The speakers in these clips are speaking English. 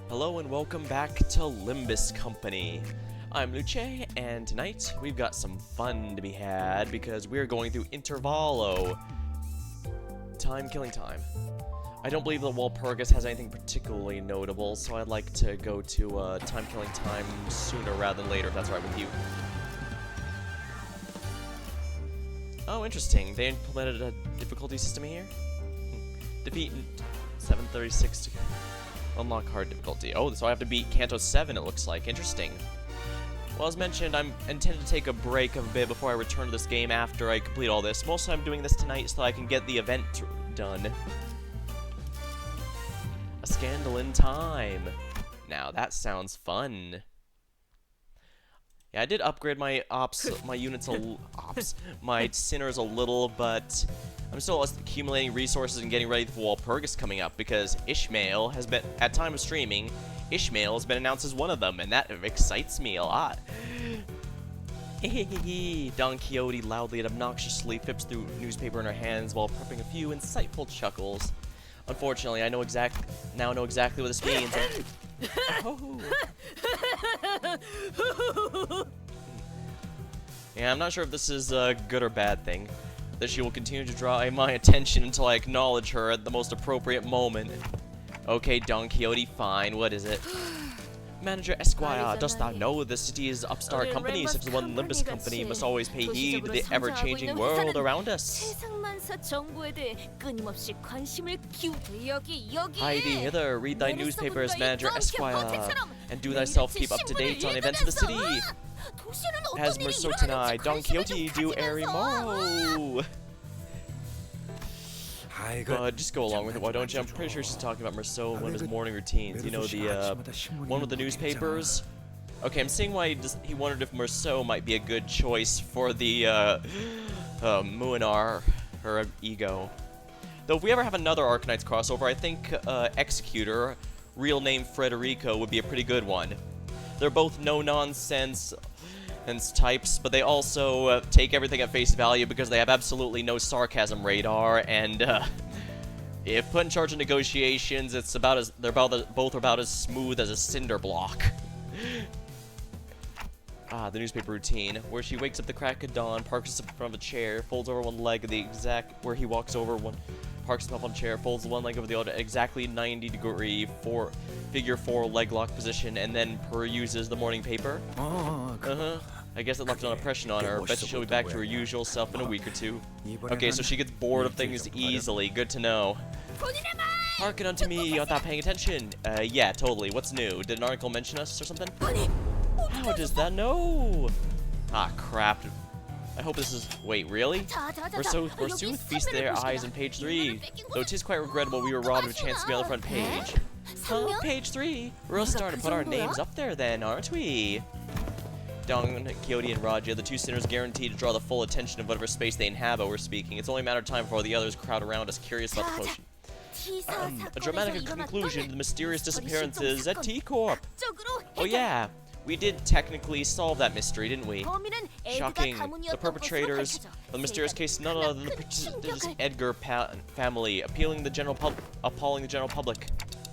Hello and welcome back to Limbus Company. I'm Luce, and tonight we've got some fun to be had because we're going through Intervallo. Time killing time. I don't believe that Walpurgis has anything particularly notable, so I'd like to go to time killing time sooner rather than later, if that's all right with you. Oh, interesting. They implemented a difficulty system here? Defeat 736 to unlock hard difficulty. Oh, so I have to beat Canto 7, it looks like. Interesting. Well, as mentioned, I'm intended to take a break of a bit before I return to this game after I complete all this. Mostly I'm doing this tonight so I can get the event done. A scandal in time. Now, that sounds fun. Yeah, I did upgrade my units my sinners a little, but I'm still accumulating resources and getting ready for Walpurgis coming up, because Ishmael has been, at time of streaming, Ishmael has been announced as one of them, and that excites me a lot. Don Quixote loudly and obnoxiously flips through newspaper in her hands while prepping a few insightful chuckles. Unfortunately, I now know exactly what this means. Oh. Yeah, I'm not sure if this is a good or bad thing, that she will continue to draw my attention until I acknowledge her at the most appropriate moment. Okay, Don Quixote, fine, what is it? Manager Esquire, dost thou know the city's upstart companies, such as one Limbus Company, must always pay heed to the ever-changing world around us? Hie thee hither, read thy newspapers, Manager Esquire, and do thyself keep up to date on events of the city. As Mersotenai, Don Quixote do every morrow. Just go along with it, why don't you? I'm pretty sure she's talking about Merceau and one of his morning routines. You know, the one with the newspapers? Okay, I'm seeing why he wondered if Merceau might be a good choice for the Muinar, her ego. Though if we ever have another Arcanites crossover, I think Executor, real name Frederico, would be a pretty good one. They're both no-nonsense types, but they also take everything at face value because they have absolutely no sarcasm radar, and if put in charge of negotiations, it's about as both about as smooth as a cinder block. The newspaper routine, where she wakes up the crack of dawn, parks in front of a chair, folds over one leg where he walks over one, parks himself on a chair, folds one leg over the other, exactly 90-degree figure 4 leg lock position, and then peruses the morning paper. I guess it left an impression on her. Bet she'll be back to her usual self in a week or two. Okay, so she gets bored of things easily. Good to know. Hearken unto me without paying attention. Yeah, totally. What's new? Did an article mention us or something? How does that know? Ah, crap. I hope this is... Wait, really? Forsooth feast their eyes on page 3. Though 'tis quite regrettable we were robbed of a chance to be on the front page. Huh? Page 3? We're all starting to put our names up there then, aren't we? Don Quixote and Raja, the two sinners guaranteed to draw the full attention of whatever space they inhabit, we're speaking. It's only a matter of time before the others crowd around us, curious about the potion. A dramatic conclusion to the mysterious disappearances at T-Corp. Oh yeah, we did technically solve that mystery, didn't we? Shocking. The perpetrators of the mysterious case, none other than the prestigious Edgar family, appalling the general public.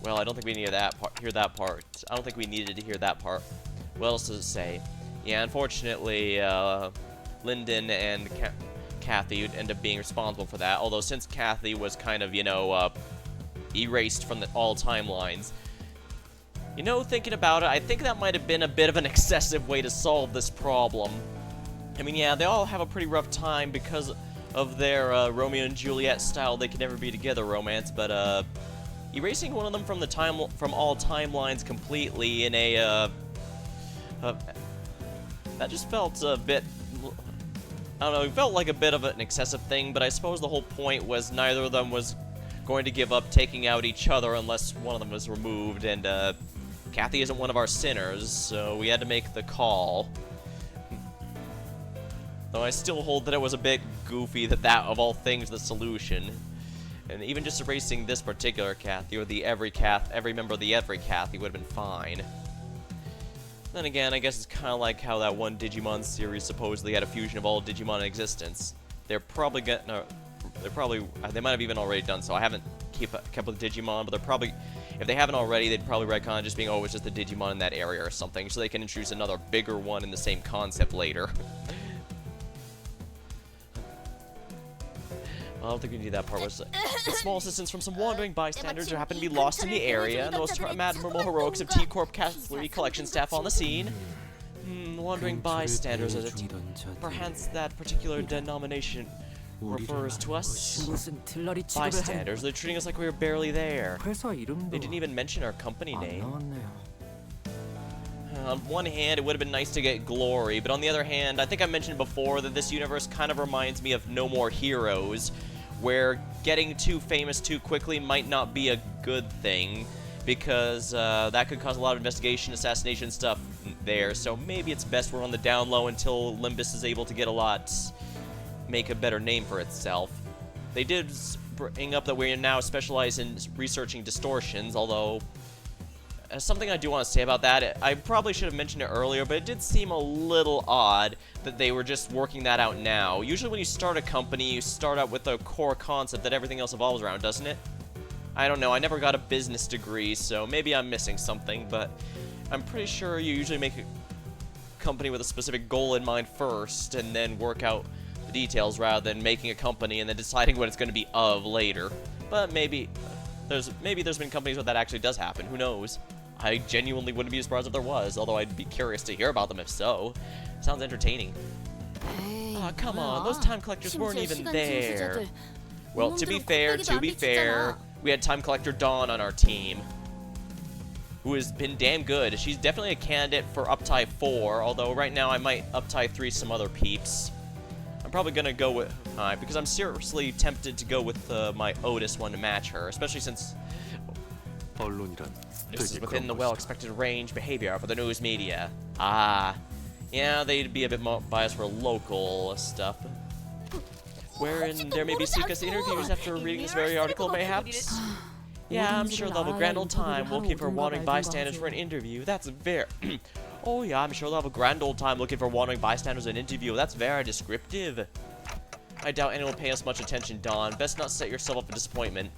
Well, I don't think we needed hear that part. I don't think we needed to hear that part. What else does it say? Yeah, unfortunately, Lyndon and Kathy would end up being responsible for that, although since Kathy was kind of, you know, erased from all timelines. You know, thinking about it, I think that might have been a bit of an excessive way to solve this problem. I mean, yeah, they all have a pretty rough time because of their Romeo and Juliet style they could never be together romance, but erasing one of them from all timelines completely in a that just felt a bit, I don't know, it felt like a bit of an excessive thing, but I suppose the whole point was neither of them was going to give up taking out each other unless one of them was removed, and Kathy isn't one of our sinners, so we had to make the call. Though I still hold that it was a bit goofy that of all things, the solution. And even just erasing this particular Kathy, or every member of the every Kathy would have been fine. Then again, I guess it's kind of like how that one Digimon series supposedly had a fusion of all Digimon in existence. They're probably gonna... they might have even already done so. I haven't kept with Digimon, but they're probably... If they haven't already, they'd probably retcon just being, oh, it's just the Digimon in that area or something, so they can introduce another bigger one in the same concept later. I don't think we need that part. Was a small assistance from some wandering bystanders who happen to be lost in the area, and the most admirable heroics of T-Corp Cavalry collection staff on the scene. Wandering bystanders as perhaps that particular denomination refers to us. Bystanders, they're treating us like we were barely there. They didn't even mention our company name. On one hand, it would have been nice to get glory, but on the other hand, I think I mentioned before that this universe kind of reminds me of No More Heroes, where getting too famous too quickly might not be a good thing, because that could cause a lot of investigation, assassination stuff there, so maybe it's best we're on the down low until Limbus is able to get make a better name for itself. They did bring up that we now specialize in researching distortions, although something I do want to say about that, I probably should have mentioned it earlier, but it did seem a little odd that they were just working that out now. Usually when you start a company, you start out with a core concept that everything else evolves around, doesn't it? I don't know, I never got a business degree, so maybe I'm missing something, but I'm pretty sure you usually make a company with a specific goal in mind first, and then work out the details rather than making a company and then deciding what it's going to be of later. But maybe there's been companies where that actually does happen, who knows? I genuinely wouldn't be surprised if there was, although I'd be curious to hear about them if so. Sounds entertaining. Aw, come on, those time collectors weren't even there. Well, to be fair, we had Time Collector Dawn on our team, who has been damn good. She's definitely a candidate for Uptie 4, although right now I might Uptie 3 some other peeps. I'm probably gonna go with, because I'm seriously tempted to go with my Otis one to match her, especially since this is within the well-expected range behavior for the news media. Yeah, they'd be a bit more biased for local stuff. Wherein there may be secret interviews after reading this very article, mayhaps? Yeah, I'm sure they'll have a grand old time looking for wandering bystanders for an interview. That's very... Oh yeah, I'm sure they'll have a grand old time looking for wandering bystanders for an interview. That's very descriptive. I doubt anyone will pay us much attention, Dawn. Best not set yourself up for disappointment.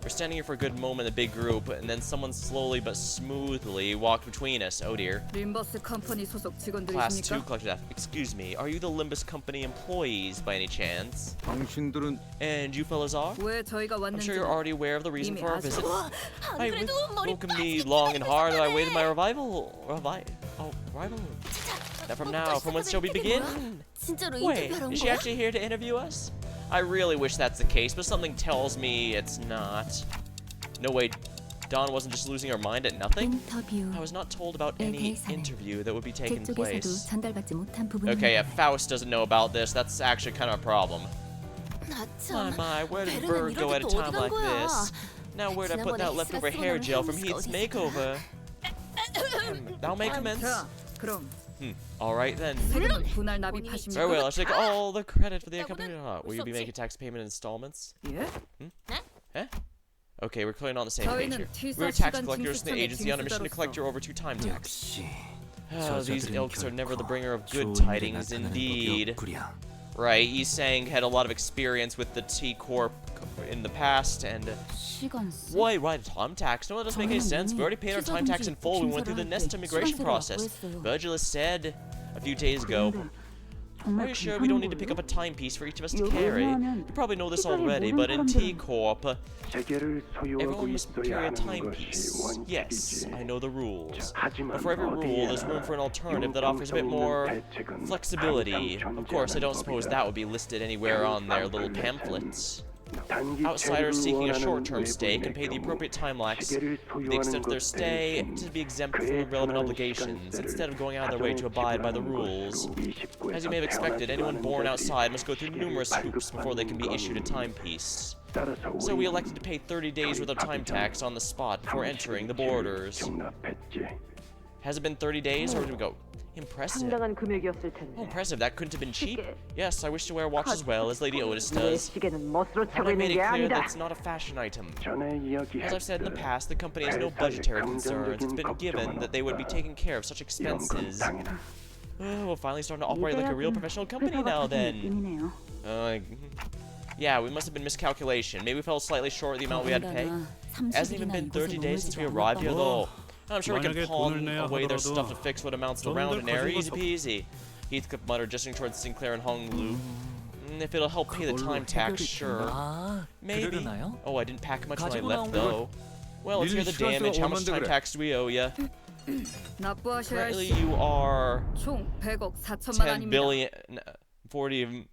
We're standing here for a good moment in a big group, and then someone slowly but smoothly walked between us. Oh dear. Class 2 collector staff. Excuse me, are you the Limbus Company employees by any chance? And you fellas are? I'm sure you're already aware of the reason for our visit. I welcomed me long and hard, I waited my arrival. Now from whence shall we begin? Wait, is she actually here to interview us? I really wish that's the case, but something tells me it's not. No way, Dawn wasn't just losing her mind at nothing? I was not told about any interview that would be taking place. Okay, if Faust doesn't know about this, that's actually kind of a problem. My, where did Bird go at a time like this? Now where'd I put that leftover hair gel from Heath's makeover? Thou may commence. Alright then. Very well, I'll take all the credit for the accompaniment. Will you be making tax payment installments? Huh? Okay, we're clearly not on the same page here. We're tax collectors from the agency on a mission to collect your over 2 time tax. These ilks are never the bringer of good tidings indeed. Right, Yi-Sang had a lot of experience with the T-Corp in the past, and... Why time tax? No, that doesn't make any sense. We already paid our time tax in full. We went through the Nest immigration process. Virgilus said a few days ago. Are you sure we don't need to pick up a timepiece for each of us to carry? You probably know this already, but in T-Corp, everyone must carry a timepiece. Yes, I know the rules. But for every rule, there's room for an alternative that offers a bit more flexibility. Of course, I don't suppose that would be listed anywhere on their little pamphlets. Outsiders seeking a short-term stay can pay the appropriate time lapse to the extent of their stay to be exempt from the relevant obligations, instead of going out of their way to abide by the rules. As you may have expected, anyone born outside must go through numerous hoops before they can be issued a timepiece. So we elected to pay 30 days worth of time tax on the spot before entering the borders. Has it been 30 days, or did we go? Impressive. Oh, impressive. That couldn't have been cheap. Yes, I wish to wear a watch as well, as Lady Otis does. Have I made it clear that it's not a fashion item? As I've said in the past, the company has no budgetary concerns. It's been given that they would be taking care of such expenses. Oh, we're finally starting to operate like a real professional company now, then. Yeah, we must have been miscalculation. Maybe we fell slightly short of the amount we had to pay. Hasn't even been 30 days since we arrived here, though. I'm sure we can pawn away their stuff to fix what amounts to round and error. Easy peasy. Heathcliff muttered, gesturing towards Sinclair and Hung Lu. If it'll help pay the time tax, sure. Maybe. Oh, I didn't pack much when I left, though. Well, let's hear the damage. How much time tax do we owe ya? Currently, you are 10 billion, 40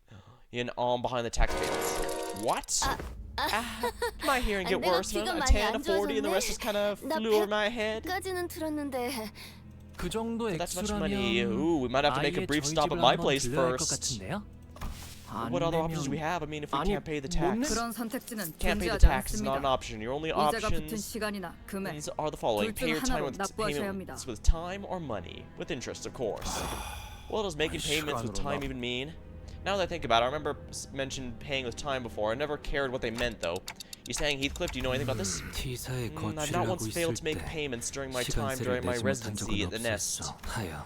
million on behind the tax payments. What? My hearing get worse. 10 to 40 and the rest just kind of flew over my head. That's much money. Ooh, we might have to make a brief stop at my place first. What other options do we have? I mean, if we can't pay the tax. Can't pay the tax is not an option. Your only options are the following. Pay your time payments with time or money. With interest, of course. What does making payments with time even mean? Now that I think about it, I remember mentioned paying with time before. I never cared what they meant, though. You saying, Heathcliff, do you know anything about this? I've not once failed to make payments during my time during my residency at the Nest.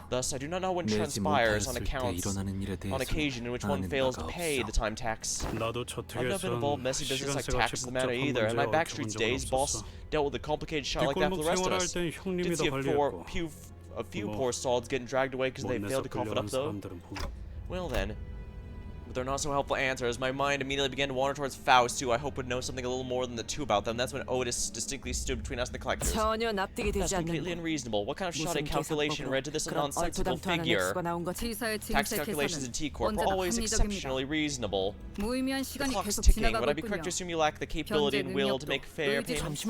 Thus, I do not know when transpires on occasion in which one fails to pay the time tax. I've never been involved in messy business like taxes the matter either. In my backstreets days, boss dealt with a complicated shot like that for the rest of us. Did see a few poor solids getting dragged away because they failed to cough it up, though. Well then. With their not so helpful answers, my mind immediately began to wander towards Faust, who I hope would know something a little more than the two about them. That's when Otis distinctly stood between us and the collectors. That's completely unreasonable. What kind of shoddy calculation read to this nonsensical figure? Tax calculations in T-Corp are always exceptionally reasonable. The clock's ticking. Would I be correct to assume you lack the capability and will to make fair payments?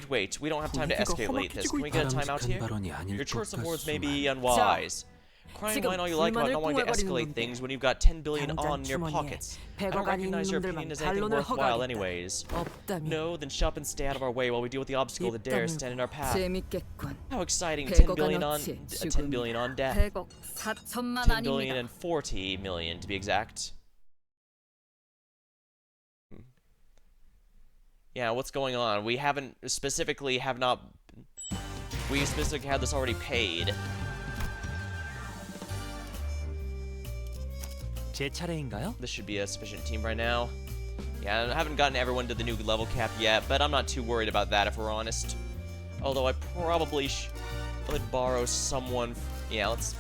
Wait, we don't have time to escalate this. Can we get a timeout here? Your choice of words may be unwise. Crying whine all you like about not wanting to escalate things when you've got 10 billion on in your pockets. I don't recognize your opinion as anything worthwhile anyways. No, then shut up and stay out of our way while we deal with the obstacle that dares stand in our path. How exciting, 10 billion on death. 10 billion and 40 million to be exact. Yeah, what's going on? We specifically had this already paid. This should be a sufficient team right now. Yeah, I haven't gotten everyone to the new level cap yet, but I'm not too worried about that if we're honest. Although I probably should borrow someone. Yeah, let's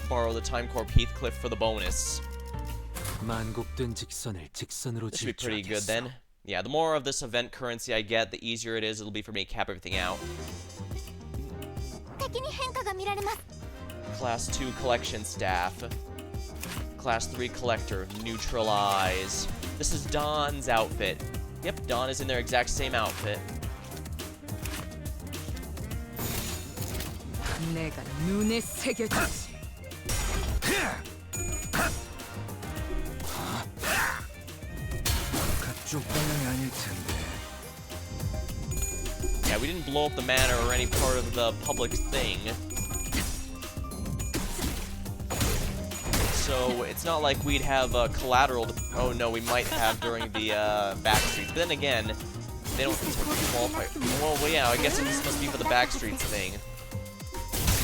borrow the Time Corp Heathcliff for the bonus. This should be pretty good then. Yeah, the more of this event currency I get, the easier it'll be for me to cap everything out. Class 2 collection staff. Class 3 collector, neutralize. This is Don's outfit. Yep, Don is in their exact same outfit. Yeah, we didn't blow up the manor or any part of the public thing. So it's not like we'd have collateral to, oh no, we might have during the backstreets. But then again, they don't qualify. Well, yeah, I guess this must be for the backstreets thing.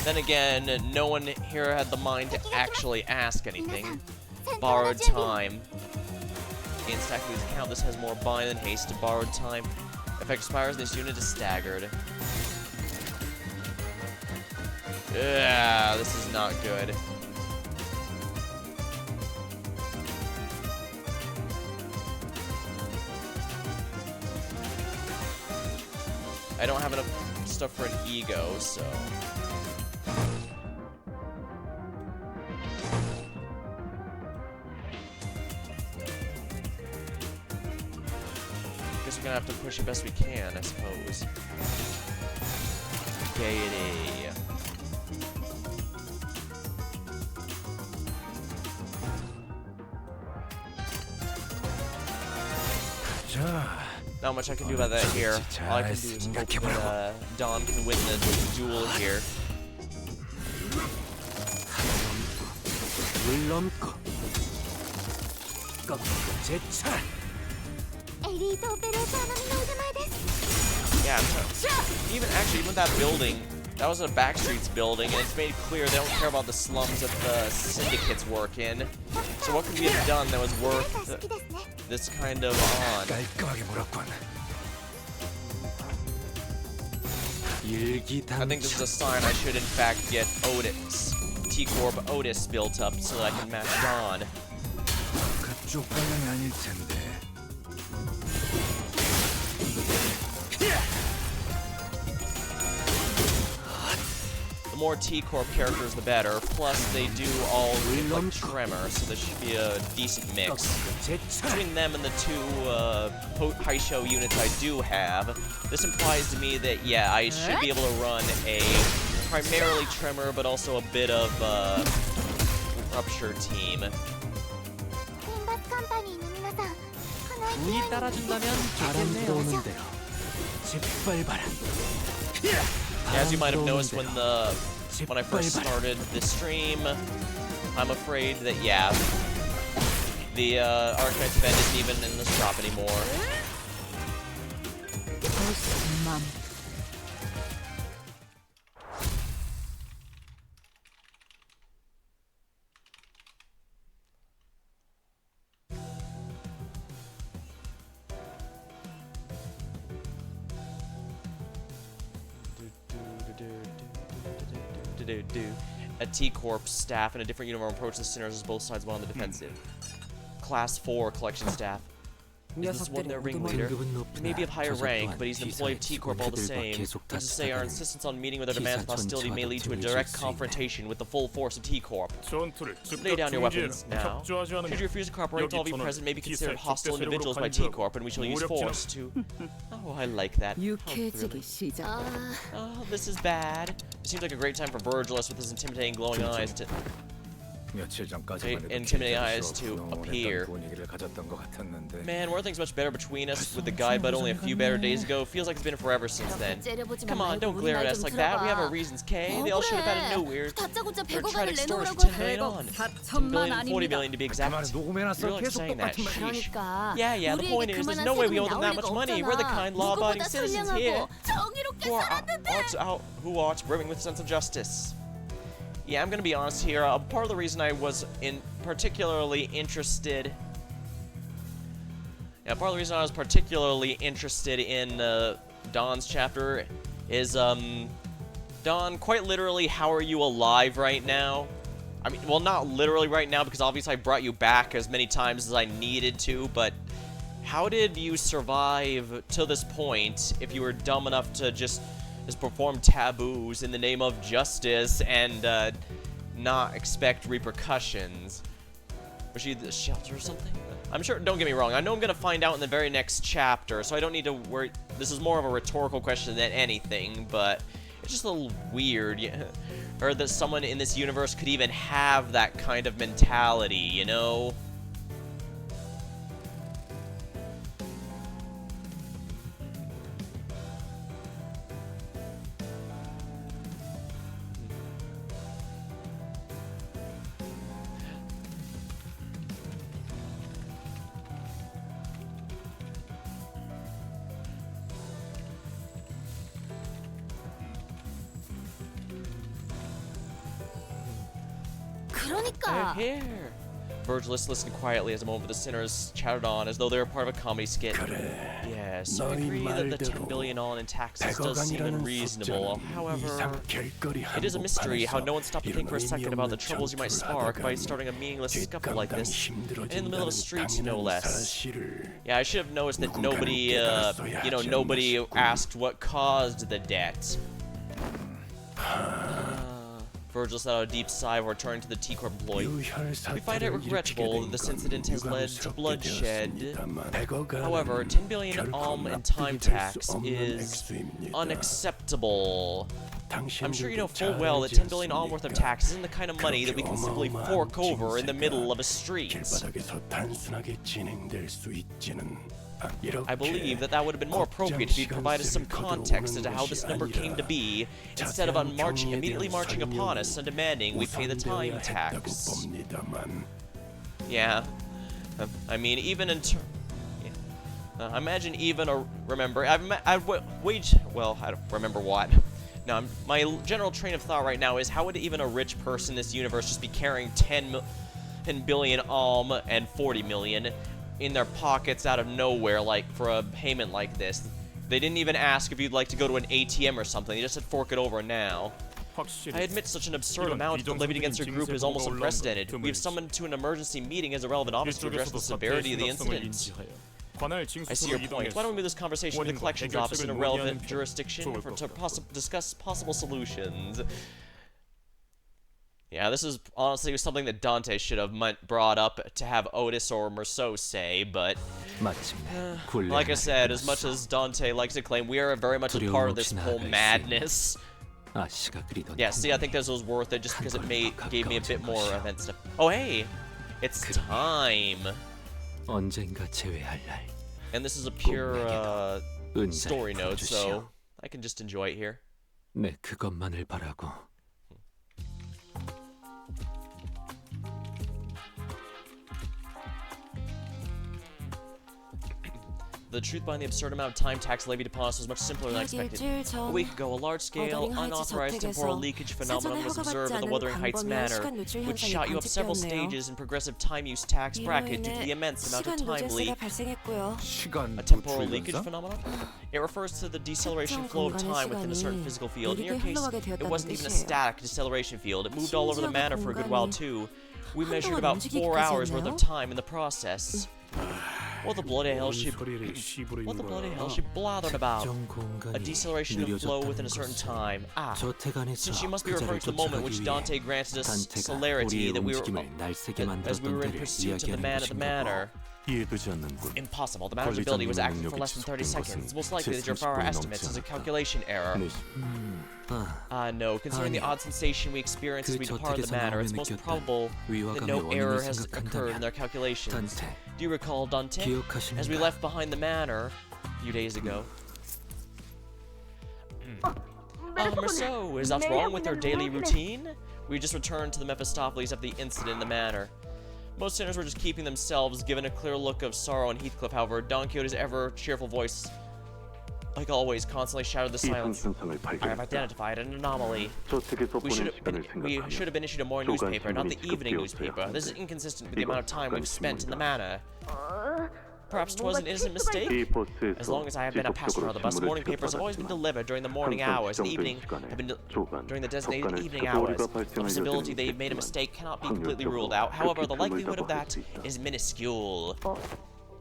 Then again, no one here had the mind to actually ask anything. Borrowed time. In stacking this account, this has more bind than haste to borrowed time. Effect expires, this unit is staggered. Yeah, this is not good. I don't have enough stuff for an ego, so... Guess we're gonna have to push it best we can, I suppose. Gaiety. Not much I can do about that here. All I can do is hope that Don can win the duel here. Yeah, even with that building, that was a Backstreets building, and it's made clear they don't care about the slums that the syndicates work in. So what could we have done that was worth this kind of on. I think this is a sign I should in fact get Otis, T-Corp Otis built up so that I can match Don. The more T-Corp characters, the better. Plus, they do all look like Tremor, so this should be a decent mix. Between them and the two high show units I do have, this implies to me that, yeah, I should be able to run a primarily Tremor, but also a bit of Rupture team. As you might have noticed when I first started this stream, I'm afraid that, yeah, the Arcanite event isn't even in the shop anymore. A T-Corp staff and a different uniform approach the sinners as both sides while on the defensive. Class 4 collection staff. Is this one their ringleader? He may be of higher rank, but he's an employee of T-Corp all the same. Needless to say, our insistence on meeting with our demands of hostility may lead to a direct confrontation with the full force of T-Corp. Lay down your weapons now. Should you refuse to cooperate, all of you present may be considered hostile individuals by T-Corp, and we shall use force to... Oh, I like that. Oh, this is bad. It seems like a great time for Virgilus with his intimidating glowing eyes to... appear. Man, were things much better between us with the guy but only a few better days ago? Feels like it's been forever since then. Come on, don't glare at us like that. We have our reasons, Kay. They all showed up out of nowhere. They're trying to extort us for 10 million on. 10 billion and 40 million to be exact. You really like saying that. Sheesh. Yeah, the point is, there's no way we owe them that much money. We're the kind, law-abiding citizens here who ought to bring with a sense of justice. Yeah, I'm gonna be honest here. Part of the reason I was particularly interested in Don's chapter is Don, quite literally, how are you alive right now? I mean, well, not literally right now because obviously I brought you back as many times as I needed to, but how did you survive to this point if you were dumb enough to just perform taboos in the name of justice and not expect repercussions? Was she the shelter or something? I'm sure, don't get me wrong, I know I'm gonna find out in the very next chapter, so I don't need to worry. This is more of a rhetorical question than anything, but it's just a little weird, or that someone in this universe could even have that kind of mentality, you know? They're here. Virgilus listened quietly as a moment of the sinners chattered on, as though they were part of a comedy skit. Yes, I agree that the 10 billion on in taxes does seem unreasonable. However, it is a mystery how no one stopped to think for a second about the troubles you might spark by starting a meaningless scuffle like this, and in the middle of the street, no less. Yeah, I should have noticed that nobody, nobody asked what caused the debt. Virgil let out a deep sigh before turning to the T-Corp employee. We find it regrettable that this incident has led to bloodshed. However, 10 billion alm and time tax is unacceptable. I'm sure you know full well that 10 billion alm worth of tax isn't the kind of money that we can simply fork over in the middle of a street. I believe that would have been more appropriate if you provided some context as to how this number came to be, instead of immediately marching upon us and demanding we pay the time tax. Yeah, I mean, even in imagine even a remember. I don't remember what. Now, my general train of thought right now is how would even a rich person in this universe just be carrying 10 billion alm and 40 million? in their pockets out of nowhere, like, for a payment like this. They didn't even ask if you'd like to go to an ATM or something. They just said fork it over now. I admit such an absurd amount levied against your group is almost unprecedented. We have summoned to an emergency meeting as a relevant officer to address the severity of the incident. I see your point. Why don't we move this conversation to the collections office in a relevant jurisdiction to discuss possible solutions? Yeah, this is honestly something that Dante should have brought up to have Otis or Merceau say, but like I said, as much as Dante likes to claim, we are very much a part of this whole madness. Yeah, see, I think this was worth it just because it gave me a bit more event stuff. Oh, hey! It's time! And this is a pure, story note, so I can just enjoy it here. The truth behind the absurd amount of time tax levied upon us was much simpler than I expected. A week ago, a large-scale, unauthorized temporal leakage phenomenon was observed in the Wuthering Heights Manor, which shot you up several stages in progressive time-use tax bracket due to the immense amount of time leak. A temporal leakage phenomenon? It refers to the deceleration flow of time within a certain physical field. In your case, it wasn't even a static deceleration field. It moved all over the manor for a good while, too. We measured about 4 hours worth of time in the process. What the bloody hell she blathered about? A deceleration of flow within a certain time. Ah, since she must be referring to the moment which Dante granted us celerity that we were as we were in pursuit of the man at the manor. Impossible. The manor's ability was active for less than 30 seconds. It's most likely that your far estimates is a calculation error. No. Considering the odd sensation we experienced as we departed the manor, it's most probable that no error has occurred in their calculations. Do you recall, Dante? As we left behind the manor a few days ago. Merceau, is that wrong with their daily routine? We just returned to the Mephistopheles after the incident in the manor. Most sinners were just keeping themselves, given a clear look of sorrow on Heathcliff, however. Don Quixote's ever-cheerful voice, like always, constantly shouted the silence. I have identified an anomaly. We should have been issued a morning newspaper, not the evening newspaper. This is inconsistent with the amount of time we've spent in the manor. Perhaps 'twas an innocent mistake? As long as I have been a passenger on the bus, morning papers have always been delivered during the morning hours, and evening have been during the designated evening hours. The possibility they made a mistake cannot be completely ruled out. However, the likelihood of that is minuscule.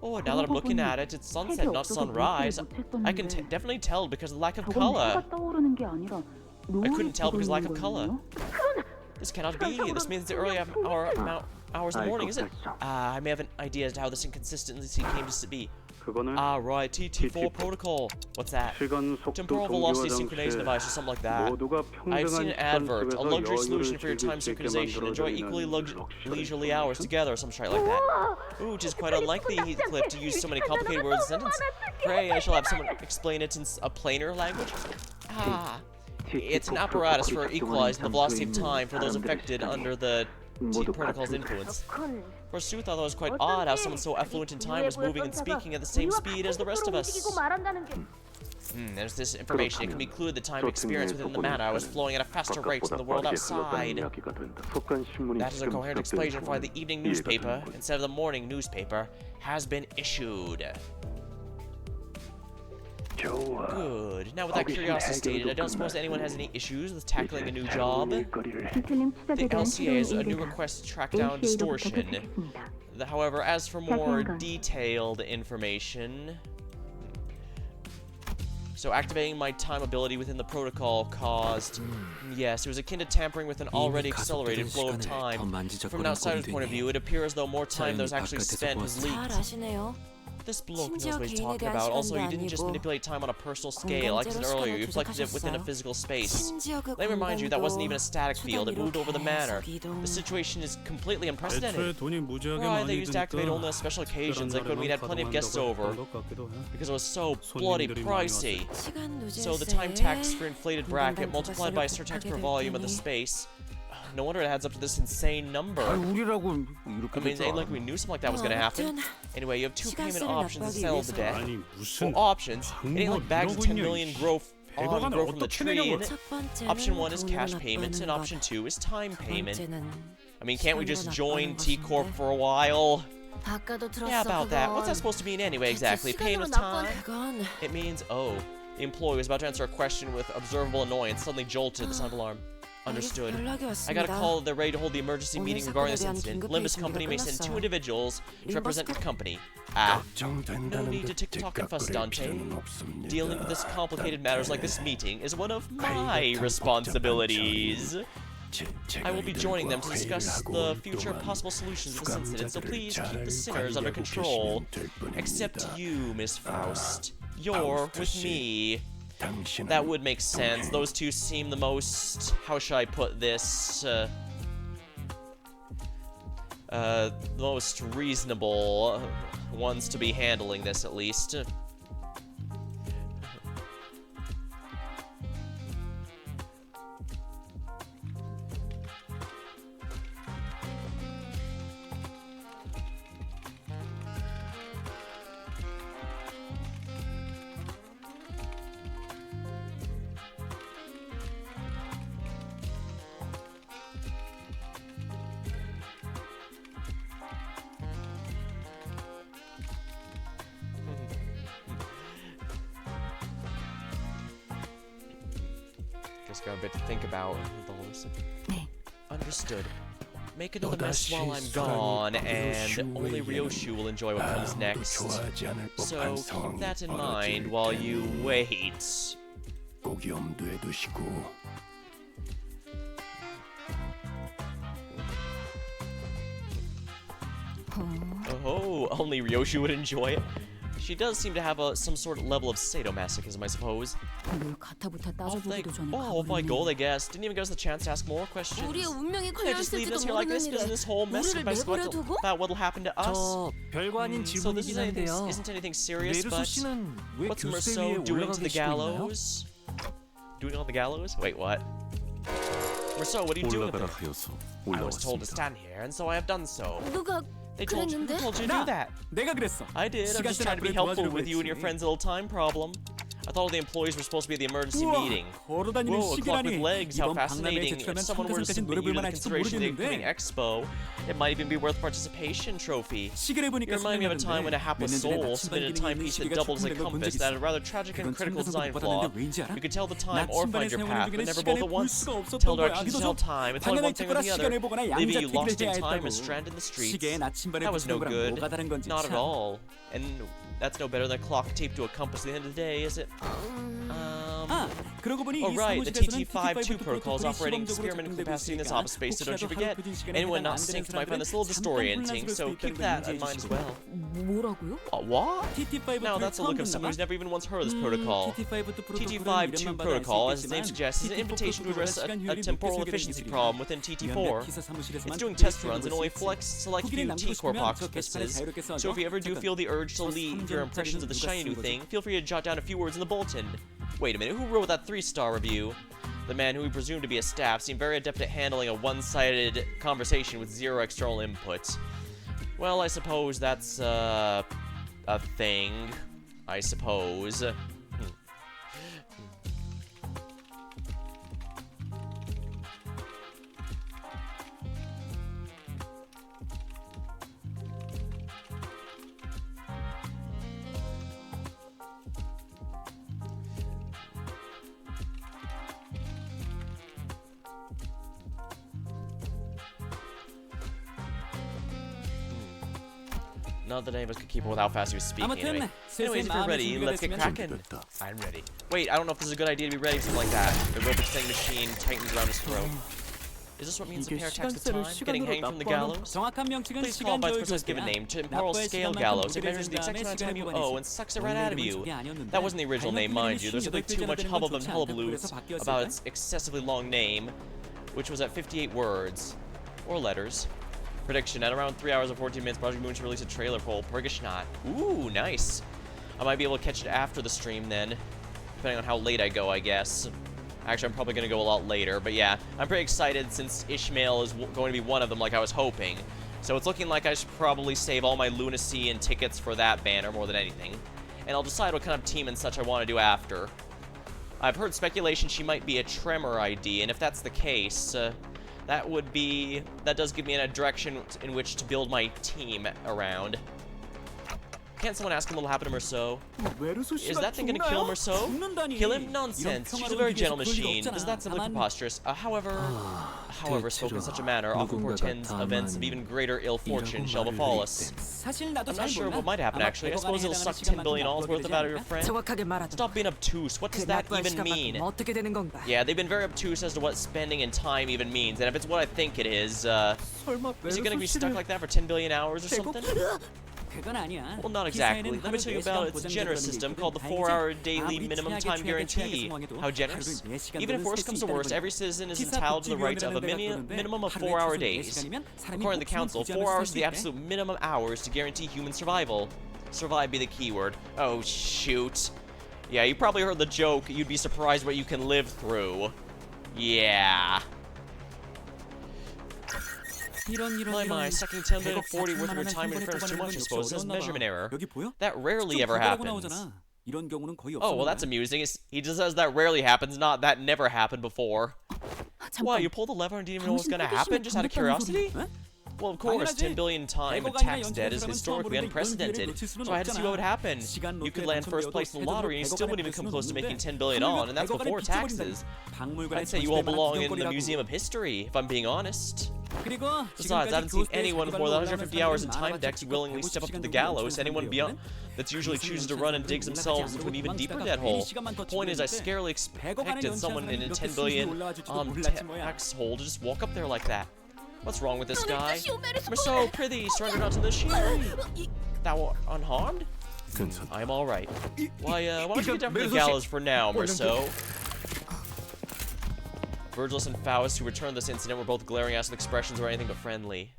Oh, now that I'm looking at it, it's sunset, not sunrise. I can definitely tell because of the lack of color. I couldn't tell because of lack of color. This cannot be. This means the early hours in the morning, is it? I may have an idea as to how this inconsistency came to be. Right, TT4 protocol. What's that? Temporal velocity synchronization device or something like that. I've seen an advert. A luxury solution for your time synchronization. Enjoy equally leisurely hours together or some shit like that. Ooh, which is quite unlikely, Heathcliff, to use so many complicated words in a sentence. Pray, I shall have someone explain it in a plainer language. It's an apparatus for equalizing the velocity of time for those affected under the protocol's influence. Forsooth, I thought it was quite odd how someone so affluent in time was moving and speaking at the same speed as the rest of us. There's this information. It can be clued the time experience within the manor was flowing at a faster rate than the world outside. That is a coherent explanation for why the evening newspaper, instead of the morning newspaper, has been issued. Good. Now, with that curiosity stated, I don't suppose anyone has any issues with tackling a new job. The LCA is a new request to track down distortion. However, as for more detailed information... So, activating my time ability within the protocol caused... Yes, it was akin to tampering with an already accelerated flow of time. From an outsider's point of view, it appears as though more time that was actually spent was leaked. This bloke knows what he's talking about. Also, you didn't just manipulate time on a personal scale. Like I said earlier, you reflected it within a physical space. Let me remind you, that wasn't even a static field. It moved over the manor. The situation is completely unprecedented. Right, they used to activate only on special occasions, like when we had plenty of guests over. Because it was so bloody pricey. So the time tax for inflated bracket multiplied by a surtax per volume of the space. No wonder it adds up to this insane number. I mean, it ain't like we knew something like that was gonna happen. Anyway, you have two payment options to settle the debt. Well, options? It ain't like bags of 10 million grow from the tree. And option 1 is cash payment, and option 2 is time payment. I mean, can't we just join T-Corp for a while? Yeah, about that. What's that supposed to mean anyway, exactly? Pain with time? It means, oh. The employee was about to answer a question with observable annoyance, suddenly jolted, the sound of alarm. Understood. I got a call that they're ready to hold the emergency meeting regarding this incident. Limbus Company may send 2 individuals to represent your company. Ah. No need to tick-tock and fuss, Dante. Dealing with this complicated matters like this meeting is one of my responsibilities. I will be joining them to discuss the future possible solutions of this incident, so please keep the sinners under control. Except you, Miss Faust. You're with me. That would make sense. Those two seem the most... How should I put this? The most reasonable ones to be handling this, at least. Got a bit to think about with all this. Understood. Make another mess while I'm gone, and only Ryoshu will enjoy what comes next. So keep that in mind while you wait. Oh, only Ryoshu would enjoy it. She does seem to have some sort of level of sadomasochism, I suppose. Oh, my goal, I guess. Didn't even give us the chance to ask more questions. They're just leaving us here like this, because this whole mess about what'll happen to us. So this isn't anything serious, but what's Merceau doing to the gallows? Doing on the gallows? Wait, what? Merceau, what are you doing there? I was told to stand here, and so I have done so. Who told you to do that? I did. I'm just trying to be helpful with you and your friend's little time problem. I thought all the employees were supposed to be at the emergency meeting. Whoa, a clock with legs, how fascinating. If someone were to submit you to the consideration of the upcoming expo, it might even be worth participation trophy. You remind me of a time when a hapless soul submitted a timepiece that doubled as a compass that had a rather tragic and critical design flaw. You could tell the time or find your path, but never both at once. Tell directions to tell time, it's only one thing or the other, leaving you lost in time and stranded in the streets. That was no good. Not at all. And that's no better than a clock taped to a compass at the end of the day, is it? Oh right, the TT-52 protocol is operating experimental capacity in this office space, so don't you forget. Anyone not synced might find this a little disorienting, so keep that in mind as well. What? Now that's a look of someone who's never even once heard of this protocol. TT-52 protocol, as its name suggests, is an invitation to address a temporal efficiency problem within TT-4. It's doing test runs and only select few T-Corp offices, so if you ever do feel the urge to leave your impressions of the shiny new thing, feel free to jot down a few words in the bulletin. Wait a minute, who wrote that 3-star review? The man who we presume to be a staff seemed very adept at handling a one-sided conversation with zero external input. Well, I suppose that's, a thing. I suppose. Not that any of us could keep up with how fast he was speaking anyway. Anyways, if you're ready, let's get cracking. I'm ready. Wait, I don't know if this is a good idea to be ready for something like that. The robot saying machine tightens around his throat. Is this what means the pair attacks with time? Getting hanged from the gallows? Please call by its precise given name. Temporal scale gallows. It measures the exact amount of time you owe and sucks it right out of you. That wasn't the original name, mind you. There's simply too much hubbub and hullabaloo about its excessively long name, which was at 58 words. Or letters. Prediction, at around 3 hours and 14 minutes, Project Moon should release a trailer for Purgishnot. Ooh, nice. I might be able to catch it after the stream then, depending on how late I go, I guess. Actually, I'm probably going to go a lot later, but yeah. I'm pretty excited since Ishmael is going to be one of them like I was hoping. So it's looking like I should probably save all my lunacy and tickets for that banner more than anything. And I'll decide what kind of team and such I want to do after. I've heard speculation she might be a Tremor ID, and if that's the case, that does give me a direction in which to build my team around. Can't someone ask him what'll happen to Merceau? Is that thing gonna kill Merceau? Kill him? Nonsense. She's a very gentle machine. Is that simply preposterous? However, spoken in such a manner often portends events of even greater ill fortune shall befall us. I'm not sure what might happen, actually. I suppose it'll suck 10 billion worth of out of your friend. Stop being obtuse. What does that even mean? Yeah, they've been very obtuse as to what spending and time even means, and if it's what I think it is it gonna be stuck like that for 10 billion hours or something? Well, not exactly. Let me tell you about its generous system called the 4-hour daily minimum time guarantee. How generous? Even if worse comes to worst, every citizen is entitled to the right of a minimum of 4-hour days. According to the Council, 4 hours is the absolute minimum hours to guarantee human survival. Survive be the keyword. Oh, shoot. Yeah, you probably heard the joke, you'd be surprised what you can live through. Yeah. My, sucking 10 billion 40 worth of your time and friends too much, I suppose. That's measurement error. That rarely ever happens. Oh, well, that's amusing. He just says that rarely happens, not that never happened before. Wow, you pulled the lever and didn't even know what was gonna happen, just out of curiosity? Well, of course, 10 billion time tax debt is historically unprecedented, so I had to see what would happen. You could land first place in the lottery and you still wouldn't even come close to making 10 billion on, and that's before taxes. I'd say you all belong in the Museum of History, if I'm being honest. Besides, I haven't seen anyone with more than 150 hours in time decks willingly step up to the gallows. Anyone beyond that usually chooses to run and digs themselves into an even deeper debt hole. Point is, I scarcely expected someone in a 10 billion tax hole to just walk up there like that. What's wrong with this guy? Merceau, prithee, surrender not to the machinery. Thou unharmed? I am all right. Why don't you get down from the gallows for now, Merceau? Virgilus and Faust, who returned this incident, were both glaring at us with expressions or anything but friendly.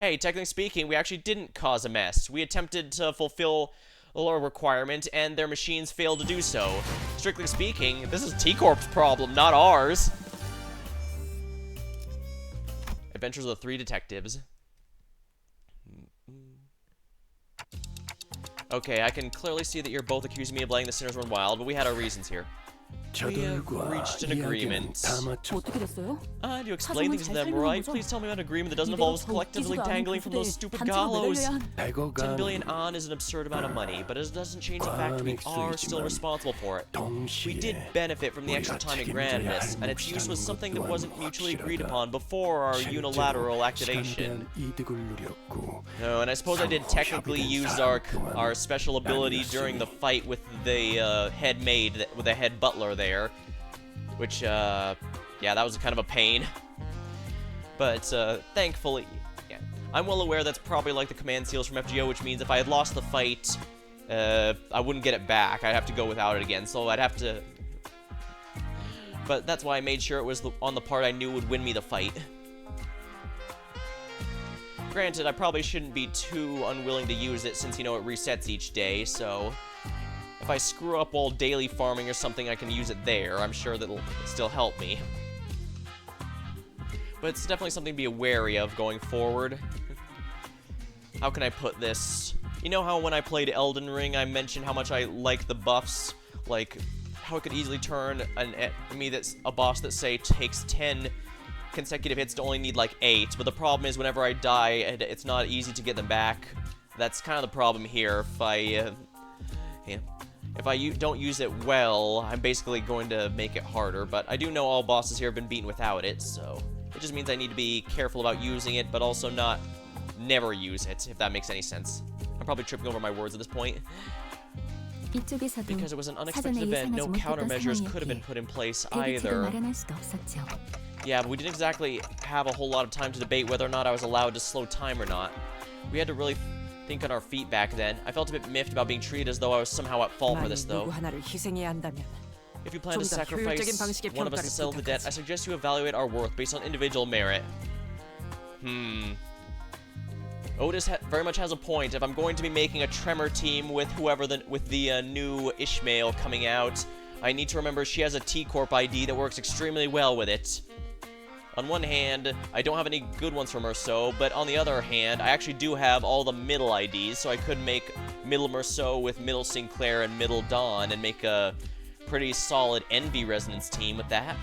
Hey, technically speaking, we actually didn't cause a mess. We attempted to fulfill a requirement, and their machines failed to do so. Strictly speaking, this is T-Corp's problem, not ours. Adventures of the 3 detectives. Okay, I can clearly see that you're both accusing me of letting the sinners run wild, but we had our reasons here. We have reached an agreement. Do you explain things to them, right? Please tell me about an agreement that doesn't involve us collectively dangling from those stupid gallows. 10 billion on is an absurd amount of money, but it doesn't change the fact that we are still responsible for it. We did benefit from the extra time and grandness, and its use was something that wasn't mutually agreed upon before our unilateral activation. No, and I suppose I did technically use our special ability during the fight with the head maid, with the head butler there, which, yeah, that was kind of a pain. But, thankfully, yeah, I'm well aware that's probably like the command seals from FGO, which means if I had lost the fight, I wouldn't get it back. I'd have to go without it again, so I'd have to... But that's why I made sure it was on the part I knew would win me the fight. Granted, I probably shouldn't be too unwilling to use it since, you know, it resets each day, so... If I screw up while daily farming or something, I can use it there. I'm sure that'll still help me. But it's definitely something to be wary of going forward. How can I put this? You know how when I played Elden Ring, I mentioned how much I like the buffs? Like, how it could easily turn an enemy that's a boss that, say, takes 10 consecutive hits to only need, like, 8. But the problem is, whenever I die, it's not easy to get them back. That's kind of the problem here. If I don't use it well, I'm basically going to make it harder, but I do know all bosses here have been beaten without it, so it just means I need to be careful about using it, but also never use it, if that makes any sense. I'm probably tripping over my words at this point. Because it was an unexpected event, no countermeasures could have been put in place either. Yeah, but we didn't exactly have a whole lot of time to debate whether or not I was allowed to slow time or not. We had to really think on our feet back then. I felt a bit miffed about being treated as though I was somehow at fault for this, though. If you plan to sacrifice one of us to settle the debt, I suggest you evaluate our worth based on individual merit. Otis very much has a point. If I'm going to be making a Tremor team with whoever with the new Ishmael coming out, I need to remember she has a T-Corp ID that works extremely well with it. On one hand, I don't have any good ones from Merceau, but on the other hand, I actually do have all the middle IDs, so I could make middle Merceau with middle Sinclair and middle Dawn and make a pretty solid Envy Resonance team with that.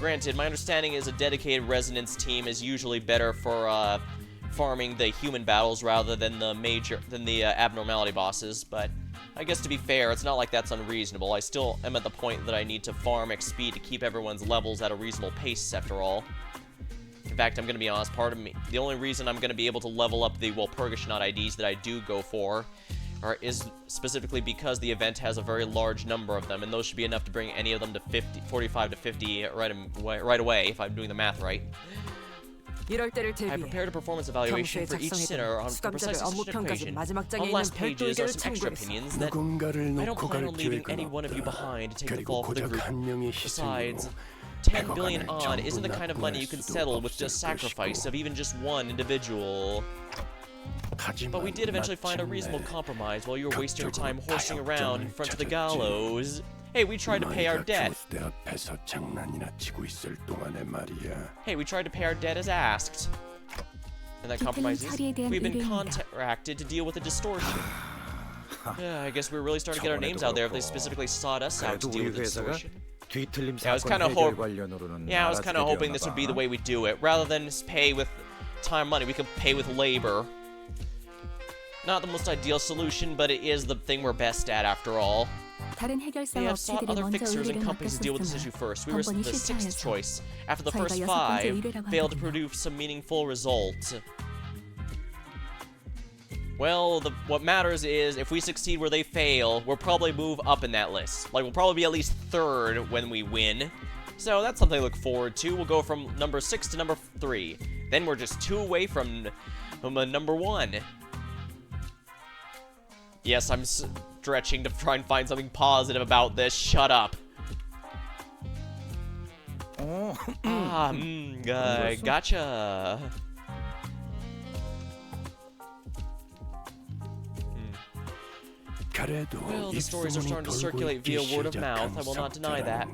Granted, my understanding is a dedicated resonance team is usually better for farming the human battles rather than the abnormality bosses, but I guess to be fair, it's not like that's unreasonable. I still am at the point that I need to farm XP to keep everyone's levels at a reasonable pace after all. In fact, I'm gonna be honest, part of me, the only reason I'm gonna be able to level up the Walpurgisnacht IDs that I do go for is specifically because the event has a very large number of them, and those should be enough to bring any of them to 45 to 50 right away, if I'm doing the math right. I prepared a performance evaluation for each sinner on precisely such an equation. On last pages are some extra opinions that I don't plan on leaving any one of you behind to take the fall for the group. Besides, 10 billion odd isn't the kind of money you can settle with just sacrifice of even just one individual. But we did eventually find a reasonable compromise while you were wasting your time horsing around in front of the gallows. Hey, we tried to pay our debt. Hey, we tried to pay our debt as asked. And that compromise is, we've been contracted to deal with a distortion. I guess we're really starting to get our names out there if they specifically sought us out to deal with the distortion. I was kind of hoping this would be the way we do it. Rather than pay with time money, we could pay with labor. Not the most ideal solution, but it is the thing we're best at after all. We have sought other fixers and companies to deal with this issue first. We were the 6th choice. After the first 5, failed to produce some meaningful result. Well, what matters is, if we succeed where they fail, we'll probably move up in that list. Like, we'll probably be at least 3rd when we win. So that's something to look forward to. We'll go from number 6 to number 3. Then we're just 2 away from number 1. Yes, I'm stretching to try and find something positive about this. Shut up. Gotcha. Well, the stories are starting to circulate via word of mouth. I will not deny that.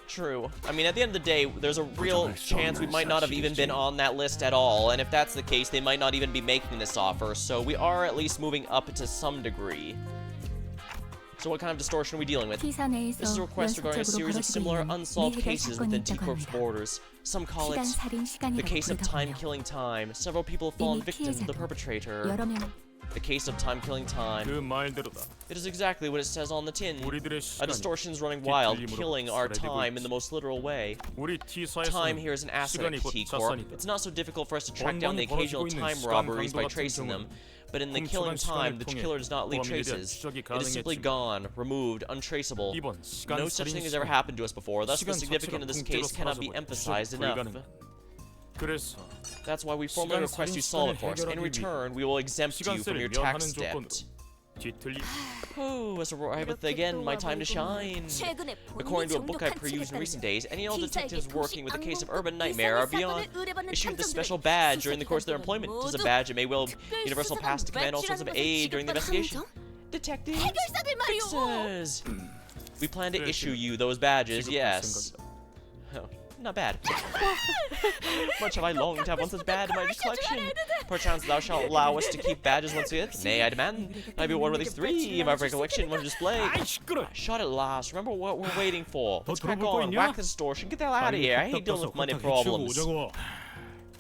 True. I mean, at the end of the day, there's a real chance we might not have even been on that list at all, and if that's the case, they might not even be making this offer, so we are at least moving up to some degree. So what kind of distortion are we dealing with? This is a request regarding a series of similar unsolved cases within T-Corp's borders. Some call it the case of time-killing time. Several people have fallen victim to the perpetrator. The case of time-killing time. It is exactly what it says on the tin. A distortion is running wild, killing our time in the most literal way. Time here is an asset of T-Corp. It's not so difficult for us to track down the occasional time robberies by tracing them, but in the killing time, the killer does not leave traces. It is simply gone, removed, untraceable. No such thing has ever happened to us before, thus the significance of this case cannot be emphasized enough. That's why we formally request you solve it for us. In return, we will exempt you from your tax debt. Oh, as arriveth again my time to shine. According to a book I perused in recent days, any old detectives working with a case of urban nightmare are beyond issued this special badge during the course of their employment. It is a badge that may well universal pass to command all sorts of aid during the investigation. Detective fixes. We plan to issue you those badges, yes. Oh, not bad. Much have I longed to have one such badge in my collection. Perchance thou shalt allow us to keep badges once again. Nay, I demand. I be one of these 3 in my recollection on display. Shot at last. Remember what we're waiting for. Let's crack on. Whack the distortion. Get the hell out of here. I hate dealing with money problems.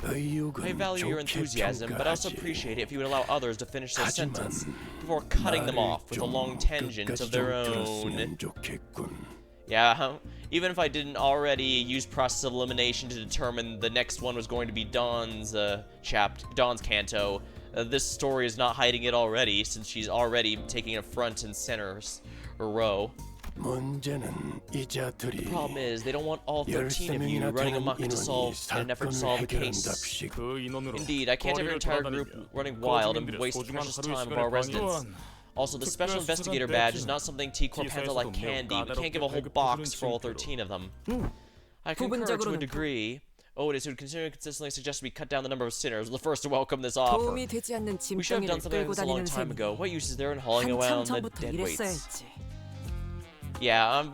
I value your enthusiasm, but I also appreciate it if you would allow others to finish their sentence before cutting them off with a long tangent of their own. Yeah, even if I didn't already use process of elimination to determine the next one was going to be Dawn's canto, this story is not hiding it already, since she's already taking a front and center row. The problem is, they don't want all 13 of you running amok in an effort to solve the case. Indeed, I can't have your entire group running wild and waste precious time of our residents. Also, the special investigator badge is not something T-Corp hands out like candy. We can't give a whole box for all 13 of them. I concur to a degree. Otis, who consistently suggested we cut down the number of sinners, was the first to welcome this offer. We should have done something like this a long time ago. What use is there in hauling around the dead weights? Yeah,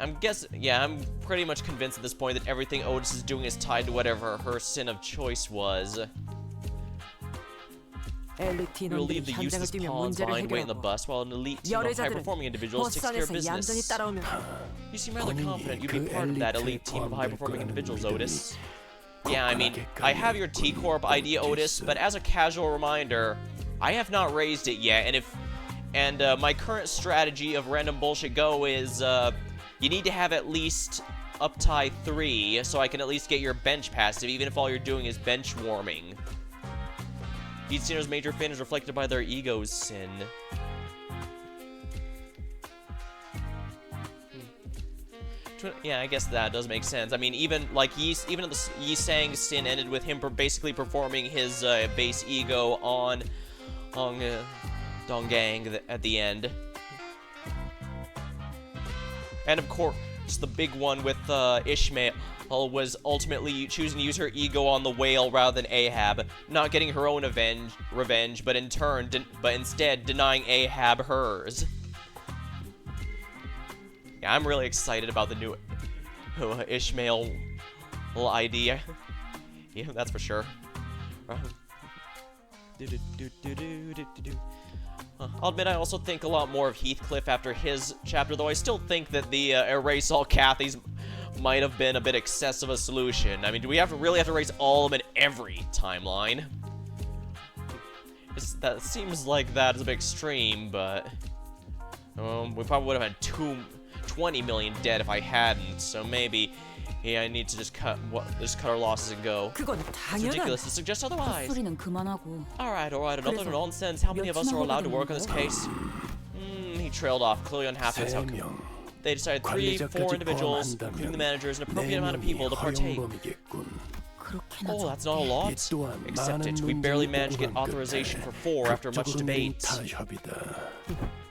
I'm pretty much convinced at this point that everything Otis is doing is tied to whatever her sin of choice was. We'll leave the useless pawns behind waiting the bus while an elite team of high-performing individuals takes care of business. You seem rather confident you'd be part of that elite team of high-performing individuals, Otis. Yeah, I mean, I have your T-Corp idea, Otis, but as a casual reminder, I have not raised it yet, and my current strategy of random bullshit go is, you need to have at least uptie 3, so I can at least get your bench passive, even if all you're doing is bench warming. Each sinner's major fin is reflected by their ego's sin. Yeah, I guess that does make sense. I mean, even Yi Sang's sin ended with him basically performing his base ego on Donggang at the end. And of course, the big one with Ishmael was ultimately choosing to use her ego on the whale rather than Ahab, not getting her own revenge, but instead denying Ahab hers. Yeah, I'm really excited about the new Ishmael idea. Yeah, that's for sure. I'll admit I also think a lot more of Heathcliff after his chapter, though I still think that the erase all Cathys might have been a bit excessive a solution. I mean, do we really have to erase all of them in every timeline? That seems like that is a bit extreme, but we probably would have had 20 million dead if I hadn't, so maybe I need to just cut our losses and go. It's ridiculous to suggest otherwise. Alright, enough of nonsense. How many of us are allowed to work on this case? He trailed off, clearly unhappy with how they decided 3-4 individuals, including the managers, an appropriate amount of people to partake. Oh, that's not a lot. Accept it. We barely managed to get authorization for 4 after much debate.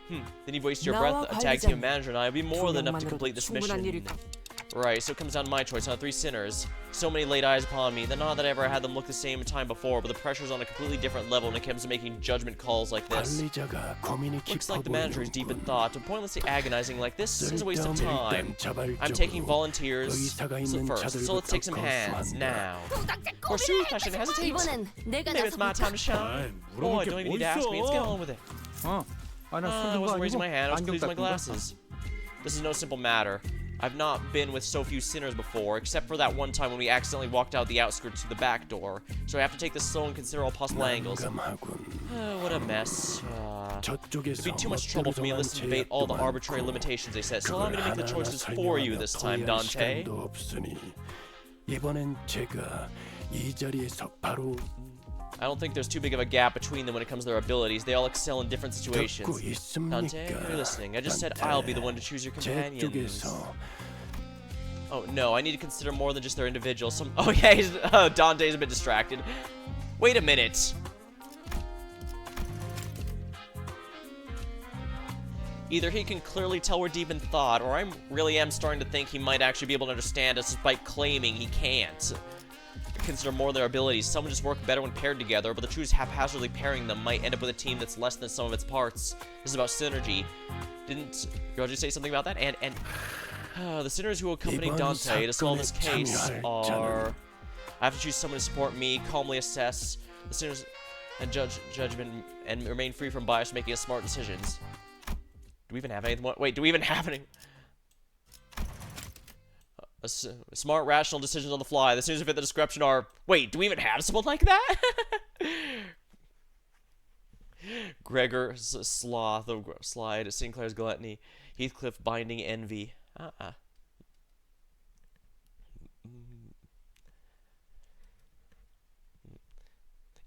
Then you've wasted your breath. A tag team manager and I would be more than enough to complete this mission. Right, so it comes down to my choice on 3 sinners. So many laid eyes upon me, that not that I ever had them look the same time before, but the pressure's on a completely different level when it comes to making judgment calls like this. Looks like the manager is deep in thought, but pointlessly agonizing like this is a waste of time. I'm taking volunteers first, so let's take some hands, now. Forsooth, I shouldn't hesitate. Maybe it's my time to shine. Oh, I don't even need to ask me, let's get on with it. I wasn't raising my hand, I was closing my glasses. This is no simple matter. I've not been with so few sinners before, except for that one time when we accidentally walked out the outskirts to the back door, so I have to take this slow and consider all possible angles. What a mess. It'd be too much trouble for me to listen to debate all the arbitrary limitations they set, so allow me to make the choices for you this time, Dante. I don't think there's too big of a gap between them when it comes to their abilities. They all excel in different situations. Dante, you're listening. I just said I'll be the one to choose your companions. Oh, no, I need to consider more than just their individuals. Oh, yeah, Dante's a bit distracted. Wait a minute. Either he can clearly tell we're deep in thought, or I really am starting to think he might actually be able to understand us despite claiming he can't. Consider more of their abilities. Some just work better when paired together, but the truth is haphazardly pairing them might end up with a team that's less than some of its parts. This is about synergy. Didn't Roger say something about that? And the sinners who accompany Dante to solve this case are... I have to choose someone to support me, calmly assess the sinners and judgment, and remain free from bias, making smart decisions. Do we even have anything? Wait, do we even have any? Smart, rational decisions on the fly. The sinners who fit the description are... Wait, do we even have someone like that? Gregor, Sloth, Slide, Sinclair's Gluttony, Heathcliff, Binding, Envy.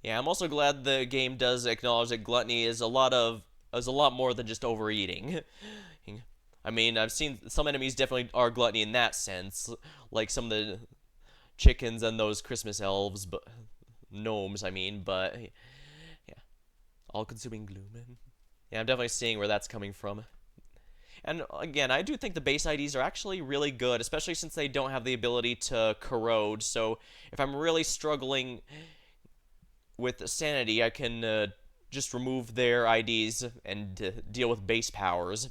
Yeah, I'm also glad the game does acknowledge that gluttony is a lot more than just overeating. I mean, I've seen some enemies definitely are gluttony in that sense, like some of the chickens and those Christmas elves, but gnomes, I mean, but yeah, all-consuming gloom. Yeah, I'm definitely seeing where that's coming from. And again, I do think the base IDs are actually really good, especially since they don't have the ability to corrode. So if I'm really struggling with sanity, I can just remove their IDs and deal with base powers.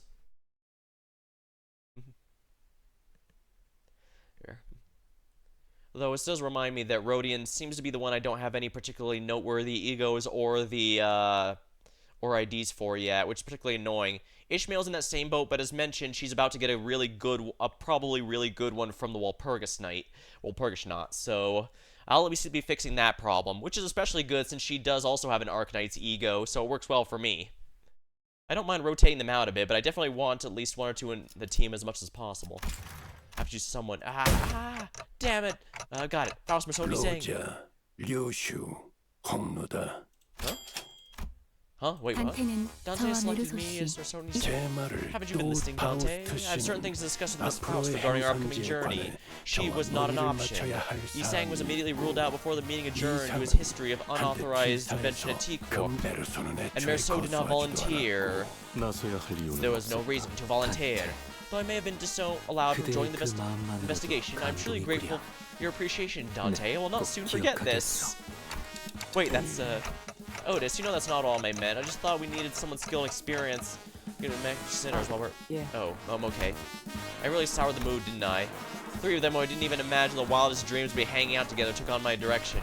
Though it does remind me that Rodion seems to be the one I don't have any particularly noteworthy egos or or IDs for yet, which is particularly annoying. Ishmael's in that same boat, but as mentioned, she's about to get a probably really good one from the Walpurgis Knight. Walpurgis Knot, so I'll at least be fixing that problem, which is especially good since she does also have an Arcanite's ego, so it works well for me. I don't mind rotating them out a bit, but I definitely want at least one or two in the team as much as possible. I have to use someone. Damn it! Got it. Faust Mercedes saying. Huh? Huh? Wait, what? Dante selected me as Mercedes. Haven't you been listening, Dante? I have certain things to discuss with Miss Faust regarding our upcoming journey. She was not an option. Yisang was immediately ruled out before the meeting adjourned to his history of unauthorized invention at T-Corp. And Merceau did not volunteer. There was no reason to volunteer. Though I may have been disallowed from joining the investigation, I'm truly grateful for your appreciation, Dante. I will not soon forget this. Wait, that's, Otis, you know that's not all I meant. I just thought we needed someone's skill and experience. Gonna match sinners while we're... Yeah. Oh, I'm okay. I really soured the mood, didn't I? 3 of them who I didn't even imagine the wildest dreams would be hanging out together took on my direction.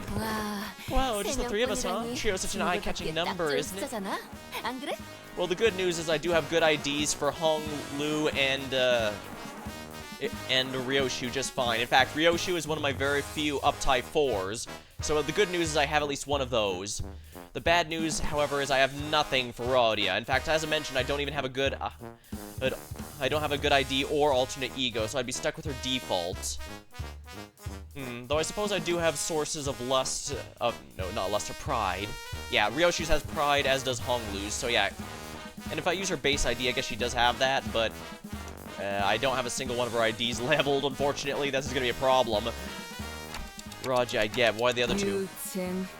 Wow, just the 3 of us, huh? Trio's such an eye-catching number, isn't it? Well, the good news is I do have good IDs for Hong Lu and Ryoshu just fine. In fact, Ryoshu is one of my very few up-type 4s. So the good news is I have at least one of those. The bad news, however, is I have nothing for Rodia. In fact, as I mentioned, I don't even have a good... I don't have a good ID or alternate ego, so I'd be stuck with her default. Though I suppose I do have sources of lust... no, not lust, of pride. Yeah, Ryoshu's has pride, as does Honglu's, so yeah. And if I use her base ID, I guess she does have that, but... I don't have a single one of her IDs leveled, unfortunately. This is gonna be a problem. Roger, I get. Why the other 2?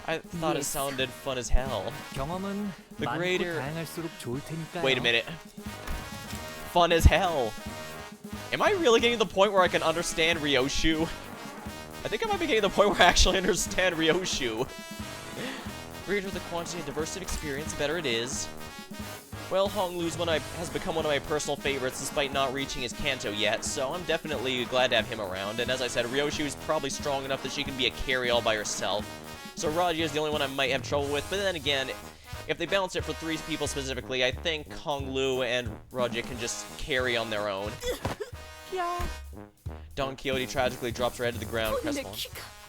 I thought it sounded fun as hell. The greater... Wait a minute. Fun as hell. Am I really getting to the point where I can understand Ryoshu? I think I might be getting to the point where I actually understand Ryoshu. Greater the quantity and diversity of experience, the better it is. Well, Honglu's has become one of my personal favorites despite not reaching his Kanto yet, so I'm definitely glad to have him around. And as I said, Ryoshu is probably strong enough that she can be a carry all by herself. So Raja is the only one I might have trouble with, but then again, if they balance it for 3 people specifically, I think Honglu and Raja can just carry on their own. Yeah. Don Quixote tragically drops her head to the ground, crestfallen.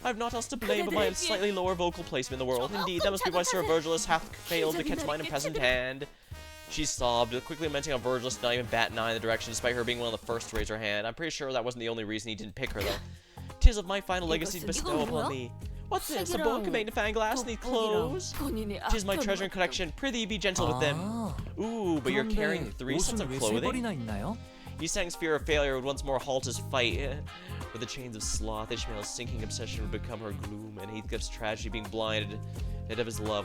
I have not else to blame but my slightly lower vocal placement in the world. Indeed, that must be why Sir Virgilus hath failed to catch mine in present hand. She sobbed, quickly lamenting on Virgilus not even bat an eye in the direction, despite her being one of the first to raise her hand. I'm pretty sure that wasn't the only reason he didn't pick her, though. 'Tis of my final legacy to bestow upon me. What's this? A book, a magnifying glass, and these clothes? 'Tis my treasure and collection. Prithee, be gentle with them. Ooh, but you're carrying 3 sets of clothing? Yisang's fear of failure would once more halt his fight. With the chains of sloth, Ishmael's sinking obsession would become her gloom, and Heathcliff's tragedy being blinded of his love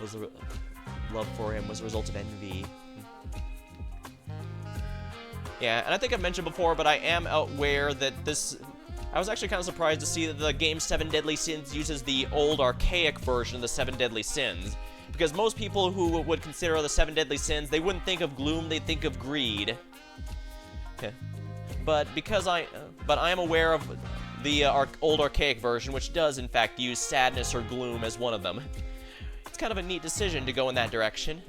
for him was a result of envy. Yeah, and I think I've mentioned before, but I am aware that this... I was actually kind of surprised to see that the game 7 Deadly Sins uses the old archaic version of the 7 Deadly Sins. Because most people who would consider the 7 Deadly Sins, they wouldn't think of gloom, they'd think of greed. But because I am aware of the old archaic version, which does in fact use sadness or gloom as one of them. It's kind of a neat decision to go in that direction,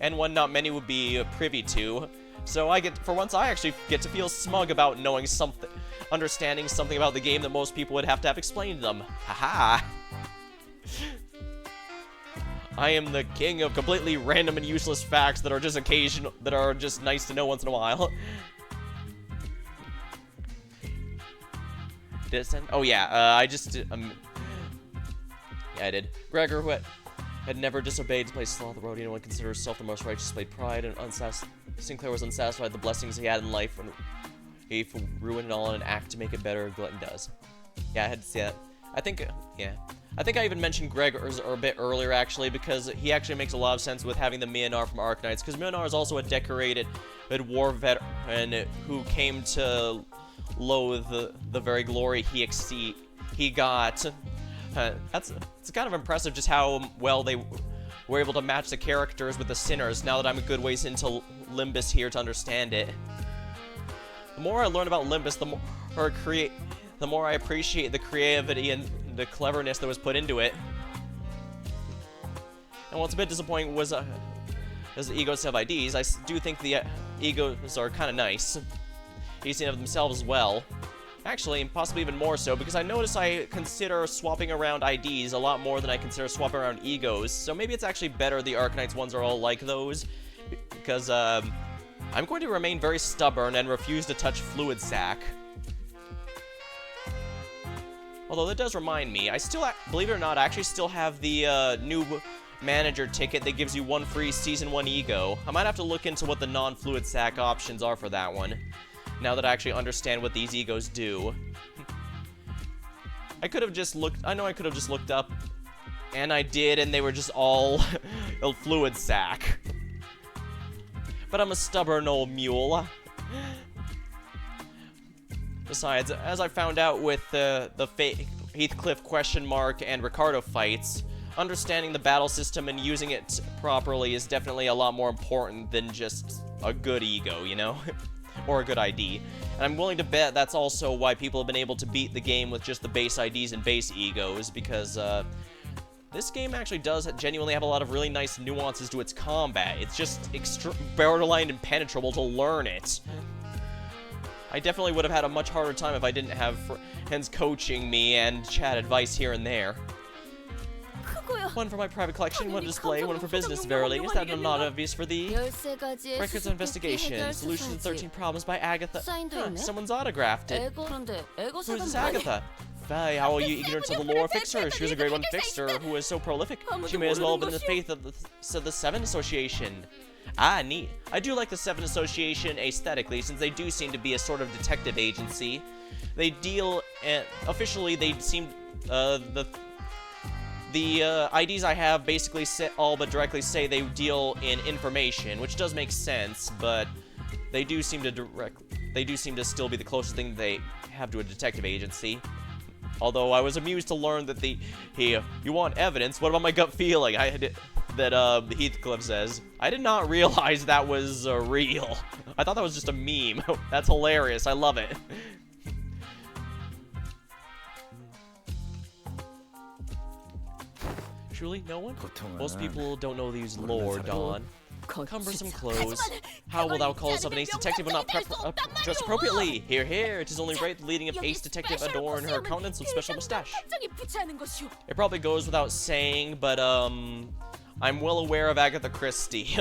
and one not many would be privy to. So for once, I actually get to feel smug about knowing something, understanding something about the game that most people would have to have explained to them. Haha! I am the king of completely random and useless facts that are just just nice to know once in a while. Did it send? Oh yeah, I just did, yeah, I did. Gregor, who had never disobeyed to play Sloth the Road, and would consider herself the most righteous, displayed pride, and Sinclair was unsatisfied with the blessings he had in life, and he ruined it all in an act to make it better. Glutton does. Yeah, I had to see that. I think, yeah. I think I even mentioned Gregor a bit earlier, actually, because he actually makes a lot of sense with having the Mjolnir from Arknights, because Mjolnir is also a decorated war veteran who came to loathe the very glory he got. It's kind of impressive just how well they were able to match the characters with the sinners, now that I'm a good ways into Limbus here to understand it. The more I learn about Limbus, the more I appreciate the creativity and the cleverness that was put into it. And what's a bit disappointing was as the egos have IDs, I do think the egos are kind of nice. Decent of themselves as well. Actually, possibly even more so, because I notice I consider swapping around IDs a lot more than I consider swapping around egos. So maybe it's actually better the Arcanite's ones are all like those, because I'm going to remain very stubborn and refuse to touch Fluid Sac. Although that does remind me, I still, believe it or not, I actually still have the new manager ticket that gives you one free Season 1 ego. I might have to look into what the non-Fluid Sac options are for that one, now that I actually understand what these egos do. I could have just looked, I know I could have just looked up, and I did, and they were just all Fluid Sac. But I'm a stubborn old mule. Besides, as I found out with the Heathcliff question mark and Ricardo fights, understanding the battle system and using it properly is definitely a lot more important than just a good ego, you know? Or a good ID. And I'm willing to bet that's also why people have been able to beat the game with just the base IDs and base egos, because this game actually does genuinely have a lot of really nice nuances to its combat. It's just borderline impenetrable to learn it. I definitely would have had a much harder time if I didn't have friends coaching me and chat advice here and there. One for my private collection, one display, one for business, verily. Is that not obvious for thee? Records of investigation, solution to 13 problems by Agatha. Huh, someone's autographed it. Who's this Agatha? Fie, how are you ignorant of the lore? Fix her. She was a great one. Fixed her, who was so prolific. She may as well have been in the faith of the Seven Association. Ah, neat. I do like the Seven Association aesthetically, since they do seem to be a sort of detective agency. They deal, officially they seem, the IDs I have basically all but directly say they deal in information, which does make sense, but they do seem to still be the closest thing they have to a detective agency. Although I was amused to learn that you want evidence? What about my gut feeling? That Heathcliff says. I did not realize that was real. I thought that was just a meme. That's hilarious. I love it. Truly, no one? Most people don't know these lore, Dawn. Cumbersome clothes. How will thou call yourself an ace detective when not dressed appropriately? Hear, hear. It is only right the leading of ace detective adorn her countenance with special mustache. It probably goes without saying, but I'm well aware of Agatha Christie.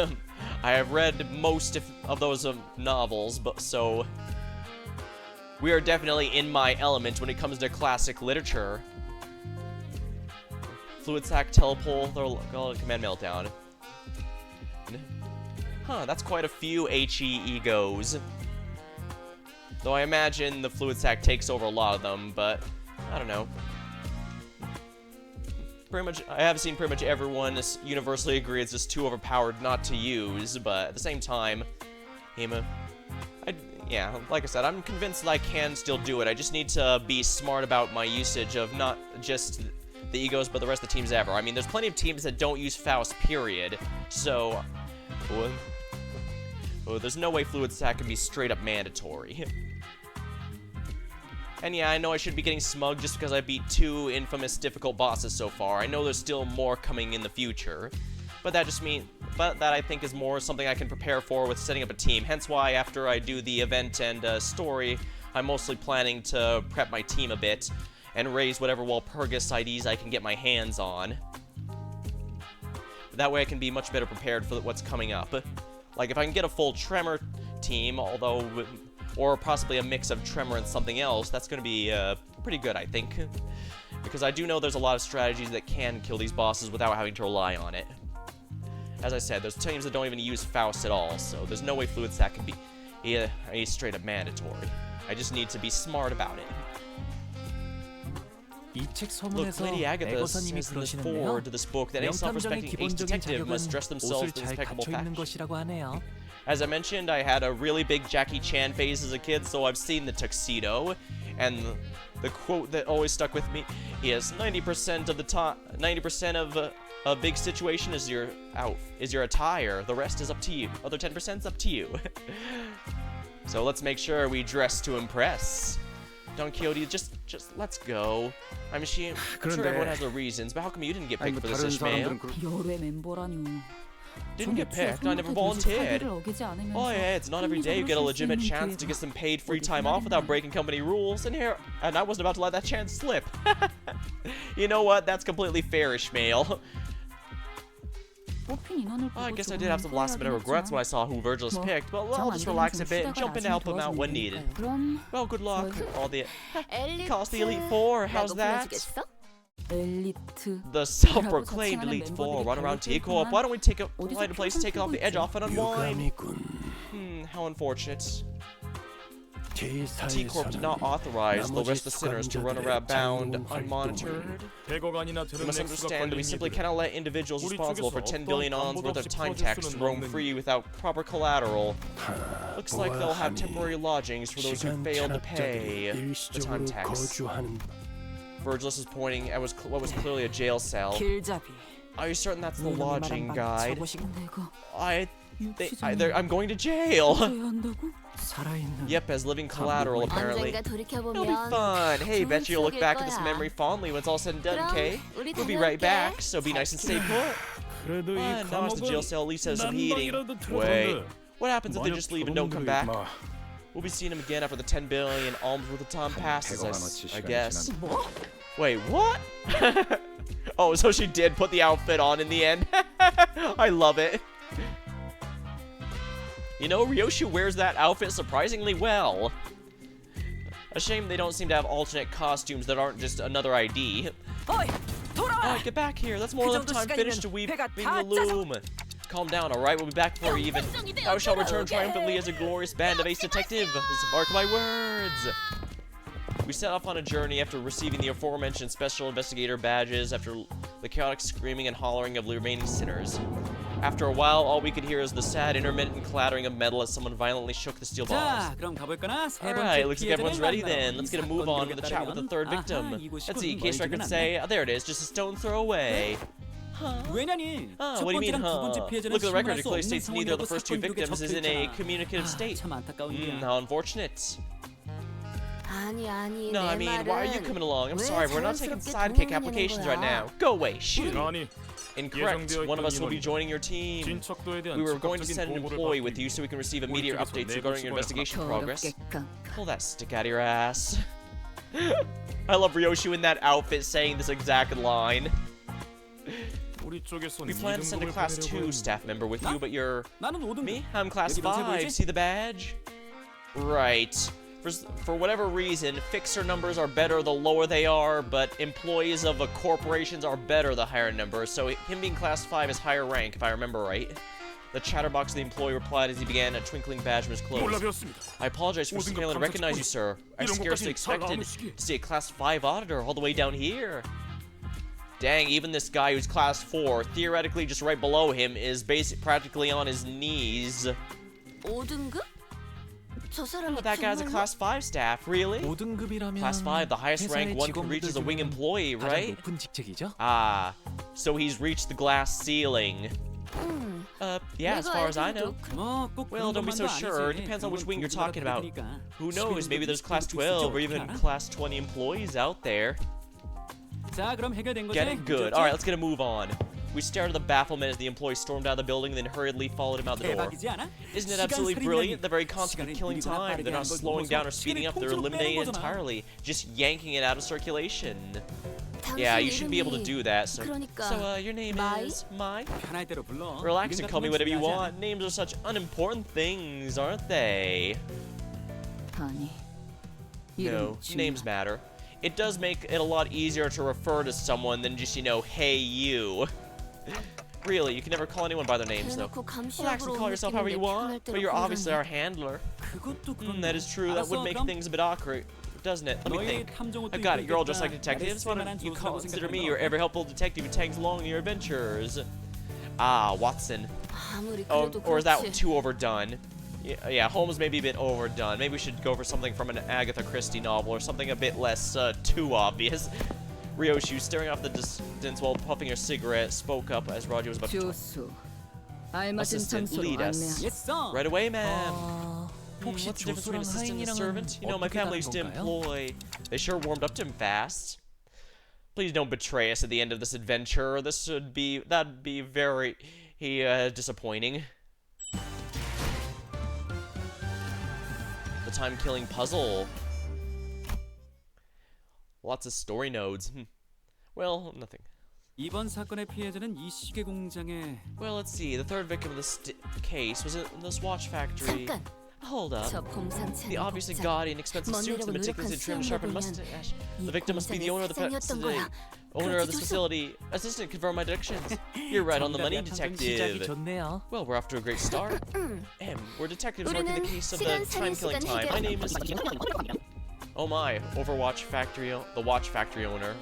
I have read most of those novels, but so we are definitely in my element when it comes to classic literature. Fluid Sac, Telepole, Command Meltdown. Huh, that's quite a few HE egos. Though I imagine the Fluid Sac takes over a lot of them, but I don't know. Pretty much, I have seen pretty much everyone universally agree it's just too overpowered not to use, but at the same time, yeah, like I said, I'm convinced that I can still do it. I just need to be smart about my usage of not just the egos, but the rest of the teams ever. I mean, there's plenty of teams that don't use Faust, period. So, there's no way Fluid Sac can be straight up mandatory. And yeah, I know I should be getting smug just because I beat 2 infamous difficult bosses so far. I know there's still more coming in the future. But that I think is more something I can prepare for with setting up a team. Hence why after I do the event and story, I'm mostly planning to prep my team a bit and raise whatever Walpurgis IDs I can get my hands on. That way I can be much better prepared for what's coming up. Like, if I can get a full Tremor team, or possibly a mix of Tremor and something else, that's going to be pretty good, I think. Because I do know there's a lot of strategies that can kill these bosses without having to rely on it. As I said, there's teams that don't even use Faust at all, so there's no way Fluid Sac can be a straight up mandatory. I just need to be smart about it. Look, Lady Agatha says in this foreword to this book that any self-respecting ace detective must dress themselves in impeccable fashion. As I mentioned, I had a really big Jackie Chan phase as a kid, so I've seen the tuxedo, and the quote that always stuck with me is 90% of the time, 90% of a big situation is your attire. The rest is up to you. Other 10% is up to you. So let's make sure we dress to impress. Don Quixote, just let's go. I'm sure everyone has their reasons, but how come you didn't get picked for this, Ishmael? Didn't get picked, I never volunteered. Oh yeah, it's not every day you get a legitimate chance to get some paid free time off without breaking company rules, and I wasn't about to let that chance slip. You know what, that's completely fair, Ishmael. I guess I did have some last minute regrets when I saw who Virgil's picked, but I'll just relax a bit and jump in to help him out when needed. Well, good luck. All the cost the Elite Four, how's that? The self-proclaimed Elite Four run around T-Corp. Why don't we find a place to take off the edge off and unwind? How unfortunate. T-Corp did not authorize the rest of the sinners to run around bound unmonitored. You must understand that we simply cannot let individuals responsible for 10 billion ons worth of time tax roam free without proper collateral. Looks like they'll have temporary lodgings for those who failed to pay the time tax. Virgilus is pointing at what was clearly a jail cell. Are you certain that's the lodging guide? I'm going to jail! Yep, as living collateral, apparently. It'll be fun! Hey, bet you'll look back at this memory fondly when it's all said and done, okay? We'll be right back, so be nice and stay put. Now as the jail cell at least has some heating. Wait, what happens if they just leave and don't come back? We'll be seeing him again after the 10 billion alms worth of time passes, I guess. Wait, what? Oh, so she did put the outfit on in the end. I love it. You know, Ryoshu wears that outfit surprisingly well. A shame they don't seem to have alternate costumes that aren't just another ID. Alright, get back here. That's more than time finished to weave the loom. Calm down, alright? We'll be back before you even. I shall return triumphantly as a glorious band of ace detective. Mark my words. We set off on a journey after receiving the aforementioned special investigator badges after the chaotic screaming and hollering of the remaining sinners. After a while, all we could hear is the sad, intermittent clattering of metal as someone violently shook the steel bars. Alright, looks like everyone's ready then. Let's get a move on with the chat with the third victim. Let's see, case records say, there it is, just a stone's throw away. Huh? What do you mean, huh? Look at the record, it clearly states neither of the first two victims is in a communicative state. How unfortunate. No, I mean, why are you coming along? I'm sorry, we're not taking sidekick applications right now. Go away, shoot! Incorrect. One of us will be joining your team. We were going to send an employee with you so we can receive immediate updates regarding your investigation progress. Pull that stick out of your ass. I love Ryoshu in that outfit saying this exact line. We plan to send a Class 2 staff member with you, but you're... Me? I'm Class 5. See the badge? Right. For whatever reason, fixer numbers are better the lower they are, but employees of corporations are better the higher number, so him being Class 5 is higher rank, if I remember right. The chatterbox of the employee replied as he began a twinkling badge from his clothes. I apologize for failing to recognize you, sir. I scarcely expected to see a Class 5 auditor all the way down here. Dang, even this guy who's Class 4, theoretically just right below him, is practically on his knees. Oh, that guy's a Class 5 staff, really? Class 5, the highest rank one can reach as a wing employee, right? Ah, so he's reached the glass ceiling. Yeah, as far as I know. Well, don't be so sure. It depends on which wing you're talking about. Who knows, maybe there's Class 12 or even Class 20 employees out there. Get it? Good. Alright, let's get a move on. We stared at the bafflement as the employee stormed out of the building and then hurriedly followed him out the door. Isn't it absolutely brilliant? The very concept of killing time. They're not slowing down or speeding up, they're eliminating it entirely. Just yanking it out of circulation. Yeah, you should be able to do that, so your name is Mai? Relax and call me whatever you want. Names are such unimportant things, aren't they? No, names matter. It does make it a lot easier to refer to someone than just, hey, you. Really, you can never call anyone by their names, though. Relax and call yourself however you want, but you're obviously our handler. That is true, that would make things a bit awkward, doesn't it? Let me think. I got it, you're all just like detectives. Why don't you consider me your ever helpful detective who tags along in your adventures? Ah, Watson. Oh, or is that too overdone? Yeah, Holmes may be a bit overdone. Maybe we should go for something from an Agatha Christie novel or something a bit less too obvious. Ryoshu, staring off the distance while puffing her cigarette, spoke up as Roger was about to talk. Assistant, lead us. Right away, ma'am. 혹시 What's the difference between 조수랑 assistant and 하인이랑은 servant? You know, my 어떻게 family 다른 used to 건가요? employ. They sure warmed up to him fast. Please don't betray us at the end of this adventure. That'd be very disappointing. The time-killing puzzle. Lots of story nodes. Well, nothing. 이번 사건의 피해자는 이 시계 공장에 Well, let's see. The third victim of this case was in this watch factory. 잠깐. Hold up. 저 봄상치 The 않은 obviously 복장. gaudy and expensive suits, the 멋내려고 meticulously 노력한 trimmed, sharpened 수염을 보면 mustache. 이 The victim must be the 공장의 owner of the 사장이었던 거야. owner of this 그렇지, facility. Assistant, confirm my deductions. You're right on the money, 시작이 detective. 좋네요. Well, we're off to a great start. We're detectives working the 우리는 case of the 시간 사는 time-killing 시간 time. My name is... 해결. Oh my, Overwatch factory, the watch factory owner.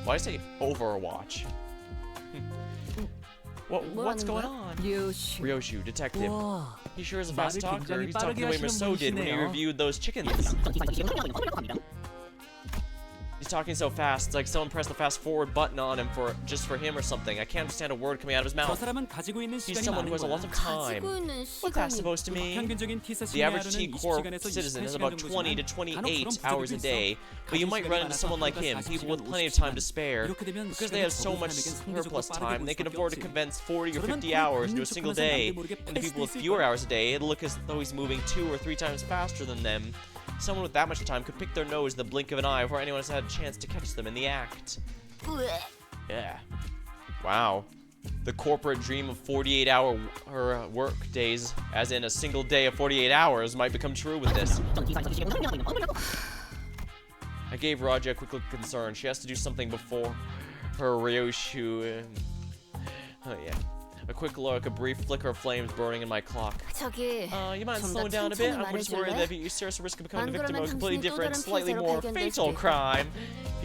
Why did I say Overwatch? What's going on? Ryoshu, detective. 와, He sure is a fast 말을 talker. 굉장히 He's talking the way 빠르게 Maso did when he 하시는 reviewed those chickens. He's talking so fast, it's like someone pressed the fast forward button on him just for him or something. I can't understand a word coming out of his 저 mouth. 사람은 가지고 있는 He's 시간이 someone who 많은 has a 거야. lot of time. 가지고 있는 What's that 시간이 supposed to mean? 평균적인 T사 The average 심리하루는 T-Corp 20시간에서 citizen has 28시간 about 20 to 정도지만 28 간혹 hours a day, but you might run into someone like him, people with plenty of time to spare. Because they have so much surplus time, they can afford to condense 40 or 50 hours into a single day. And the people with fewer hours a day, it'll look as though he's moving 2 or 3 times faster than them. Someone with that much time could pick their nose in the blink of an eye before anyone has had a chance to catch them in the act. Yeah. Wow. The corporate dream of 48-hour work days, as in a single day of 48 hours, might become true with this. I gave Raja a quick look of concern. She has to do something before her Ryoshu. Oh, yeah. A quick look, a brief flicker of flames burning in my clock. 저기 You mind 좀 slowing 더 down a bit? 천천히 I'm just worried that 말해줄래? you serious risk of becoming 안 the victim of a 그러면 completely 당신이 또 different, 다른 slightly 피해자로 more 발견될 fatal 수도 있고. crime.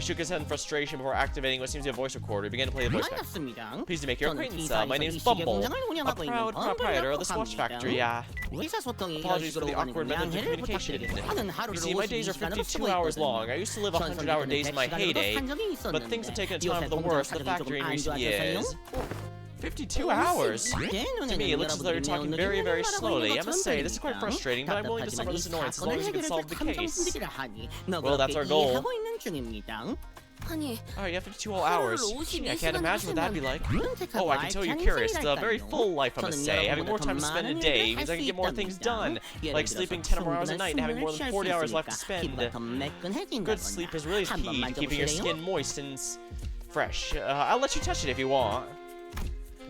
He shook his head in frustration before activating what seems to be a voice recorder. He began to play the voice back. 반갑습니다. Pleased to make your 저는 acquaintance. T사에서 My name 이 is 시계 Bumble, 공장을 a 운영하고 있는 proud proprietor of this watch factory. 의사소통이 이런 Apologies for 식으로 the 가는 awkward 건 method of 양해를 communication. 부탁드리겠습니다. 저는 You 하루를 see, my days are 52시간으로 52 쓰고 hours 있거든요. long. I used to live 100-hour days in my heyday, but things have taken a turn for the worse at the factory in recent years. 52 hours? To me, it looks as though you're talking very, very slowly. I must say, this is quite frustrating, but I'm willing to suffer this annoyance as long as you can solve the case. Well, that's our goal. 아니 Alright, you have 52 whole hours. 하루를 I can't 52시간 imagine what that'd be like. 선택하고 Oh, I can tell you're curious. It's a very full life, I must say. Having more time to spend a day means I can get more things done, like sleeping 10 or more hours a night and having more than 40 hours left to spend. Good sleep is really key to keeping your skin moist and fresh. I'll let you touch it if you want.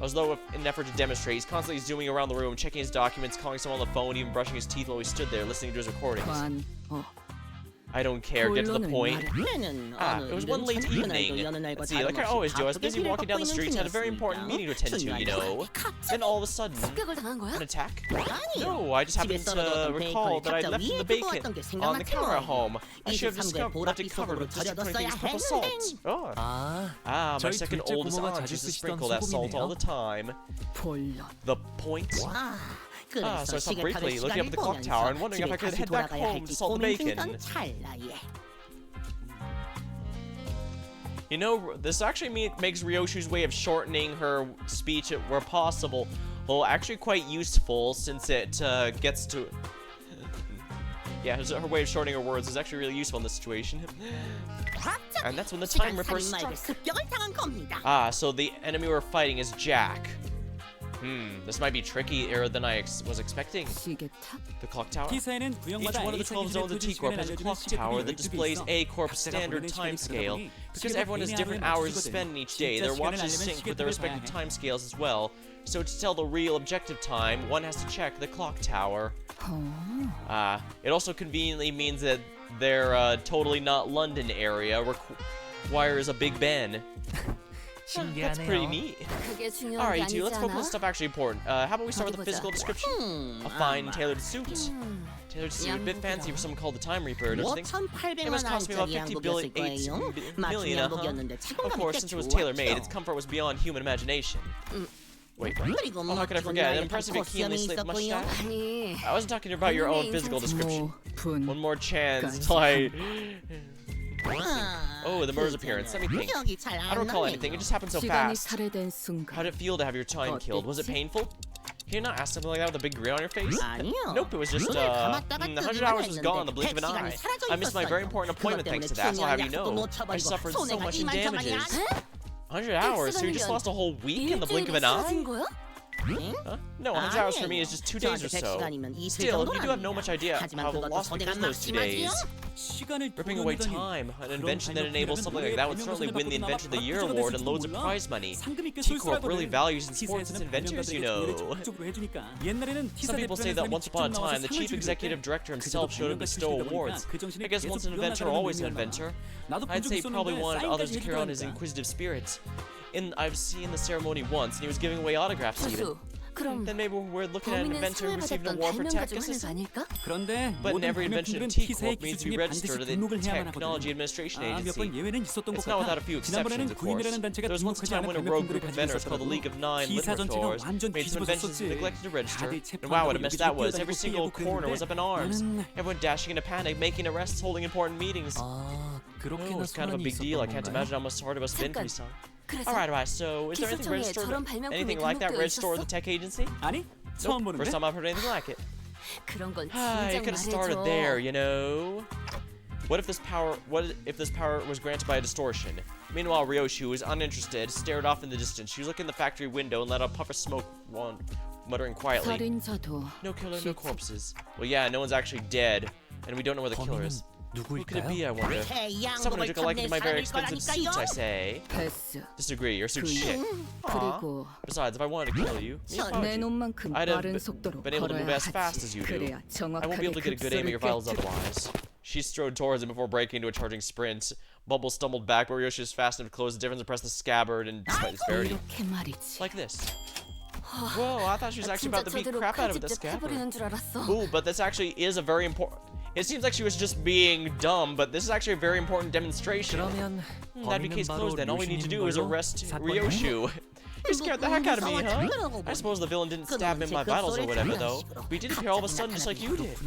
As though in an effort to demonstrate, he's constantly zooming around the room, checking his documents, calling someone on the phone, even brushing his teeth while he stood there listening to his recordings. I don't care, get to the point. It was one late evening. Let's see, like I always do, I was busy walking down the streets, had a very important meeting to attend to, you know. Then all of a sudden, 습격을 당한 an 거야? attack? No, I just happened to recall that I'd left the bacon on the counter at home. I should have left it covered with just plenty of purple salt. Oh. My 저희 second 둘째 oldest 고모가 aunt 자주 used to 쓰시던 sprinkle that salt all 소금이네요. the time. The point? So I stopped briefly, looking up at the clock tower and wondering if I could head back home to salt the bacon. You know, this actually makes Ryoshu's way of shortening her speech where possible, well, actually quite useful since it gets to... Yeah, her way of shortening her words is actually really useful in this situation. And that's when the Time Ripper struck. So the enemy we're fighting is Jack. This might be trickier than I was expecting. The clock tower. T사에는 Each 구역마다 one of the A사 12 zones of 기준의 T-Corp 표준 has a 시간을 clock 알려주는 tower 시계 that 규칙도 displays 있어. A-Corp's 각자가 standard 보낸 time 시간을 scale. 가져보니 Because 시계가 everyone has 개인의 different 하루에 hours to 맞춰지거든. spend in each day, 진짜 their 시간을 watches 알려면 sync with their 시계들을 respective 봐야 해. time scales as well. So to tell the real objective time, one has to check the clock tower. It also conveniently means that their totally not London area requires a Big Ben. That's pretty neat. 그게 중요한 게 Alright, let's focus on the 아니잖아. stuff actually important. How about we start with the 어디 보자. physical description? A fine tailored suit. Tailored suit, a bit fancy for someone called the Time Reaper, don't you think? It must cost me about 50 billion, 8 million, Of course, since it was tailor-made, its comfort was beyond human imagination. Wait, oh, how could I forget? An impressive and keenly slaved mustache? 아니 I wasn't talking about your own physical description. 분 One more chance till I... Oh, the murder's appearance. Let me think. I don't recall anything. It just happened so 시간이 fast. 살해된 순간 How did it feel to have your time killed? Was it painful? Can you not ask something like that with a big grin on your face? 아니요. Nope, it was just, 100 hours was gone in the blink of an eye. I missed my very important appointment thanks to that, so I'll have you know. I suffered so much in damages. 100 hours? So you just lost a whole week in the blink of an eye? Huh? No, 100 hours for me is just 2 days or so. Still, you do have no much idea how lost because of those 2 days. 시간을 Ripping away time, an invention that enables something like that would certainly win the Invention of the Year award and loads of prize money. T-Corp really values and supports its inventors, you know. Some people say that once upon a time, the chief executive director himself showed up to bestow awards. I guess once an inventor, always an inventor. I'd say he probably wanted others to carry on his inquisitive spirit. I've seen the ceremony once, and he was giving away autographs even. Then maybe we're looking at an inventor who received an award for tech assistant. But in every invention of T-Corp needs to be registered at the Technology Administration Agency. It's not without a few exceptions, of course. There was once a time when a rogue group of inventors called the League of Nine Liberators made some inventions and neglected to register. And wow, what a mess that was. Every single corner was up in arms. Everyone dashing in a panic, making arrests, holding important meetings. Oh, it's kind of a big deal. I can't imagine how much hard it must have been for me. Alright, so is there anything registered, anything like that registered at the tech agency? Nope, first time I've heard anything like it. You could have started there, you know. What if this power was granted by a distortion? Meanwhile, Ryoshi, who was uninterested, stared off in the distance. She was looking in the factory window and let out a puff of smoke, muttering quietly. No killer, no corpses. Well, yeah, no one's actually dead, and we don't know where the killer is. Who could it be, I wonder? Someone who took a liking to my very expensive suits, I say. Disagree, your suit's shit. Aww. Besides, if I wanted to kill you, I'd have been able to move as fast as you do. I won't be able to get a good aim at your vitals otherwise. She strode towards him before breaking into a charging sprint. Bumble stumbled back, but Ryoshi was fast enough to close the difference and press the scabbard and despite the disparity. Like this. Whoa, I thought she was actually about to beat the crap out of the scabbard. Ooh, but this actually is a very important... It seems like she was just being dumb, but this is actually a very important demonstration. That'd be case closed then. All we need to do is arrest Ryoshi. You scared the heck out of me, huh? I suppose the villain didn't stab me in my vitals or whatever, though. But he did appear all of a sudden just like you did.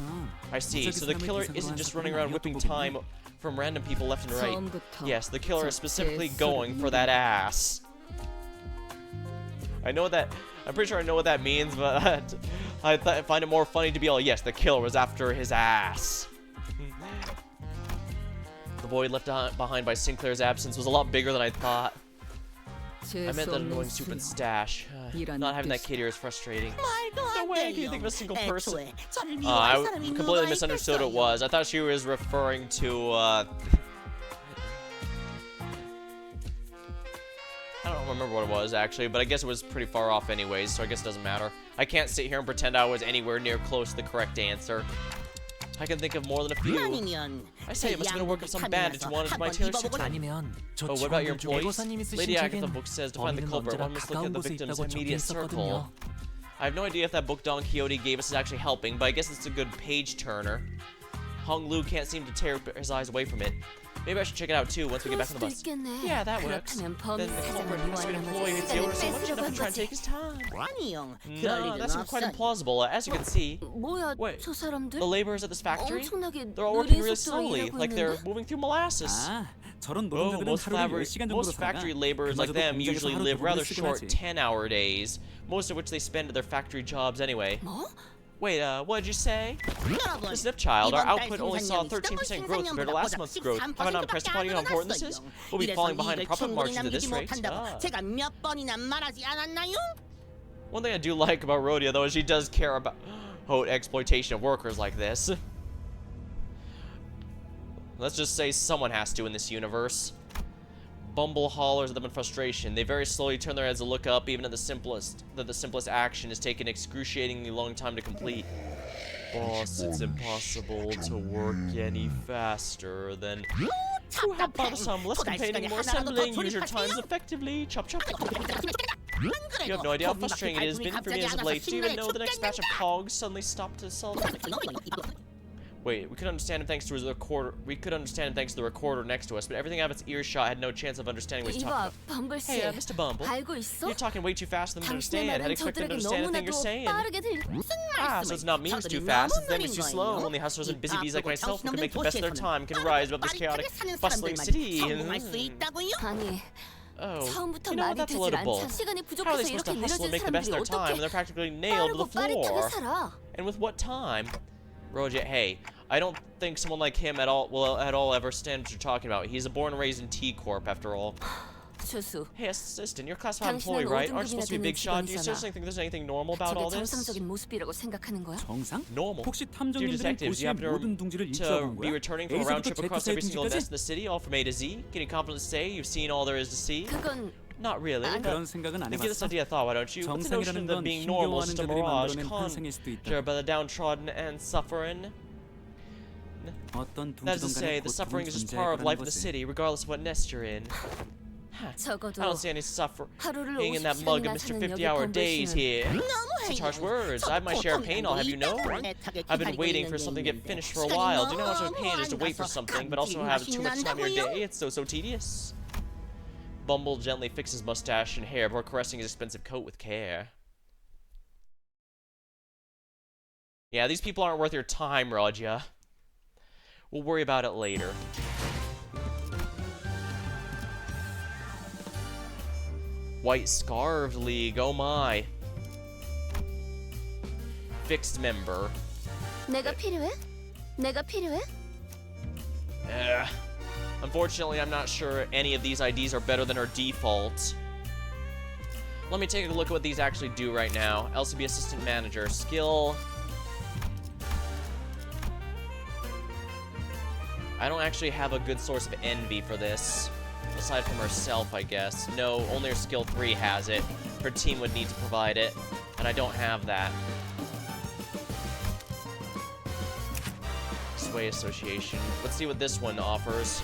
I see, so the killer isn't just running around whipping time from random people left and right. Yes, the killer is specifically going for that ass. I know that... I'm pretty sure I know what that means, but I find it more funny to be all, yes, the killer was after his ass. The void left behind by Sinclair's absence was a lot bigger than I thought. I meant that annoying stupid stash. Not having that kid here is frustrating. No way, can you think of a single person? I completely misunderstood what it was. I thought she was referring to, I don't remember what it was, actually, but I guess it was pretty far off anyways, so I guess it doesn't matter. I can't sit here and pretend I was anywhere near close to the correct answer. I can think of more than a few. I say it must have been a work of some bandit who wanted my tailor suit. Oh, what about your employees? Lady Agatha book says to find the culprit, one must look at the victim's immediate circle. I have no idea if that book Don Quixote gave us is actually helping, but I guess it's a good page-turner. Hong Lu can't seem to tear his eyes away from it. Maybe I should check it out too once we get back on the bus. Yeah, that works. Then the culprit must be an employee who's dealer so much enough to try and take his time. No, that seems quite implausible. As you can see, wait, the laborers at this factory, they're all working really slowly, like they're moving through molasses. Oh, most factory laborers like them usually live rather short 10-hour days, most of which they spend at their factory jobs anyway. Wait, what did you say? Listen up, child. Our output only saw 13% growth compared to last month's growth. Have I not impressed upon you how important this is? We'll be falling behind in profit margins at this rate. One thing I do like about Rhodia, though, is she does care about exploitation of workers like this. Let's just say someone has to in this universe. Bumble hollers at them in frustration. They very slowly turn their heads to look up, even at the simplest action is taking an excruciatingly long time to complete. Boss, it's impossible to work any faster than... How about some less complaining, more assembling, use your times effectively, chop chop. You have no idea how frustrating it has been for me as of late. Do you even know the next batch of cogs suddenly stopped to sell? Wait, we could understand him thanks to the recorder. We could understand him thanks to the recorder next to us, but everything out of its earshot had no chance of understanding what he's talking about. Hey, Mr. Bumble, you're talking way too fast for them to understand. I'd expect them to understand anything you're saying. So it's not me who's too fast, it's them who's too slow. Only hustlers and busy bees like myself who can make the best of their time can rise above this chaotic, bustling city. Oh, 처음부터 you know what? 말이 That's a 되질 load of bull. 않잖아. 시간이 How are they 부족해서 supposed to 이렇게 hustle 느려진 and make the best of 사람들이 their time when 어떻게 they're practically nailed to the 빠르고 빠릿하게 floor? 살아? And with what time? Roja, hey, I don't think someone like him at all will at all ever stand what you're talking about. He's a born and raised in T Corp after all. 주수. Hey, assistant, you're a classified employee, 당신은 right? Aren't you 5등급이나 supposed to be a 되는 big shot? Do you seriously 직원이잖아. think there's anything normal about all 저게 this? 정상적인 모습이라고 생각하는 거야? 정상? Normal. 혹시 Dear 탐정님들은 detectives, you 도시의 happen 모든 둥지를 to 일주해본 be 거야? returning from a round trip A에서부터 across every single nest in Z까지? the city, all from A to Z? Can you confidently say you've seen all there is to see? 그건 Not really. 아니. But 그런 생각은 안 you get this 해봤어? idea of thought, why don't you? What's the notion of 정상이라는 them 건 being normal is 힘겨워하는 just a 자들이 mirage 만들어낸 환상일 수도 있다. conjured by the downtrodden and suffering? 어떤 That is to 둥지든 say, 간에 the 고통은 suffering is just 존재할 part of life 거라는 in the 것을. city, regardless of what nest you're in. I 적어도 don't see any suffering 하루를 in that mug of 50시간이나 Mr. 사는 50-hour 여기 days 펌베이시는 here. Such harsh words. I have my share of pain, I'll have you know. I've been waiting for something to get finished for a while. Do you know how much of a pain it is to wait for something, but also have too much time in your day? It's so tedious. Bumble gently fixes his mustache and hair before caressing his expensive coat with care. Yeah, these people aren't worth your time, Raja. We'll worry about it later. White Scarved League, oh my. Fixed member. 내가 필요해? 내가 필요해? Unfortunately, I'm not sure any of these IDs are better than our default. Let me take a look at what these actually do right now. LCB Assistant Manager. Skill. I don't actually have a good source of envy for this. Aside from herself, I guess. No, only her skill 3 has it. Her team would need to provide it. And I don't have that. Sway Association. Let's see what this one offers.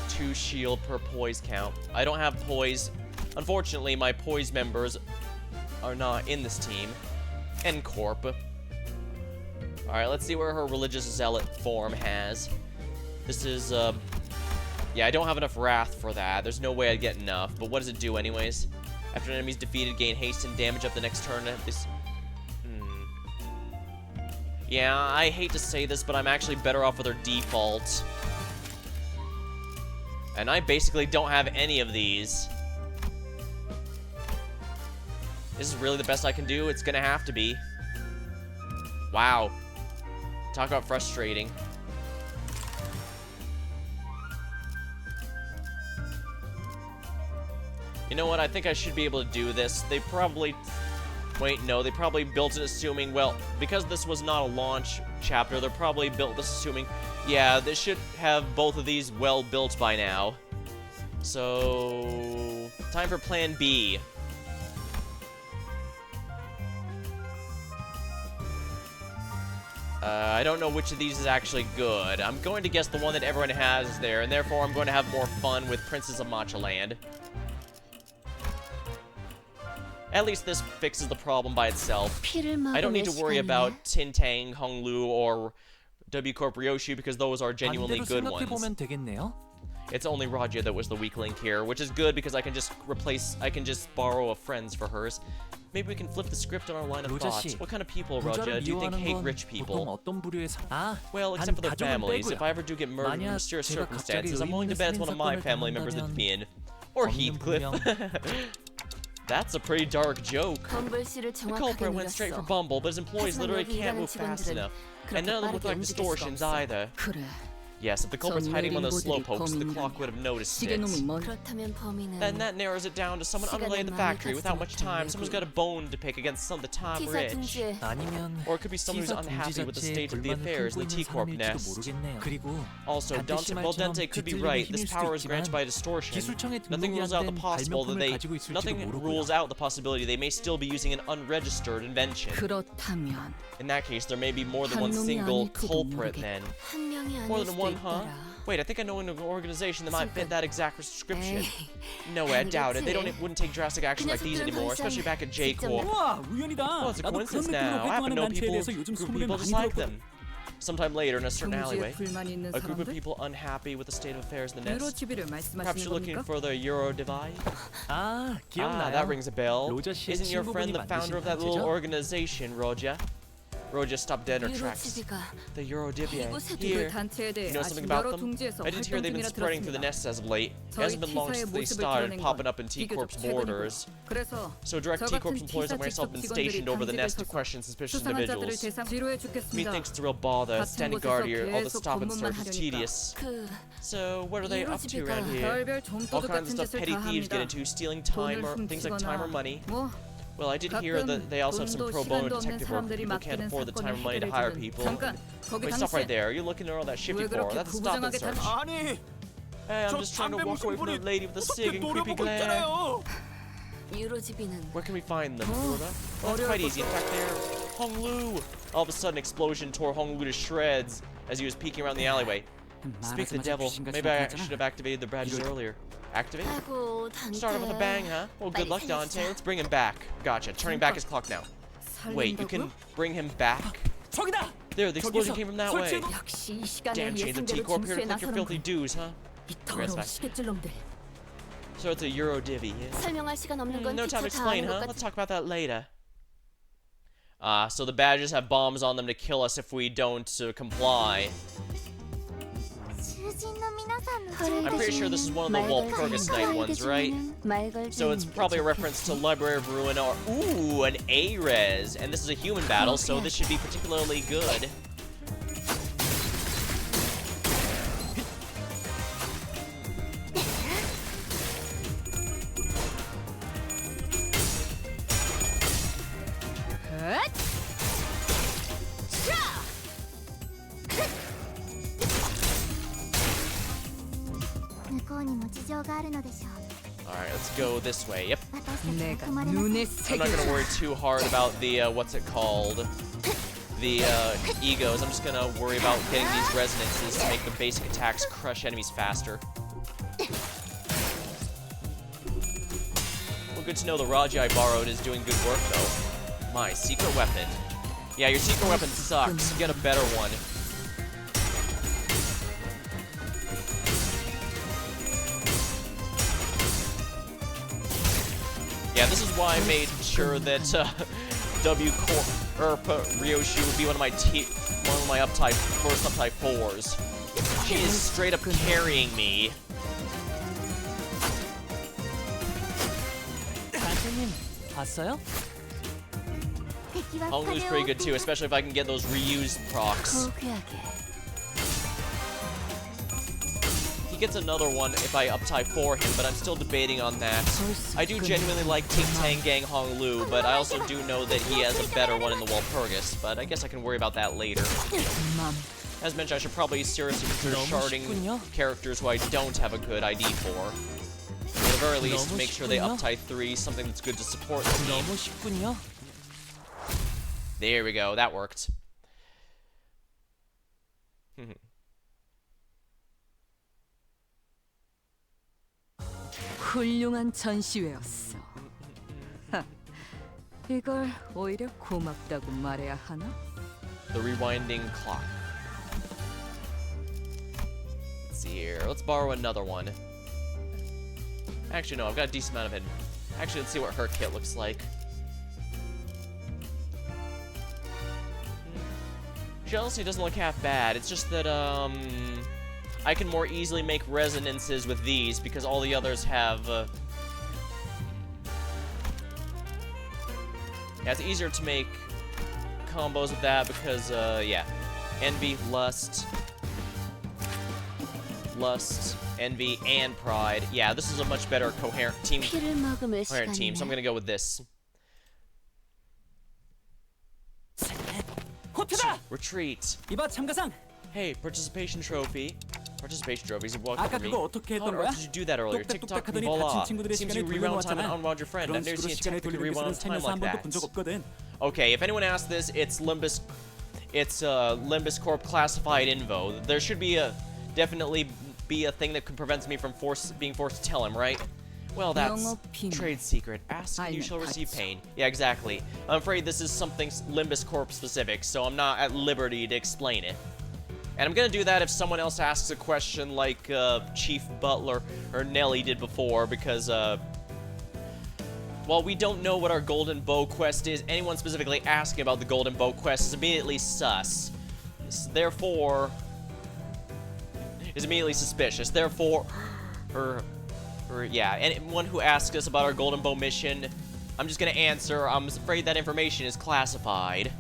2 shield per poise count. I don't have poise. Unfortunately, my poise members are not in this team. N Corp. Alright, let's see where her religious zealot form has. This is, yeah, I don't have enough wrath for that. There's no way I'd get enough. But what does it do anyways? After an enemy's defeated, gain haste and damage up the next turn. Yeah, I hate to say this, but I'm actually better off with her default. And I basically don't have any of these. This is really the best I can do. It's gonna have to be. Wow. Talk about frustrating. You know what? I think I should be able to do this. They probably... Wait, no. They probably built it assuming... Well, because this was not a launch chapter, they're probably built this assuming... Yeah, they should have both of these well built by now. So... Time for Plan B. I don't know which of these is actually good. I'm going to guess the one that everyone has there, and therefore I'm going to have more fun with Princess of Matcha Land. At least this fixes the problem by itself. I don't need to worry about Tintang, Honglu, or W Corp Ryoshu because those are genuinely good ones. It's only Raja that was the weak link here, which is good because I can just borrow a friend's for hers. Maybe we can flip the script on our line of thoughts. What kind of people, Raja, do you think hate rich people? Well, except for their families. If I ever do get murdered in mysterious circumstances, I'm willing to bet it's one of my family members that'd be in. Or Heathcliff. That's a pretty dark joke. The culprit went straight for Bumble, but his employees literally can't move fast enough. And none of them look like distortions either. Yes, if the culprit's hiding on those slowpokes, the clock would have noticed it. Then that narrows it down to someone unrelated to the factory without much time. Someone's got a bone to pick against some of the top rich. Or it could be someone who's unhappy with the state of the affairs in the T-Corp nest. Also, Dente could be right. This power is granted by distortion. Nothing rules out the possibility they may still be using an unregistered invention. In that case, there may be more than one single culprit then. More than one, huh? Wait, I think I know an organization that might fit that exact description. No way, I doubt it. They wouldn't take drastic action like these anymore, especially back at J Corp. Well, it's a coincidence now. I happen to know people just like them. Sometime later, in a certain alleyway, a group of people unhappy with the state of affairs in the nest. Perhaps you're looking for the Euro Divide? That rings a bell. Isn't your friend the founder of that little organization, Roja? Road just stopped dead in her tracks. 유로집이가 The Eurodivia 이곳에 here. 단체에 대해 You know something 아직 about 여러 them? 통지에서 I did hear they've been 활동 spreading through the 중이라 nests as of late. It 저희 hasn't been long T사의 since they 모습을 started 드러낸 popping 건 up in T-Corp's 비교적 borders. 최근이고. 그래서 So direct 저 T-Corp's 같은 employees like T사 myself have been 직속 stationed over the 직원들이 nest to 강제돼서 question suspicious 수상한 자들을 individuals. 대상 지루해 Me 죽겠습니다. thinks it's a real bother. 같은 Standing 곳에서 guard here, all the 계속 stop and 검문만 search is 하려니까. tedious. 그 So what are they up to 유로집이가 around here? 별별 All 좀도둑 kinds of 같은 stuff 짓을 petty 다 thieves get 합니다. into, stealing time 돈을 or things like time or 훔치거나 money. 뭐 Well, I did hear 가끔 that they also have some 돈도 pro bono 시간도 없는 detective work. 사람들이 People can't 맡기는 afford the time 사건을 or money to hire 해결해주는 people. 잠깐 거기 Wait, stop right 당신 there. You're looking at all that shifty 왜 for. 그렇게 That's a stop and 부부정하게 search. 닮아? 아니, Hey, I'm 저 just trying to 담배 walk away 무슨 from the 분이 lady with the 어떻게 sick and creepy 노려보고 glare. 있잖아요. 유로집이는 Where can we find them? Oh, Well, that's quite easy. In fact, they're Honglu. All of a sudden, explosion tore Honglu to shreds as he was peeking around the alleyway. Speak of the devil. Maybe I should have activated the badges earlier. Activate? 아이고 단테. Started with a bang, huh? Well, good luck, Dante. Let's bring him back. Gotcha. Turning back his clock now. Wait, you can bring him back? 저기다. There, the explosion came from that way. 역시 이 시간에 Damn chains of 예상대로 T-Corp here to 진수에 collect your 나서는 filthy 군. dues, huh? 이 더러운 back. 시계줄놈들. So it's a Euro divvy. 설명할 시간 없는 건 No time to 기차 다 explain, 아는 huh? 것 Let's 같아. talk about that later. So the badges have bombs on them to kill us if we don't comply. I'm pretty sure this is one of the Walpurgis Night ones, right? So it's probably a reference to Library of Ruin or ooh, an A-res, and this is a human battle, so this should be particularly good. Alright, let's go this way. Yep. 내가 눈에 I'm not gonna worry too hard about the, what's it called? The, egos. I'm just gonna worry about getting these resonances to make the basic attacks crush enemies faster. Well, good to know the Raji I borrowed is doing good work, though. My secret weapon. Yeah, your secret weapon sucks. Get a better one. Yeah, this is why I made sure that Ryoshi would be one of my first uptype 4s. She is straight up carrying me. 선생님, 봤어요? Honglu's pretty good too, especially if I can get those reused procs. 고귀하게. He gets another one if I uptype 4 him, but I'm still debating on that. I do genuinely like Ting Tang Gang Honglu, but I also do know that he has a better one in the Walpurgis, but I guess I can worry about that later. As mentioned, I should probably seriously consider sharding characters who I don't have a good ID for. At the very least, make sure they uptype 3, something that's good to support the team. 너무 쉽군요. There we go, that worked. 훌륭한 전시회였어. 하, 이걸 오히려 고맙다고 말해야 하나? The rewinding clock. Let's see here. Let's borrow another one. Actually, no, I've got a decent amount of it. Actually, let's see what her kit looks like. She honestly doesn't look half bad. It's just that, I can more easily make resonances with these because all the others have, yeah, it's easier to make combos with that because, yeah. Envy, Lust, Envy, and Pride. Yeah, this is a much better coherent team, 피를 머금을 so I'm 시간이네. gonna go with this. 호트다! Retreat. 이봐 참가상. Hey, participation trophy. Participation trophies. What 아까 for me? 그거 어떻게 How 했던 on 거야? earth did you do that earlier? TikTok 똑딱똑딱하더니 voila. 다친 친구들의 Seems 시간을 you rewound time and 돌려놓잖아. unwound your friend. I've 그런 never 식으로 seen a 시간을 technically 돌리는 rewound 기술은 time 살면서 like 한 번도 본 적 that. 없거든. Okay, if anyone asked this, it's Limbus. It's Limbus Corp classified info. There should be definitely be a thing that prevents me from being forced to tell him, right? Well, that's trade secret. Ask and you shall receive pain. Yeah, exactly. I'm afraid this is something Limbus Corp specific, so I'm not at liberty to explain it. And I'm gonna do that if someone else asks a question like Chief Butler or Nelly did before, because While we don't know what our Golden Bow quest is, anyone specifically asking about the Golden Bow quest is immediately sus. Therefore, is immediately suspicious. Therefore, yeah, anyone who asks us about our Golden Bow mission, I'm just gonna answer, I'm afraid that information is classified.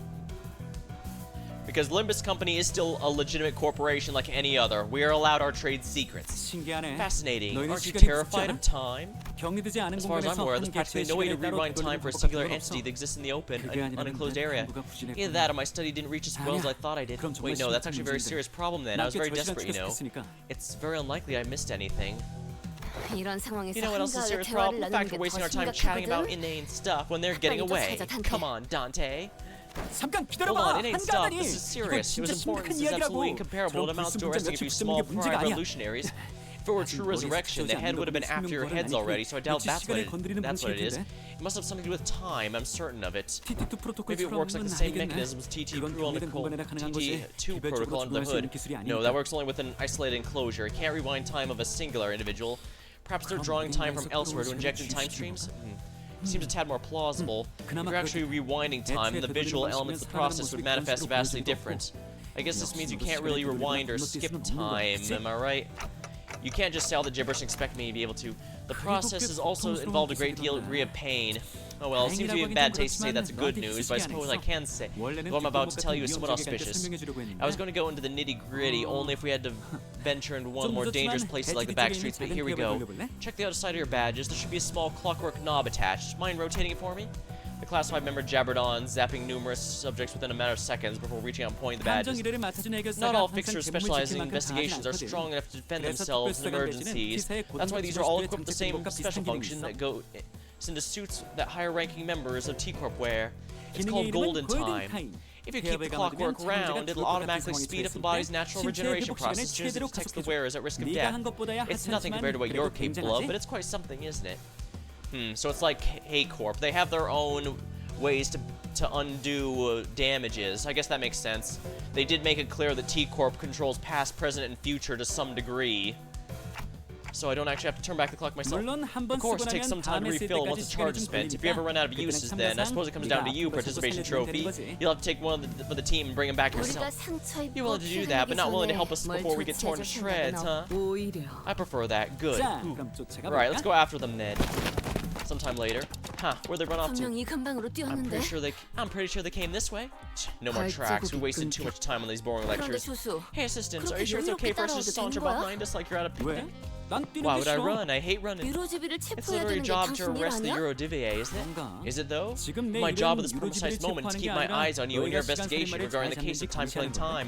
Because Limbus Company is still a legitimate corporation like any other. We are allowed our trade secrets. 신기하네. Fascinating. 너희는 Aren't you 시간이 terrified of 굳지 time? 경유되지 않은 As far as I'm 공간에서 aware, there's 한 practically 개수의 no way to 시간에 따로 rewind time for a 돌리는 singular 방법밖에 entity 없어. that exists in the open, 그게 아니라면 unenclosed area. 공부가 부진했구나. Either that or my study didn't reach as well as I thought I did. 그럼 정말 Wait, no, that's actually a very 심각한 serious problem then. I was 난 very 꽤 절실한 desperate, you know. 추격했으니까. It's very unlikely I missed anything. 이런 상황에서 You know what else is a 한가하게 serious 대화를 problem? The 나누는 fact 게 we're wasting our 더 time chatting about 심각하거든. inane stuff when they're getting 빨리 away. 쫓아가자, 단테. Come on, Dante. 잠깐 Hold 기다려봐. on, it ain't stuff. 한가하다니. This is 이건 serious. It 진짜 was important. 심각한 This is absolutely 이야기라고. incomparable. It 그럼 amounts to 불순물자 arresting a 며칠 few 붙잡는 small 게 문제가 private 아니야. revolutionaries. If it were true 머리에서 resurrection, the 터지지 head 않는 would have been 것도 after your 있으면 heads 그건 already, so I doubt 며칠 that's what 시간을 건드리는 that's what it is. 방식일 It must have something to do with time. I'm certain of it. TT2 Maybe it works like the same mechanism as TT2 protocol under the hood. No, that works only with an isolated enclosure. It can't rewind time of a singular individual. Perhaps they're drawing time from elsewhere to inject in time streams? Seems a tad more plausible. If you're actually rewinding time, the visual elements of the process would manifest vastly different. I guess this means you can't really rewind or skip time, am I right? You can't just say all the gibberish and expect me to be able to. The process has also involved a great degree of pain. Oh well, it seems to be in bad taste to say that's good news, but I suppose I can say what I'm about to tell you is somewhat auspicious. I was going to go into the nitty-gritty only if we had to venture into one of the more dangerous places like the back streets, but here we go. Check the other side of your badges. There should be a small clockwork knob attached. Mind rotating it for me? The classified member jabbered on, zapping numerous subjects within a matter of seconds before reaching out and pointing the badges. Not all fixers specializing in investigations are strong enough to defend themselves in emergencies. That's why these are all equipped with the same special function that goes into suits that higher-ranking members of T-Corp wear. It's called Golden Time. If you keep the clockwork round, it'll automatically speed up the body's natural regeneration process as soon as it detects the wearers at risk of death. It's nothing compared to what you're capable of, but it's quite something, isn't it? So it's like A-Corp. They have their own ways to undo damages. I guess that makes sense. They did make it clear that T-Corp controls past, present, and future to some degree. So I don't actually have to turn back the clock myself. Of course, it takes some time to refill once the charge is spent. If you ever run out of uses then, I suppose it comes down to you, participation trophy. You'll have to take one for the team and bring him back yourself. You're willing to do that, but not willing to help us before we get torn to shreds, huh? I prefer that. Good. Right, let's go after them then. Sometime later. Huh, where'd they run off to? 분명 이 근방으로 I'm pretty sure they came this way. No more tracks. We wasted too much time on these boring 그런데 lectures. 조수, Hey assistant, are 그렇게 you sure it's okay for us to 여유롭게 just saunter 따라와도 되는 behind us like you're at a picnic? 난 뛰는 Why 게 would I 싫어. run? I hate running. 유로지비를 It's 체포해야 literally your 되는 게 job to 당신 일 arrest the 아니야? Eurodivier, isn't it? 뭔가. Is it though? 지금 내 My job 일은 at this precise 유로지비를 moment is to 체포하는 keep 게 my 아니라 eyes on you and your 너희가 시간 investigation 살림말을 regarding the 잘 case of 잡는지 time killing 감시하는 time,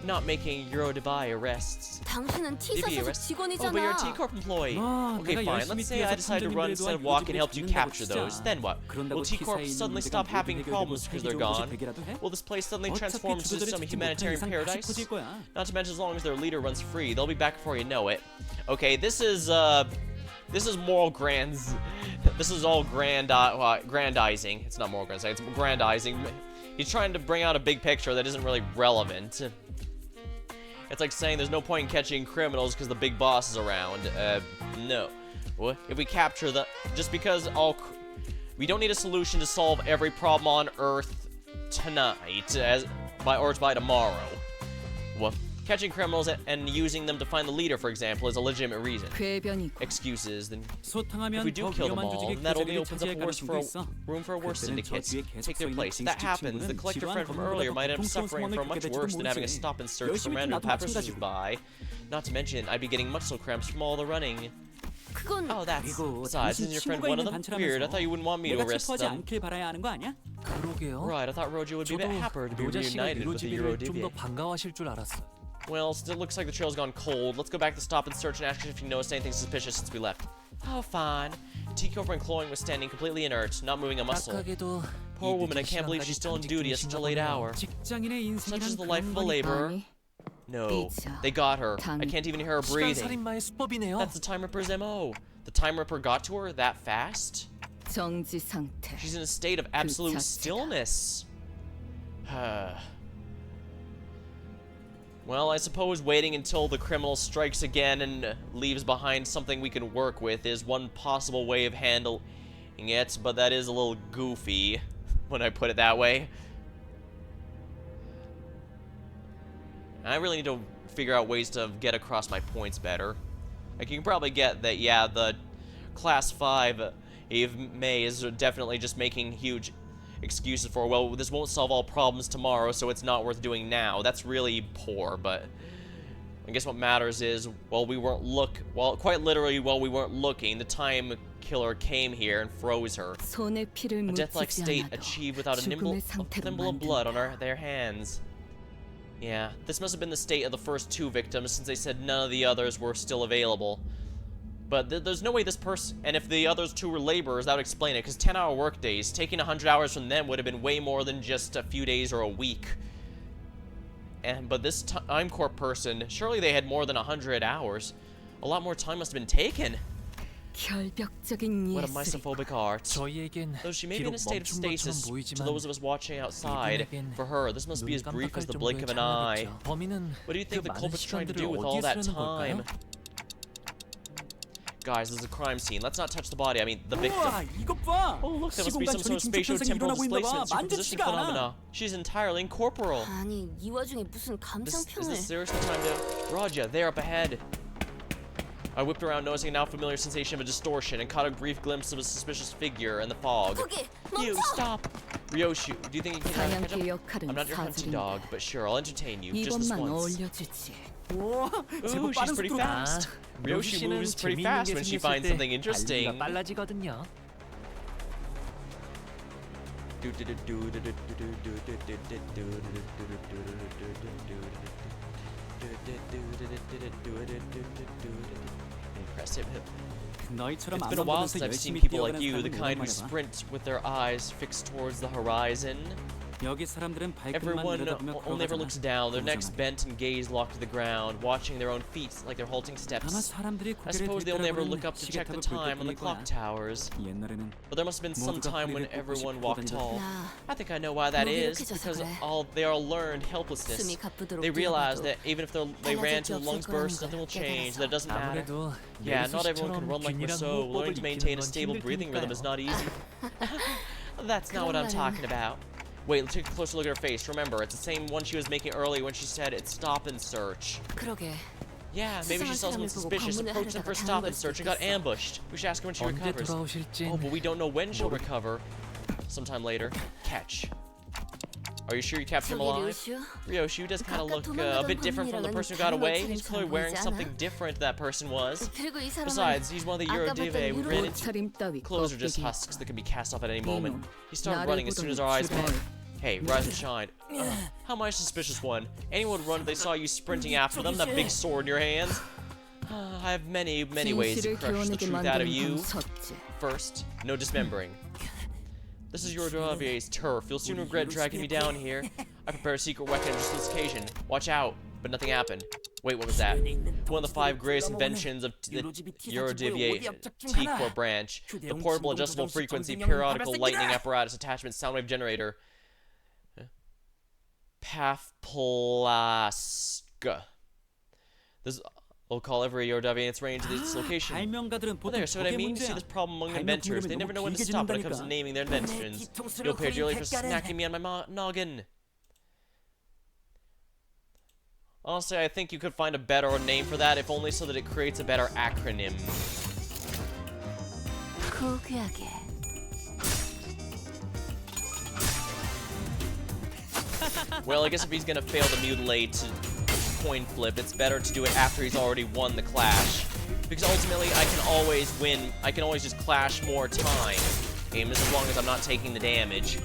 not making Eurodivier arrests. 당신은 Divi T사에서 arrests? Oh, but you're a 직원이잖아. T-Corp employee. 아, Okay, 내가 fine. 열심히 Let's say I 뛰어서 decide to run instead of walk and help you capture those. Then what? Will T-Corp suddenly stop having problems because they're gone? Will this place suddenly transform into some humanitarian paradise? Not to mention, as long as their leader runs free, they'll be back before you know it. Okay, this is moral grands. This is all grandizing. It's not moral grandizing. It's grandizing. He's trying to bring out a big picture that isn't really relevant. It's like saying there's no point in catching criminals because the big boss is around. No. What? If we capture the... Just because we don't need a solution to solve every problem on Earth tonight, or by tomorrow. What? Catching criminals and using them to find the leader, for example, is a legitimate reason. Excuses, then if we do kill them all, then that only opens up room for a worse syndicate. Take their place. If that happens, the collector friend from earlier might end up suffering from much worse than having a stop and search from random passers-by. Not to mention, I'd be getting muscle cramps from all the running. Oh, that's... Besides, isn't your friend one of them? Weird, I thought you wouldn't want me to arrest them. 그러게요. Right, I thought Rojo would be a bit happier to be 노자 씨가 reunited with the 유로지비를 좀 더 Eurodivier. 반가워하실 줄 알았어. Well, still looks like the trail's gone cold. Let's go back to stop and search and ask if you noticed anything suspicious since we left. Oh, fine. T-Corp and Cloying was standing completely inert, not moving a muscle. 딱하게도 Poor woman, I can't believe she's still on duty at such a late hour. 직장인의 Such is 인생이란 the life of a 그런 laborer. 아니, No, they got her. I can't even hear her breathing. 시간살인마의 수법이네요. That's the Time Ripper's MO. The Time Ripper got to her that fast? 정지 상태. She's in a state of absolute stillness. Well, I suppose waiting until the criminal strikes again and leaves behind something we can work with is one possible way of it, but that is a little goofy when I put it that way. I really need to figure out ways to get across my points better. Like, you can probably get that, yeah, the Class 5 Eve May is definitely just making huge excuses for, well, this won't solve all problems tomorrow, so it's not worth doing now. That's really poor, but I guess what matters is, while we weren't quite literally while we weren't looking, the time killer came here and froze her. A death-like state achieved without a thimble of blood on their hands. Yeah, this must have been the state of the first 2 victims, since they said none of the others were still available. But there's no way this person, and if the others 2 were laborers, that would explain it, because 10-hour work days, taking 100 hours from them would have been way more than just a few days or a week. But this Time Corp person, surely they had more than 100 hours. A lot more time must have been taken. What a misophobic art. Though she may be in a state of stasis, to those of us watching outside, for her, this must be as brief as the blink of an eye. What do you think the culprit's trying to do with all that time? Guys, this is a crime scene. Let's not touch the body. I mean, the victim. Oh, look, there must be some sort of spatio-temporal displacement, superposition phenomena. She's entirely incorporeal. Is this seriously time to... Raja, there up ahead. I whipped around, noticing a now familiar sensation of a distortion, and caught a brief glimpse of a suspicious figure in the fog. You, stop! Ryoshu, do you think you can catch up? I'm not your hunting dog, but sure, I'll entertain you, just this once. Ooh, she's pretty fast. Ryoshu moves pretty fast when she finds something interesting. Impressive. It's been a while since I've seen people like you, the kind who sprint with their eyes fixed towards the horizon. Everyone only ever looks down, their necks bent and gaze locked to the ground, watching their own feet like they're halting steps. I suppose they only ever look up to check the time on the clock towers. But there must have been some time when everyone walked tall. I think I know why that is, because they all learned helplessness. They realized that even if they ran to the lungs burst, nothing will change, that it doesn't matter. Yeah, not everyone can run like Rousseau. Learning to maintain a stable breathing rhythm is not easy. That's not what I'm talking about. Wait, let's take a closer look at her face. Remember, it's the same one she was making earlier when she said it's stop and search. Yeah, maybe she saw someone suspicious, approached them for a stop and search, and got ambushed. We should ask her when she recovers. Oh, but we don't know when she'll recover. Sometime later. Catch. Are you sure you captured him alive? Ryoshu does kind of look a bit different from the person who got away. He's clearly wearing something different that person was. Besides, he's one of the Eurodive we ran into. Clothes are just husks that can be cast off at any moment. He started running as soon as our eyes met. Hey, rise and shine. How am I a suspicious one? Anyone would run if they saw you sprinting after them, that big sword in your hands? I have many ways to crush the truth out of you. First, no dismembering. This is your Doravier's turf. You'll soon regret dragging me down here. I prepared a secret weapon just for this occasion. Watch out. But nothing happened. Wait, what was that? One of the 5 greatest inventions of the Eurodivier T-Core branch. The portable adjustable frequency periodical lightning apparatus attachment soundwave generator. Pathplask. This... We'll call every Eurodivier in its range to this location. Well, there, so what I mean? You see this problem among inventors. They never know when to stop when it comes to naming their inventions. You'll pay dearly for snacking me on my noggin. Honestly, I think you could find a better name for that, if only so that it creates a better acronym. Well, I guess if he's gonna fail to mutilate coin flip, it's better to do it after he's already won the clash, because ultimately I can always win. I can always just clash more times, as long as I'm not taking the damage,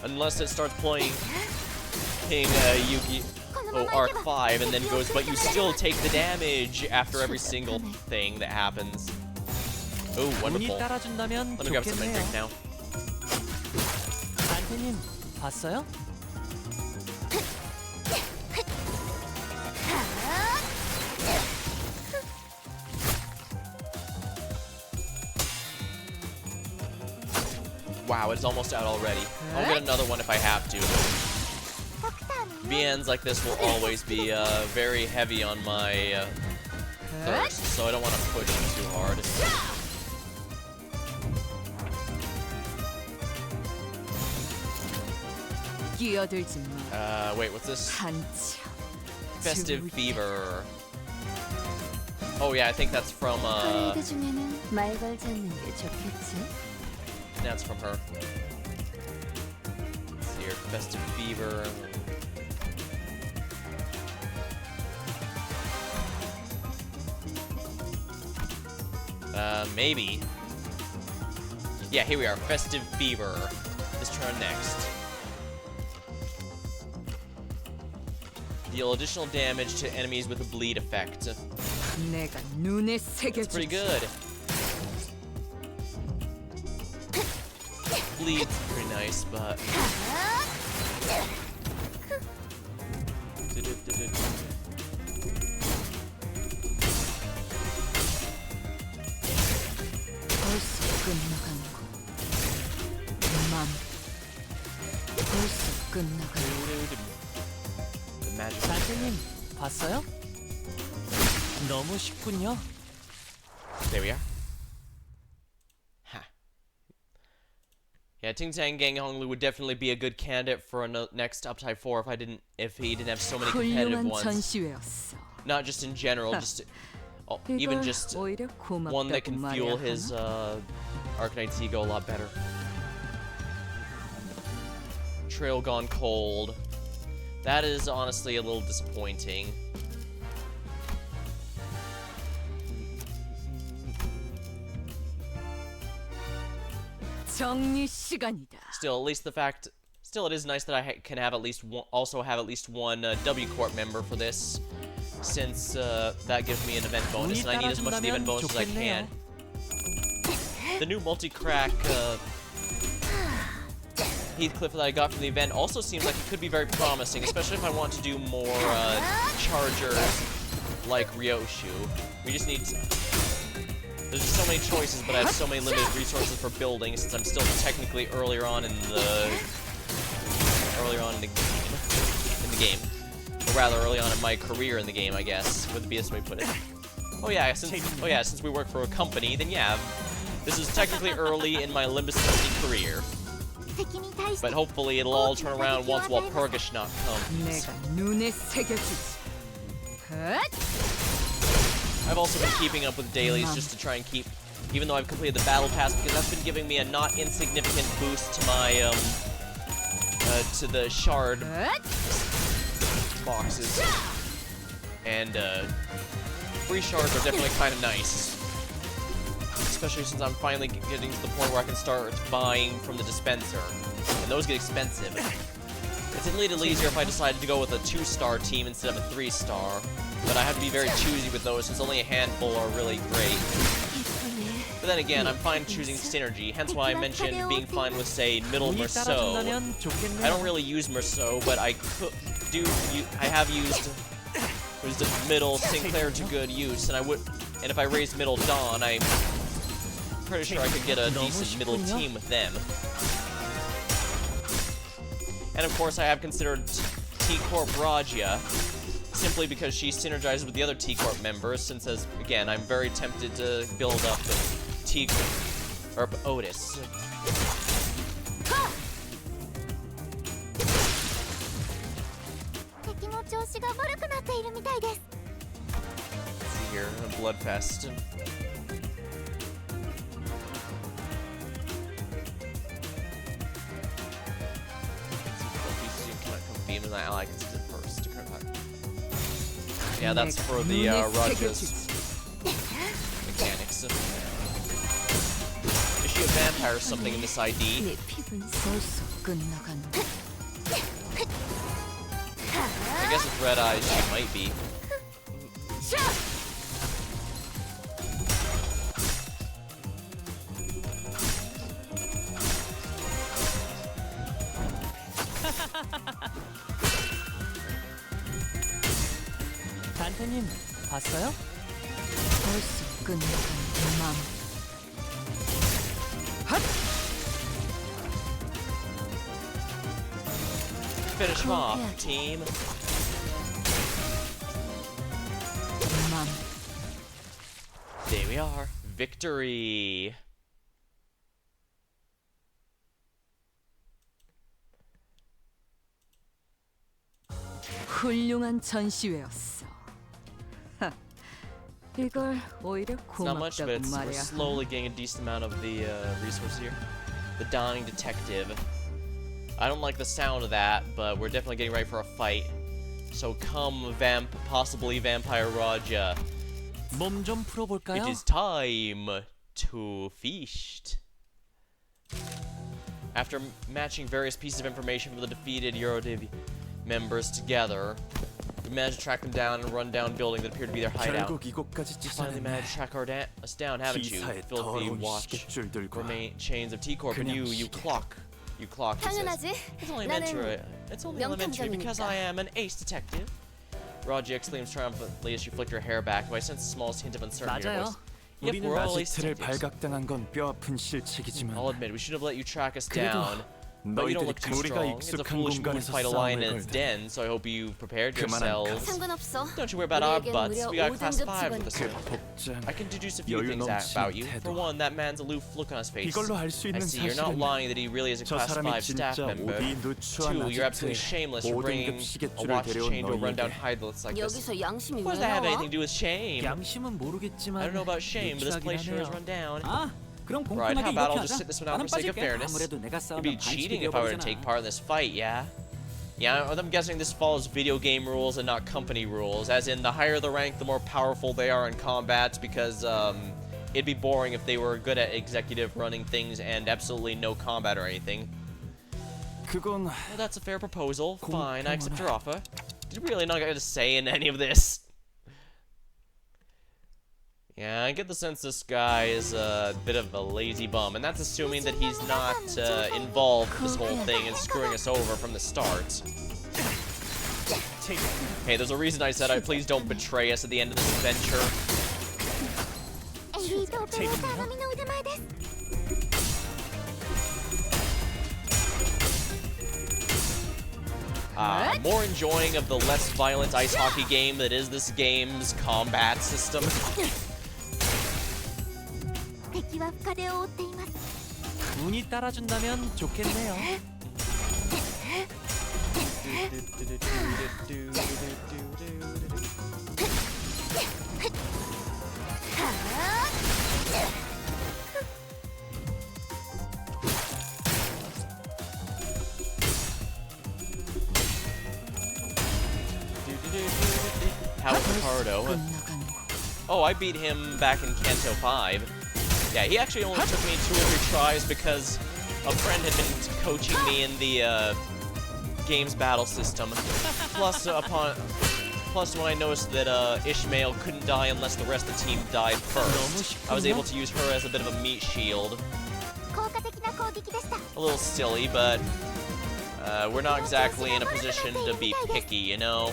unless it starts playing Yu-Gi-Oh! Arc 5 and then goes, but you still take the damage after every single thing that happens. Oh, wonderful. Let me grab some drink now. 봤어요? Wow, it's almost out already. I'll get another one if I have to. VNs like this will always be very heavy on my thirst, so I don't want to push too hard. 끼어들지 마. Wait, what's this? 한참. Festive Fever. Oh yeah, I think that's from 퍼레이드 중에는 말 걸지 않는 게 좋겠지. that's from her. Let's see here, Festive Fever. Maybe. Yeah, here we are, Festive Fever. Let's try next. Deal additional damage to enemies with a bleed effect. 내가 눈에 It's pretty 새겨주지. good. Bleed's pretty nice, but 벌써 끝나간고. 맘. 벌써 끝나간고. the magic. 단테님 봤어요? 너무 쉽군요. There we are. Ha. Yeah, Ting Tang Gang Honglu would definitely be a good candidate for a next Uptide 4 if he didn't have so many competitive 훌륭한 ones. 전시회였어. Not just in general, just even 이걸 just 오히려 one that 고맙다고 can 말해야 fuel his 하나? Arcanite's ego a lot better. Trail Gone Cold. That is honestly a little disappointing. 정리 시간이다. Still, at least the fact. Still, it is nice that I can have at least one, also have at least one W Corp member for this, since that gives me an event bonus, and I need as much of the event bonus as I can. The new multi-crack Heathcliff that I got from the event also seems like it could be very promising, especially if I want to do more chargers like Ryoshu. We just need to... There's just so many choices, but I have so many limited resources for building since I'm still technically earlier on in the game. Or rather, early on in my career in the game, I guess, would be the best way to put it. Since we work for a company, then yeah, this is technically early in my Limbus company career. But hopefully it'll all turn around once Walpurgisnacht comes. 내가 눈에 새겨주지. I've also been keeping up with dailies just to try and keep, even though I've completed the battle pass, because that's been giving me a not insignificant boost to my to the shard boxes. And free shards are definitely kind of nice, especially since I'm finally getting to the point where I can start buying from the dispenser, and those get expensive. It's a little easier if I decided to go with a 2-star team instead of a 3-star, but I have to be very choosy with those since only a handful are really great. But then again, I'm fine choosing synergy, hence why I mentioned being fine with, say, middle Merceau. I don't really use Merceau, but I have used the middle Sinclair to good use, and if I raised middle Dawn, I'm pretty sure I could get a decent middle team with them. And of course, I have considered T-Corp Raja, simply because she synergizes with the other T-Corp members, since, again, I'm very tempted to build up or Otis. Let's see here, a Bloodfest. I can see it first. Yeah, that's for the Raja's mechanics. Is she a vampire or something in this ID? 내 피부는 벌써 끝나간다. I guess with red eyes she might be. 단테님 봤어요? 벌써 끝나간 맘. Finish him off, team. 맘. There we are. Victory. 훌륭한 전시회였어. 하, 이걸 오히려 It's not much, but 고맙다고 we're 말해야 slowly getting a decent amount of the resources here. The Dying Detective. I don't like the sound of that, but we're definitely getting ready for a fight. So come, possibly Vampire Raja. 몸 좀 It 풀어볼까요? is time to feast. After matching various pieces of information from the defeated Eurodiv members together, we managed to track them down and run down building that appeared to be their hideout. 결국 이곳까지 You finally managed to track us down, haven't you? 기사의 Filthy 더러운 watch 시계줄들과 remain chains of T-Corp, and 그냥 you 시계. clock. You clock. He says. 당연하지. It's only 나는 elementary because 명탐정이니까. I am an ace detective. Raja exclaims triumphantly as she flicked her hair back, but I sense the smallest hint of uncertainty in her 맞아요. voice. Yep, 우리는 we're all ace 나시트를 detectives. 발각당한 건 뼈아픈 실책이지만 I'll admit, we should have let you track us 그래도 down. But you don't 너희들이 look too 우리가 strong. It's a 익숙한 foolish move to 공간에서 fight a lion in 싸움을 its 걸다. den, so I hope you prepared 그만한 yourselves. 상관없어. Don't you worry about our 우리에겐 butts. 무려 We got class 5등급 5 with us. 그 복장 I can deduce a few 여유 things about you. 넘치는 For 태도. one, that man's aloof look on his face. 이걸로 알 수 I 있는 see you're not 사실은 lying that he really is a 저 class 5 사람이 staff 진짜 member. 오비 누추한 Two, you're absolutely 나시트에 shameless for bringing 5등급 a 시계줄을 watch 데려온 chain to a rundown 너희에게 hideouts like this. 여기서 양심이 What does 왜 that have 나와? anything to do with shame? 양심은 I 모르겠지만 don't know about shame, but this place sure is 유치하긴 run 하네요. down. 아, 그럼 Right, how 공평하게 about 이렇게 I'll just 하자. sit this one out 나는 for sake of 빠질게. fairness? 아무래도 내가 It'd 싸우면 be 반칙이 cheating if I were to take 되어버리잖아. part in this fight, yeah? Yeah, I'm guessing this follows video game rules and not company rules, as in the higher the rank, the more powerful they are in combat, because it'd be boring if they were good at executive running things and absolutely no combat or anything. 그건 Well, that's a fair proposal. Fine, I accept 공평하네. your offer. Did you really not get a say in any of this? Yeah, I get the sense this guy is a bit of a lazy bum, and that's assuming that he's not involved in this whole thing and screwing us over from the start. Hey, there's a reason I said please don't betray us at the end of this adventure. More enjoying of the less violent ice hockey game that is this game's combat system. 敵は深手を負っています 운이 따라준다면 좋겠네요. How Ricardo? 끝나가는 거 Oh, I beat him back in Kanto 5. Yeah, he actually only took me 2 or 3 tries because a friend had been coaching me in the game's battle system. Plus, when I noticed that Ishmael couldn't die unless the rest of the team died first, I was able to use her as a bit of a meat shield. 効果的な攻撃でした A little silly, but we're not exactly in a position to be picky, you know?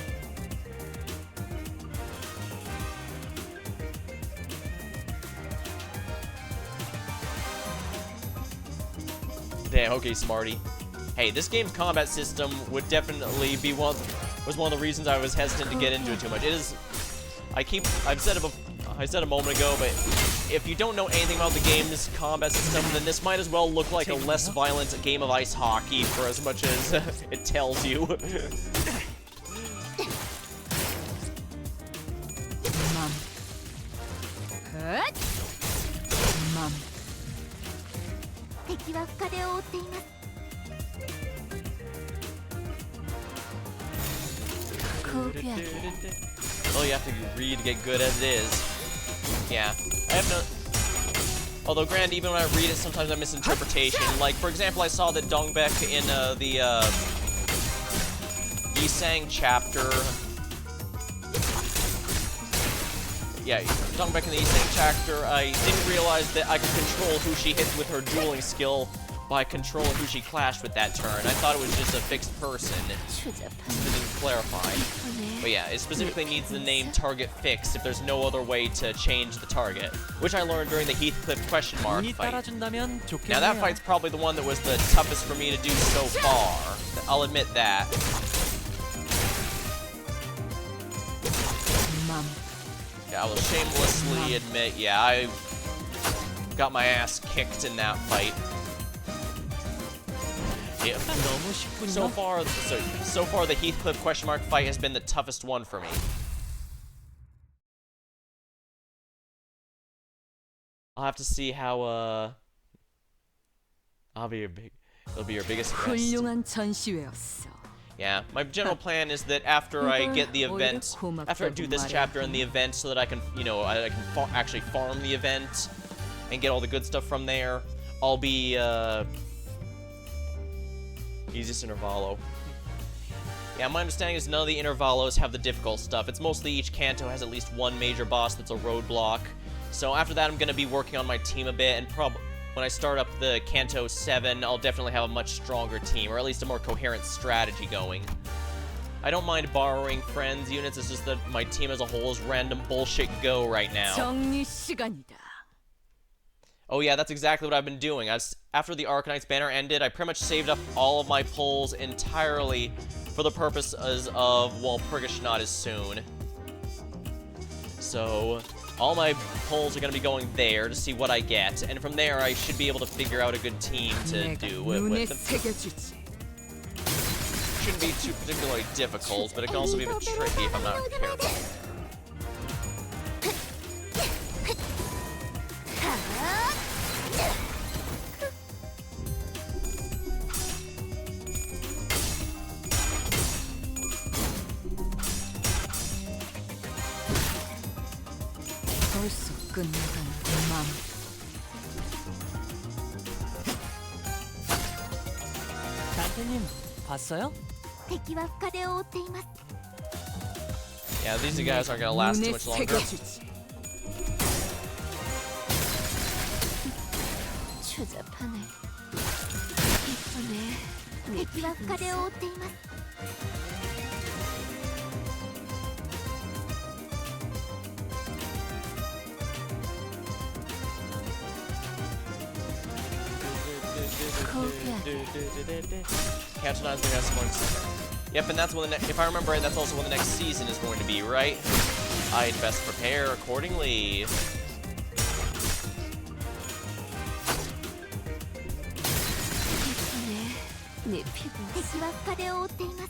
Damn, okay, Smarty. Hey, this game's combat system would definitely be was one of the reasons I was hesitant to get into it too much. It is, I've said it I said a moment ago, but if you don't know anything about the game's combat system, then this might as well look like a less violent game of ice hockey for as much as it tells you. 맘 맘敵は深手を負っています Well, you have to read to get good as it is. Yeah. I have no... Although, granted, even when I read it, sometimes I misinterpretation. Like, for example, I saw that Dongbek in the Yisang chapter... Yeah, Dongbek in the Yisang chapter, I didn't realize that I could control who she hit with her dueling skill by controlling who she clashed with that turn. I thought it was just a fixed person. It didn't clarify. But yeah, it specifically needs the name target fixed if there's no other way to change the target, which I learned during the Heathcliff question mark 운이 fight. 따라준다면 좋겠네요. Now that fight's probably the one that was the toughest for me to do so far. I'll admit that. Yeah, I will shamelessly admit, yeah, I got my ass kicked in that fight. say, 너무 쉽군요. so far the Heathcliff question mark fight has been the toughest one for me. I'll have to see how, it'll be your biggest test. 훌륭한 전시회였어. Yeah, my general plan is that after I get the event, after I do this chapter and the event so that I can, you know, I can actually farm the event and get all the good stuff from there, I'll be, easiest Intervallo. Yeah, my understanding is none of the Intervallos have the difficult stuff. It's mostly each Kanto has at least one major boss that's a roadblock. So after that, I'm going to be working on my team a bit, and when I start up the Kanto 7, I'll definitely have a much stronger team, or at least a more coherent strategy going. I don't mind borrowing friends' units, it's just that my team as a whole is random bullshit go right now. 정리 시간이다. Oh yeah, that's exactly what I've been doing. After the Arcanite's banner ended, I pretty much saved up all of my pulls entirely for the purposes of Walpurgisnacht is soon. So all my pulls are going to be going there to see what I get, and from there I should be able to figure out a good team to do with them. Shouldn't be too particularly difficult, but it can also be a bit tricky if I'm not careful. 벌써 끝나가는 맘. 단테님 봤어요?敵は深手を負っています Yeah, these guys aren't gonna last too much longer. 추잡하네. 이쁘네. 敵は深手を負っています Kanto 9 has someone. Yep, and that's when if I remember right, that's also when the next season is going to be, right? I'd best prepare accordingly. 네 피부. 敵は深手を負っています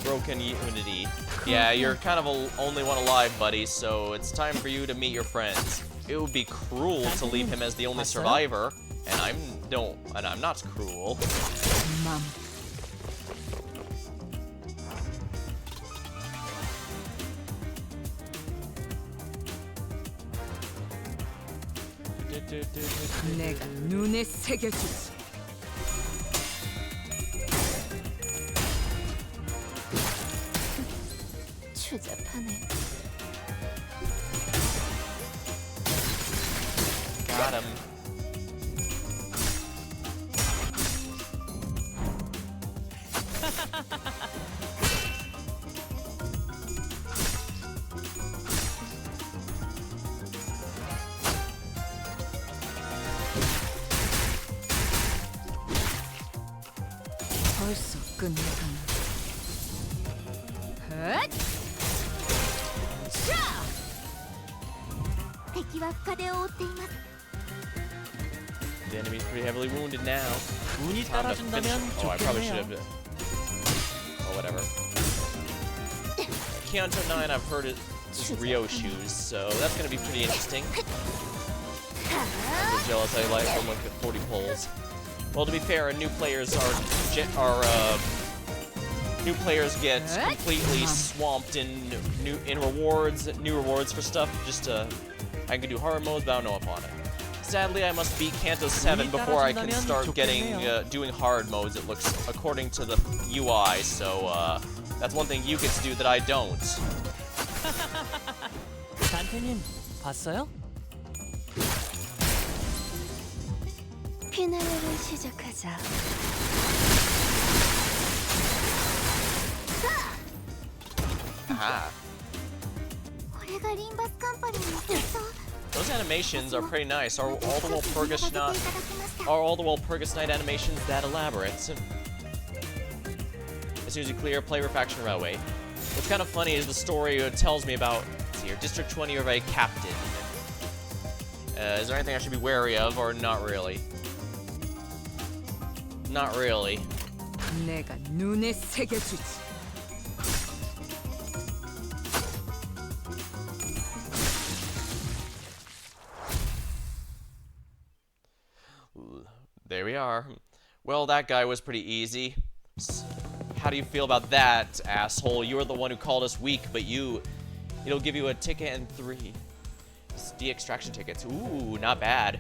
Broken unity. Yeah, you're kind of only one alive, buddy, so it's time for you to meet your friends. It would be cruel to leave him as the only survivor, and I'm not cruel. 맘. 내가 눈에 새겨주지. 추잡하네. Got him. 벌써 끝나가나. 헛! 敵は深手を負っています The enemy's pretty heavily wounded now. 운이 Time to finish. 따라준다면 Oh, I probably should 좋겠네요. have. Oh, whatever. Kanto 9, I've heard it is Ryoshu's, so that's gonna be pretty interesting. I'm jealous I like from like 40 pulls. Well, to be fair, new players new players get completely swamped in new rewards for stuff. Just I can do hard modes, but I don't know upon it. Sadly, I must beat Kanto 7 before I can start getting doing hard modes. It looks according to the UI, so that's one thing you get to do that I don't. 단테님 봤어요? 피나레를 시작하자. Aha. これがリンバスカンパニーのセット Those animations are pretty nice. Are all the Walpurgisnacht いただきました are all the Walpurgisnacht animations that elaborate? As soon as you clear, play Refaction Railway. What's kind of funny is the story tells me about, let's see here, District 20 of a captain. Is there anything I should be wary of, or not really? Not really. 내가 눈에 새겨주지. There we are. Well, that guy was pretty easy. How do you feel about that, asshole? You were the one who called us weak, but it'll give you a ticket and 3 de-extraction tickets. Ooh, not bad.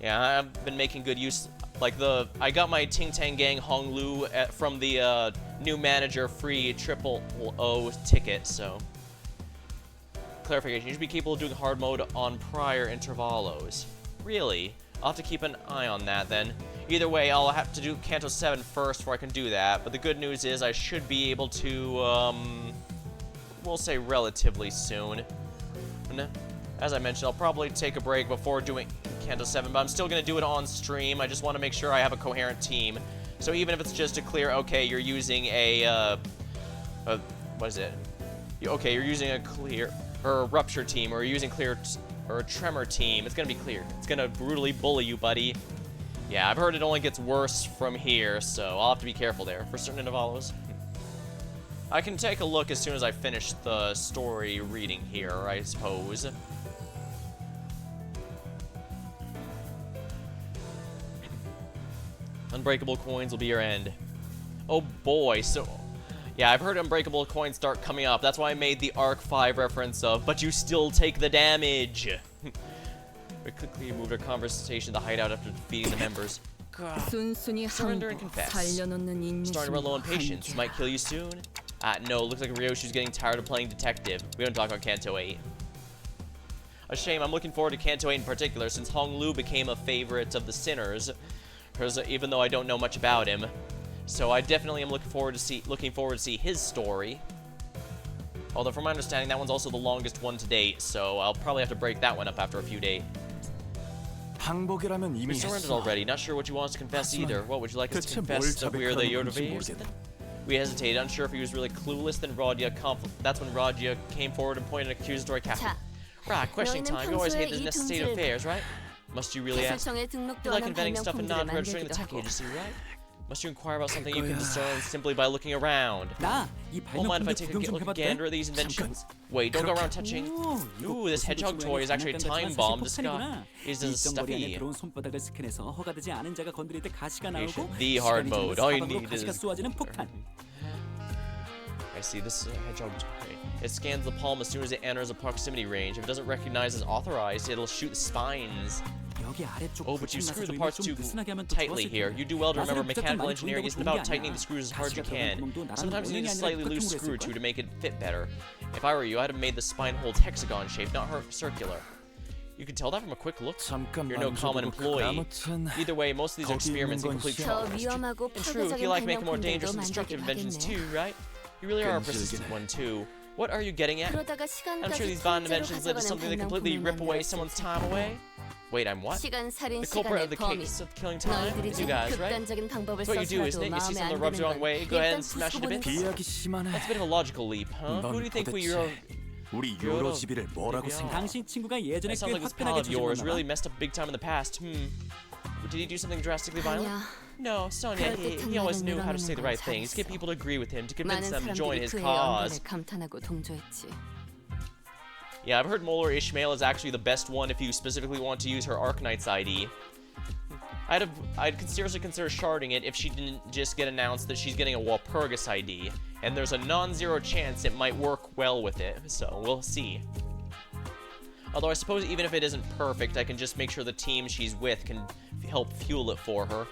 Yeah, I've been making good use. Like I got my Ting Tang Gang Hong Lu from the new manager free 000 ticket, so. Clarification, you should be capable of doing hard mode on prior intervallos. Really? I'll have to keep an eye on that then. Either way, I'll have to do Kanto 7 first before I can do that, but the good news is I should be able to, we'll say relatively soon. And as I mentioned, I'll probably take a break before doing Kanto 7, but I'm still going to do it on stream. I just want to make sure I have a coherent team. So even if it's just to clear, okay, you're using what is it? Okay, you're using a clear, or a rupture team, or you're using clear, or a tremor team, it's going to be clear. It's going to brutally bully you, buddy. Yeah, I've heard it only gets worse from here, so I'll have to be careful there for certain intervallos. I can take a look as soon as I finish the story reading here, I suppose. Unbreakable coins will be your end. Oh boy, so... Yeah, I've heard unbreakable coins start coming up. That's why I made the Arc 5 reference of, but you still take the damage. We quickly moved our conversation to the hideout after defeating the members. Surrender and confess. Starting to run low on patience. This might kill you soon. No, looks like Ryoshi's getting tired of playing detective. We don't talk about Kanto 8. A shame, I'm looking forward to Kanto 8 in particular, since Hong Lu became a favorite of the sinners, even though I don't know much about him. So I definitely am looking forward to see his story. Although from my understanding, that one's also the longest one to date, so I'll probably have to break that one up after a few days. We surrendered already, not sure what you want us to confess either. What, would you like us to confess that we are the Yodobe or something? We hesitated, unsure if he was really clueless, then that's when Radia came forward and pointed an accusatory cap. Right, questioning time. You always hate the state of affairs, right? Must you really ask? You like inventing stuff and not registering the tech agency, right? Must you inquire about something you can discern simply by looking around? Won't mind if I take a gander at these inventions? Wait, don't go around touching. Ooh, this hedgehog toy is actually a time bomb disguised as a stuffy. The hard mode. All you need is... I see, this hedgehog toy. It scans the palm as soon as it enters a proximity range. If it doesn't recognize as authorized, it'll shoot the spines. Oh, but you screw the parts too tightly here. You do well to remember mechanical engineering isn't about tightening the screws as hard as you can. Sometimes you need a slightly loose screw to make it fit better. If I were you, I'd have made the spine holes hexagon shaped, not circular. You can tell that from a quick look. You're no common employee. Either way, most of these are experiments in complete trial. And true, you like making more dangerous and destructive inventions too, right? You really are a persistent one too. What are you getting at? I'm sure these bond inventions led to something that completely rip away someone's time away. Wait, I'm what? The culprit of the case of killing time is you guys, right? That's what you do, isn't it? You see something that rubs the wrong way, go ahead and smash it to bits? That's a bit of a logical leap, huh? Who do you think we are? That sounds like this pal of yours really messed up big time in the past. Did he do something drastically violent? No, Sonia, he always knew how to say the right things, get people to agree with him, to convince them to join his cause. Yeah, I've heard Molar Ishmael is actually the best one if you specifically want to use her Arknight's ID. I'd seriously consider sharding it if she didn't just get announced that she's getting a Walpurgis ID, and there's a non-zero chance it might work well with it, so we'll see. Although I suppose even if it isn't perfect, I can just make sure the team she's with can help fuel it for her.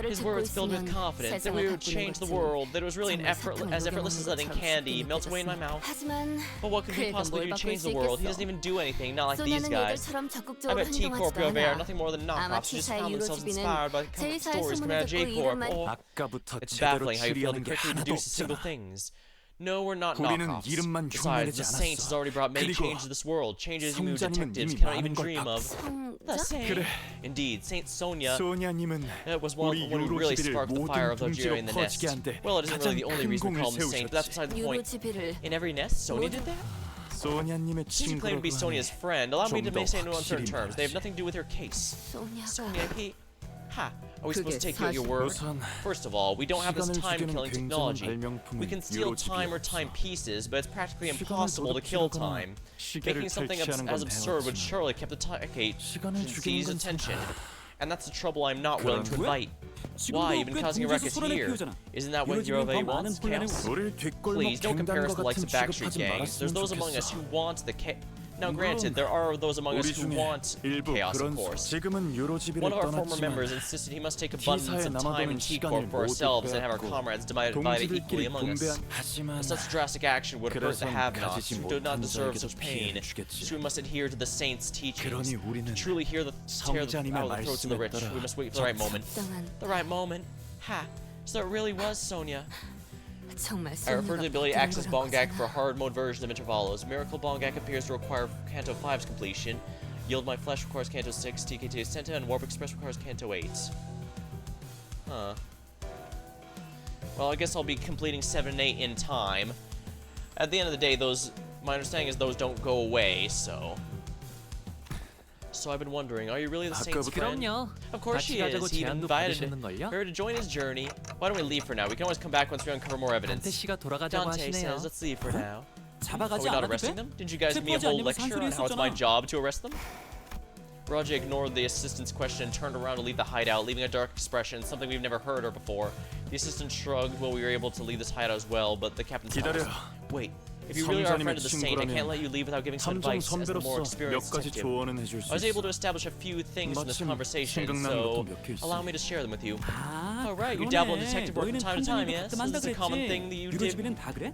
His words filled with confidence that we would change the world, that it was really as effortless as letting candy melt away in my mouth. But what could he possibly do to change the world? He doesn't even do anything, not like these guys. I bet T-Corp over there are nothing more than knockoffs who just found themselves inspired by the stories coming out of J-Corp. Oh, it's baffling how you fail to quickly deduce simple things. No, we're not knockoffs. Besides, the Saints has already brought many changes to this world. Changes you detectives cannot even dream of. The Saint. Indeed, Saint Sonia was one who really sparked the fire of Logiri in the nest. Well, it isn't really the only reason we call him a saint, but that's beside the point. In every nest, Sonia did that? 소냐님의 Since you claim to be 친구라고 Sonia's 하니 friend, allow me to 좀더 say no uncertain 확실히 terms. They have 말하지. nothing to do with your case. 소냐가 Sonia, he... Ha! Are we supposed to take you at your 사실- word? 우선 First of all, we don't have this 시간을 time-killing 죽이는 technology. 굉장한 We can 발명품은 steal time or 유로집이었어. time pieces, but it's practically 시간을 impossible to kill 도둑질하거나 time. 시계를 Making something 탈취하는 as 건 absurd would 배웠지만 surely keep the 시간을 죽이는 agency's 건 attention. 참 And that's the trouble I'm not willing to 그런데? invite. Why? You've been 지금도 꽤 causing a 동지에서 ruckus 소란을 here. 피우잖아. Isn't that what 이러지면 Eurove 더 많은 wants? 혼란을 Chaos? 우릴 뒷골목 Please don't compare us to the likes 갱단과 of 같은 Backstreet 취급하지 Gangs. There's 말았으면 those among us 좋겠어. who want the Now granted, there are those among us 우리 who 중에 want 일부 chaos, of 그런 course. 지금은 유로집이를 One of our former 떠났지만 members insisted he must take abundance 기사에 of time in 남아도는 T-Corp 시간을 for 모두 ourselves and have our 빼앗고 comrades divided equally 동지들끼리 among us. 분배한 하지만 Such drastic action would hurt the 그래선 have-nots 가지지 who do not 못한 deserve 자에게도 such pain. 피해를 주겠지. So we must adhere to the saints' teachings. 그러니 우리는 To truly tear the 성자님의 out of the throats of the rich, 말씀에 we must wait for the 따라 right moment. 적당한 The right moment? Ha! So it really was Sonia. 정말 I refer to the ability to 소냐가 access 바뀌는 Bongak for 거잖아. hard mode version of Intervallos. Miracle Bongak appears to require Canto 5's completion. Yield My Flesh requires Canto 6, TKT Senta, and Warp Express requires Canto 8. Huh. Well, I guess I'll be completing 7 and 8 in time. At the end of the day, my understanding is those don't go away, so... So I've been wondering, are you really the saint's friend? 그럼요. Of course she 같이 가자고 is. He even 제안도 invited 받으셨는걸요? her to join his journey. Why don't we leave for now? We can always come back once we uncover more 단테 evidence. 씨가 돌아가자고 Dante 하시네요. says, let's leave for now. Are 잡아가지 we not 않아도 arresting 돼? them? Didn't you guys give me a 체포하지 whole 않으면 lecture on how it's my 산소리 job to arrest them? Raja ignored the assistant's question and turned around to leave the hideout, leaving a dark expression, something we've never heard or before. The assistant shrugged. Well, we were able to leave this hideout as well, but the captain stopped us. 기다려. Wait, if you really are a friend 성자님의 of the saint, I can't 친구라면 let you leave without giving some 삼종 advice as the more 선배로서 몇 experienced 가지 detective. 조언은 해줄 I 수 was able to 있어. establish a few things from this 마침 conversation, 생각나는 so 것도 몇 개 있어. allow me to share them with you. 아, Oh, right, you 그러네. dabble in detective work from 너희는 time to time, 탐정일도 yes? 가끔 한다 This is a common 그랬지. thing that you 유로집이는 다 그래?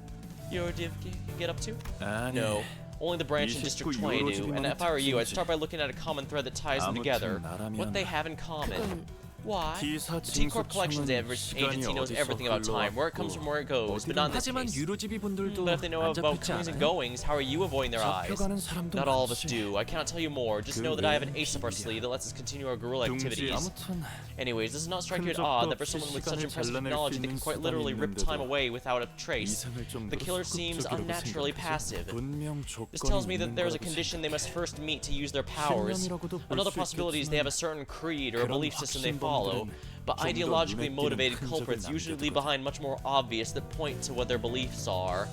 Your div get up to? 아니, No, only the branch in 29 District 20 do. And if I were you, I'd 특징이지. start by looking at a common thread that ties them 아무튼 together. 나라면 What they have in common. 그건 Why? 기사 The T-Corp Collections 징수청은 시간이 Agency knows 어디서 everything about time, where it comes from, where it goes, but not in this 하지만 case. 유로집이 분들도 But if they know 안 about 잡혔지 comings and 않아요? goings, how are you avoiding their eyes? 잡혀가는 사람도 Not all of us 많지. do. I cannot tell you more. Just 그 know that I have an 외에는 ace up our 비밀이야. sleeve that lets us continue our guerrilla 둥지 activities. 아무튼 Anyways, does it not strike you as 흔적도 odd that for 없이 someone with such 시간을 impressive 잘라낼 수 technology they can 있는 quite 수단이 literally rip time 있는데도 away without a trace? 이상할 정도로 The killer seems 소극적이라고 unnaturally 생각해서 passive. 분명 This 조건이 tells me that 있는 there is a 거라고 condition they must 생각해. first meet to use their powers. 신념이라고도 볼 Another 수 possibility is they have a certain creed or a 그런 belief system they follow, 확신범들은 but 좀더 ideologically 눈에 띄는 motivated 흔적을 culprits usually leave 남겨두거든. behind much more obvious that point to what their beliefs are.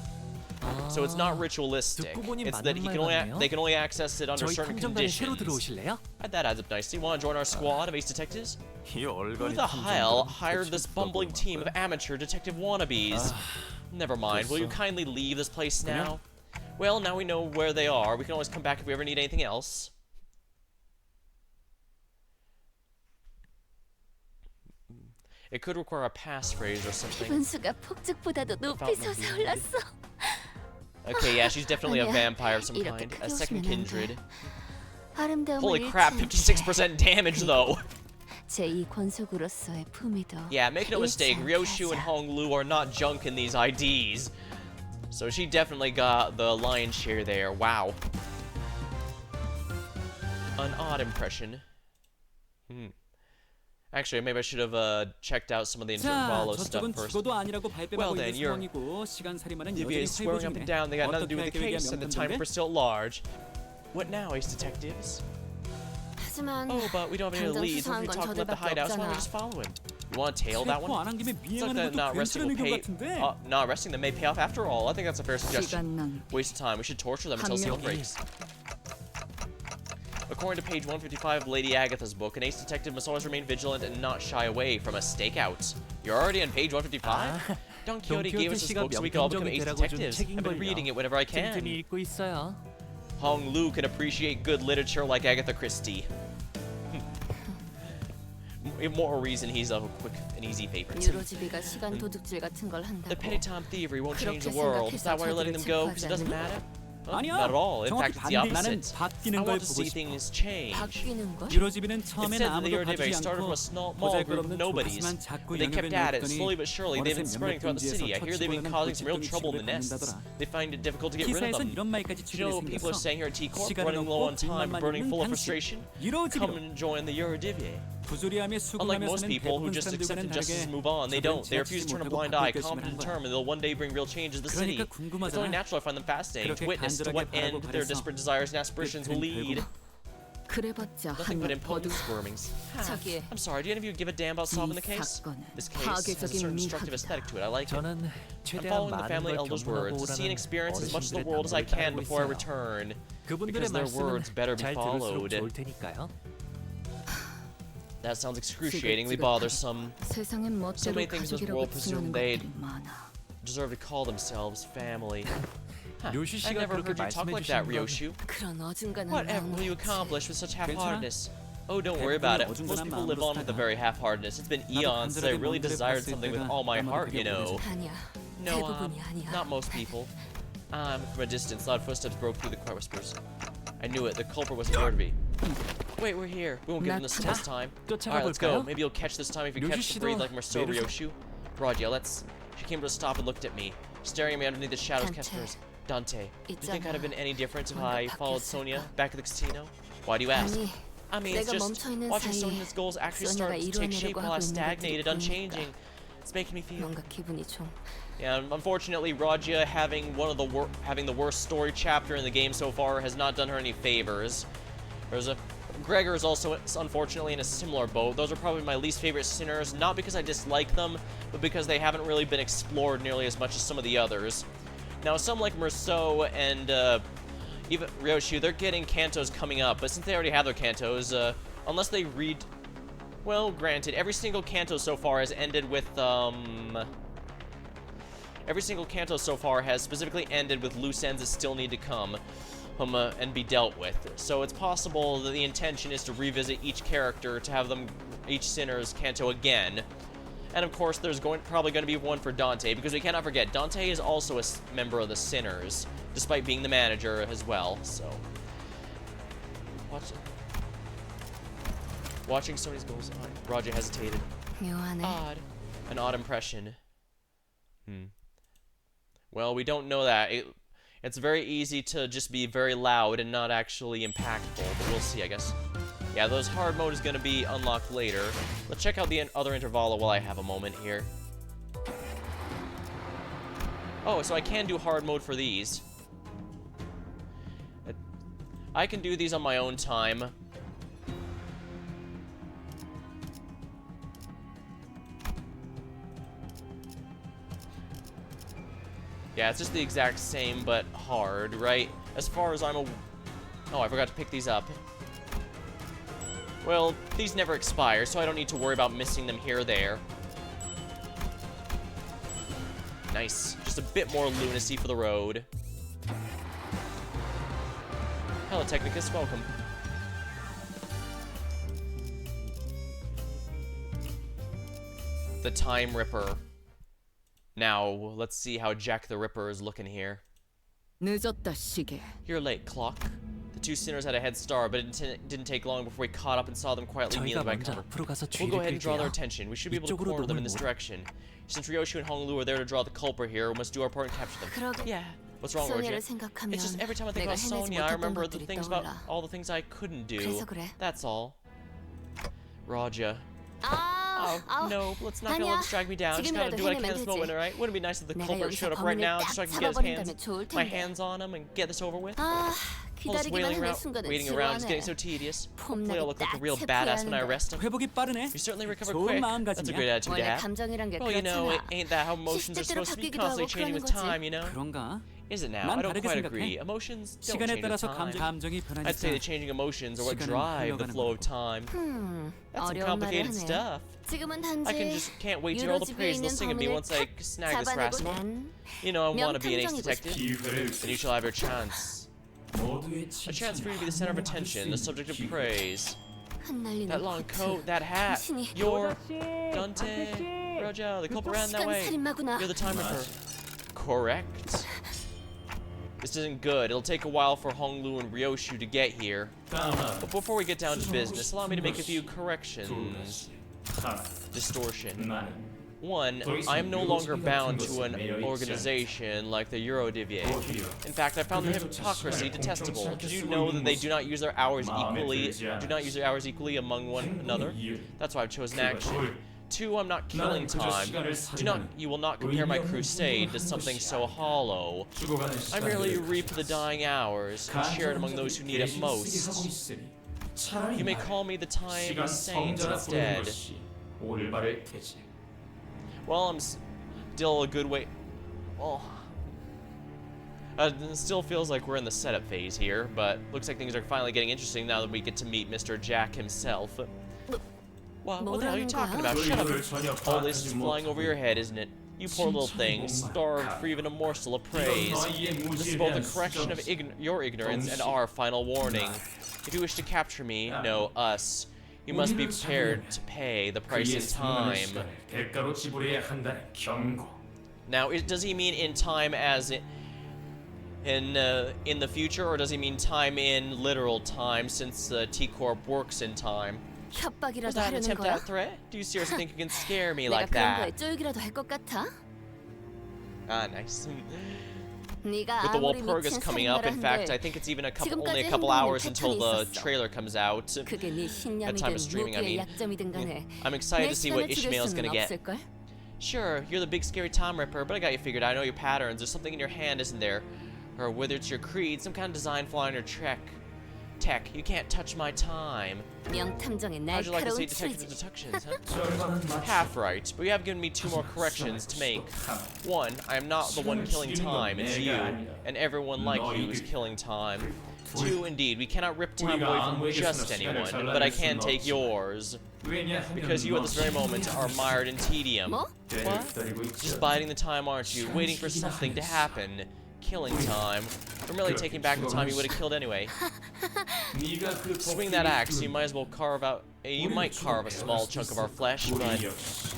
So it's not ritualistic. 듣고 보니 It's that 맞는 he 말 can only 같네요. they can only access it under 저희 certain 탐정단에 새로 conditions. 들어오실래요? That adds up nicely. Want to join our squad of ace detectives? 이 Who 얼간이 the hell 탐정들은 hired this 대체 bumbling 누가 team of 그런 거야? amateur detective wannabes? Never mind. Will you 됐어. kindly leave this place 그냥? now? Well, now we know where they are. We can always come back if we ever need anything else. It could require a passphrase or something. 기분수가 폭죽보다도 높이 솟아올랐어. Okay, yeah, she's definitely a 아니야, vampire of some 이렇게 kind. 크게 A second 웃으면 안 돼. kindred. 아름다움을 Holy crap, 잃지 56% damage though. 제2 권속으로서의 품위도 Yeah, make no mistake, 잃지 Ryoshu and 않게 하자. Hong Lu are not junk in these IDs. So she definitely got the lion's share there. Wow. An odd impression. Actually, maybe I should have checked out some of the 자, Intervallo 저쪽은 stuff first. 죽어도 아니라고 Well 발뺌하고 then, 있는 you're- 상황이고 시간살이만은 DBA 여전히 is swearing up 회부 and 중이네. down they got nothing to do with 어떻게 the 할 case, and the time 계획이야, for still at large. What now, Ace Detectives? 하지만 Oh, but we don't have any 당장 leads. 수상한 We're 건 talking about the 저들밖에 hideouts. Why don't we 없잖아. just follow him? You want to tail that 체포 one? 안 한 김에 It's like 미행하는 that 것도 not arresting 괜찮은 will 의견 pay. 같은데. Not arresting them may pay off after all. I think that's a fair suggestion. 시간 낭비. Waste of time. We should torture them until 한 someone 명이- breaks. According to page 155 of Lady Agatha's book, an ace detective must always remain vigilant and not shy away from a stakeout. You're already on page 155? Don Quixote gave us this 씨가 book so we could all become 명탐정이 ace 되라고 준 detectives. I've been reading it 책인걸요. whenever I can. 틈틈이 읽고 있어요. Hong Lu can appreciate good literature like Agatha Christie. More reason he's a quick and easy favorite. 유로집이가 시간 도둑질 같은 걸 The 한다고. petty time thievery won't change the 그렇게 world. Is that why you're letting them go? 생각해서 Because it doesn't 저들을 matter? Huh? 아니야. Not at all. In 정확히 fact, it's the 반대. 나는 opposite. I 바뀌는 걸 want to 보고 see 싶어. things change. 바뀌는 걸? 유로집이는 It 처음엔 said that 아무도 the Eurodive 봐주지 started from 않고 a small group of 보잘것없는 nobodies. 조그만 작고 They kept at it, 영역을 slowly but surely. They've been 어느새 spreading throughout the 몇몇 city. I hear they've been 군지에서 causing some real 터치고는 trouble in the 취급을 nests. 받는다더라. They find it difficult to get rid of 기사에선 them. 이런 말까지 Do you know what 추리를 people are 했어. saying here at T-Corp? 시간은 Running low on 없고 time, 돈만 burning 있는 full of 당신. frustration? Come 유로집으로. and join the Eurodive. 부조리함에 Unlike most 수긍하면서는 people who 대부분 just accept 사람들과는 injustice and 다르게 move on, they don't. They 저들은 refuse to turn a 지나치지 blind 못하고 eye, 바꿀 confident and 결심을 한 determined they'll one day bring real change to the city. 그러니까 It's only 궁금하잖아. natural I find them fascinating to 그렇게 witness to 간절하게 what end 바라고 their 바래서 desperate desires and aspirations will 끝은 lead. 그래봤자 Nothing but 한낱 impotent 버둥. squirmings. 저기에 I'm sorry, do any of you give a damn about solving the case? 사건은 This case has a certain 파괴적인 destructive aesthetic to it. I like it. 저는 I'm 최대한 following the 많은 family 걸 elders' 경험하고 words to see and 오라는 experience as much of the 어르신들의 world as I 당부를 can 따르고 before I 있어요. return. 그분들의 Because their 말씀은 words better be 잘 들을수록 followed. 좋을 테니까요. That sounds excruciatingly bothersome. 세상엔 So 멋대로 many things in this 가족이라고 world presume 칭하는 they 것들이 많아. deserve to call themselves family. 료슈 I 씨가 never 그렇게 heard you talk 말씀해 like that, 주시는 건 Ryoshyu. 그런 어중간한 Whatever will you accomplish with such half-heartedness? Oh, don't worry about it. Most people live on with a very half-heartedness. It's been eons since I really desired something with all my heart, you know. 아니야. No, 대부분이 아니야. not most people. From a distance, loud footsteps broke through the quiet whispers. I knew it. The culprit wasn't there to be. Wait, we're here. We won't give them this time. Alright, let's go. Maybe you'll catch this time if you catch the breathe like Marceau Ryoshyu. Ryoshyu, let's... She came to a stop and looked at me, staring at me underneath the shadows cast from hers. Dante, do you think I'd have been any different if I followed Sonia back at the casino? Why do you ask? 아니, I mean, it's 내가 just 멈춰있는 watching 사이에 Sonia's goals actually 소녀가 start to take shape 이루어내려고 while I 하고 있는 stagnated, 것들이 unchanging. It's making me feel... 뭔가 기분이 좀 Yeah, unfortunately, Rajya having having the worst story chapter in the game so far has not done her any favors. Gregor is also unfortunately in a similar boat. Those are probably my least favorite sinners, not because I dislike them, but because they haven't really been explored nearly as much as some of the others. Now, some like Marceau and even Ryoshyu, they're getting cantos coming up, but since they already have their cantos, unless they read... Well, granted, every single canto so far has ended with, Every single canto so far has specifically ended with loose ends that still need to come and be dealt with. So it's possible that the intention is to revisit each character to have them, each sinner's canto again. And of course, there's probably going to be one for Dante, because we cannot forget, Dante is also a member of the Sinners, despite being the manager as well, so... Watching Sony's goals, Roger hesitated. 묘하네. Odd. An odd impression. Well, we don't know that. It's very easy to just be very loud and not actually impactful, but we'll see, I guess. Yeah, those hard mode is going to be unlocked later. Let's check out the other Intervallo while I have a moment here. Oh, so I can do hard mode for these. I can do these on my own time. Yeah, it's just the exact same, but hard, right? As far as I'm a... Oh, I forgot to pick these up. Well, these never expire, so I don't need to worry about missing them here or there. Nice. Just a bit more lunacy for the road. Hello, Technicus. Welcome. The Time Ripper. Now, let's see how Jack the Ripper is looking here. 늦었다 시계. You're late, clock. The two sinners had a head start, but it didn't take long before we caught up and saw them quietly kneeling 저희가 by 먼저 cover. 앞으로 가서 We'll 주의를 go ahead and draw their 끌게요. attention. We should be able to 이쪽으로 corner them in this 놈을 direction. Since Ryoshyu and Honglu are there to draw the culprit here, we must do our part and capture them. 그러게. Yeah. What's wrong, 소녀를 Roger? 생각하면 It's just every time I think 내가 about 해내지 Sonia, I 못했던 remember the 것들이 things about 떠올라. all the things I couldn't do. 그래서 그래. That's all. Roger. 아, Oh, no, let's not let this drag me down. Just gotta 지금이라도 do what I can 해내면 this 되지. moment, alright? Wouldn't it be nice if the 내가 culprit 여기서 showed up right 범인을 now 딱 just so I can get 잡아버린다면 좋을 my 텐데. hands on him and get this over with? 아, All this 기다리기만 wailing 하는 around, 순간은 waiting around is getting 지루하네. so tedious. Hopefully 폼나게 I'll look like a 딱 real 체포해야 badass when I 하는데. arrest him. 회복이 빠르네. You certainly recover 좋은 quick. 마음가짐이야. That's a great attitude to 원래 have. 감정이란 게 Well, you know, 그렇잖아. ain't that how emotions are 시시때때로 supposed to be 바뀌기도 constantly 하고 changing 그러는 with 거지. time, you know? 그런가? Is it now? 난 I don't 다르게 quite 생각해. agree. Emotions don't 시간에 change with 따라서 time. 감정이 I'd say the 변하니까 changing emotions are what 시간은 drive the 흘러가는 flow of 거고. time. That's some 어려운 말을 complicated 하네. stuff. 지금은 I can 단지 just can't wait to hear all the praise they'll sing of me once I snag this rascal. 난 You know, I want to be an ace 명탐정이고 detective, 싶어. and you shall have your chance. A chance for you to be the center of attention, the subject of praise. 흩날리는 That long 코트. coat, that hat, 당신이 you're Dante, Rojo, the culprit ran that way. 시간살인마구나. You're the time ripper. Correct. This isn't good. It'll take a while for Honglu and Ryoshyu to get here. But before we get down to business, allow me to make a few corrections. Distortion. One, I am no longer bound to an organization like the Eurodivier. In fact, I found their hypocrisy detestable. Did you know that they do not use their hours equally among one another? That's why I've chosen action. Two, I'm not killing time. You will not compare my crusade to something so hollow. I merely reap the dying hours and share it among those who need it most. You may call me the time saint instead. Well, I'm still a good way. Well, it still feels like we're in the setup phase here, but looks like things are finally getting interesting now that we get to meet Mr. Jack himself. What the hell are you talking about? Shut up! All this is flying over your head, isn't it? You poor little thing, starved for even a morsel of praise. This is both a correction of your ignorance and our final warning. If you wish to capture me, no, us, you must be prepared to pay the price in time. Now, does he mean in time as in the future, or does he mean time in literal time, since T-Corp works in time? Was 협박이라도 that an 하려는 attempt 거야? at threat? Do you seriously think you can scare me 내가 like 그런 거에 that? 쫄기라도 할 것 같아? Ah, nice. 네가 With the 아무리 Walpurgis 미친 coming up, in 살인마라 fact, 한들 I think it's even only a 지금까지 couple 행동에는 hours until 패턴이 the 있었어. trailer comes out. 그게 네 At time of 신념이든 streaming, I 무기의 mean. 약점이든 간에 I'm excited 내 to see what 시간을 죽일 Ishmael's 수는 gonna get. 없을걸? Sure, you're the big scary time ripper, but I got you figured. I know your patterns. There's something in your hand, isn't there? Or whether it's your creed, some kind of design flaw in your tech. You can't touch my time. 명탐정의 How'd you like to see 날카로운 detective 추리지. deductions, huh? Half right, but you have given me two more corrections to make. One, I am not the one killing time, it's you, and everyone like you is killing time. Two, indeed, we cannot rip time away from just anyone, but I can take yours. Because you at this very moment are mired in tedium. 뭐? What? Just biding the time, aren't you? Waiting for something to happen. Killing time. Or merely taking back the time you would have killed anyway. Swing that axe, you might as well carve out. You might carve a small chunk of our flesh, but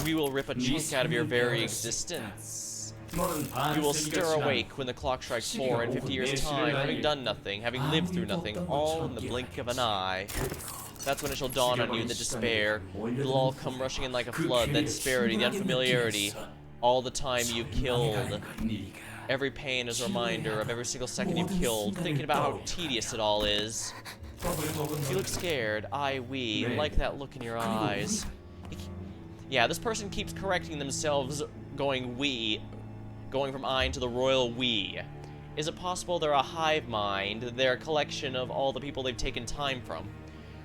we will rip a chunk out of your very existence. You will stir awake when the clock strikes 4 in 50 years' time, having done nothing, having lived through nothing, all in the blink of an eye. That's when it shall dawn on you, the despair. It'll all come rushing in like a flood, that disparity, the unfamiliarity. All the time you killed. Every pain is a reminder of every single second you've killed, thinking about how tedious it all is. You look scared. We like that look in your eyes. Yeah, this person keeps correcting themselves, going from I into the royal we. Is it possible they're a hive mind? They're a collection of all the people they've taken time from.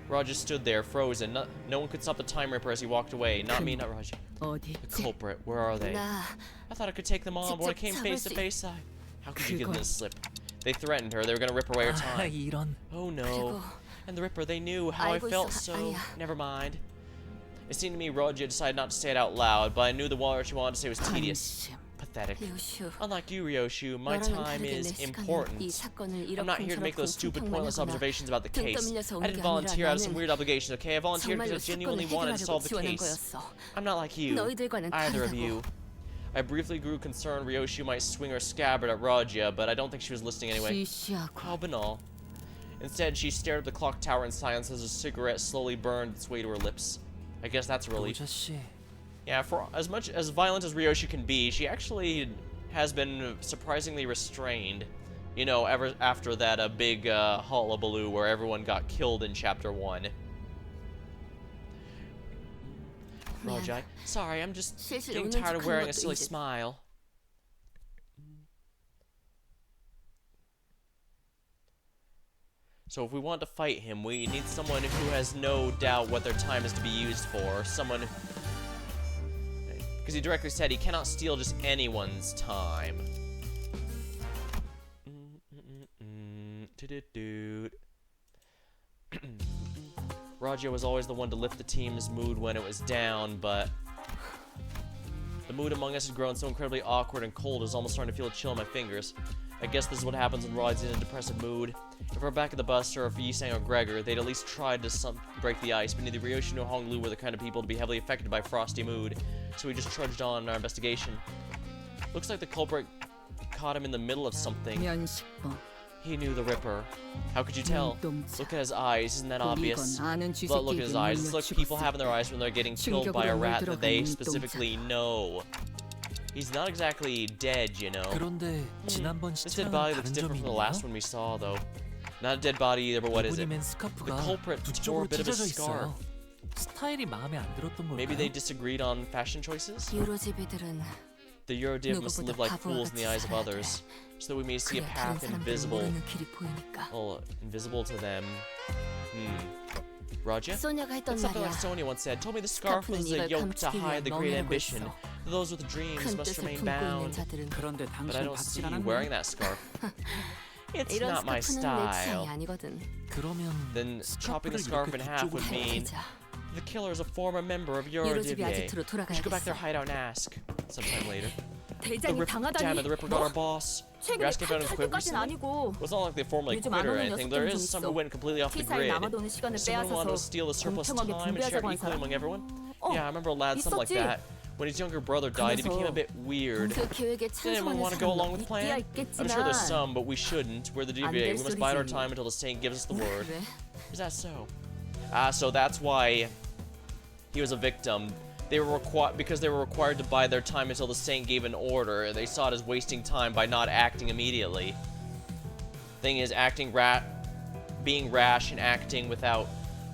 Roger stood there, frozen. No one could stop the time ripper as he walked away. Not me, not Roger. The culprit, where are they? 나 I thought I could take them on, but when I came face to face, how could you give them the slip? They threatened her. They were gonna rip away her 아, time. 이런. Oh no. 그리고 And the Ripper, they knew how I 알고 felt, 있어. so 아니야. never mind. It seemed to me Roger decided not to say it out loud, but I knew the word she wanted to say was tedious. 안심. Pathetic. 류슈. Unlike you, Ryoshu, my 너랑은 time 다르게 내 is 시간을 이 important. 사건을 I'm not here to make those stupid, pointless observations about the 등 case. 떠밀려서 I 온 didn't 게 volunteer out of some 아니라 weird obligations, okay? I volunteered 정말로 because I genuinely 사건을 wanted to 해결하려고 solve the 지원한 case. 거였어. I'm not like you, 너희들과는 either of 다르다고. you. I briefly grew concerned Ryoshu might swing her scabbard at Raja, but I don't think she was listening anyway. 시시하고. How banal. Instead, she stared at the clock tower in silence as a cigarette slowly burned its way to her lips. I guess that's a relief. 로저씨. Yeah, for as much as violent as Ryoshu can be, she actually has been surprisingly restrained. You know, ever after that big hullabaloo where everyone got killed in Chapter 1. Rajai, sorry, I'm just 실실 getting 웃는 tired of 척하는 wearing a 것도 silly 이제 smile. So if we want to fight him, we need someone who has no doubt what their time is to be used for. Someone... Because he directly said he cannot steal just anyone's time. Raja was always the one to lift the team's mood when it was down, but... The mood among us has grown so incredibly awkward and cold, I was almost starting to feel a chill in my fingers. I guess this is what happens when Rod's in a depressive mood. If we're back at the bus, or if Yisang or Gregor, they'd at least try to break the ice, but neither Ryoshi nor Honglu were the kind of people to be heavily affected by frosty mood, so we just trudged on in our investigation. Looks like the culprit caught him in the middle of something. 면식범. He knew the Ripper. How could you tell? Look at his eyes, isn't that obvious? Look at his eyes. It's like people have in their eyes when they're getting killed by a rat that they specifically know. He's not exactly dead, you know. 그런데 지난번 This dead 시체와는 body looks 다른 different 점이 from the last 있나요? one we saw, though. Not a dead body either, but what is it? 이분이 맨 The 스카프가 culprit tore a 북쪽으로 bit of his 찢어져 scarf. 있어요. 스타일이 마음에 안 들었던 걸까요? Maybe they disagreed on fashion choices? 유로지비들은 The Eurodiv must live like fools in the eyes of 살아야 돼. others, so that we may see a 그래야 다른 path 사람들이 invisible. 모르는 길이 보이니까. Well, invisible to them. Roger? 소녀가 했던 It's something 말이야. like Sonia once said. Told me the scarf 스카프는 was a 이걸 yoke to 감추기 위해 hide the great 멍이라고 ambition. 했어. Those with dreams 큰 must 뜻을 remain 품고 있는 bound. 자들은 그런데 But I 당신은 don't see 받질 you 않았네. wearing that scarf. It's 이런 not my 스카프는 내 취향이 style. 아니거든. 그러면 Then chopping the 스카프를 scarf 이렇게 in half would 북쪽으로 mean 밝히자. the killer is a former member of 유로집이 Eurodiv. 아지트로 We should go back to their 돌아가야겠어. hideout and ask. Sometime later. The 대장이 Ripper, damn it, the Ripper got our boss. You're 최근에 asking if anyone quit 탈퇴까지는 recently? 아니고 Well, it's not like they formally 요즘 quit 안 or 오는 anything. There 녀석들은 is 좀 some who 있어. went completely off the 피사에 grid. 남아도는 시간을 Someone wanted to steal the surplus 공평하게 time and share 분배하자고 한 equally 사람. among everyone. 어, Yeah, I remember a lad, something like 있었지. that. When his younger brother died, he became a bit weird. 그 계획에 Did anyone 찬성하는 want to go along with the 사람이 plan? 있기야 I'm sure there's 있겠지만 some, but we shouldn't. We're the 안 DBA. 될 We must bide our 소리지. time until the saint gives us the word. 그래? Is that so? So that's why he was a victim. They were because they were required to bide their time until the saint gave an order. They saw it as wasting time by not acting immediately. Thing is, being rash and acting without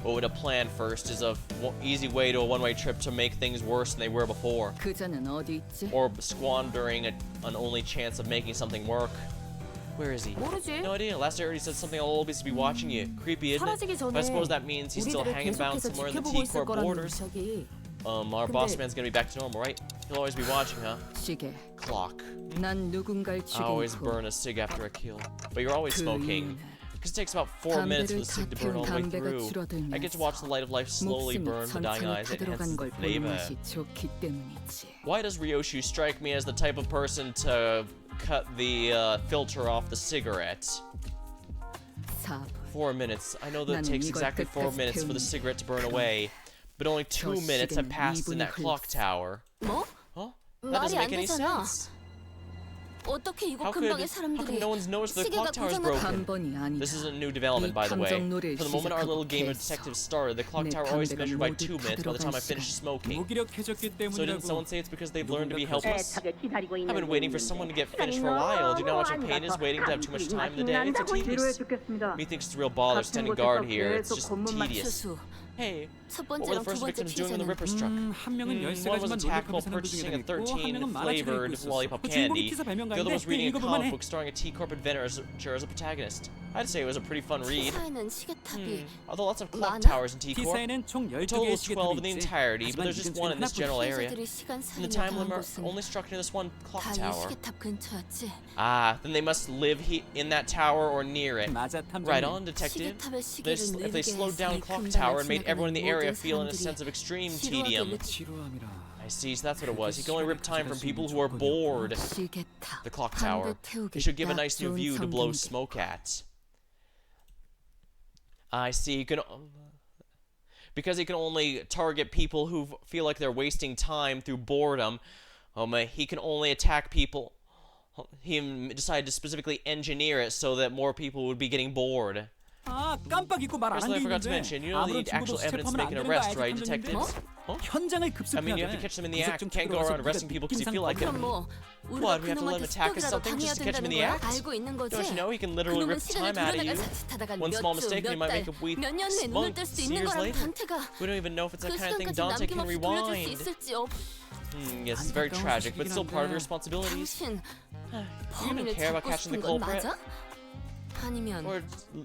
a plan first is a easy way to a one-way trip to make things worse than they were before, 그자는 어디 있지? or squandering an only chance of making something work. Where is he? 모르지. No idea. Last I heard he said something will always be watching you. Creepy, isn't it? 사라지기 But I 전에 suppose that means he's still 우리들을 hanging bound 계속해서 somewhere in the 지켜보고 있을 T-Corp 거라는 borders. 의식이. Our boss man's gonna be back to normal, right? He'll always be watching, huh? 시계. Clock. 난 누군가를 I always 죽인 후 burn a cig after a kill. But you're always 그 smoking. 이유는 Because it takes about 4 minutes for the cig to burn all the way 담배가 through. I get to watch the light of life slowly 목숨이 burn the dying 천천히 eyes. It 타들어간 enhances 걸 the 보는 flavor. 맛이 좋기 때문이지. Why does Ryoshu strike me as the type of person to cut the filter off the cigarette? 4분. 4 minutes. I know that it 나는 takes 이걸 exactly 4 끝까지 minutes for the 태우는 cigarette to burn away, but only 2 저 minutes have 시계는 passed in that 2분이 clock 흘렀어. tower. 뭐? Huh? That 말이 doesn't 안 make any 되잖아. sense. 어떻게 이곳 How 근방의 come 사람들이 no one's noticed the 시계가 clock tower's 고장난 broken? 한 번이 아니다. This is a new development, by the way. From the moment our little game of detectives started, the clock 내 tower always 담배가 measured by 모두 2 minutes by the time I 타들어간 finished smoking. 무기력해졌기 So didn't someone 때문이라고. say it's because they've learned to be helpless? 애타게 기다리고 I've been waiting for someone to get finished for a while. Do you know how much a pain it is waiting to have too much time in the day? It's so tedious. Me thinks it's a real bother standing guard here. It's just tedious. 추수. Hey, 첫 what were the 번째랑 두 first 번째 victims doing when the 피해자는 Ripper struck? 한 명은 One was 13가지만 a tackle 놀이컵에서 purchasing a 있고 한 13 명은 만화책을 읽고 flavored 있었어. lollipop 그 주인공이 candy. 기사 The other 발명가인데 was reading a 읽어보면 comic 해. book starring a T-Corp adventure as a protagonist. I'd say it was a pretty fun read. 피사에는 시계탑이 Although lots of clock 많아? towers in T-Corp, 기사에는 총 a total 12개의 of 12 in the 시계탑이 있지. entirety, but 하지만 there's 이 just 근처에는 one in this 하나뿐이야. general area. 피해자들이 시간 And the 살인을 time 당한 limit 곳은 only struck near this one clock 다 이 tower. 시계탑 근처였지. Ah, then they must live in that tower or near it. 맞아, Right 탐정님. on, detective. 시계탑의 If they 시계를 slowed down 느리게 clock 해서 tower and made 금방을 everyone in the area 지나가는 feel in a 모든 sense of extreme 사람들이 tedium. 지루함이라. I see, so that's what it was. He can only rip time from people who are bored. 시계탑. The clock 담배 tower. 태우기 He should give a 딱 nice new 좋은 view to blow 성경책. smoke at. I see. Because he can only target people who feel like they're wasting time through boredom. He can only attack people. He decided to specifically engineer it so that more people would be getting bored. 아, 깜빡 잊고 말 안 한 Personally, I 게 forgot to 있는데 mention, you know they 아무런 need actual 증거도 evidence to 수집하면 make 안 an 되는 거 arrest, 알지, right, 탐정님들? detectives? Huh? 현장을 급습해야 I mean, you have 돼. to catch them in the act. 구속 Can't 좀 go around 들어가서 arresting people because you feel like it. 그럼 뭐 우리가 What, we have to let him 그놈한테 attack us 습격이라도 something 당해야 just to catch him in the 된다는 act? 걸 알고 있는 거지? Don't you know he can literally 그놈은 rip 시간을 time out of 돌려나갈 you? 자칫하다간 One small 몇 주, mistake, and he 몇 might 달, make a week, 몇 년 후에 눈을 months, 뜰 수 있는 years 거라고 later. 단테가 We don't even know if it's that 그 kind of thing 시간까지 Dante can 남김없이 돌려줄 수 rewind. 있을지 없. Yes, it's very tragic, but still part of your responsibilities. 당신 You don't 범인을 care about 잡고 catching the 싶은 건 culprit? 맞아? 아니면 Or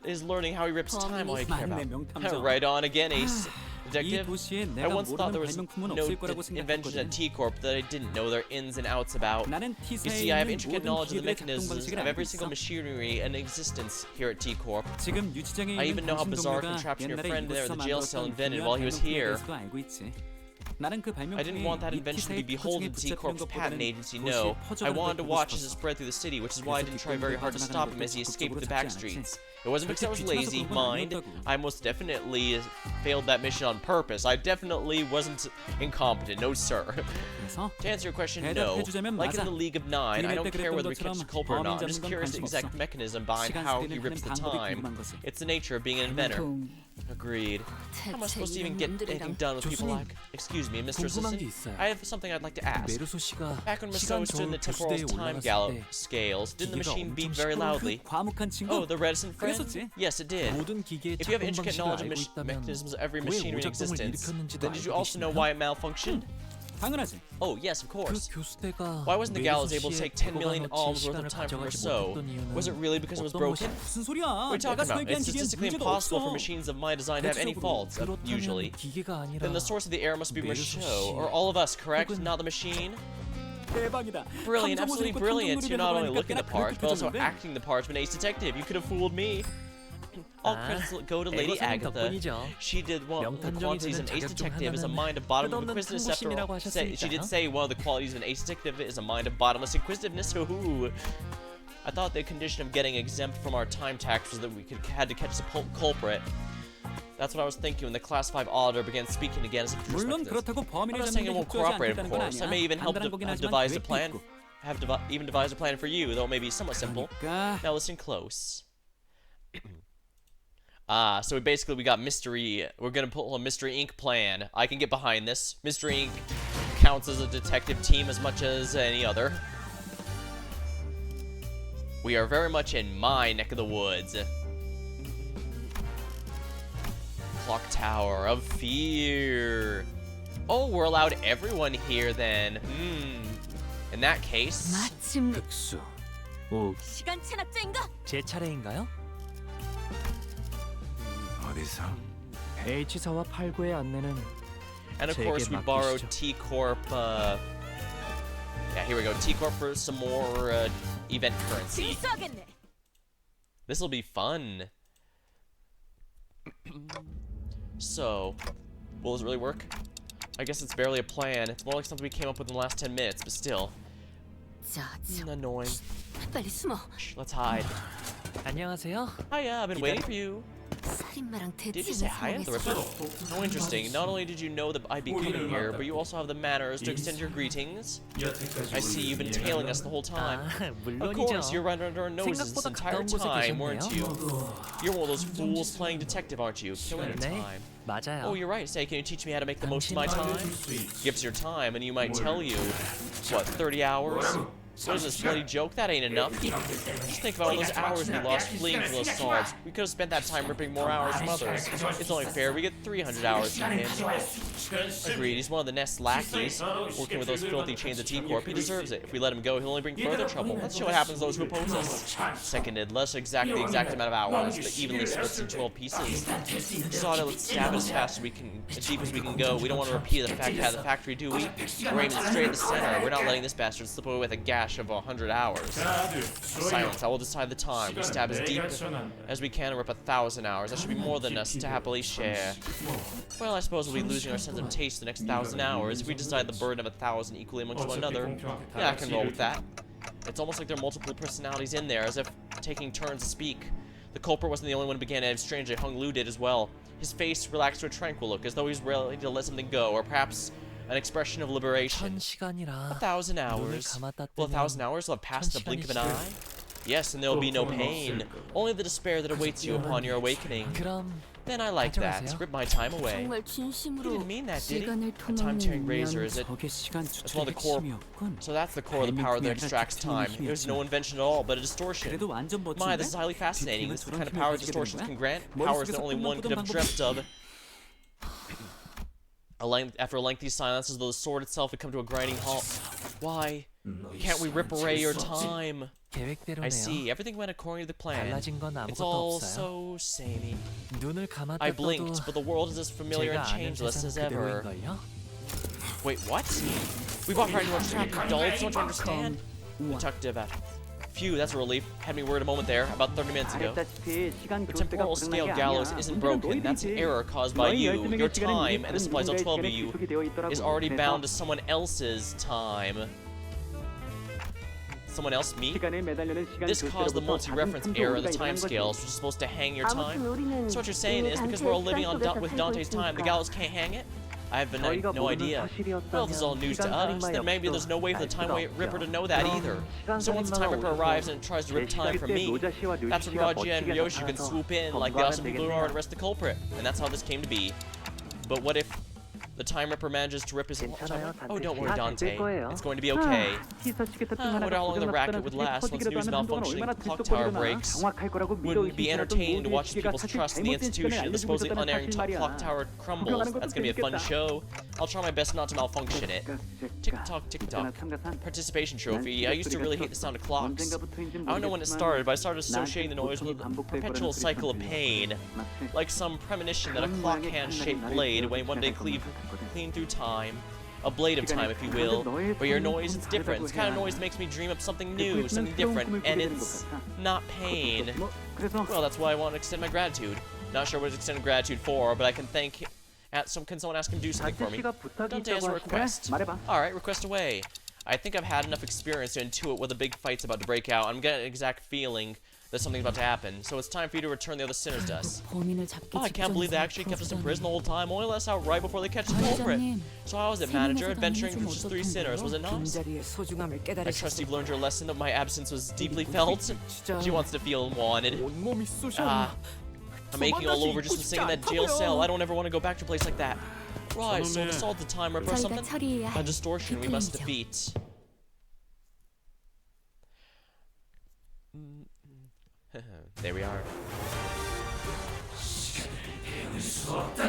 is learning how he rips time all you care 맞네, about? 명탐정. Right on again, Ace. 이 Detective, 도시에 I 내가 once thought there 모르는 was 발명품은 no 없을 거라고 inventions at 생각했거든. T-Corp that I didn't know their ins and outs about. 나는 You T사에 see, I have 있는 intricate 모든 knowledge of the 기계들의 작동 mechanisms 방식을 of 알고 every 있어. single machinery in existence here at T-Corp. 지금 유치장에 I 있는 even know how 당신 bizarre 동료가 contraption your 옛날에 friend there at 이곳에서 the jail cell 만들었던 invented 중요한 while he was 발명품에 here. 대해서도 알고 있지. 나는 그 I didn't 발명품이 want that 이 invention to be 기사의 표준에 beholden to T 붙잡히는 Corp's patent 것보다는 agency. 도시에 No, I 퍼져가는 wanted to 걸 보고 watch as it 싶었어. spread through the city, which is why I didn't try very hard to 그래서 stop him 뒷골목을 as he escaped through the 적극적으로 back 찾지 streets. It wasn't because I was 절대 귀찮아서 lazy, 그런 건 mind. 아니었다고. I most definitely failed that mission on purpose. I definitely wasn't incompetent. No, sir. 그래서 To answer your question, no. 대답해주자면 Like in 맞아. the League of Nine, I 부인할 don't 때 care whether we 그랬던 catch the 것처럼 culprit or not. I'm 범인 just 잡는 건 curious the 관심 exact 없어. mechanism behind 시간 how 쓰기는 he rips the 하는 방법이 time. 궁금한 거지. It's the nature of being an inventor. Agreed. How am I supposed to even get anything done with people like... Excuse me, Mr. 궁금한 게 Assistant? 있어요. I have something I'd like to ask. 메르소 씨가 Back when 시간 Rousseau stood in 저울 the temporal 교수대에 time 올라갔을 gallop 때 scales, didn't the 기계가 machine beat 엄청 very 시끄러워. loudly? 그 과묵한 친구. Oh, the reticent friend? 그랬었지. Yes, it did. 모든 기계의 If you have 작동 intricate 방식을 knowledge of 알고 있다면 mechanisms of every 왜 machinery in 오작동을 existence, 일으켰는지도 then did you 알고 also know 계시나요? why it malfunctioned? 당연하지. Oh, yes, of 그 course. 교수대가 Why wasn't the gallows 메르소 able to 씨의 take 10 million 백오가 alms 넘칠 worth of 시간을 time from 가져가지 Rousseau? 못했던 이유는 Was it really because it was 어떤 broken? 것이- 무슨 소리야? What are you talking 내가 about? 설계한 It's 기계엔 statistically 문제가 impossible 없어. for machines of my design to have any faults, usually. 그렇다면 기계가 아니라 Then the source of the error must be 메르소 Rousseau, 씨 or all of us, correct? 혹은- Not the machine? 대박이다. Brilliant, 감정 absolutely 옷을 입고 brilliant. 탐정 You're 놀이를 not 하고 only 하니까 looking the 꽤나 parts, but also 그렇게 acting the parts of an ace detective. You could have fooled me. All credits go to Lady 애거사님 Agatha. 덕분이죠. She did one of the 명탐정이 qualities of an 되는 ace 자격 중 detective is a 하나는 mind of bottomless 끝없는 inquisitiveness. After all, 탐구심이라고 she did 하셨으니까요. say one of the qualities of an ace detective is a mind of bottomless inquisitiveness. Ooh. I thought the condition of getting exempt from our time tax was that we had to catch the culprit. That's what I was thinking when the Class 5 auditor began speaking again as a 물론 prospectus. 그렇다고 I'm 범인을 not 잡는 saying 데 it won't 협조하지 cooperate, of 않겠다는 건 course. I 아니야. may even help 간단한 거긴 have 하지만 devised a 계획도 plan. 있고. Even devise a plan for you, though it may be somewhat simple. 그러니까 Now listen close. So we got Mystery. We're gonna pull a Mystery Inc. plan. I can get behind this. Mystery Inc. counts as a detective team as much as any other. We are very much in my neck of the woods. Clock Tower of Fear. Oh, we're allowed everyone here then. In that case, 마침 백수. 오, 시간 체납자인가? 제 차례인가요? 어디서? H사와 8구의 안내는 and of 제게 course we borrowed 맡기시죠. T Corp. Yeah, here we go. T Corp for some more event currency. 실수하겠네. This will be fun. So, will this really work? I guess it's barely a plan. It's more like something we came up with in the last 10 minutes, but still. 자, Annoying. 빨리 숨어. Shh, let's hide. 안녕하세요. Hiya, I've been waiting for you. 살인마랑 Did you say hi, 대치하는 the 상황에서 Ripper? How interesting. Not only did you know that I'd be coming here, but you also have the manners to extend your greetings. I see you've been tailing us the whole time. 아, Of course, you're 물론이죠. right under our noses this 생각보다 entire 가까운 곳에 time, weren't 계셨네요. you? You're one of those fools playing detective, aren't you? Killing your 네, time. 맞아요. Oh, you're right. Say, can you teach me how to make the most of my time? Gives your time, and you might tell you, what, 30 hours? What is this bloody joke? That ain't enough. Just think about all those hours we lost fleeing from those swords. We could have spent that time ripping more hours from others. It's only fair we get 300 hours from him. Agreed, he's one of the Nest lackeys, working with those filthy chains of T-Corp. He deserves it. If we let him go, he'll only bring further trouble. Let's show what happens to those who oppose us. Seconded, less exact the exact amount of hours, but evenly splits in 12 pieces. Saw let's stab it as fast as we can, as deep as we can go. We don't want to repeat the fact at the factory, do we? We're aiming straight at the center. We're not letting this bastard slip away with a gash of 100 hours. Silence, I will decide the time. We stab as deep as we can and rip 1,000 hours. That should be more than us to happily share. Well, I suppose we'll be losing our sense of taste the next 1,000 hours if we decide the burden of 1,000 equally amongst one another. Yeah, I can roll with that. It's almost like there are multiple personalities in there, as if taking turns to speak. The culprit wasn't the only one who began, and strangely, Hung Lu did as well. His face relaxed to a tranquil look, as though he's ready to let something go, or perhaps an expression of liberation. 1000시간이라 1,000 눈을 hours. 감았다 Will 뜨면 1,000 hours have passed in the blink of an eye? Yes, and there will be no pain. Only the despair that awaits you upon your awakening. 그럼 Then I like that. 가져가세요. Rip my time away. 정말 He 진심으로 didn't mean that, did he? 시간을 A time-tearing 토막는 razor, is it? 저게 시간 That's one 추출의 of the core. 핵심이었군. So that's the core of the power that extracts time. There's no invention at all, but a distortion. 그래도 완전 My, 멋진데? this is highly fascinating. This is the kind of 뒤틀면 power 저런 힘을 distortions 가지게 can 되는 grant. 거야? Powers that 머릿속에서 only one could have 꿈꾸던 dreamt of. After a lengthy silence, as though the sword itself had come to a grinding halt. Why can't we rip away your time? I 계획대로네요. see. Everything went according to the plan. 달라진 건 It's 아무것도 all 없어요. so samey. 눈을 감았다 I 떠도 blinked, but the world is as familiar 제가 and 아는 changeless as 세상 ever. 그대로인걸요? Wait, what? We brought her into our trap, you dull. Don't you understand? We talked about Phew, that's a relief. Had me worried a moment there, about 30 minutes ago. 말했다시피 시간 The 좋을 때가 temporal 고장난 scale 게 gallows 아니야. isn't 문제는 broken. That's an 너희들이지. error caused by 너희 you. 12명의 Your 시간은 time, and the 이미 supplies of 누군가의 12 of 시간에 you, 기록이 되어 있더라고. is already 그래서 bound to someone else's time. Someone else? Me? 시간에 매달리는 시간 This caused the 절대로부터 multi-reference 작은 error in the 탐정이가 time 일어난 거지. scales, which is supposed to hang your time. 아무튼 우리는 So what you're saying 이미 is because we're all 단체의 living on 시간 속에서 with 살고 Dante's time, the 있으니까. gallows can't hang it? I have 저희가 no 모르는 idea. Well, this is all 사실이었다면 news to 시간 us. 살인마의 Then maybe there's no way for the 없어. Time 알 수가 Ripper to 없죠. know that 그럼 either. 시간 So once the Time 살인마가 Ripper 오셔서 arrives and tries to rip 제 time 시간 from 때 me, 노자 씨와 류지 that's when 씨가 Raji and 멋지게 Ryoshi can 나타나서 swoop in like the 검거하면 awesome people are and 되겠네요. arrest the culprit. And that's how this came to be. But what if the Time Ripper manages to rip his 괜찮아요, time? Oh, don't worry, 다 Dante. 될 거예요. It's going to be okay. 시서치기 I wonder how long the racket would last once New's malfunctioning clock tower breaks. Wouldn't it be entertaining to watch people's trust in the institution and the supposedly unerring clock tower crumbles? That's gonna be a fun show. I'll try my best not to malfunction it. Tick-tock, tick-tock. Participation trophy. I used to really hate the sound of clocks. I don't know when it started, but I started associating the noise with a perpetual cycle of pain. Like some premonition that a clock hand-shaped blade may one day clean through time. A blade of time, if you will. But your noise, it's different. It's the kind of noise that makes me dream up something new, something different, and it's not pain. Well, that's why I want to extend my gratitude. Not sure what to extend gratitude for, but I can thank him. Can someone ask him to do something for me? Dante has a request. Alright, request away. I think I've had enough experience to intuit what the big fight's about to break out. I'm getting an exact feeling that something's about to happen. So it's time for you to return the other sinners to us. 범인을 잡기 Oh, I can't believe they actually kept us in prison the whole time, only let us out right before they catch the culprit. So how was it, manager, adventuring through just 3 sinners, was it not? I trust you've learned your lesson that my absence was deeply felt. She wants to feel wanted. 온몸이 쑤셔. I'm aching all over just from sitting in that jail cell. I don't ever want to go back to a place like that. Right, so to solve the Time Ripper or 저희가 something? 처리해야 A 할 distortion we must 디테일이죠. defeat. There we are.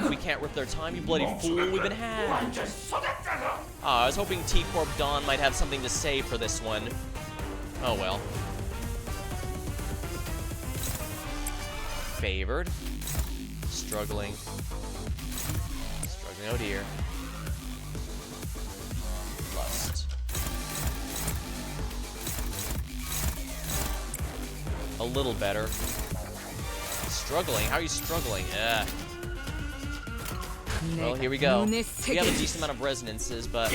We can't rip their time, you bloody fool. We've been had. I was hoping T-Corp Dawn might have something to say for this one. Oh well. Favored. Struggling. Struggling, oh dear. Lust. A little better. Struggling? How are you struggling? Well, here we go. We have a decent amount of resonances, but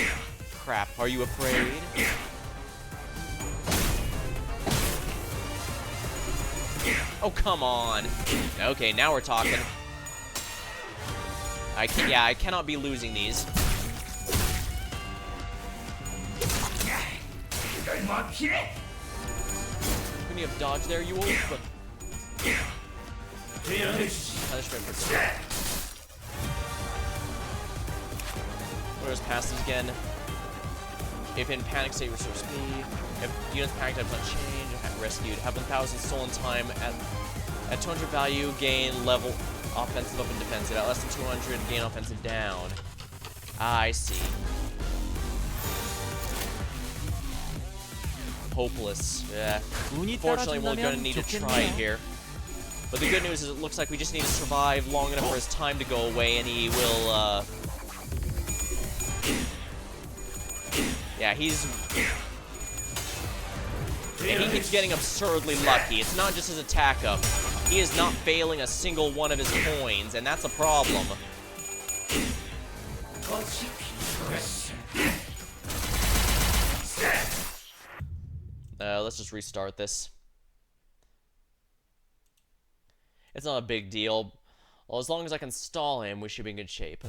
crap. Are you afraid? Oh, come on. Okay, now we're talking. I cannot be losing these. Couldn't you have dodged there, you wolf? But punishment for today. Where's passes again? If in panic state, restore speed. If units panic types unchanged, rescued. Have 1,000 stolen time at 200 value, gain level offensive up and defensive. At less than 200, gain offensive down. I see. Hopeless. Yeah. Fortunately, we're gonna need to try it here. But the good news is it looks like we just need to survive long enough for his time to go away, and he will, yeah, he's... And he keeps getting absurdly lucky. It's not just his attack up. He is not failing a single one of his coins, and that's a problem. Let's just restart this. It's not a big deal. Well, as long as I can stall him, we should be in good shape.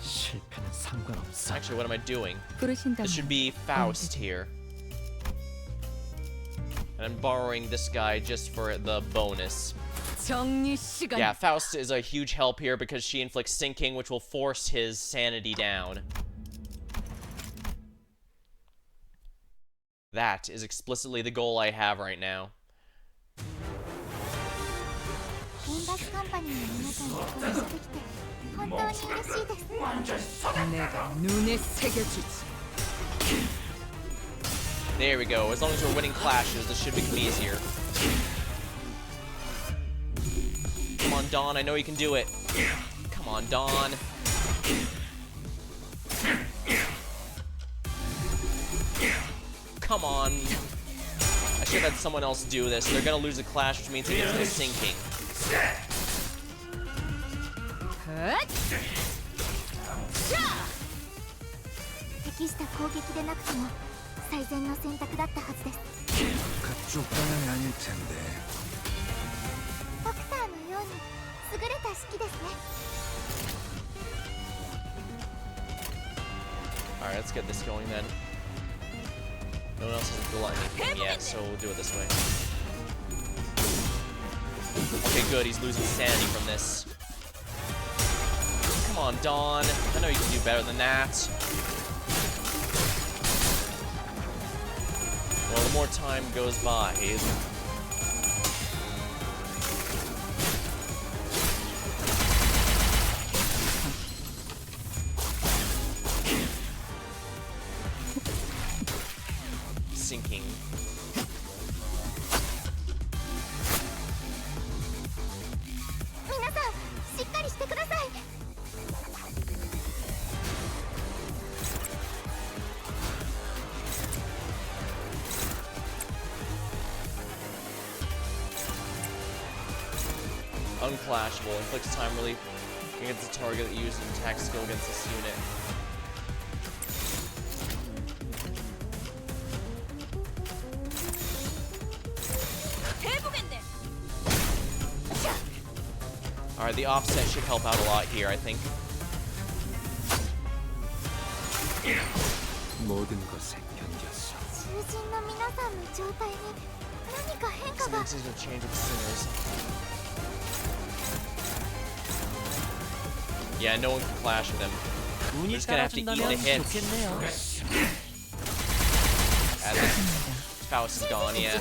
실패는 상관없어. Actually, what am I doing? 부르신다면 This should be Faust here. And I'm borrowing this guy just for the bonus. 정리 시간. Yeah, Faust is a huge help here because she inflicts sinking, which will force his sanity down. That is explicitly the goal I have right now. リンバスカンパニーの皆さんとご一緒できて本当に嬉しいです 내가 눈에 새겨주지. There we go. As long as we're winning clashes, this should become easier. Come on, Dawn. I know you can do it. Come on, Dawn. come on. I should have had someone else do this. They're gonna lose the clash, which means it gets no sinking. 適した攻撃でなくても最善の選択だったはずです。 그쪽 방향이 아닐 텐데. ドクターのように優れた式ですね。 Alright, let's get this going then. No one else has built anything yet, so we'll do it this way. Okay, good. He's losing sanity from this. Come on, Dawn. I know you can do better than that. Well, the more time goes by, sinking. Unclashable. Inflicts time relief against the target that used an attack skill against this unit. Alright, the offset should help out a lot here, I think. 모든 것에 견뎠어. 囚人の皆さんの状態に何か変化が。 Something seems to change with sinners. Yeah, no one can clash with him. We're 운이 just gonna have to eat the 따라준다면 hits. 좋겠네요. As Faust is gone, yeah.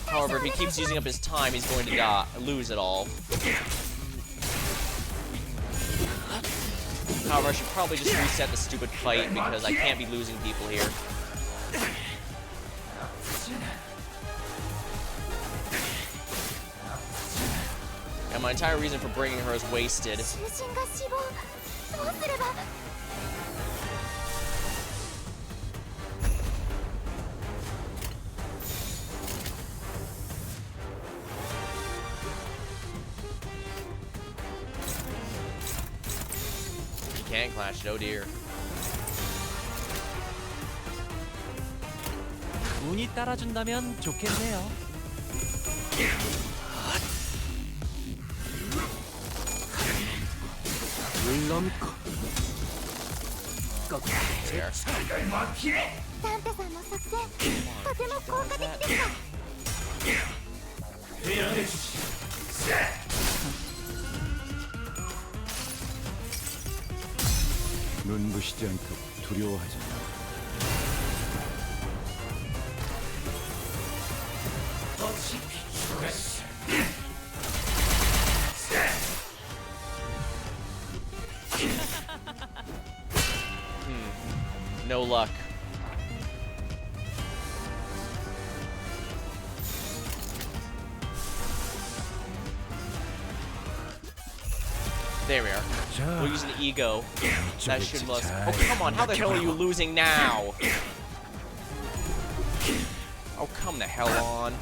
However, if he keeps using up his time, he's going to lose it all. However, I should probably just reset the stupid fight because I can't be losing people here. And my entire reason for bringing her is wasted. 囚人が死亡。どうすれば。 Can't clash it, oh dear. 운이 따라준다면 좋겠네요. 물넘고 There. ダンテさんの作戦とても効果的でした。 눈부시지 않도록 두려워하지 마. No luck. There we are. We'll use an ego. That should lose. Oh, come on. How the hell are you losing now? Oh, come the hell on.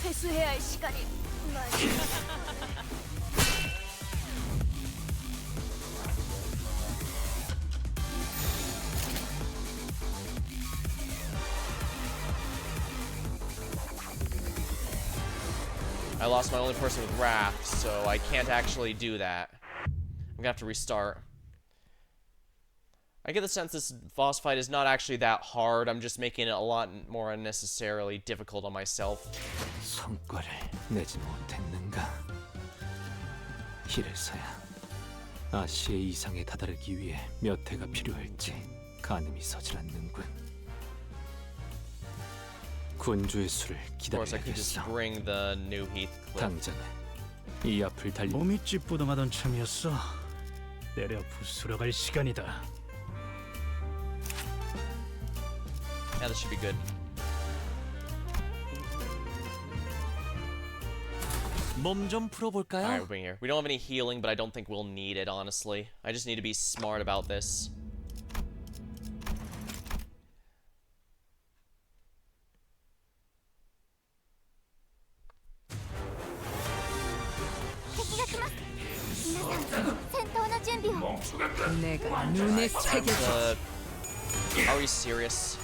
회수해야 할 시간이 많이. I lost my only person with Wrath, so I can't actually do that. I'm gonna have to restart. I get the sense this boss fight is not actually that hard. I'm just making it a lot more unnecessarily difficult on myself. 성과를 내지 못했는가? 이래서야 아시의 이상에 다다르기 위해 몇 해가 필요할지 가늠이 서질 않는군. 군주의 수를 Of course, I could just 기다려야겠어. bring the new Heathcliff. 당장은 이 앞을 달리. 몸이 찌뿌둥하던 참이었어. 내려 부수러 갈 시간이다. Yeah, this should be good. 몸 좀 풀어볼까요? Alright, we'll bring here. We don't have any healing, but I don't think we'll need it, honestly. I just need to be smart about this. 내가 눈에 새겨. Are we serious?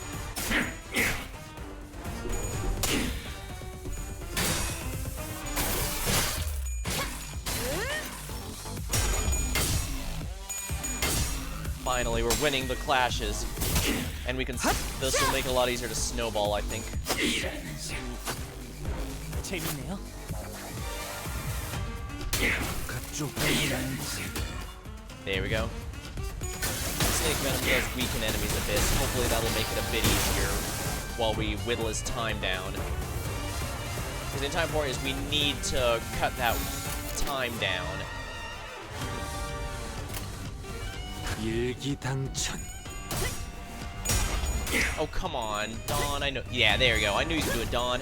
Finally, we're winning the clashes. And we can. This will make it a lot easier to snowball, I think. 재밌네요. There we go. Snake Venom does weaken enemies a bit, so hopefully that'll make it a bit easier while we whittle his time down. Because the time point is we need to cut that time down. 일기당천. Oh, come on. Dawn, I know. Yeah, there you go. I knew you could do it, Dawn.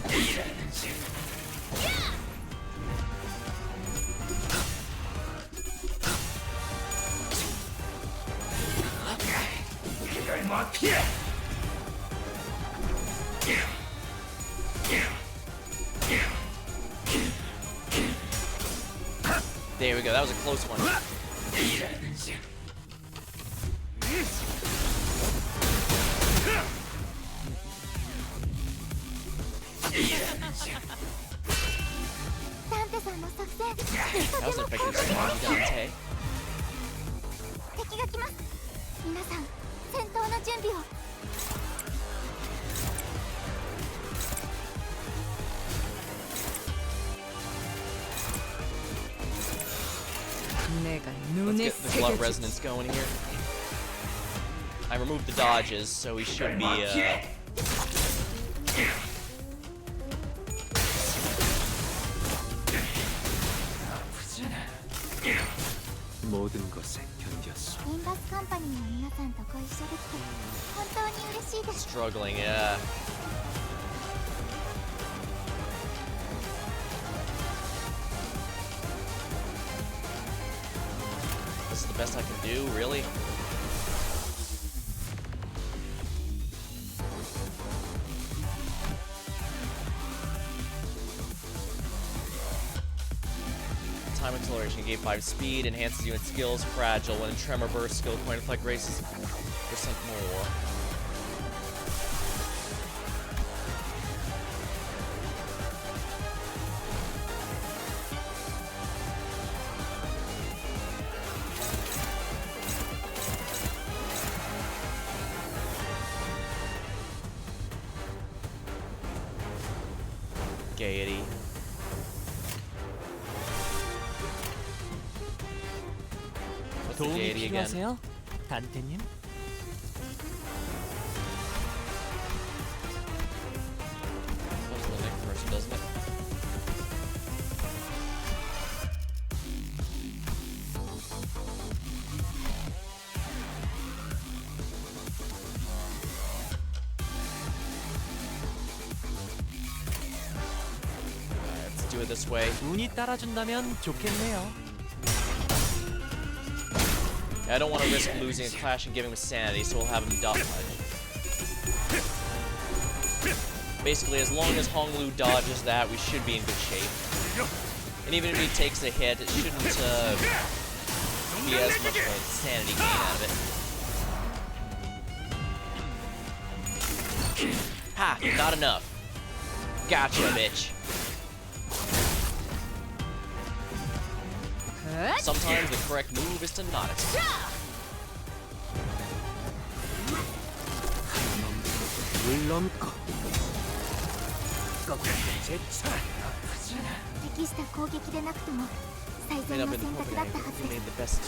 There we go. That was a close one. That was an effective strategy, Dante. 敵が来ます。皆さん、戦闘の準備を。내가 Let's 눈에 get the blood 새겨. resonance going here. I removed the dodges, so we should be, 모든 것에 견뎠소. リンバスカンパニーの皆さんとご一緒できて本当に嬉しいです。 struggling, yeah. This is the best I can do, really? Time acceleration gave 5 speed, enhances unit skills, fragile, when in tremor burst, skill point effect races percent more. Gaiety. What's the 도움이 gaiety again? 필요하세요? 단테님? Goes to the next person, doesn't it? Alright, let's do it this way. 운이 따라준다면 좋겠네요. I don't want to risk losing a clash and giving him sanity, so we'll have him dodge. Basically, as long as Honglu dodges that, we should be in good shape. And even if he takes a hit, it shouldn't be as much of a sanity gain out of it. Ha! Not enough. Gotcha, bitch. Sometimes the correct move is to not attack. 물넘고 適した攻撃でなくとも最 Made 善 up の in the 選択だったは Copenhagen. ず We で made す。 the best.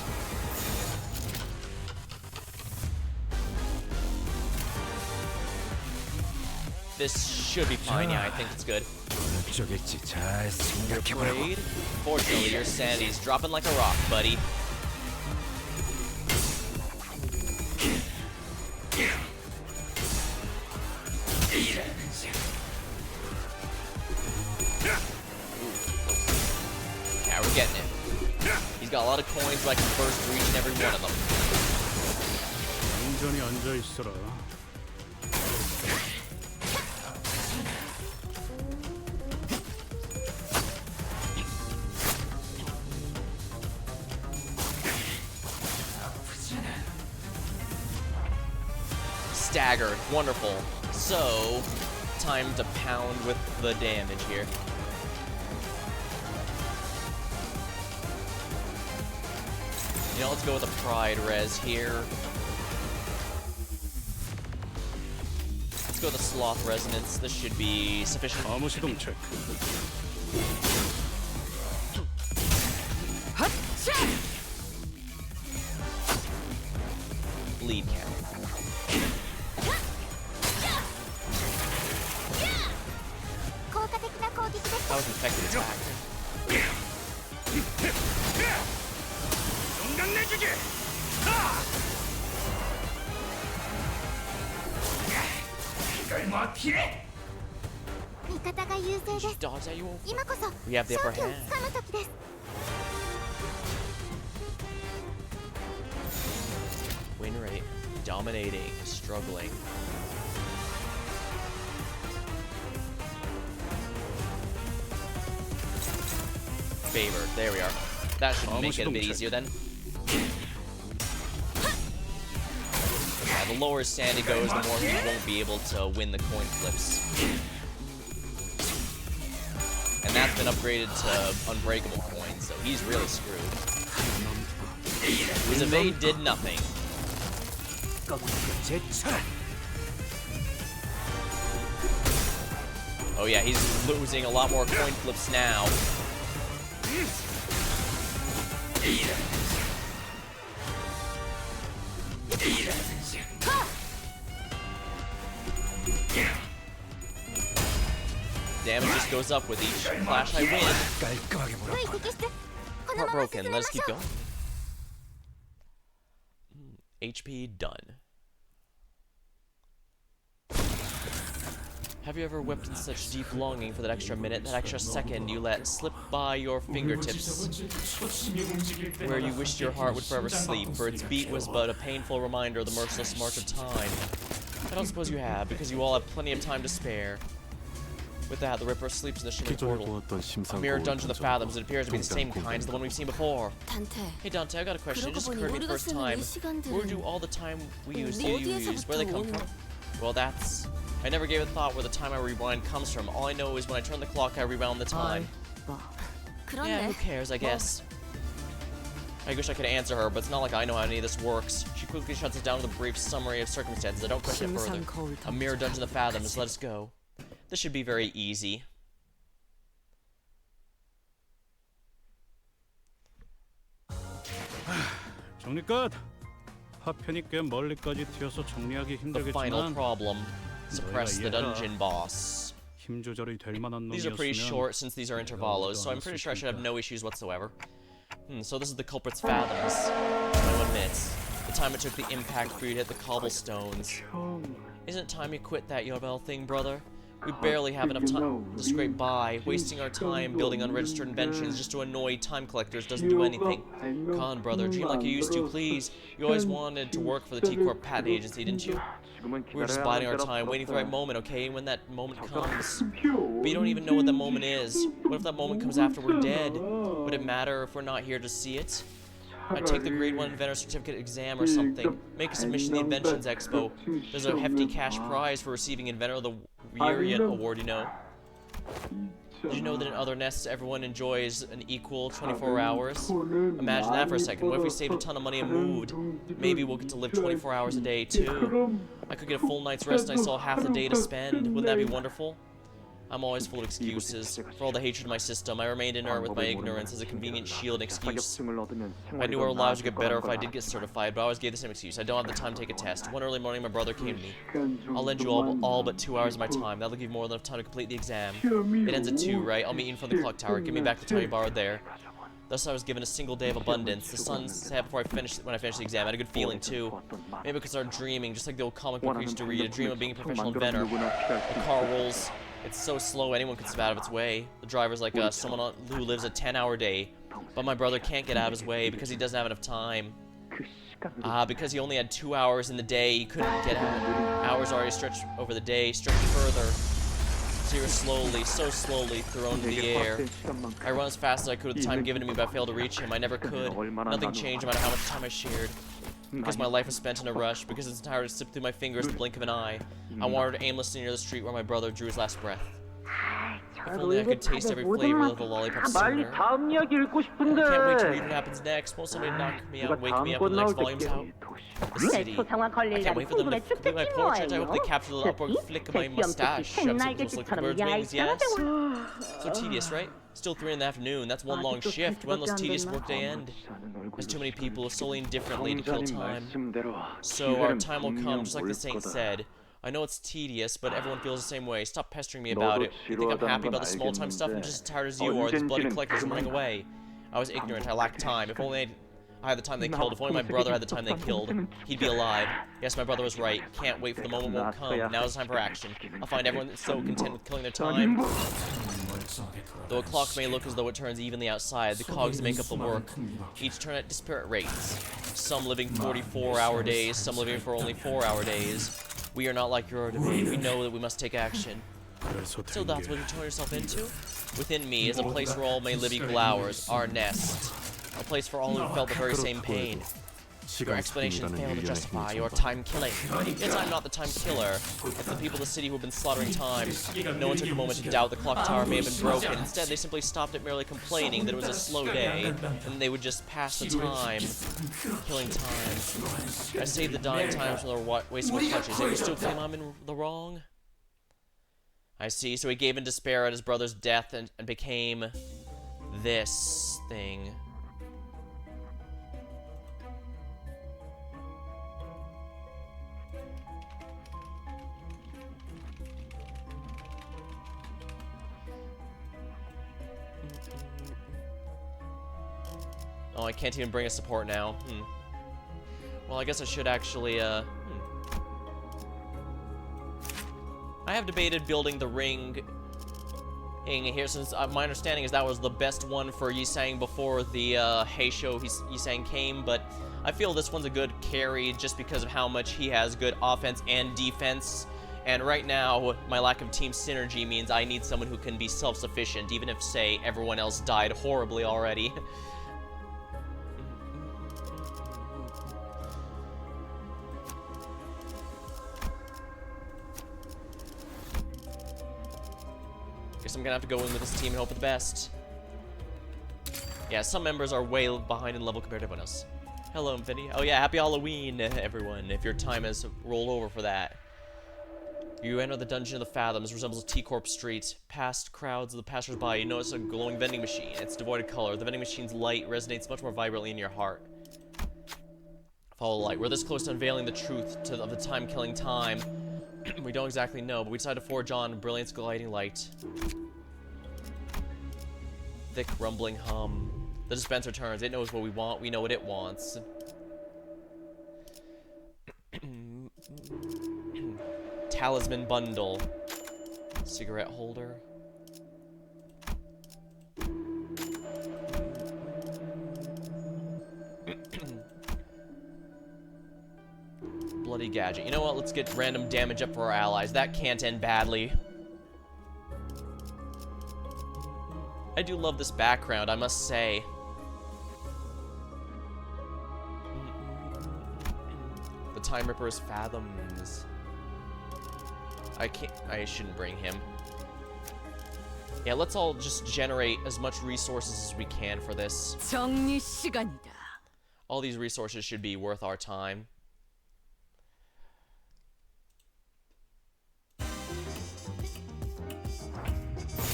This should be fine. Yeah, I think it's good. 어쩌겠지. 잘 You're 생각해보라고. afraid? Fortunately, your sanity's dropping like a rock, buddy. getting it. He's got a lot of coins, so I can burst through each and every one of them. 온전히 앉아 있어라. Staggered. Wonderful. So, time to pound with the damage here. You know, let's go with a Pride Res here. Let's go with a Sloth Resonance. This should be sufficient. 암호 시동 체크. Lead count. That was infected attack. She dodged at you. We have the upper hand. Win rate. Dominating. Struggling. Favored. There we are. That should make it a bit easier then. Yeah, the lower Sandy goes, the more he won't be able to win the coin flips. And that's been upgraded to unbreakable coins, so he's really screwed. His evade did nothing. Oh yeah, he's losing a lot more coin flips now. Damage just goes up with each clash I win. Heartbroken, let us keep going. HP done. Have you ever wept in such deep longing for that extra minute, that extra second you let slip by your fingertips, where you wished your heart would forever sleep, for its beat was but a painful reminder of the merciless march of time? I don't suppose you have, because you all have plenty of time to spare. With that, the Ripper sleeps in the shimmering portal. A mirror dungeon of the fathoms. It appears to be the same kind as the one we've seen before. Hey Dante, I got a question. It just occurred to me first time. Where do all the time we use do you use? Where do they come from? Well, that's... I never gave a thought where the time I rewind comes from. All I know is when I turn the clock, I rewound the time. Yeah, who cares, I guess. I wish I could answer her, but it's not like I know how any of this works. She quickly shuts us down with a brief summary of circumstances. I don't question it further. A mirror dungeon of the fathoms. Let us go. This should be very easy. 정리 끝. 파편이 꽤 멀리까지 튀어서 정리하기 The final 힘들겠지만 problem. Suppress the dungeon boss. 힘 조절이 될 만한 These are pretty 놈이었으면 short since these are intervallos, so I'm pretty sure I should have no issues whatsoever. So this is the culprit's fathoms. No one admits. The time it took the impact for you to hit the cobblestones. Isn't it time you quit that Yorbel thing, brother? We barely have enough time to scrape by. Wasting our time building unregistered inventions just to annoy time collectors doesn't do anything. Come on, brother, dream like you used to, please. You always wanted to work for the T-Corp patent agency, didn't you? We're just biding our time, waiting for the right moment, okay? When that moment comes. But you don't even know what that moment is. What if that moment comes after we're dead? Would it matter if we're not here to see it? I'd take the grade 1 inventor certificate exam or something. Make a submission to the Inventions Expo. There's a hefty cash prize for receiving Inventor of the Year award, you know. Did you know that in other nests everyone enjoys an equal 24 hours? Imagine that for a second. What if we saved a ton of money and moved? Maybe we'll get to live 24 hours a day too. I could get a full night's rest and I still have half the day to spend. Wouldn't that be wonderful? I'm always full of excuses. For all the hatred of my system, I remained inert with my ignorance as a convenient shield and excuse. I knew our lives would get better if I did get certified, but I always gave the same excuse. I don't have the time to take a test. One early morning, my brother came to me. I'll lend you all but 2 hours of my time. That'll give you more than enough time to complete the exam. It ends at 2, right? I'll meet you in front of the clock tower. Give me back the time you borrowed there. Thus I was given a single day of abundance. The sun set before when I finished the exam. I had a good feeling too. Maybe I could start dreaming, just like the old comic book we used to read. A dream of being a professional inventor. The car rolls It's so slow anyone could step out of its way. The driver's like someone who lives a 10-hour day. But my brother can't get out of his way because he doesn't have enough time. Because he only had 2 hours in the day, he couldn't get out. Hours already stretched over the day, stretched further. So he was slowly, so slowly thrown into the air. I run as fast as I could with the time given to me, but I failed to reach him. I never could. Nothing changed no matter how much time I shared. Because my life was spent in a rush, because its entirety slipped through my fingers the blink of an eye. I wandered aimlessly near the street where my brother drew his last breath. If only I could taste every flavor of the lollipop sooner. I can't wait to read what happens next. Won't somebody knock me out and wake me up when the next volume's out? The city. I can't wait for them to complete my portrait. I hope they capture the upward flick of my mustache. Shove some close like the bird's wings, yes? So tedious, right? Still 3 in the afternoon. That's one long shift. When will this tedious workday end? There's too many people solely indifferently to kill time. So our time will come, just like the saint said. I know it's tedious, but everyone feels the same way. Stop pestering me about it. You think I'm happy about the small-time stuff? I'm just as tired as you are. These bloody collectors are running away. I was ignorant. I lacked time. If only I had the time they killed. If only my brother had the time they killed. He'd be alive. Yes, my brother was right. Can't wait for the moment won't come. Now is the time for action. I'll find everyone so content with killing their time. Though a clock may look as though it turns evenly outside, the cogs make up the work. Each turn at disparate rates. Some living 44-hour days, some living for only 4-hour days. We are not like your debate. We know that we must take action. So that's what you turn yourself into? Within me is a place where all may live equal hours, our nest. A place for all who felt the very same pain. Your explanations fail to justify your time killing. Yes, I'm not the time killer. It's the people of the city who have been slaughtering time. No one took a moment to doubt the clock tower may have been broken. Instead, they simply stopped at merely complaining that it was a slow day, and they would just pass the time, killing time. I saved the dying times from their wasteful clutches, and you still claim I'm in the wrong? I see, so he gave in despair at his brother's death and became this thing. Oh, I can't even bring a support now. Well, I guess I should actually, I have debated building the ring here, since my understanding is that was the best one for Yisang before the Heisho Yisang came, but I feel this one's a good carry just because of how much he has good offense and defense. And right now, my lack of team synergy means I need someone who can be self-sufficient, even if, say, everyone else died horribly already. Guess I'm gonna have to go in with this team and hope for the best. Yeah, some members are way behind in level compared to everyone else. Hello, Infinity. Oh yeah, happy Halloween, everyone, if your time has rolled over for that. You enter the Dungeon of the Fathoms, resembles T-Corp Street. Past crowds of the passers-by, you notice a glowing vending machine. It's devoid of color. The vending machine's light resonates much more vibrantly in your heart. Follow the light. We're this close to unveiling the truth of the time-killing time. We don't exactly know, but we decided to forge on brilliance gliding light. Thick rumbling hum. The dispenser turns. It knows what we want. We know what it wants. Talisman bundle. Cigarette holder. Bloody gadget. You know what? Let's get random damage up for our allies. That can't end badly. I do love this background, I must say. The Time Ripper's Fathoms. I shouldn't bring him. Yeah, let's all just generate as much resources as we can for this. 정리 시간이다. All these resources should be worth our time.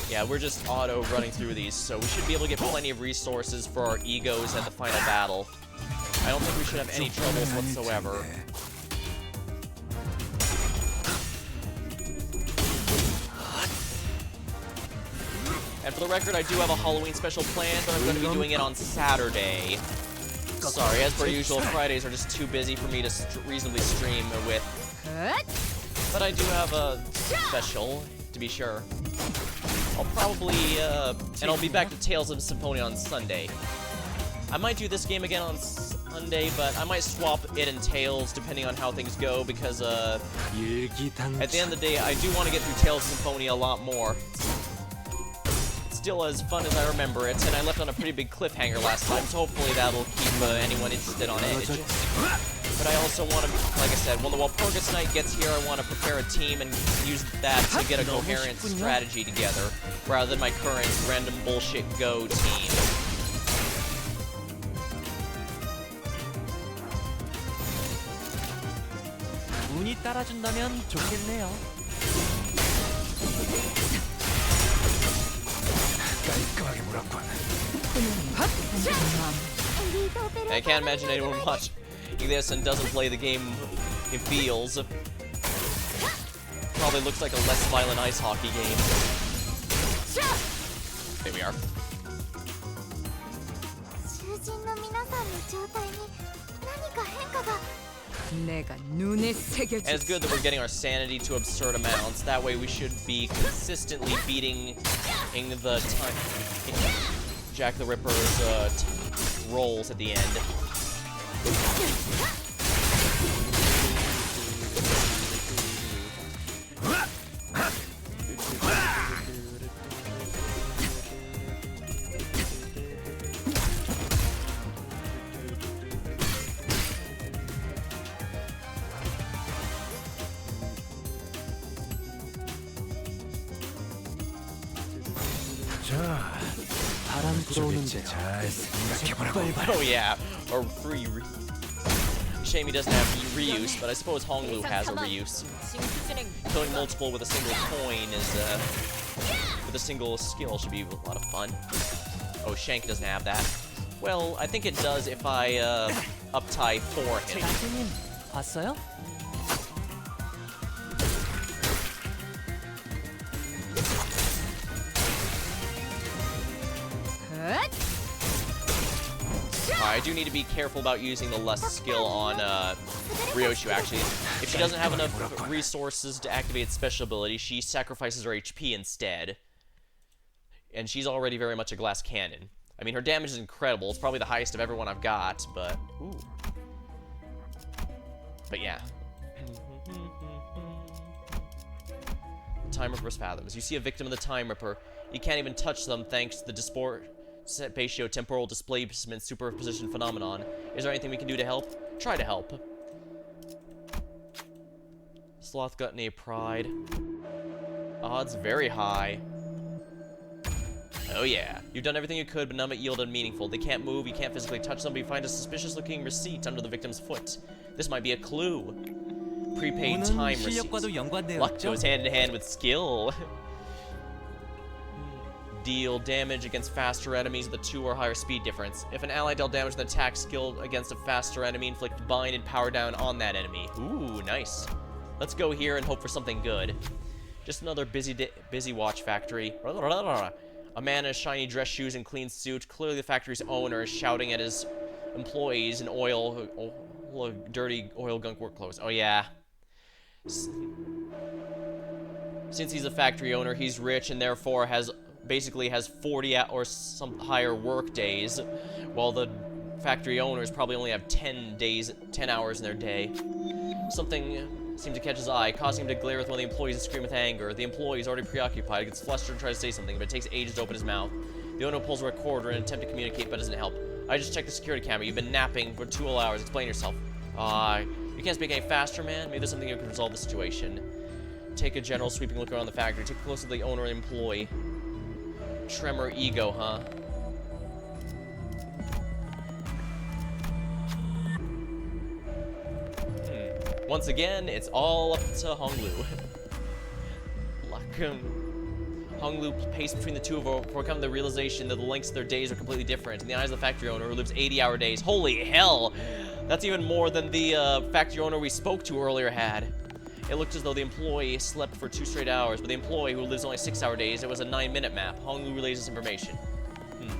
Yeah, we're just auto running through these, so we should be able to get plenty of resources for our egos at the final battle. I don't think we should have any troubles whatsoever. And for the record, I do have a Halloween special planned, but I'm going to be doing it on Saturday. Sorry, as per usual, Fridays are just too busy for me to reasonably stream with. But I do have a special to be sure. I'll probably, and I'll be back to Tales of Symphonia on Sunday. I might do this game again on Sunday, but I might swap it and Tales depending on how things go, because, at the end of the day, I do want to get through Tales of Symphonia a lot more. It's still as fun as I remember it, and I left on a pretty big cliffhanger last time, so hopefully that'll keep anyone interested on edge. But I also want to, like I said, while Purgus Knight gets here, I want to prepare a team and use that to get a coherent strategy together, rather than my current random bullshit go team. 운이 따라준다면 좋겠네요. 깔끔하게 물었군. I can't imagine anyone watching this and doesn't play the game it feels. Probably looks like a less violent ice hockey game. There we are. 囚人の皆さんの状態に何か変化が And it's good that we're getting our sanity to absurd amounts. That way we should be consistently beating the time Jack the Ripper's rolls at the end. 자, 바람 불어오는 저겠지. 대로 잘 생각해보라고. Oh yeah, or free shame he doesn't have reuse, but I suppose Honglu has a reuse. Killing multiple with a single coin is, with a single skill should be a lot of fun. Oh, Shank doesn't have that. Well, I think it does if I, up-tie for him. 단테님, 봤어요? I do need to be careful about using the less skill on Ryoshu, actually. If she doesn't have enough resources to activate special ability, she sacrifices her HP instead. And she's already very much a glass cannon. I mean, her damage is incredible. It's probably the highest of everyone I've got, but... Ooh. But yeah. Time Ripper's Fathoms. You see a victim of the Time Ripper. You can't even touch them thanks to the spatio-temporal displacement superposition phenomenon. Is there anything we can do to help? Try to help. Sloth got any pride? Odds very high. Oh yeah. You've done everything you could, but none of it yielded meaningful. They can't move, you can't physically touch them, but you find a suspicious-looking receipt under the victim's foot. This might be a clue. Prepaid time receipts. Luck goes hand-in-hand with skill. Deal damage against faster enemies with a 2 or higher speed difference. If an ally dealt damage with an attack skill against a faster enemy, inflict bind and power down on that enemy. Ooh, nice. Let's go here and hope for something good. Just another busy watch factory. A man in shiny dress shoes and clean suit, clearly the factory's owner, is shouting at his employees in dirty oil gunk work clothes. Oh yeah. Since he's a factory owner, he's rich and therefore basically has 40 or some higher work days, while the factory owners probably only have 10 hours in their day. Something seemed to catch his eye, causing him to glare with one of the employees and scream with anger. The employee is already preoccupied, gets flustered and tries to say something, but it takes ages to open his mouth. The owner pulls a recorder in an attempt to communicate, but doesn't help. I just checked the security camera. You've been napping for 2 whole hours. Explain yourself. You can't speak any faster, man? Maybe there's something that can resolve the situation. Take a general sweeping look around the factory. Take a close look at the owner and employee. Tremor ego, huh? Once again, it's all up to Honglu. Honglu paced between the two of them before coming to the realization that the lengths of their days are completely different. In the eyes of the factory owner, who lives 80-hour days. Holy hell! That's even more than the factory owner we spoke to earlier had. It looked as though the employee slept for 2 straight hours, but the employee, who lives only 6-hour days, it was a 9-minute map. Honglu relays this information.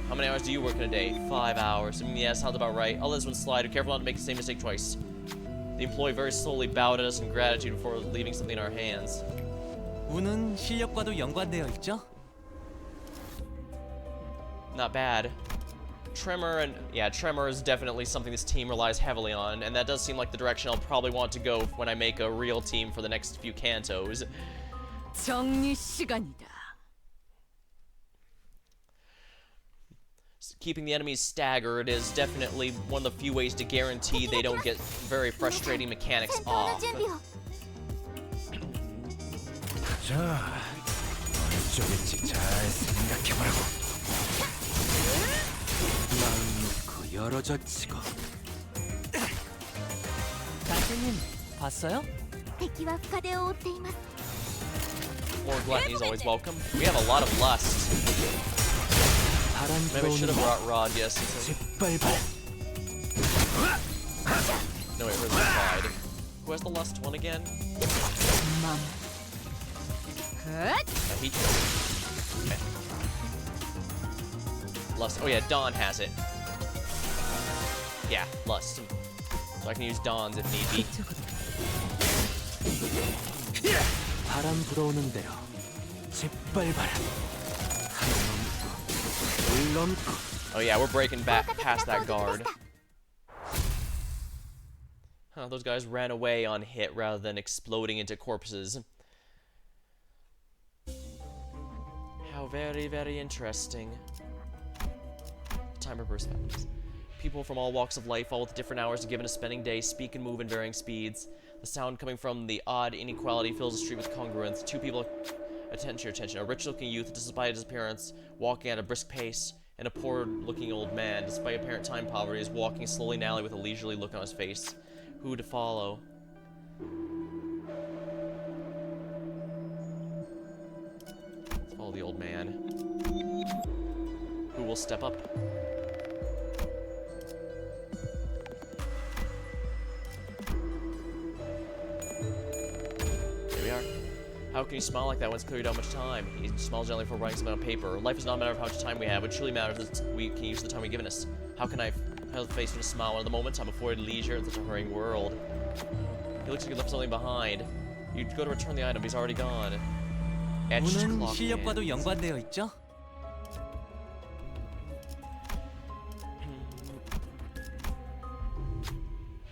How many hours do you work in a day? 5 hours. Yeah, sounds about right. I'll let this one slide. Be careful not to make the same mistake twice. The employee very slowly bowed at us in gratitude before leaving something in our hands. 운은 실력과도 연관되어 있죠? Not bad. Tremor is definitely something this team relies heavily on, and that does seem like the direction I'll probably want to go when I make a real team for the next few cantos. 정리 시간이다. Keeping the enemies staggered is definitely one of the few ways to guarantee they don't get very frustrating mechanics 戦闘の off. 準備を 자, 어쩌겠지. 잘 생각해보라고. 마음 놓고 열어젖히고 단테님, 봤어요? 敵は深手を負っています More gluttony is always welcome. We have a lot of lust. 바람 Maybe I should have 불어오는 brought Rod, yes. 짓밟아라. No, wait, where's the pride? Who has the lust one again? 맘. He... Okay. Lust. Oh yeah, Dawn has it. Yeah, lust. So I can use Dawn's if need be. 바람 불어오는 대로 짓밟아라. 물 넘고 Oh yeah, we're breaking back past that guard. Huh, those guys ran away on hit rather than exploding into corpses. How very, very interesting. Timer burst factors. People from all walks of life, all with different hours given a spending day, speak and move in varying speeds. The sound coming from the odd inequality fills the street with congruence. Two people, attention. A rich-looking youth, despite his appearance, walking at a brisk pace, and a poor-looking old man, despite apparent time poverty, is walking slowly in an alley with a leisurely look on his face. Who to follow? Let's follow the old man. Who will step up? Here we are. How can you smile like that when it's clearly not much time? He smiles gently for writing something on paper. Life is not a matter of how much time we have. What truly matters is we can use the time we've given us. How can I have the face with a smile at the moment? I'm afforded leisure in such a hurrying world. He looks like he left something behind. You go to return the item, he's already gone. Etched 운은 clock 실력과도 hands. 연관되어 있죠?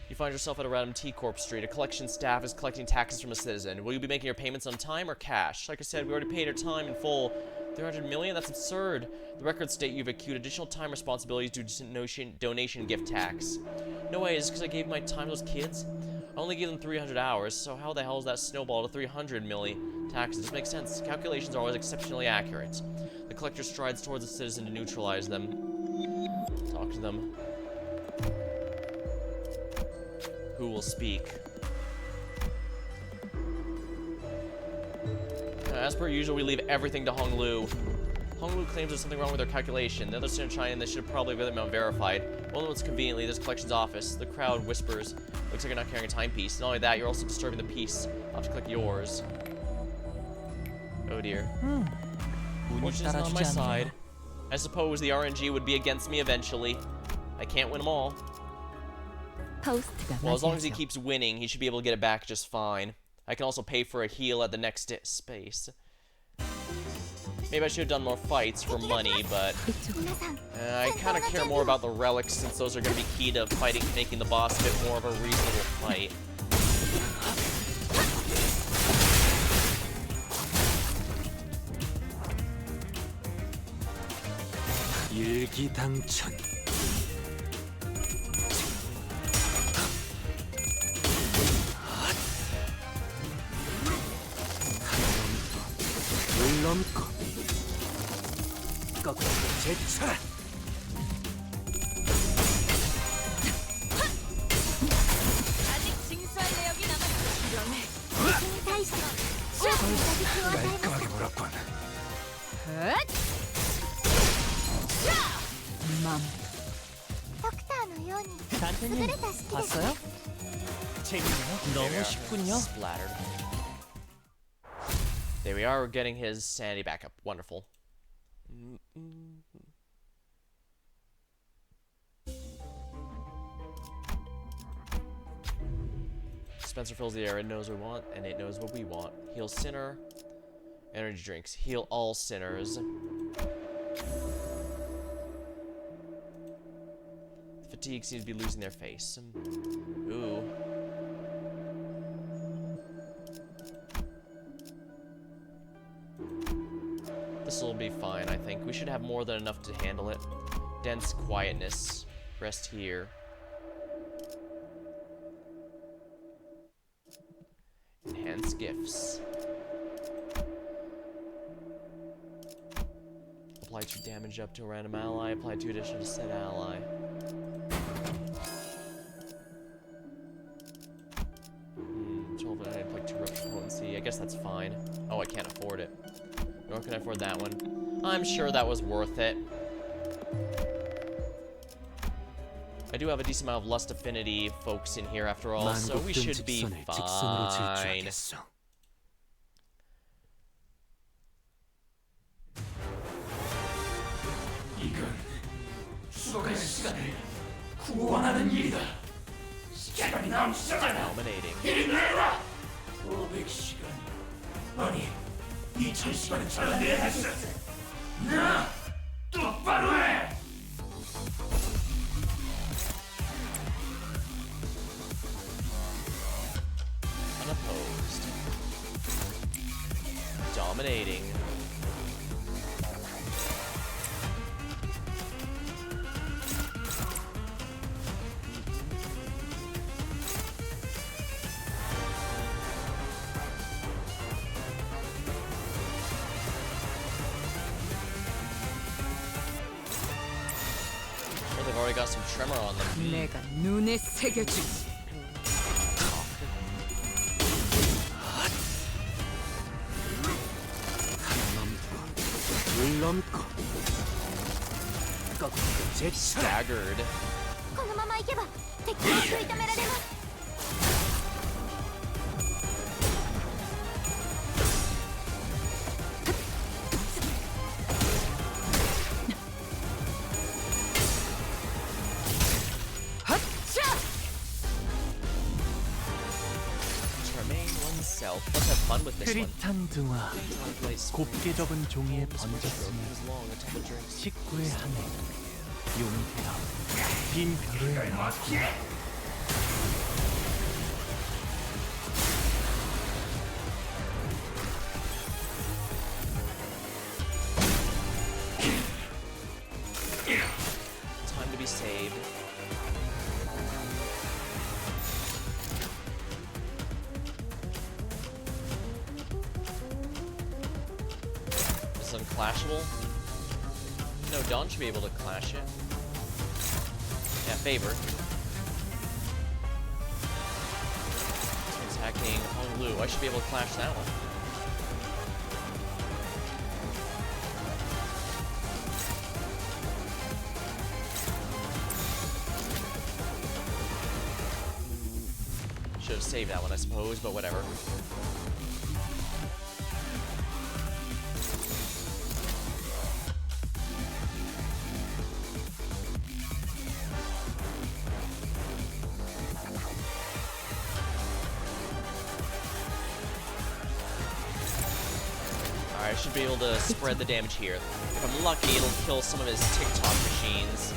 You find yourself at a random T Corp street. A collection staff is collecting taxes from a citizen. Will you be making your payments on time or cash? Like I said, we already paid our time in full. 300 million? That's absurd. The records state you've accrued additional time responsibilities due to donation gift tax. No way, is it because I gave my time to those kids? I only gave them 300 hours, so how the hell is that snowball to 300 million taxes? This makes sense. Calculations are always exceptionally accurate. The collector strides towards the citizen to neutralize them. Talk to them. Who will speak? As per usual, we leave everything to Hong Lu. Hong Lu claims there's something wrong with their calculation. The others in China, and they should probably have them verified. Well, it's conveniently, there's collections office. The crowd whispers. Looks like you're not carrying a timepiece. Not only that, you're also disturbing the piece. I'll have to click yours. Oh dear. 운이 Fortune is not on my 따라주지 side. 않네요. I suppose the RNG would be against me eventually. I can't win them all. 포스트가 Well, as long as he 맞이하죠. keeps winning, he should be able to get it back just fine. I can also pay for a heal at the next space. Maybe I should have done more fights for money, but 이쪽으로. 皆さん I kind of care more about the relics since those are going to be key to fighting, making the boss a bit more of a reasonable fight. 일기당천 물 넘고 거꾸로 제쳐라.に対して大きな打撃を与えます 깔끔하게 물었군. 맘. ドクターのように優 단테님, れた式です 봤어요? 재밌네요. 너무 쉽군요. Splattered. There we are, we're getting his sanity back up. Wonderful. Spencer fills the air, it knows what we want, and it knows what we want. Heal Sinner. Energy drinks. Heal all sinners. Fatigue seems to be losing their face. Ooh. This will be fine, I think. We should have more than enough to handle it. Dense quietness. Rest here. Enhance gifts. Apply 2 damage up to a random ally. Apply 2 addition to said ally. 12 and I apply 2 rupture potency. I guess that's fine. Oh, I can't afford it. Nor can I afford that one. I'm sure that was worth it. I do have a decent amount of lust affinity folks in here after all, so we should be fine. Dominating. Unopposed. Dominating. Well, they've already got some tremor on them. 내가 눈에 새겨주지. Staggered. このまま行けば敵を食い止められます。Remain oneself. Let's have fun with this one. 흐릿한 등화, 곱게 접은 종이에 번졌으며 식구의 한해 용태여 빈 별을 넘고 Time to be saved. This is unclashable? No, Dawn should be able to clash it. Yeah, favor. Attacking Honglu. I should be able to clash that one. Should have saved that one, I suppose, but whatever. Alright, I should be able to spread the damage here. If I'm lucky, it'll kill some of his TikTok machines.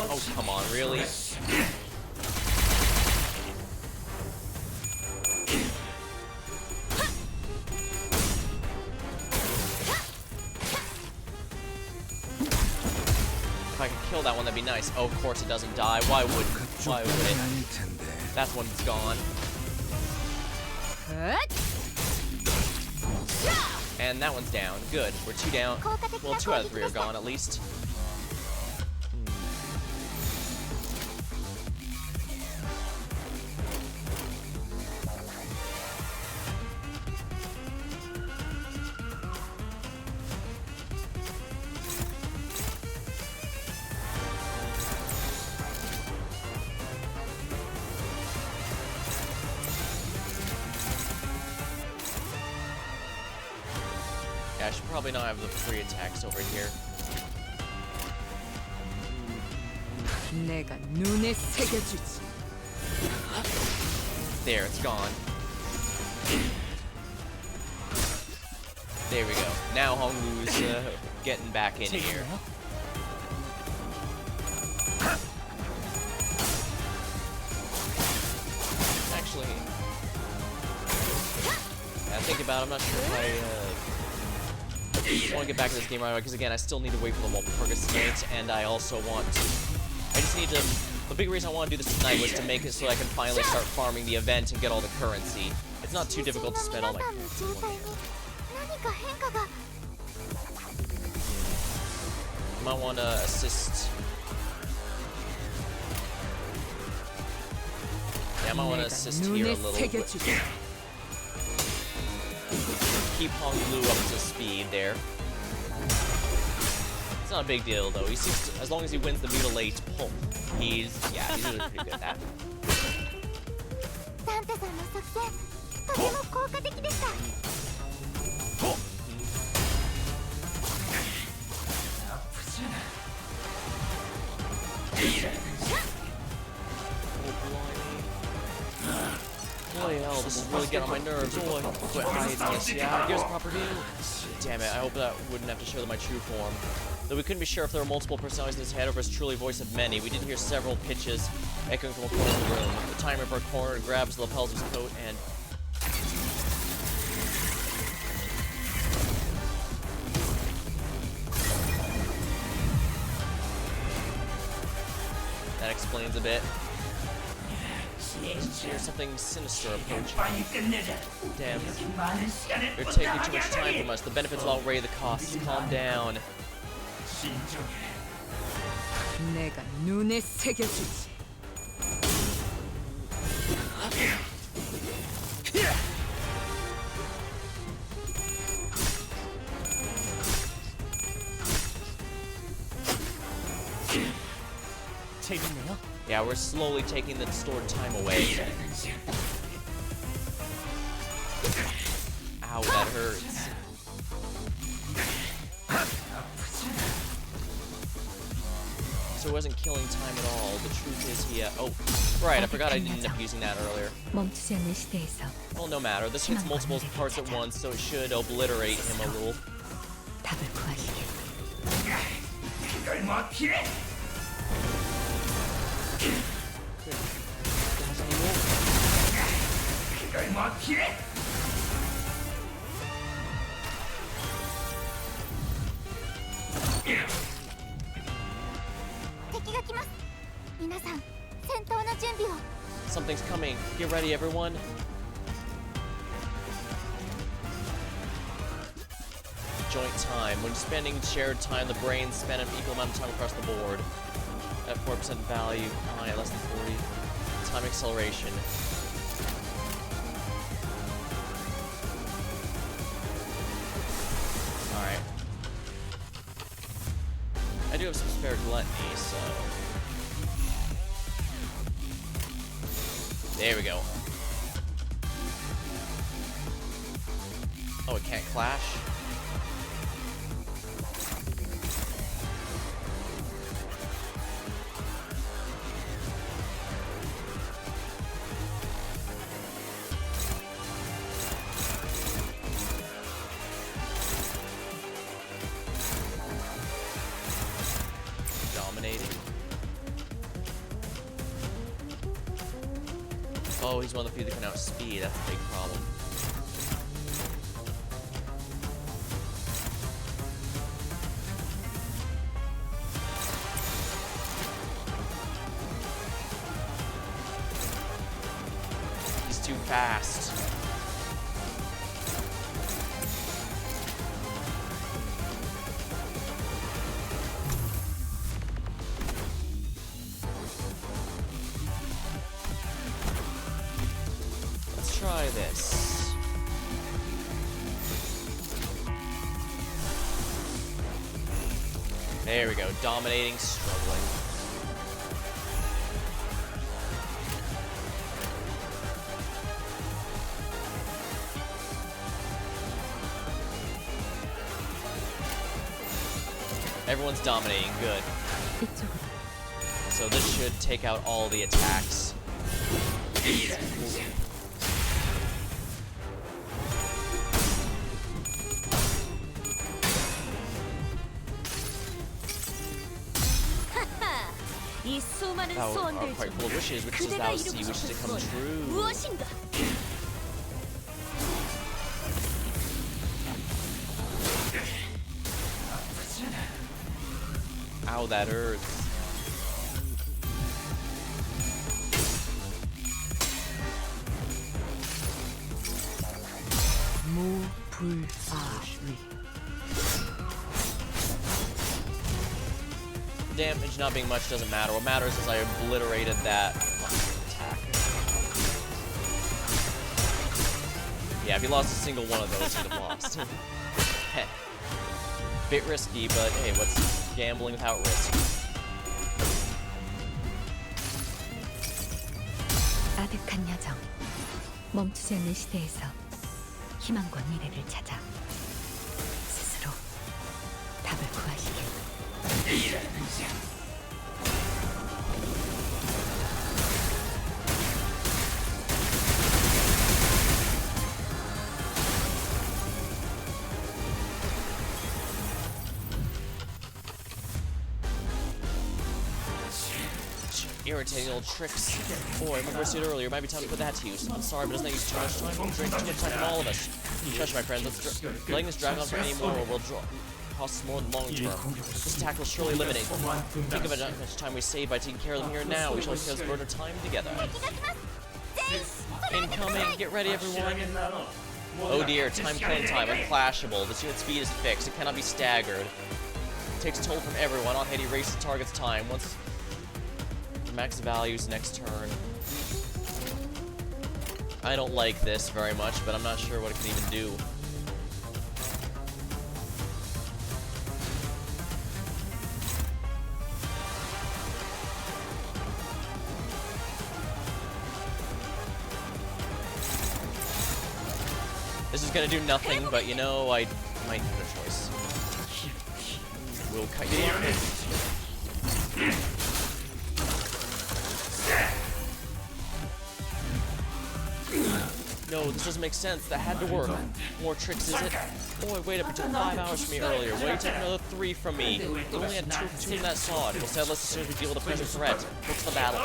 Oh, come on, really? If I could kill that one, that'd be nice. Oh, of course it doesn't die. Why would it? That one's gone. And that one's down. Good. We're 2 down. Well, 2 out of 3 are gone, at least. Yeah, I should probably not have the 3 attacks over here. 내가 눈에 새겨주지. There, it's gone. There we go. Now Honglu's getting back in here. Actually, yeah, think about it, I'm not sure if I want to get back in this game right away, because again, I still need to wait for the Walpurgis tonight, and I also want to... I just need to... The big reason I want to do this tonight was to make it so I can finally start farming the event and get all the currency. It's not too difficult to spend all my currency in one year. I might want to assist... Yeah, I might want to assist here a little bit. Keep Honglu up to speed there. It's not a big deal though. He seems to, as long as he wins the mutilate pull, he's usually pretty good at that. Boy, hell, this is really getting on my nerves. Boy, quit hiding this. Yeah, give us a proper deal. Damn it, I hope that wouldn't have to show them my true form. Though we couldn't be sure if there were multiple personalities in his head or if it was truly a voice of many, we did hear several pitches echoing from a corner of the room. The timer for a corner grabs the lapels of his coat and... That explains a bit. There's something sinister approaching. Damn. You're taking too much time from us. The benefits will outweigh the costs. Calm down. 내가 눈에 새겨주지. Yeah, we're slowly taking the stored time away. Ow, that hurts. So it wasn't killing time at all. The truth is he... oh, right, I forgot I didn't end up using that earlier. 멈추지 않는 시대에서 Well, no matter. This hits multiple parts at once, so it should obliterate him a little. 답을 구하시길. Something's coming. Get ready, everyone. Joint time. When spending shared time, the brains spend an equal amount of time across the board. At 4% value, at less than 40. Time acceleration. Alright. I do have some spare gluttony, so... There we go. Oh, it can't clash? Dominating. Oh, he's one of the few that can outspeed. That's a big problem. He's too fast. Try this. There we go. Dominating, struggling. Everyone's dominating. Good. So this should take out all the attacks. thou art quite full of wishes. Which does thou see wishes to come true? Ow, that hurts. Damage not being much doesn't matter. What matters is I obliterated that attack. Yeah, if he lost a single one of those, he'd have lost. Bit risky, but hey, what's gambling without risk? 아득한 여정, 멈추지 않는 시대에서 희망과 미래를 찾아 스스로 답을 구하시길. Irritating little tricks. Oh, I remember I said earlier, might be time to put that to use. I'm sorry, but it's not use too much time. We'll drink too much time from all of us. Trust me, my friends, letting this drag on for any more will cost us more in the long term. This attack will surely eliminate. Think of how much time we save by taking care of them here and now. We shall kill this burden of time together. Incoming! Get ready, everyone! Oh dear, time killing time, unclashable. This unit's speed is fixed. It cannot be staggered. It takes a toll from everyone. On hit, erase the target's time. Once max values next turn. I don't like this very much, but I'm not sure what it can even do. This is gonna do nothing, but you know, I might have a choice. We'll cut you off. No, this doesn't make sense. That had to work. More tricks, is it? Oh, I waited up until 5 hours from me earlier. Why you take another 3 from me? You only had two in that sword. We'll settle this as soon as we deal with the present threat. What's the battle?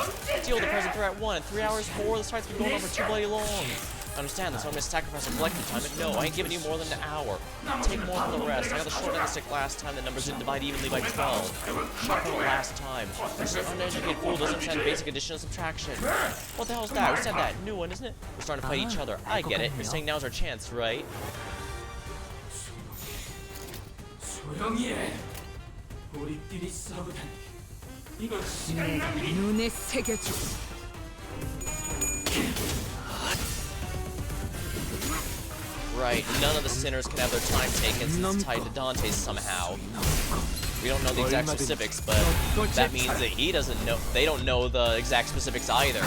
Deal with the present threat 1. 3 hours 4. This fight's been going on for too bloody long. I understand this, so I'm gonna sacrifice reflective time, but no, I ain't giving you more than an hour. Take more for the rest. I got the short end stick last time, the numbers didn't divide evenly by 12. Sharp on it last time. This uneducated fool doesn't understand basic addition and subtraction. What the hell's that? Who said that? New one, isn't it? We're starting to fight each other. I get it. You're saying now's our chance, right? 눈에 새겨줘. Right, none of the sinners can have their time taken since it's tied to Dante's somehow. We don't know the exact specifics, but that means that he doesn't know. They don't know the exact specifics either.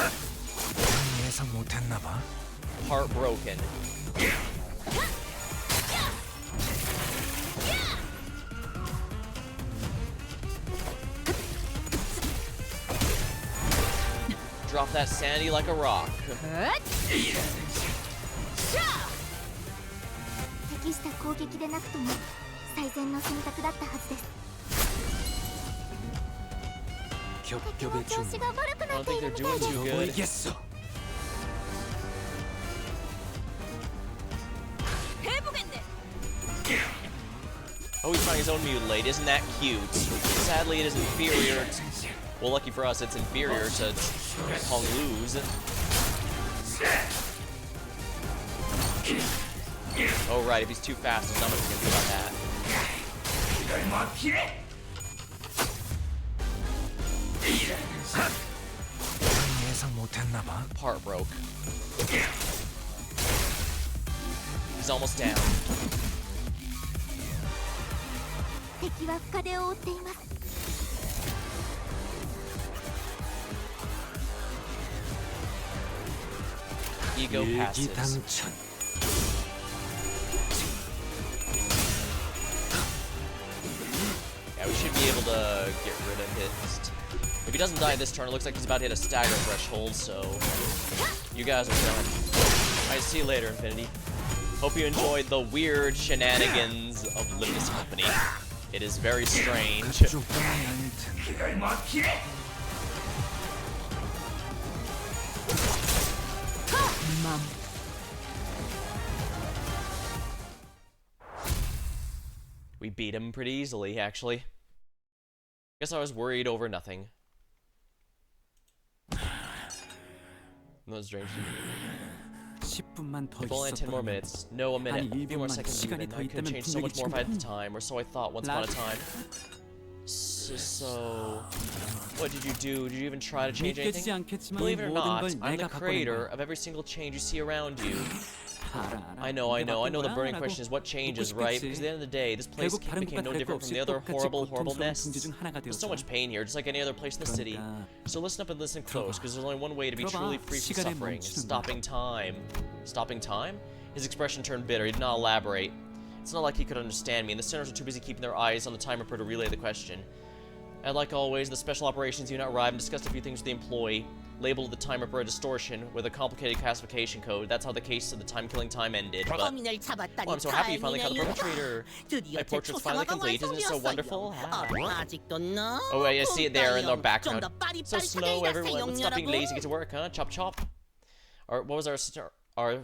Heartbroken. Drop that sandy like a rock. 適した攻撃でなくとも最善の選択だったはずです。敵の調子が悪くなっているみたいです。 Oh, he's trying his own mutilate. Isn't that cute? Sadly, it is inferior to... Well, lucky for us, it's inferior to Hong Lu's. Oh, right, if he's too fast, there's not much we can do about that. Part broke. He's almost down. 敵は深手を負っています。 Ego passes. Yeah, we should be able to get rid of it. If he doesn't die this turn, it looks like he's about to hit a stagger threshold, so you guys are done. Alright, see you later, Infinity. Hope you enjoyed the weird shenanigans of Limbus Company. It is very strange. 맘. We beat him pretty easily, actually. Guess I was worried over nothing. That was strange. 10분만 더 If only 10 more 있었더라면 minutes. No, a minute. A few more seconds even. I could have changed so much more if I had the time, or so I thought once upon a time. So... What did you do? Did you even try to change 믿겨지지 anything? 않겠지만 Believe it or 모든 not, 걸 I'm the 내가 바꿔낸 creator 거야. of every single change you see around you. 알아. I know 내가 바꾼 the 거야? burning 라고 question is what changes, 묻고 right? 싶겠지. Because at the end of the day, this place 결국 다른 became 곳과 no 다를 거 different from 없이 the other 똑같이 horrible 고통스러운 nests. 둥지 중 하나가 There's so 되었잖아. much pain here, just like any other place in the city. 그러니까 So listen up and listen close, because there's only one way to be 들어봐. truly free from 시간에 suffering. 멈추는 거야. Stopping time. Stopping time? His expression turned bitter. He did not elaborate. It's not like he could understand me, and the sinners are too busy keeping their eyes on the timer to relay the question. And like always, the special operations unit arrived and discussed a few things with the employee, labeled the timer for a distortion with a complicated classification code. That's how the case of the time-killing time ended. But, 범인을 잡았다니 I'm so happy you finally caught the 다행이네요. perpetrator. 드디어 My 제 portrait's finally 초상화가 complete. Isn't it so 완성되었어요. wonderful? 아직도 너무 Oh, I see it there in the 좀 background. 더 So slow, 빠릿빠릿하게 everyone. Let's stop being 여러분. lazy. Get to work, huh? Chop chop. Or what was our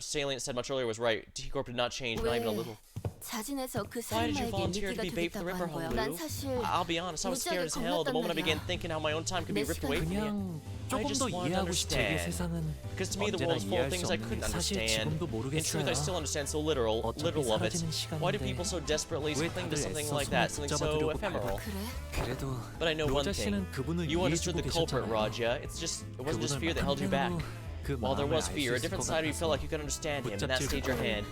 salient said much earlier was right. T-Corp did not change, not even a little. 자진해서 그 Why did you 살인마에게 volunteer to 미끼가 be bait for the 되겠다고 Ripper, 한 거야. Honolulu? 난 사실 I'll be honest, I was scared as hell the moment I began thinking how my own time could be ripped away from me. 그냥 I 조금 just 더 wanted to 이해하고 싶지. 이게 understand. 세상은 Because to me the 언제나 world is full of 이해할 things 수 I 없는 couldn't 게 사실 understand. 지금도 In truth, I 모르겠어요. still understand so literal of it. 사라지는 Why do 시간인데 people so desperately 왜 cling to 다들 something 애써 like that, something so 붙잡아두려고 ephemeral? 그래? 그래도 But I know one 로자 thing. 씨는 그분을 You understood 이해해주고 the culprit, 계셨잖아요. Raja. It wasn't just 그분을 fear that held you back. 막한 그 While there 마음을 was 알 fear, 수 a 있을 different 것 side of you 같아서 felt like you could understand him, and that 붙잡질 stayed your hand.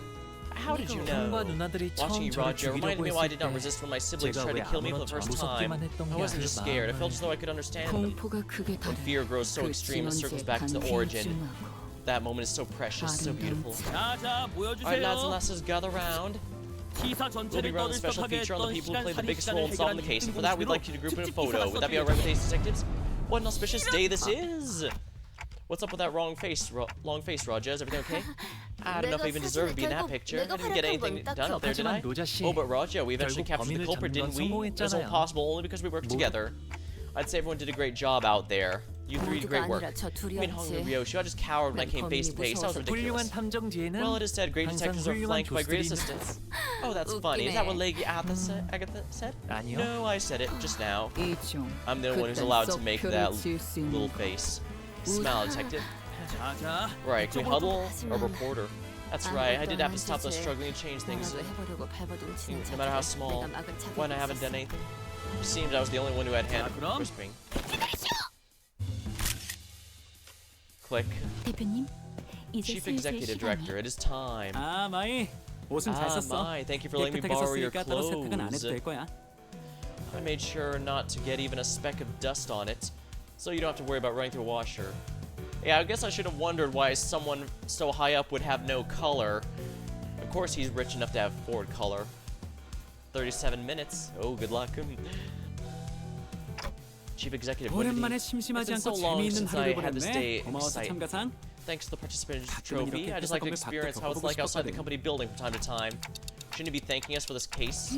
How did you 형과 know? 누나들이 Watching 처음 you, 저를 Raja, reminded 죽이려고 me why I 했을 did not 때 resist when my siblings 제가 tried 왜 to kill me for 아무런 the first time. 무섭기만 했던 I 게 wasn't just scared. I felt as though I could understand them. 공포가 극에 When 달해 fear grows so 그 extreme, it circles 진원지의 back to the 반기에 origin. 집중하고 That moment is so precious, so beautiful. 자자 Alright, lads and 모여주세요. lasses, gather round. 기사 We'll be 전체를 running a special 떠들썩하게 feature on the 했던 people who 시간 played the 살인 biggest role in 시간을 solving the 해결한 case, and for that, we'd like you to group in a photo. Would that be alright with these detectives? What an auspicious day this is! What's up with that long face, Raja? Is everything okay? I don't know if I even deserve to be in that picture. I didn't get anything done out there, did I? 하지만 로자 씨 Oh, but Raja, we eventually 결국 captured the 범인을 culprit, 잡는 건 didn't we? It was all 성공했잖아요. possible only because we worked together. I'd say everyone did a great job out there. You three did 모두가 great work. 아니라 저 I mean, Hong and 둘이었지. Ryoshi, I just cowered when I came face to face. That was ridiculous. 훌륭한 탐정지에는 Well, it is said great 항상 detectives are 훌륭한 flanked by great 조스들이 assistants. Oh, that's funny. Is that what Lady Agatha said? 아니요. No, I said it just now. 이종 I'm the only one who's allowed to make that little face. Smile, detective. 자자. Right, can we huddle? 하지만 A reporter. That's right, I did have to stop those 주제에 struggling to change things. 뭐라도 해보려고 발버둥 치는 No matter how 자들을 small, 내가 막을 자격이 when I haven't done 있었어. anything. It seemed I was the only one who had hand 그럼? whispering. Click. 대표님, 이제 Chief 슬슬 Executive 시간이. Director, it is time. 아 마이 옷은 잘 Ah, 썼어. my, thank you for letting me 깨끗하게 borrow your 썼으니까 따로 세탁은 안 해도 clothes. 될 거야. I made sure not to get even a speck of dust on it, so you don't have to worry about running through a washer. Yeah, I guess I should have wondered why someone so high up would have no color. Of course he's rich enough to have Ford color. 37 minutes. Oh, good luck. Chief Executive, what did he... 오랜만에 심심하지 It's been 않고 so long 재미있는 since 하루를 I had this day 보냈네. 고마워서 excite. 참가상. Thanks to the participants 가끔은 trophy, 이렇게 I just like to 회사 건물 experience 밖도 how it's 가보고 like outside the 싶었거든. company building from time to time. Shouldn't you be thanking us for this case?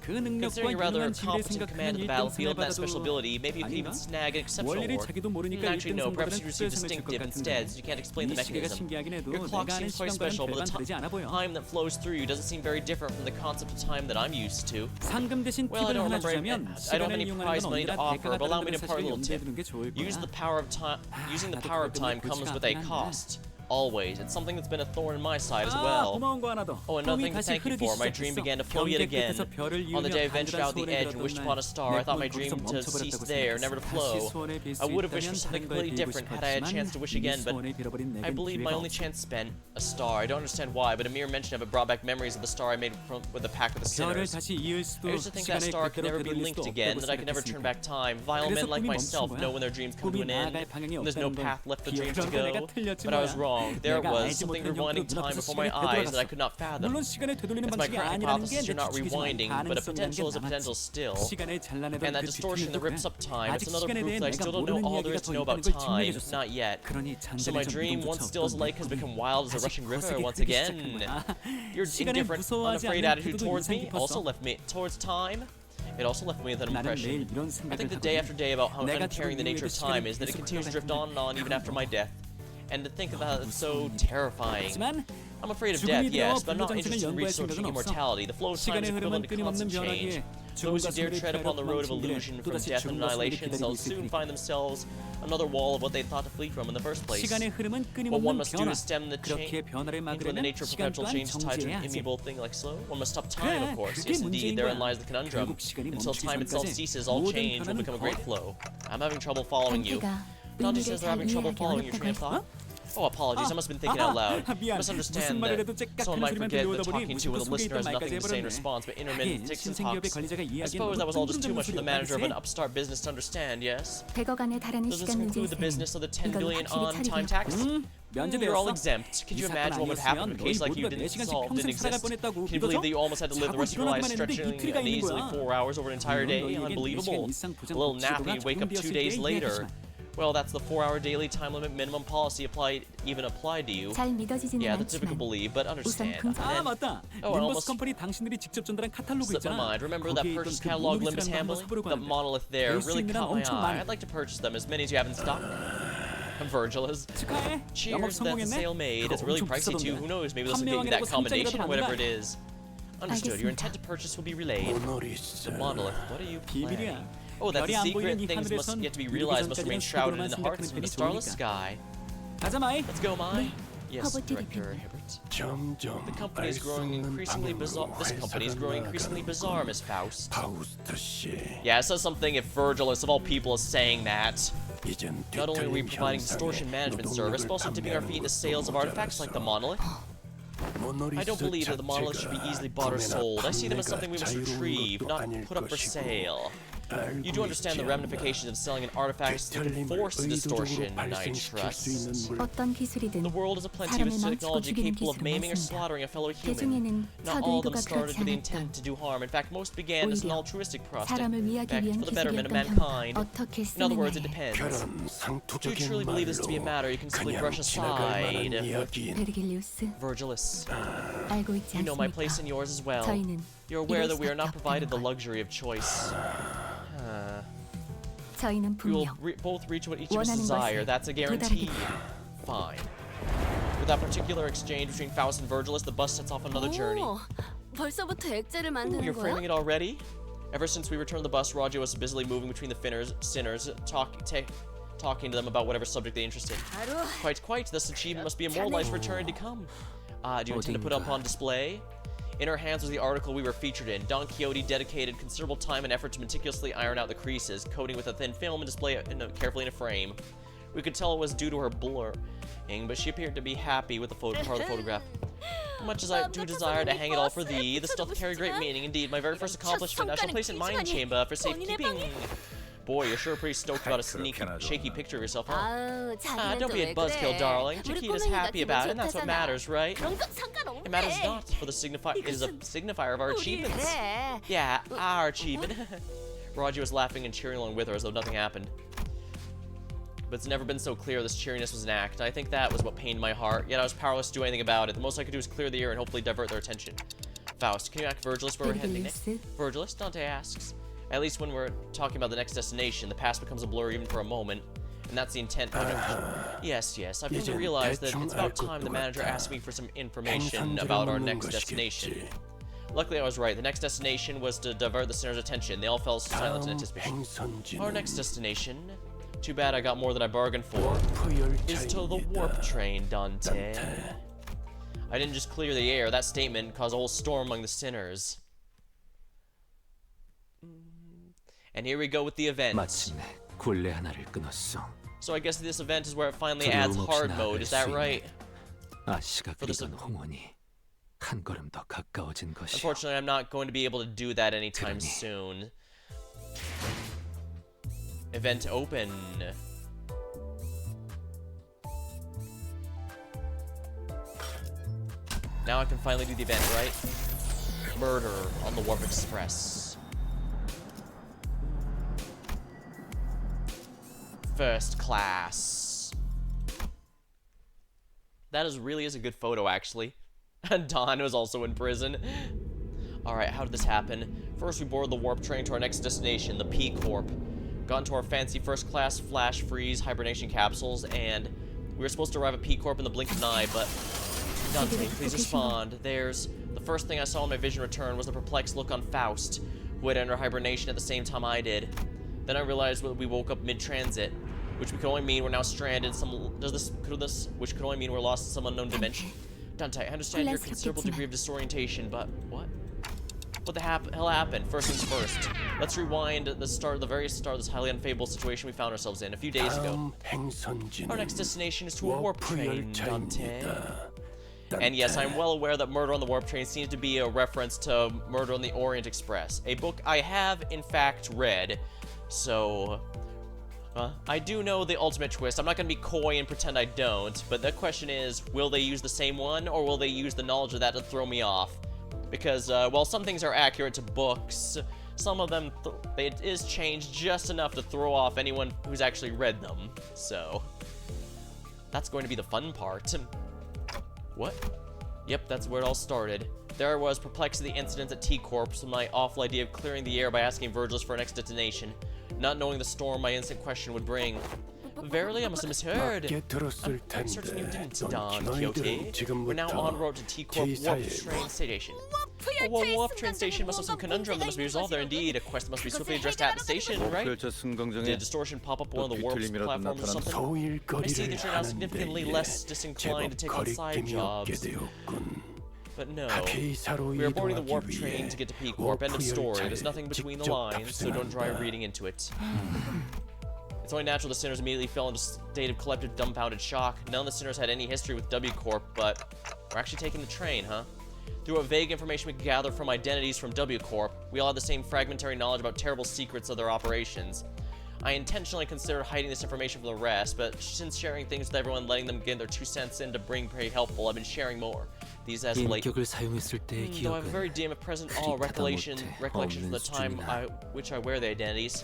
그 능력과 Considering your rather 유능한 지위를 competent command of the 생각하면 1등 battlefield and that 상을 special 받아도 ability, maybe you could even 아닌가? snag an exceptional 원리를 award. 자기도 모르니까 Actually, 1등 no, perhaps 상보다는 you received 특별상을 줄 것 distinctive 같은데 instead, so you can't explain the 이 시계가 mechanism. 신기하긴 해도 Your clock 내가 아는 seems quite 시간과는 special, but 별반 the 다르지 않아 보여. time that flows through you doesn't seem very different from the concept of time that I'm used to. 상금 대신 Well, I 팁을 don't 하나 remember. 주자면 I don't have 시간을 any 이용하는 prize 건 money to 언제나 offer, 대가가 but allow me 따른다는 to impart a 사실을 little 염두에 tip. 두는 게 좋을 Use 거야. the power of time. Using the 나도 power of 그것 time 때문에 comes 골치가 with a 아프긴 한데. cost. Always. It's something that's been a thorn in my side as 아, well. 고마운 거 하나 더. Oh, another 꿈이 thing to 다시 thank you 흐르기 for. My dream 시작했어. began to flow yet 경계 again. 끝에서 별을 On the day I 이으며 ventured out 간절한 the 소원을 edge and wished upon a 들었던 star, I 날 thought my 내 dream 꿈은 to 거기서 cease 멈춰버렸다고 there, 생각했어. never to 다시 flow. 소원을 빌 수 I would have wished for 있다면 something 다른 걸 completely 빌고 different had I had a 싶었지만 chance to wish 이미 again, but 소원을 빌어버린 I 내겐 believe my 기회가 only 없어. chance spent a star. I don't understand why, but a mere mention of it brought back memories of the star I made with the pack of the 별을 sinners. 다시 이을 수도 I used to think that 시간을 star could 그대로 never be 되돌릴 linked 수도 again, 없다고 that I could never turn 생각했으니까. back time. Vile 그래서 men like 꿈이 myself 멈춘 know 거야. when their dreams come to 꿈이 an end, 나아갈 방향이 when there's no 없다는 건 path left for dreams to 기억으로 내가 go. 틀렸지 But I was 뭐야. wrong. There 내가 was 알지 something 못한 rewinding 형태로 time 눈앞에서 before my 시간이 eyes that I 되돌아갔어. could not fathom. 물론 시간을 되돌리는 That's my 방식이 current 아니라는 hypothesis. 게 You're 내 not 추측이지만 rewinding, but a 가능성이라는 게 potential is a potential 남았지. still. 시간을 잘라내던 And that 그 distortion that 뒤틀림도 rips 그래. up time. It's 아직 another 시간에 proof 대해 that I 내가 still don't know 모르는 all there 이야기가 is to 더 know about 있다는 걸 time. 증명해줬어. Not yet. 그러니 So my 잔잔해져 dream, once still as lake, has 꿈이 become wild as a 다시 rushing river 거세게 once 흐르기 again. 시작한 거야. Your 시간을 indifferent, 무서워하지 unafraid 않는 attitude 태도도 towards 인상 me also 깊었어. left me towards time. It also left me with an 나는 impression. 매일 이런 I 생각을 think the 하거든. day after day about how 내가 uncaring the 죽은 nature of 후에도 time 시간은 is that it 계속 continues to drift on and on even after my death. And to think about it, it's so terrifying. I'm afraid of death, yes, but I'm not interested in researching immortality. The flow of time is equivalent to constant change. Those who dare tread upon the road of illusion from death and annihilation, they'll soon find themselves another wall of what they thought to flee from in the first place. What one must do to stem the change, when the nature of perpetual change is tied to an immutable thing like slow. One must stop time, of course. Yes, indeed, therein lies the conundrum. Until time itself ceases, all change will become a great flow. I'm having trouble following you. Dante says they're having trouble following your train of thought. Oh, apologies, I must have been thinking out loud. Misunderstand that someone might forget that talking to when the listener has nothing to say in response, but intermittent ticks and talks. I suppose that was all just too much for the manager of an upstart business to understand, yes? Does this include the business of the 10 billion on-time tax? You're all exempt. Could you imagine what would happen if a case like you didn't exist? Can you believe that you almost had to live the rest of your life stretching an easily 4 hours over an entire day? Unbelievable. A little nap and you wake up 2 days later. Well, that's the 4-hour daily time limit minimum policy even applied to you. Yeah, that's difficult to believe, but understand. Oh, I almost slipped my mind. Remember that purchase catalog Limbus handling? The monolith there really caught my eye. I'd like to purchase them, as many as you have in stock. Virgil is. Cheers, that's a sale made. It's really pricey too. Who knows? Maybe this will get you that combination or whatever it is. Understood. Your intent to purchase will be relayed. The monolith. What are you planning? Oh, that's a secret. Things must yet to be realized must remain shrouded in the hearts of the starless sky. Let's go, Mai. Yes, Director Hibbert. The company is growing increasingly bizarre. This company is growing increasingly bizarre, Miss Faust. Yeah, it says something if Virgilus, of all people, is saying that. Not only are we providing distortion management service, but also dipping our feet in the sales of artifacts like the monolith. I don't believe that the monoliths should be easily bought or sold. I see them as something we must retrieve, not put up for sale. You do understand the ramifications of selling an artifact that can force a distortion, I trust. The world is a plenty of technology capable of maiming or slaughtering a fellow human. Not all of them started with the intent to do harm. In fact, most began as an altruistic prospect for the betterment of mankind. In other words, it depends. Do you truly believe this to be a matter you can simply brush aside? Virgilus, you know my place and yours as well. You're aware that we are not provided the luxury of choice. We will both reach what each of us desire. That's a guarantee. Fine. With that particular exchange between Faust and Virgilus, the bus sets off another journey. Ooh, you're framing it already? Ever since we returned the bus, Roger was busily moving between the sinners, talking to them about whatever subject they interested. Quite. This achievement must be immortalized for eternity to come. Do you intend to put up on display? In her hands was the article we were featured in. Don Quixote dedicated considerable time and effort to meticulously iron out the creases, coating with a thin film and display it carefully in a frame. We could tell it was due to her blurring, but she appeared to be happy with the part of the photograph. Much as I do desire to hang it all for thee, this doth carry great meaning indeed. My very first accomplishment, I shall place it in mine chamber for safekeeping. Boy, you're sure pretty stoked about a shaky picture of yourself, huh? Don't be a buzzkill, darling. Chiquita's happy about it, and that's what matters, right? It matters not, for it is a signifier of our achievements. Yeah, our achievement. Roger was laughing and cheering along with her as though nothing happened. But it's never been so clear this cheeriness was an act, and I think that was what pained my heart, yet I was powerless to do anything about it. The most I could do was clear the air and hopefully divert their attention. Faust, can you act Virgilus where we're heading next? Virgilus? Dante asks. At least when we're talking about the next destination, the past becomes a blur even for a moment. And that's the intent. Yes. I've come to realize that it's about time the manager asked me for some information about our next destination. Luckily, I was right. The next destination was to divert the sinner's attention. They all fell silent in anticipation. Our next destination, too bad I got more than I bargained for, is to the warp train, Dante. I didn't just clear the air. That statement caused a whole storm among the sinners. And here we go with the event. So I guess this event is where it finally adds hard mode, is that right? For this Unfortunately, I'm not going to be able to do that anytime soon. Event open. Now I can finally do the event, right? Murder on the Warp Express. First class. That really is a good photo, actually. Don was also in prison. Alright, how did this happen? First, we boarded the warp train to our next destination, the P Corp. Got into our fancy first class flash freeze hibernation capsules, and We were supposed to arrive at P Corp in the blink of an eye, but Dante, please respond. The first thing I saw when my vision returned was the perplexed look on Faust, who had entered hibernation at the same time I did. Then I realized we woke up mid-transit, which could only mean we're now stranded which could only mean we're lost in some unknown dimension. Dante, I understand your considerable degree of disorientation, but what? What the hell happened? First things first. Let's rewind the very start of this highly unfavorable situation we found ourselves in a few days ago. Our next destination is to a warp train, Dante. And yes, I'm well aware that Murder on the Warp Train seems to be a reference to Murder on the Orient Express, a book I have, in fact, read. So, I do know the ultimate twist. I'm not going to be coy and pretend I don't, but the question is, will they use the same one, or will they use the knowledge of that to throw me off? Because, while some things are accurate to books, some of them, it is changed just enough to throw off anyone who's actually read them. So, that's going to be the fun part. What? Yep, that's where it all started. There I was, perplexed at the incidents at T-Corp, so my awful idea of clearing the air by asking Virgilus for an next destination, not knowing the storm my instant question would bring. Verily, I must have misheard. I'm certain you didn't, Don Quixote. We're now en route to T-Corp Warp Train Station. A warp train station must have some conundrum that must be resolved there indeed. A quest that must be swiftly addressed at the station, right? Did a distortion pop up one of the warp's platforms or something? I see that you're now significantly less disinclined to take on side jobs. But no, we are boarding the warp train to get to P Corp. End of story. There's nothing between the lines, so don't try reading into it. It's only natural the sinners immediately fell into a state of collective dumbfounded shock. None of the sinners had any history with W Corp, but we're actually taking the train, huh? Through what vague information we could gather from identities from W Corp, we all had the same fragmentary knowledge about terrible secrets of their operations. I intentionally considered hiding this information from the rest, but since sharing things with everyone, letting them get their 2 cents in to bring pretty helpful, I've been sharing more. These as late. Though I have a very dim at present recollection from the time which I wear the identities.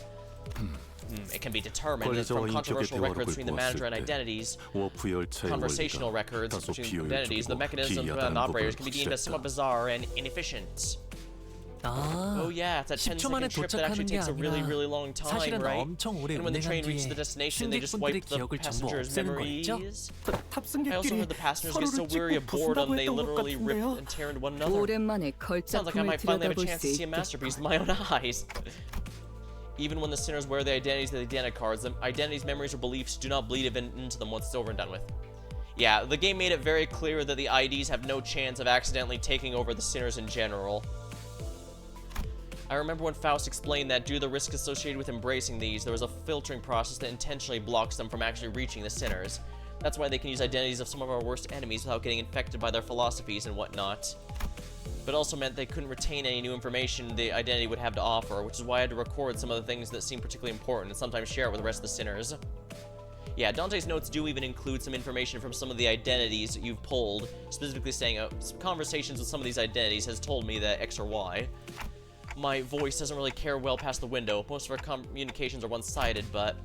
It can be determined that from controversial records between the manager and identities, conversational records between identities, the mechanism and operators can be deemed as somewhat bizarre and inefficient. Oh yeah, it's a 10-second trip that actually takes a really, really long time, right? And when the train reaches the destination, they just wipe the passengers' memories. I also heard the passengers get so weary of boredom, they literally rip and tear into one another. Sounds like I might finally have a chance to see a masterpiece with my own eyes. Even when the sinners wear the identities of the identicards, the identities, memories, or beliefs do not bleed into them once it's over and done with. Yeah, the game made it very clear that the IDs have no chance of accidentally taking over the sinners in general. I remember when Faust explained that due to the risk associated with embracing these, there was a filtering process that intentionally blocks them from actually reaching the sinners. That's why they can use identities of some of our worst enemies without getting infected by their philosophies and whatnot. But also meant they couldn't retain any new information the identity would have to offer, which is why I had to record some of the things that seem particularly important and sometimes share it with the rest of the sinners. Yeah, Dante's notes do even include some information from some of the identities that you've pulled, specifically saying conversations with some of these identities has told me that X or Y. My voice doesn't really care well past the window. Most of our communications are one-sided, but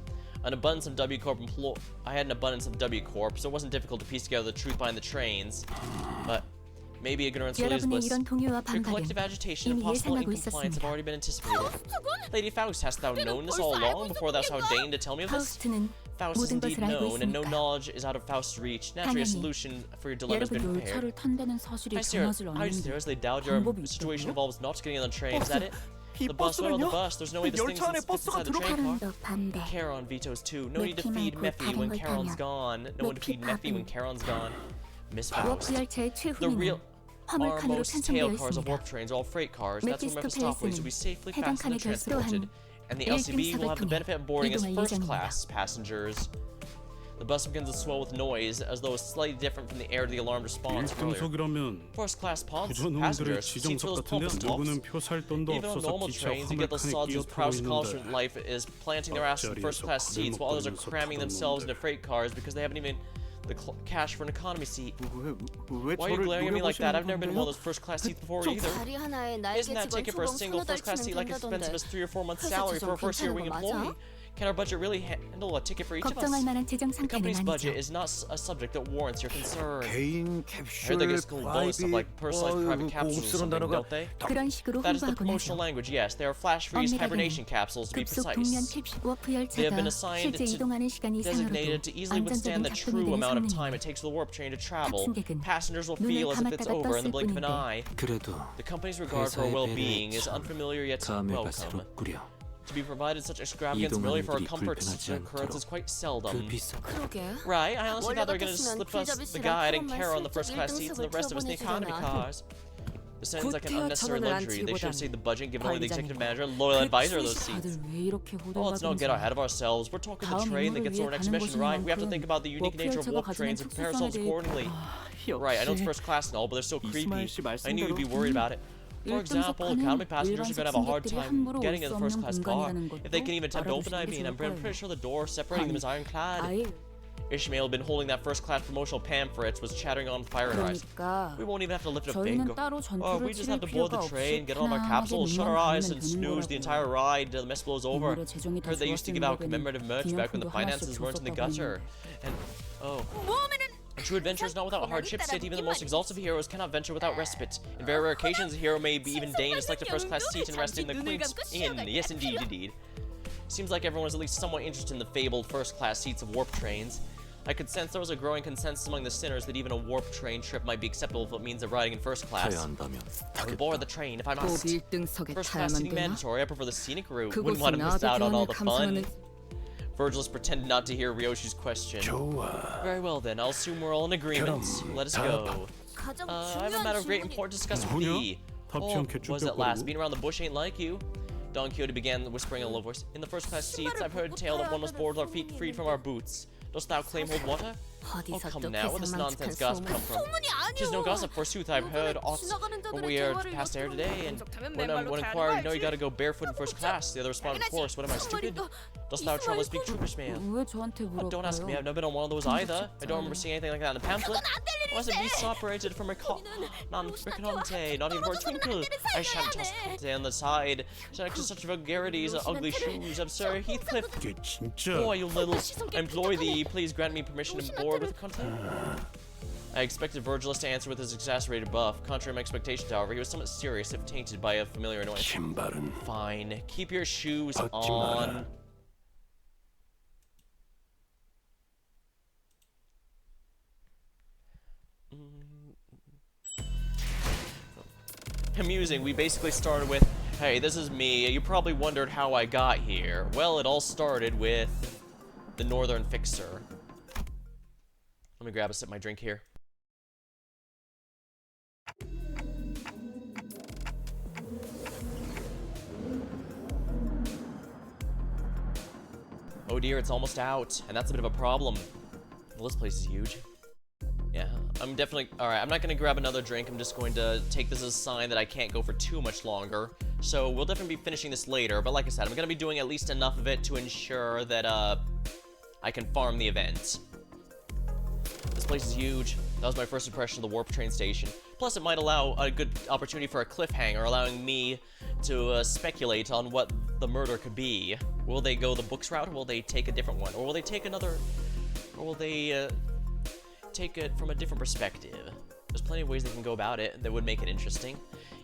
an abundance of W Corp I had an abundance of W Corp, so it wasn't difficult to piece together the truth behind the trains. But maybe ignorance really is bliss. Your collective agitation and possible incompliance have already been anticipated. Lady Faust, hast thou known this all along before thou hast deigned to tell me of this? Faust is indeed known, and no knowledge is out of Faust's reach. Naturally, a solution for your dilemma has been prepared. I seriously doubt your situation involves not getting on the train, is that it? The bus, what about the bus? There's no way this thing fits inside the train car. Charon vetoes too. No need to feed Mephi when Charon's gone. No one to feed Mephi when Charon's gone. Miss Faust. The real most tail cars of warp trains are all freight cars. That's where Mephistopheles will be safely fastened and transported. And the LCB will have the benefit of boarding as first-class passengers. The bus begins to swell with noise, as though it's slightly different from the air to the alarm response earlier. First-class passengers, seats fill as plump as tops. Even on normal trains, you get those sods whose proudest accomplishment in life is planting their asses in first-class seats, while others are cramming themselves into freight cars because they haven't even the cash for an economy seat. Why are you glaring at me like that? I've never been in one of those first-class seats before either. Isn't that ticket for a single first-class seat like expensive as 3 or 4 months' salary for a first-year wing employee? Can our budget really handle a ticket for each of us? 걱정할 만한 재정 The 상태는 company's budget 아니죠. is not a subject that warrants your concern. 개인 I heard they get school bonus stuff like personalized private capsules or something, don't they? 그런 식으로 That is the 홍보하곤 promotional 하죠. language, yes. They are flash freeze 엄밀하게는 hibernation capsules, to be 급속 precise. 동면 워프 They have been 열차가 assigned 실제 to 이동하는 시간 designated to 이상으로도 easily withstand 안정적인 the 작품이 true 되는 amount of 성능이에요. time it takes for the warp train to travel. 탑승객은 Passengers will 눈을 feel as if it's 감았다가 over in the 떴을 blink of an 뿐인데 eye. 그래도 The company's regard for our 회사의 well-being 배려에 is 참 unfamiliar yet 감회가 welcome. 새롭구려. To be provided such extravagance merely for our 이동하는 comfort 일이 occurrence is quite 그 seldom. 비싼 그러게. Right, I honestly 원래 thought they were going to 같았으면 slip us 길잡이 the 씨랑 guide and 그것만 Kara on the 슬쩍 first class seats and the rest of us in the economy 튀어보내주려나. cars. This sounds like an 구태여 unnecessary 천원을 안 luxury. They should have 치기보단 saved the budget and given only the executive 관리자니까. manager and loyal advisor those 다들 seats. 왜 이렇게 Oh, let's not get 호들갑인지. ahead of ourselves. We're talking the 다음 train that 임무를 gets 위해 our next 가는 mission, 곳인 right? We have to 만큼 think about the unique 워프 nature of 열차가 warp 가지는 trains and prepare 특수성에 ourselves 대해 accordingly. Right, I know it's first class and all, but they're so creepy. I knew you'd be worried about it. For example, economy passengers are going to have a hard time getting in the first class car. If they can even attempt to open it, I'm pretty sure the door separating them is ironclad. 아예 Ishmael had been holding that first class promotional pamphlets, was chattering on fire and ice. 그러니까 We won't even have to lift a 저희는 finger. 따로 Oh, 전투를 we just 치를 have to board 필요가 the train, 없이 get on our 편안하게 capsules, shut our 눈만 eyes, 감으면 and 되는 snooze the 거라고요. entire ride till the mess blows over. 인물의 재정이 더 Heard they used to give out 좋았을 commemorative 무렵에는 merch back when the 기념품도 finances 하나씩 weren't in the 줬었다고 gutter. 했는데. And oh. A true adventure is not without hardships, yet even the most exalted heroes cannot venture without respite. In very rare occasions, a hero may be even deign to select a first-class seat and rest in the Queen's Inn. Yes, indeed, indeed. Seems like everyone is at least somewhat interested in the fabled first-class seats of warp trains. I could sense there was a growing consensus among the sinners that even a warp train trip might be acceptable if it means of riding in first class. 타야 한다면 I would board the train if I 꼭 must. 1등석에 First class 타야만 seating 되나? mandatory. I prefer the scenic route. Wouldn't 그곳은 want to miss out on all 아비규환을 the fun. 감상하는 Virgilus pretended not to hear Ryoshi's question. 좋아. Very well then, I'll assume we're all in agreement. Let us go. 가장 I have a 중요한 matter of great 질문이 importance to discuss with 뭐냐? thee. 답지 Oh, 않게 was at last. 쭈뼛거리고. Being around the bush ain't like you. Don Quixote began whispering in a low voice. In the first class seats, I've heard tale that one must board with our feet freed from our boots. Dost thou claim hold water? Oh, 어디서 또 come now, where does nonsense gossip come from? 소문이 Tis no 아니오. gossip, forsooth, I've heard aught. But we are past air today, and when inquired, you know you gotta go barefoot in first class. The other responded, of course, what am I, stupid? Dost thou travel speak true, Ishmael? 왜 저한테 Oh, don't ask me, I've 물어봐요? never been on one of those either. I don't remember seeing anything like that in the pamphlet. Wasn't we separated from non-Riconte, not even for a twinkle. I shan't toss Conte on the side. Next to such vulgarities, ugly shoes, absurd Heathcliff. 이게 진짜 Boy, you little, I implore thee, please grant me permission to board with Conte. I expected Virgilus to answer with his exasperated buff. Contrary to my expectations, however, he was somewhat serious if tainted by a familiar annoyance. 신발은 Fine, keep your shoes 벗지 on. 마라. Amusing, we basically started with, hey, this is me. You probably wondered how I got here. Well, it all started with the Northern Fixer. Let me grab a sip of my drink here. Oh dear, it's almost out, and that's a bit of a problem. Well, this place is huge. Yeah, I'm definitely... Alright, I'm not going to grab another drink. I'm just going to take this as a sign that I can't go for too much longer. So we'll definitely be finishing this later. But like I said, I'm going to be doing at least enough of it to ensure that I can farm the event. This place is huge. That was my first impression of the warp train station. Plus, it might allow a good opportunity for a cliffhanger, allowing me to speculate on what the murder could be. Will they go the books route, or will they take a different one? Or will they take another... Or will they... take it from a different perspective. There's plenty of ways they can go about it that would make it interesting,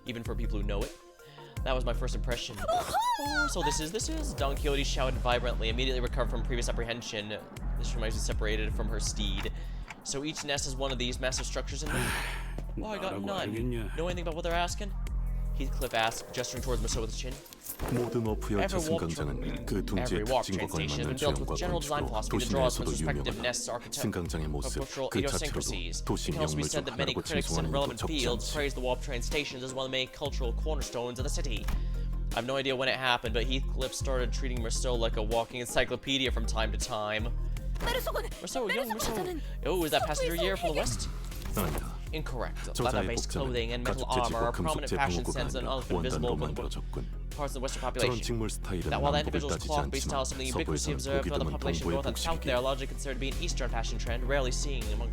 even for people who know it. That was my first impression. Oh, so this is. Don Quixote shouted vibrantly, immediately recovered from previous apprehension. This reminds me separated from her steed. So each nest has one of these massive structures in them. Oh, I got 뭐라고 none. 알겠냐? Know anything about what they're asking? Heathcliff asked, gesturing towards Musso with his chin. 모든 워프 열차 Every warp 승강장은 그 every 둥지의 warp 특징과 train station has 걸맞는 been built with 조형과 general design 건축으로 philosophy that 도시 draws from 내에서도 its respective 유명하다. nests, architecture, 승강장의 모습 cultural 그 idiosyncrasies. 자체로도 도시 It can also be 명물 중 said that many 하나라고 critics in 칭송하는 relevant 것도 적지 fields 않지. praise the warp train stations as one of the main cultural cornerstones of the city. I have no idea when it happened, but Heathcliff started treating Rousseau like a walking encyclopedia from time to time. Rousseau, young Rousseau. Oh, is that passenger year from the west? 아니다. Incorrect. 저자의 Leather-based clothing 복장은 and metal 가죽 armor are 재질과 금속 prominent 제품 fashion 호구가 sense and 아니라 often visible 원단으로 from the 만들어졌군. parts of the western 저런 population. 직물 스타일은 That while that 남북을 individual's 따지지 cloth-based style is 않지만 something ubiquitously 서부에선 observed 보기 by the 드문 population 동부의 north and south, they 복식이기에 are largely considered to be an eastern fashion trend, rarely seen among...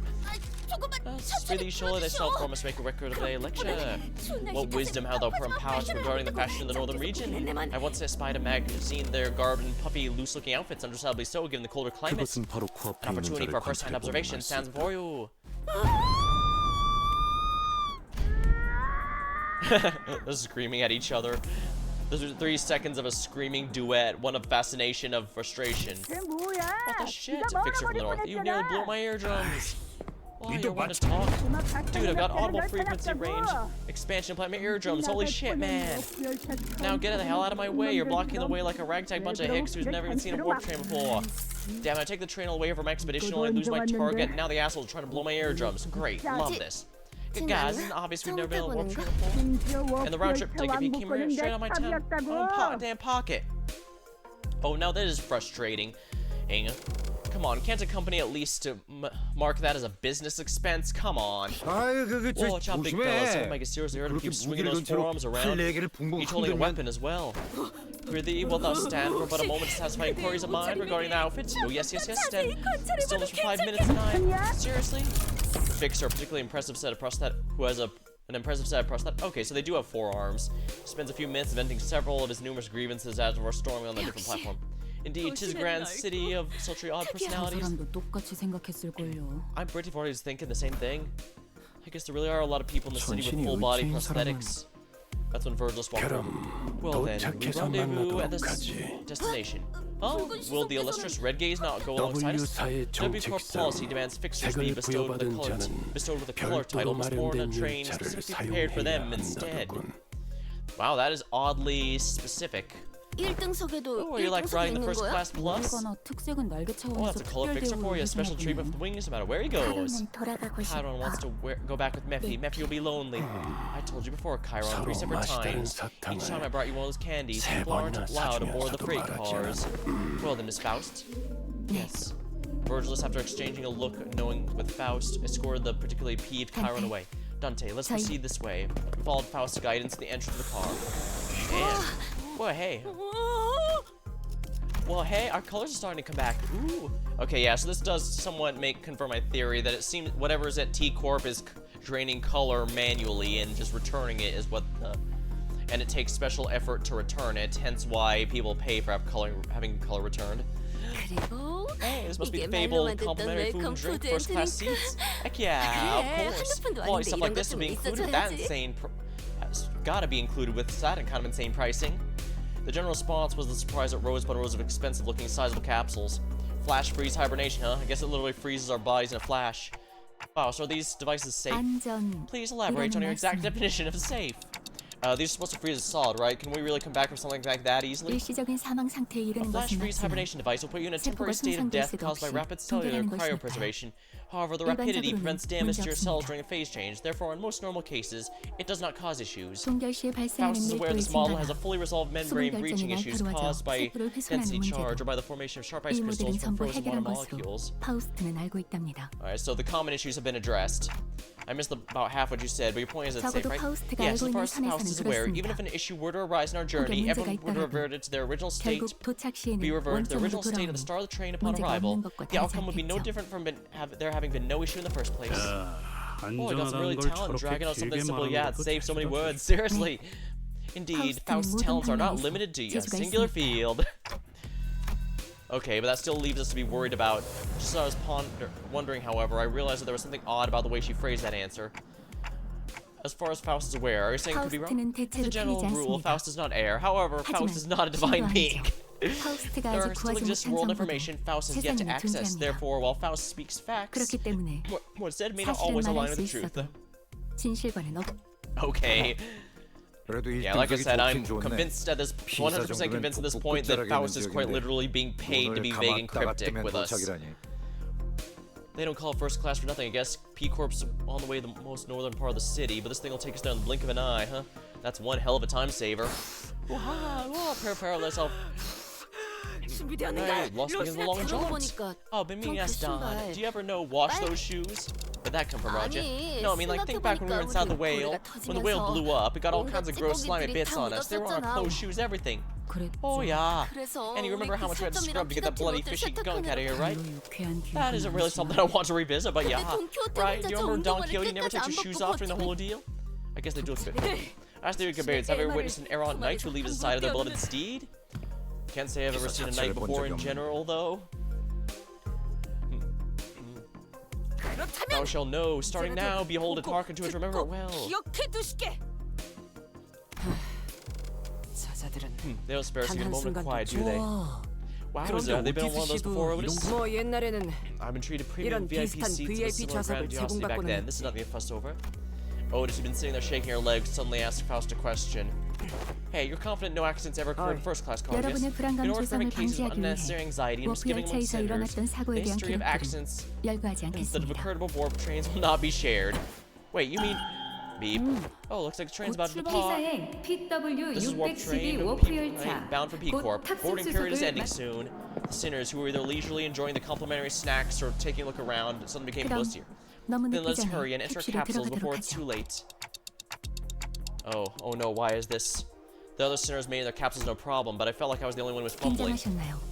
That's really sure they self-promised make a record of their lecture. What wisdom how thou palace regarding the fashion in the northern region. I once espied a magazine their garb in puffy, loose-looking outfits, understandably so given the colder climate. An opportunity for a first-hand observation stands before you. They're screaming at each other. Those are 3 seconds of a screaming duet, one of fascination, of frustration. What the shit? Fixer from the north. You nearly blew my eardrums. Oh, you want to talk? Dude, I've got audible frequency range. Expansion plant my eardrums. Holy shit, man. Now get the hell out of my way. You're blocking the way like a ragtag bunch of hicks who's never even seen a warp train before. Damn, I take the train away from my expedition, only lose my target, and now the asshole's trying to blow my eardrums. Great, love this. Good guys, isn't it obvious we've never been on a warp train before? And the round trip ticket came right straight on my damn pocket. Oh, now that is frustrating. Come on, can't a company at least mark that as a business expense? Come on. Watch out, big fellas. Don't make it seriously hurt to keep swinging those forearms around. Each holding a weapon as well. Prithee, wilt thou stand for but a moment to satisfy inquiries of mine regarding the outfits? Oh, yes, stand. Still just for 5 minutes tonight. Seriously? Fixer, a particularly impressive set of prosthetic, who has an impressive set of prosthetic. Okay, so they do have forearms. Spends a few minutes venting several of his numerous grievances as we're storming on a different platform. Indeed, 'tis a grand city of sultry odd personalities. I'm pretty sure he's thinking the same thing. I guess there really are a lot of people in the city with full body prosthetics. That's when Virgil's walked in. Well then, we rendezvous at this destination. Oh, will the illustrious Red Gaze not go alongside us? W Corp policy demands fixers be bestowed with a color title must board on a train specifically prepared for them instead. Wow, that is oddly specific. Oh, you like riding the first class plus? Oh, that's a color fixer for you. A special treatment for the wings no matter where he goes. Chiron wants to go back with Mephi. Mephi will be lonely. I told you before, Chiron, 3 separate times. Each time I brought you one of those candies. People aren't allowed aboard the freight cars. Well then, Miss Faust? Yes. Virgilus, after exchanging a look, knowing with Faust, escorted the particularly peeved Chiron away. Dante, let's proceed this way. We followed Faust's guidance to the entrance of the car. And... Well, hey, our colors are starting to come back. Ooh. Okay, yeah, so this does somewhat confirm my theory that it seems whatever is at T-Corp is draining color manually and just returning it is what and it takes special effort to return it, hence why people pay for having color returned. Hey, this must be the fabled complimentary food and drink first class seats. Heck yeah, of course. Quality stuff like this will be included. That insane has gotta be included with that and kind of insane pricing. The general response was the surprise at rows upon rows of expensive-looking sizable capsules. Flash freeze hibernation, huh? I guess it literally freezes our bodies in a flash. Wow, so are these devices safe? Please elaborate on your exact definition of safe. These are supposed to freeze as solid, right? Can we really come back from something like that easily? A flash freeze hibernation device will put you in a temporary state of death caused by rapid cellular cryopreservation. However, the rapidity prevents damage to your cells during a phase change. Therefore, in most normal cases, it does not cause issues. Faust is aware this model has a fully resolved membrane breaching issues caused by density charge or by the formation of sharp ice crystals from frozen water molecules. Alright, so the common issues have been addressed. I missed about half what you said, but your point is it's safe, right? Yes, as far as Faust is aware, even if an issue were to arise in our journey, everyone would revert it to their original state, be reverted to the original state of the start of the train upon arrival. The outcome would be no different from there having been no issue in the first place. Oh, I got some really talent dragging out something simple. Yeah, it saved so many words. Seriously. Indeed, Faust's talents are not limited to a singular field. Okay, but that still leaves us to be worried about. Just as I was wondering, however, I realized that there was something odd about the way she phrased that answer. As far as Faust is aware, are you saying it could be wrong? As a general rule, Faust does not err. However, Faust is not a divine being. There still exists world information Faust has yet to access. Therefore, while Faust speaks facts, what's said may not always align with the truth. Okay. Yeah, like I said, I'm convinced at this 100% convinced at this point that Faust is quite literally being paid to be vague and cryptic with us. They don't call it first class for nothing, I guess. P-Corp's on the way to the most northern part of the city, but this thing will take us down in the blink of an eye, huh? That's one hell of a time saver. Prepare myself. Hey, lost begins the long jaunt. Oh, been meaning to ask Don, do you ever know wash those shoes? Where'd that come from, Roger? No, I mean, like, think back when we were inside the whale. When the whale blew up, it got all kinds of gross slimy bits on us. They were on our clothes, shoes, everything. Oh yeah. And you remember how much we had to scrub to get that bloody fishy gunk out of here, right? That isn't really something I want to revisit, but yeah. Right? Do you remember Don Quixote never takes his shoes off during the whole ordeal? I guess they do look good. As the compares, have you ever witnessed an errant knight who leaves the side of their beloved steed? Can't say I've ever seen a knight before in general, though. Thou shalt know, starting now, behold and hearken to it, remember it well. They don't spare us even a moment of quiet, do they? Wow, have they been on one of those before, Otis? I've been treated premium VIP seats with a similar grandiosity back then. This is nothing to fuss over. Otis, you've been sitting there shaking your legs, suddenly asked Faust a question. Hey, you're confident no accidents ever occurred in first-class cars, yes? In order to prevent cases of unnecessary anxiety and misgiving among senators, the history of accidents instead of occurred aboard warp trains will not be shared. Wait, you mean... Beep. Oh, looks like the train's about to depart. This is warp train bound for P Corp. Boarding period is ending soon. The sinners who were either leisurely enjoying the complimentary snacks or taking a look around suddenly became bustier. Then let's hurry and enter capsules before it's too late. Oh no, why is this? The other sinners made their capsules no problem, but I felt like I was the only one who was fumbling.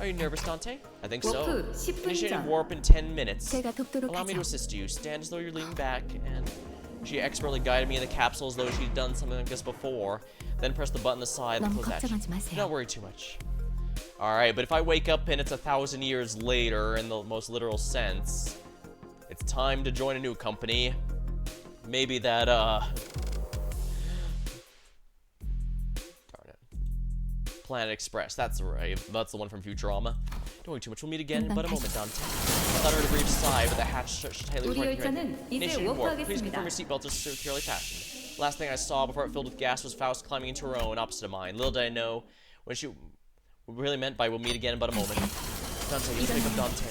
Are you nervous, Dante? I think so. Initiating warp in 10 minutes. Allow me to assist you. Stand as though you're leaning back, and... She expertly guided me in the capsule as though she'd done something like this before, then pressed the button on the side and closed that. Do not worry too much. Alright, but if I wake up and it's 1,000 years later in the most literal sense, it's time to join a new company. Maybe that, darn it. Planet Express, that's right. That's the one from Futurama. Don't worry too much, we'll meet again in but a moment, Dante. I thought I heard a brief sigh, but the hatch shut tightly before I could. Initiating warp. Please confirm your seatbelts are securely fastened. Last thing I saw before it filled with gas was Faust climbing into her own, opposite of mine. Little did I know what she really meant by we'll meet again in but a moment. Dante, you pick up Dante.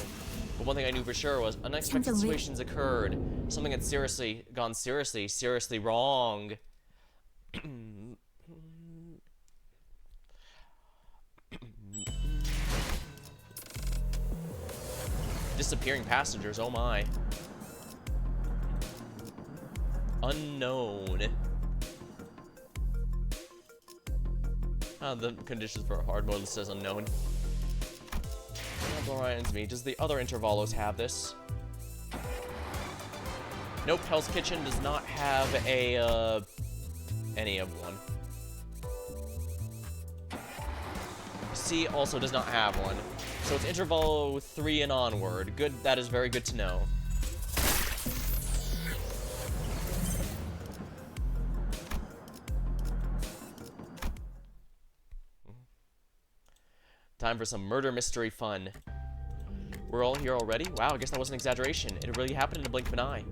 But one thing I knew for sure was unexpected situations occurred. Something had gone seriously wrong. Disappearing passengers, oh my. Unknown. The conditions for a hard mode says unknown. That reminds me, does the other Intervallos have this? Nope, Hell's Kitchen does not have a, any of one. C also does not have one. So it's Intervallo 3 and onward. Good, that is very good to know. Time for some murder mystery fun. We're all here already? Wow, I guess that wasn't an exaggeration. It really happened in a blink of an eye.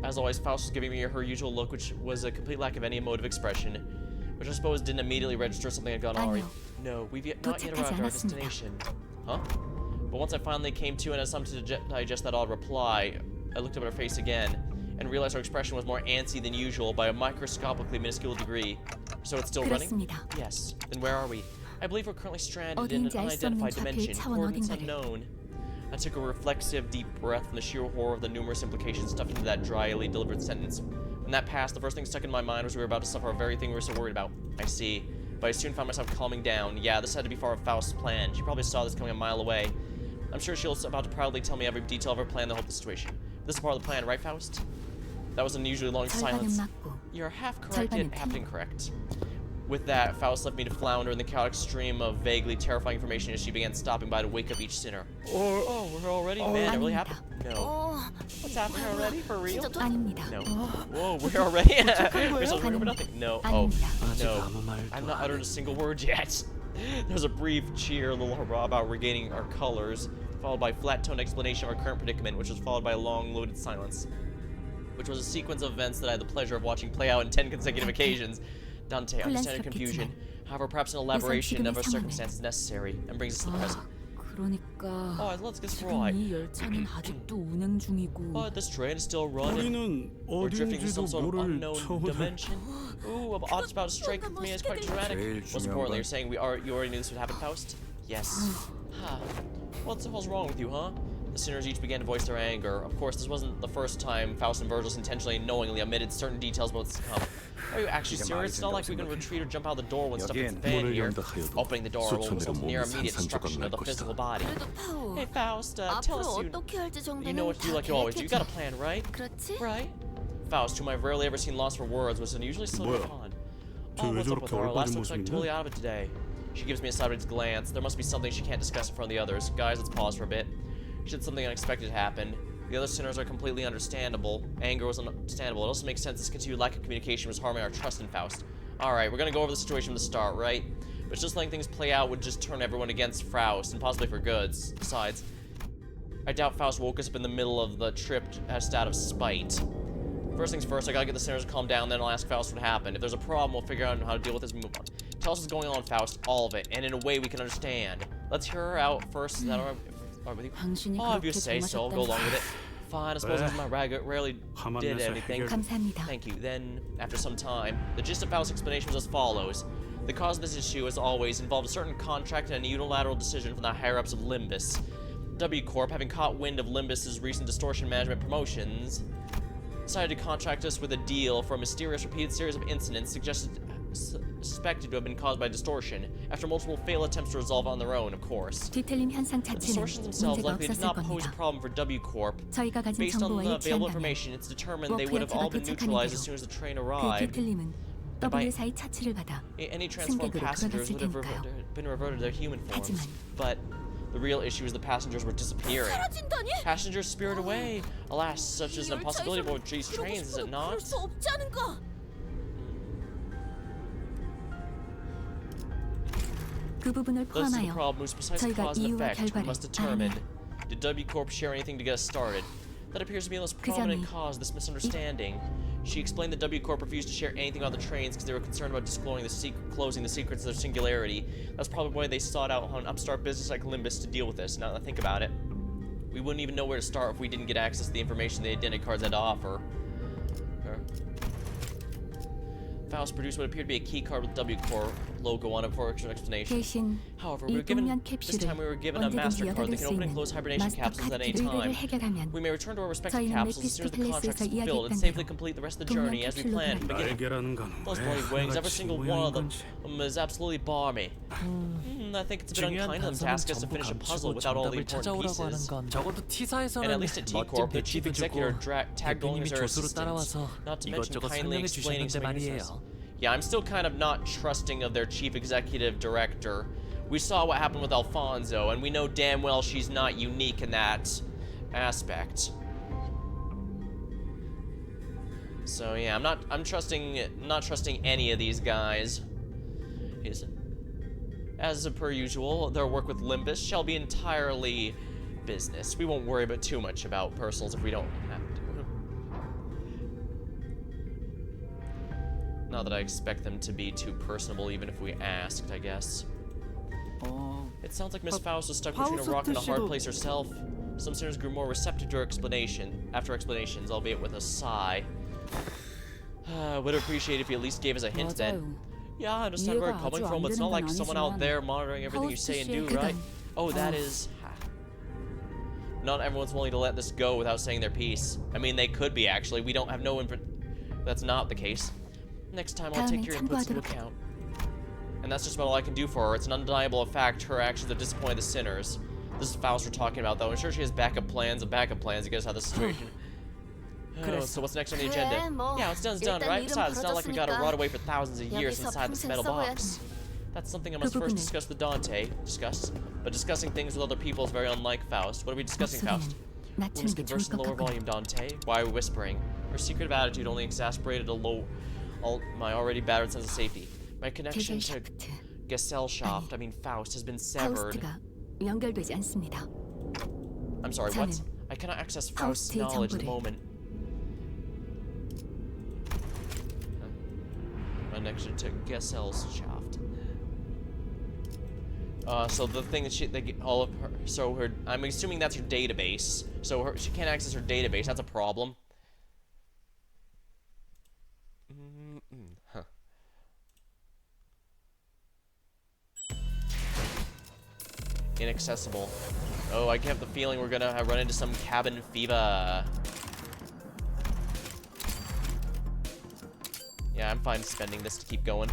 As always, Faust was giving me her usual look, which was a complete lack of any emotive expression, which I suppose didn't immediately register something had gone on. No, we've not yet arrived at our destination. Huh? But once I finally came to and had something to digest that odd reply, I looked up at her face again and realized her expression was more antsy than usual by a microscopically minuscule degree. So it's still running? Yes. Then where are we? I believe we're currently stranded in an unidentified dimension, coordinates unknown. I took a reflexive, deep breath from the sheer horror of the numerous implications stuffed into that dryly delivered sentence. When that passed, the first thing stuck in my mind was we were about to suffer a very thing we were so worried about. I see. But I soon found myself calming down. Yeah, this had to be part of Faust's plan. She probably saw this coming a mile away. I'm sure she'll about to proudly tell me every detail of her plan to help the situation. This is part of the plan, right, Faust? That was an unusually long silence. You're half correct, yet half incorrect. With that, Faust left me to flounder in the chaotic stream of vaguely terrifying information as she began stopping by to wake up each sinner. Oh, we're already? Man, it really happened? No. What's happening already? For real? No. Whoa, we're already? We're still talking about nothing? No. Oh, no. I've not uttered a single word yet. There was a brief cheer, a little hurrah about regaining our colors, followed by a flat-toned explanation of our current predicament, which was followed by a long, loaded silence, which was a sequence of events that I had the pleasure of watching play out in 10 consecutive occasions. Dante, understanding confusion. However, perhaps an elaboration of our circumstances necessary, and brings us to the present. Alright, let's get right. But this train is still running. We're drifting to some sort of unknown dimension. Ooh, odds about to strike with me is quite dramatic. Most importantly, you're saying you already knew this would happen, Faust? Yes. What the hell's wrong with you, huh? The sinners each began to voice their anger. Of course, this wasn't the first time Faust and Virgil intentionally and knowingly omitted certain details about what's to come. Are you actually serious? It's not like we can retreat or jump out the door when stuff hits the fan here. Opening the door will result in near immediate destruction of the physical body. Hey Faust, tell us you know what to do like you always do. You got a plan, right? Right? Faust, whom I've rarely ever seen lost for words, was unusually slow to respond. Oh, what's up with her? Last looks like totally out of it today. She gives me a sideways glance. There must be something she can't discuss in front of the others. Guys, let's pause for a bit. Should something unexpected happen. The other sinners are completely understandable. Anger was understandable. It also makes sense this continued lack of communication was harming our trust in Faust. Alright, we're gonna go over the situation from the start, right? But just letting things play out would just turn everyone against Faust, and possibly for good. Besides, I doubt Faust woke us up in the middle of the trip just out of spite. First things first, I gotta get the sinners to calm down, then I'll ask Faust what happened. If there's a problem, we'll figure out how to deal with this and move on. Tell us what's going on, Faust, all of it, and in a way we can understand. Let's hear her out first, is that alright with you? Oh, if you say so, I'll go along with it. Fine, I suppose this is my rarely did anything. Thank you. Then, after some time, the gist of Faust's explanation was as follows. The cause of this issue, as always, involved a certain contract and a unilateral decision from the higher-ups of Limbus. W Corp, having caught wind of Limbus's recent distortion management promotions, decided to contract us with a deal for a mysterious repeated series of incidents suspected to have been caused by distortion, after multiple failed attempts to resolve on their own, of course. The distortions themselves likely did not pose a problem for W Corp. Based on the available information, it's determined they would have all been neutralized as soon as the train arrived. And by any transformed passengers would have been reverted to their human forms. But the real issue is the passengers were disappearing. Passengers spirited away. Alas, such is an impossibility aboard these trains, is it not? This is the problem whose precise cause and effect we must determine. Did W Corp share anything to get us started? That appears to be the most prominent cause of this misunderstanding. She explained that W Corp refused to share anything about the trains because they were concerned about closing the secrets of their singularity. That's probably why they sought out an upstart business like Limbus to deal with this. Now that I think about it, we wouldn't even know where to start if we didn't get access to the information the identity cards had to offer. Faust produced what appeared to be a key card with W Corp logo on it for extra explanation. However, this time we were given a master card that can open and close hibernation capsules at any time. We may return to our respective capsules as soon as the contract is fulfilled and safely complete the rest of the journey as we planned from the beginning. Those bloody wings, every single one of them is absolutely balmy. I think it's a bit unkind of them to ask us to finish a puzzle without all the important pieces. And at least at T Corp, their chief executive tagged along as their assistant, not to mention kindly explaining some things. Yeah, I'm still kind of not trusting of their chief executive director. We saw what happened with Alfonso, and we know damn well she's not unique in that aspect. So yeah, I'm not trusting any of these guys. As per usual, their work with Limbus shall be entirely business. We won't worry about too much about personals if we don't have to. Not that I expect them to be too personable, even if we asked, I guess. It sounds like Miss Faust was stuck between a rock and a hard place herself. Some sinners grew more receptive to her after explanations, albeit with a sigh. Would appreciate if you at least gave us a hint then. Yeah, I understand where you're coming from, but it's not like someone out there monitoring everything you say and do, right? Oh, that is... Not everyone's willing to let this go without saying their piece. I mean, they could be, actually. We don't have no info... That's not the case. Next time, I'll take your inputs into account. And that's just about all I can do for her. It's an undeniable fact her actions have disappointed the sinners. This is Faust we're talking about, though. I'm sure she has backup plans of backup plans to get us out of the situation. Oh, so what's next on the agenda? Yeah, what's done's done, right? Besides, it's not like we gotta rot away for thousands of years inside this metal box. That's something I must first discuss with Dante. But discussing things with other people is very unlike Faust. What are we discussing, Faust? We must converse in lower volume, Dante. Why are we whispering? Her secretive attitude only exasperated my already battered sense of safety. My connection to Gesellschaft, I mean Faust, has been severed. I'm sorry, what? I cannot access Faust's knowledge at the moment. My connection to Gesellschaft. So the thing that they get all of her, so her, I'm assuming that's her database. So she can't access her database. That's a problem. Huh. Inaccessible. Oh, I have the feeling we're gonna run into some cabin fever. Yeah, I'm fine spending this to keep going.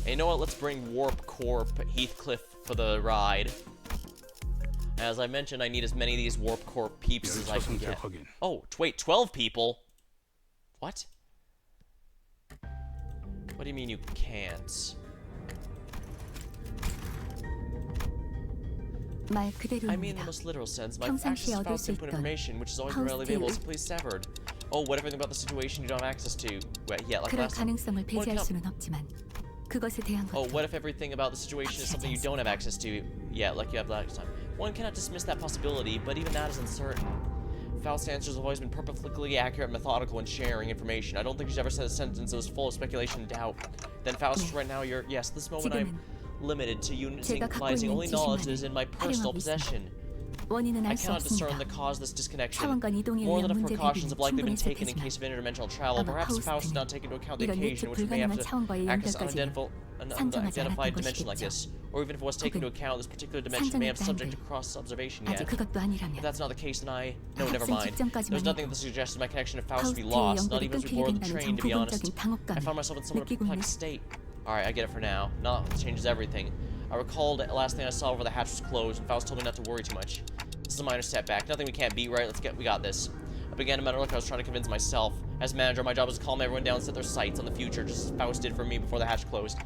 Hey, you know what? Let's bring Warp Corp Heathcliff for the ride. As I mentioned, I need as many of these Warp Corp peeps as I can get. Oh, wait, 12 people? What? What do you mean you can't? 말 I mean in the 그대로입니다. most literal sense, my 평상시에 access to 얻을 Faust 수 input 있던 information, which is always readily available, is simply severed. Oh, what everything about the situation you don't have access to? Wait, yeah, like 그럴 last time. 가능성을 배제할 수는 없지만 그것에 대한 Oh, 것도 what if everything about the situation is something you don't have access to? Yeah, like you have last time. One cannot dismiss that possibility, but even that is uncertain. Faust's answers have always been perfectly accurate and methodical when sharing information. I don't think she's ever said a sentence that was full of speculation and doubt. Then Faust, right now you're... Yes, this moment I'm limited to utilizing only knowledge that is in my personal possession. 원인은 I 알 수 cannot discern the 없습니다. cause of this disconnection. 차원간 이동에 More 의한 than enough 문제 precautions have likely been 대비는 taken in 충분히 case of interdimensional travel. 아마 Perhaps Faust did 파우스트는 not take into account the 이런 occasion 예측 which may have 불가능한 to 차원과의 access 연결까지는 상정하지 unidentified 않았던 dimension like 것이겠죠. this. Or even if it was taken into account, this particular dimension may have 상정했다 subject to 한들 cross-observation 아직 yet. 그것도 If 아니라면 that's not the case, then No, never 학생 mind. 직전까지만 There's nothing 해도 that suggested my connection to Faust to be 파우스트의 lost, not 연결이 even as we 끊기게 boarded the 된다는 train, to be honest. 정보적인 I 당혹감을 found myself in somewhat of a 느끼고 있네. perplexed state. Alright, I get it for now. Not changes everything. I recalled the last thing I saw where the hatch was closed, and Faust told me not to worry too much. This is a minor setback. Nothing we can't beat, right? We got this. I began to mutter like I was trying to convince myself. As manager, my job was to calm everyone down and set their sights on the future, just as Faust did for me before the hatch closed.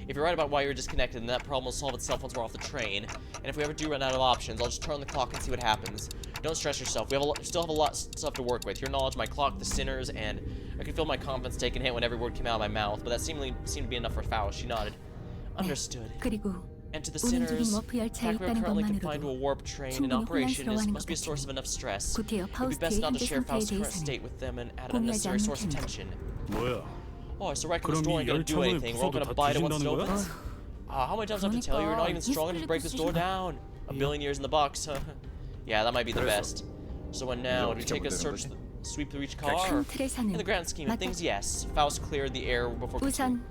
If you're right about why you're disconnected, then that problem will solve itself once we're off the train. And if we ever do run out of options, I'll just turn the clock and see what happens. Don't stress yourself. We still have a lot of stuff to work with. Your knowledge, my clock, the sinners, and I could feel my confidence taking a hit when every word came out of my mouth, but that seemed to be enough for Faust. She nodded. Understood. 그리고 And to the 운행 중인 sinners, 워프 the 열차에 fact we're 있다는 currently confined to a 것만으로도 warp train in 충분히 operation 혼란스러워하는 must be a 것 source of 같으니 enough stress. 구태여 It would be best 파우스트의 not to 현재 share 상태에 Faust's current 대해서는 state with them and add 공유하지 unnecessary 않는 source of 편이다. tension. 뭐야? Oh, so Reckon's 그럼 door 이 ain't gonna do 열창을 anything. We're all 부숴도 gonna 다 bite it once it 뒤진다는 거야? opens. How many times do I have to tell you? You're not even strong enough to break this door down. A billion years in the box, huh? Yeah, that might be the best. So when now, do we take a search, sweep through each car? 큰 틀에서는 In the grand scheme of 맞다. things, yes. Faust cleared the air before 우선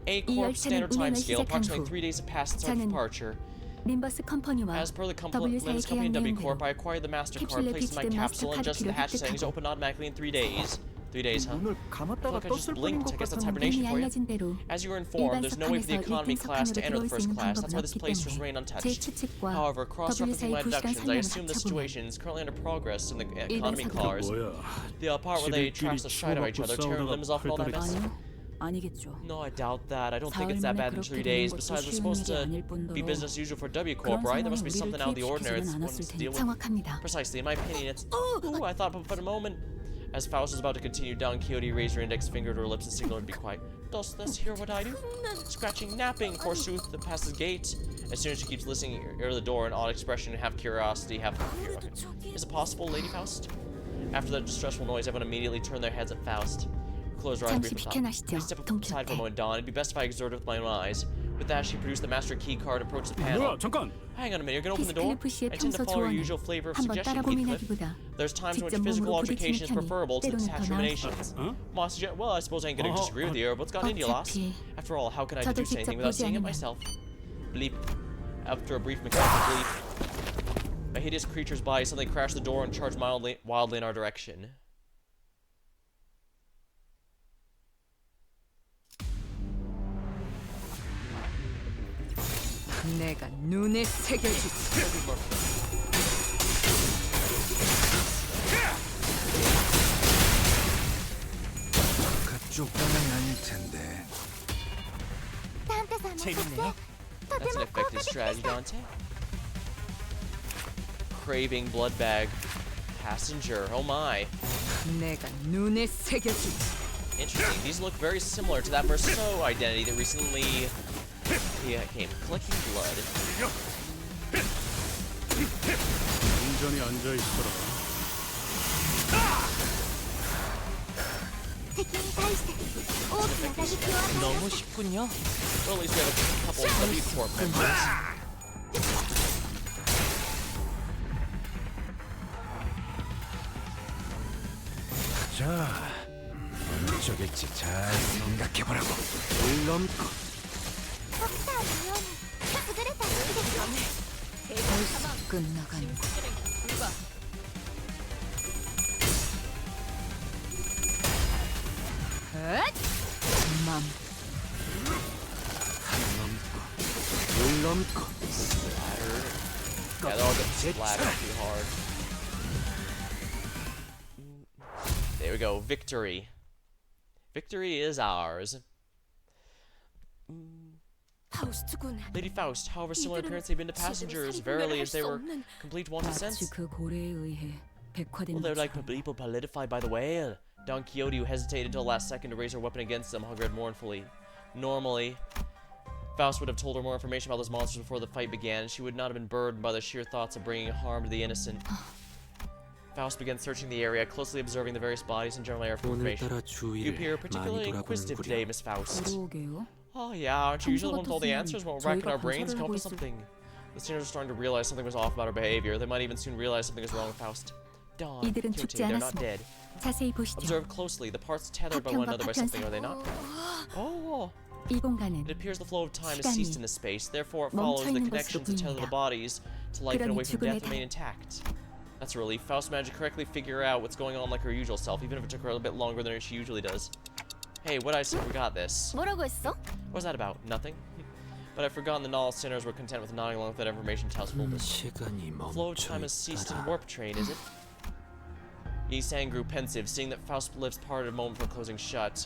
A 이 Corp 열차는 standard time 운행을 scale, 시작한 approximately 후 3 days have passed since our 저는 departure. 림버스 컴퍼니와 As per the W사의 Limbus 계약 company and W 내용대로 Corp, I acquired the MasterCard, 캡슐에 placed in my 비치된 capsule, and 마스터카드 adjusted the 키를 hatch settings to 획득하고 open automatically in 3 days. 3 days, huh? 눈을 감았다가 Look, I just 떴을 뿐인 blinked. 것 I guess that's 같았는데 hibernation 이미 for you. 알려진 대로 As you were informed, 일반 there's no way for the 석칸에서 economy 1등 class to 석칸으로 enter the 들어올 수 first 있는 class. That's 방법은 why this 없기 place was 때문에 remained 제 untouched. 추측과 However, cross-referencing my W사의 불실한 deductions, I 설명을 assume the 합쳐보면 situation is currently under progress in the 일반 economy 석칸 cars. 뭐야? The part where they trash the shit out of each 치고받고 other, tearing 싸우다가 limbs off and all that mess. 아니요, 아니겠죠. No, I doubt that. I don't think 사흘 it's that 만에 bad in 3 그렇게 days. 되는 것도 Besides, we're 쉬운 supposed 일이 to 아닐 뿐더러 be business as usual for W 그런 Corp, right? There must be 상황에 something 우리를 out of the ordinary 투입시키지는 that's 않았을 to deal 테니 with. 정확합니다. Precisely, in my opinion, it's... Ooh, I thought for a moment. As Faust was about to continue, Don Quixote raised her index finger to her lips and signaled her to be quiet. Dost thus hear what I do? Scratching, napping, forsooth, that passes gate. As soon as she keeps listening, ear to the door, an odd expression, half curiosity, half fear. Okay. Is it possible, Lady Faust? After that distressful noise, everyone immediately turned their heads at Faust. Closed her eyes 잠시 briefly. 비켜나시죠, Please step aside for a 동키호테. moment, Don. It'd be best if I exerted with my own eyes. With that, she produced the master key card, approached the panel. 뭐야? 잠깐. Hang on a minute, you're gonna open the door? 피스클리프 씨의 I tend to 평소 follow your 조언은 usual flavor of 한번 suggestion, 따라 Heathcliff. 고민하기보다 There's times in which 직접 physical 몸으로 altercation is 부딪히는 편이 preferable to 때로는 더 determinations. Huh? Well, I suppose I ain't gonna disagree with you, but what's gotten into you, lass? 어차피 After all, how can I 저도 deduce 직접 anything without 보지 seeing it 않으면. myself? Bleep. After a brief mechanical bleep, a hideous creature's body suddenly crashed the door and charged wildly in our direction. 내가 눈에 새겨주지. 그쪽 방향이 아닐 텐데. ダンテさんの作戦 재밌네. とて That's an も効 effective 果的で strategy, した Dante. Craving blood bag. Passenger. Oh my. 내가 눈에 새겨주지. Interesting. These look very similar to that Merceau identity that recently came. Collecting blood. 운전히 앉아 있어라. 敵に対して大きな打撃を与え 너무 쉽군요. Well, at least we have a couple of W Corp members. 자, 어느 쪽일지 잘 생각해보라고. ドクターのように優れた武器ですよ 끝나가는 맘 물 넘고 Yeah, they're all getting splattered too hard. There we go. Victory. Victory is ours. 파우스트군. Lady Faust, however similar in appearance they've been to passengers, verily as they were complete want of sense. 마치 그 고래에 의해 백화된 Well, they're like people politified by the whale. Don Quixote, who hesitated until the last second to raise her weapon against them, hungered mournfully. Normally, Faust would have told her more information about those monsters before the fight began, and she would not have been burdened by the sheer thoughts of bringing harm to the innocent. Faust began searching the area, closely observing the various bodies and general air for information. 오늘따라 You appear 주위를 많이 particularly inquisitive today, 돌아보는구려. Miss Faust. 그러게요. Oh yeah, aren't you usually the one with all the answers when we're racking our brains? Come up with 저희가 something. The seniors are starting to realize something was off about her behavior. They might even soon realize something is wrong with Faust. Dawn, 이들은 Quixote, 죽지 they're not 않았어. dead. 자세히 보시죠. Observe closely. The parts tethered by one another by something, are they not? Oh, 이 공간은 it appears the flow of time has 시간이 ceased in this space. Therefore, it follows the 멈춰있는 connections 것으로 that tether the 보입니다. bodies to life and 그러니 away from death 죽음에 remain intact. That's a relief. Faust managed to correctly figure out what's going on like her usual self, even if it took her a bit longer than she usually does. Hey, what I said, we got this. 뭐라고 했어? What was that about? Nothing? But I've forgotten that all sinners were content with nodding along with that information to fullness. 시간이 The flow of time has ceased in 멈춰 warp train, is it? Yi Sang grew pensive, seeing that Faust's lips parted a moment before closing shut.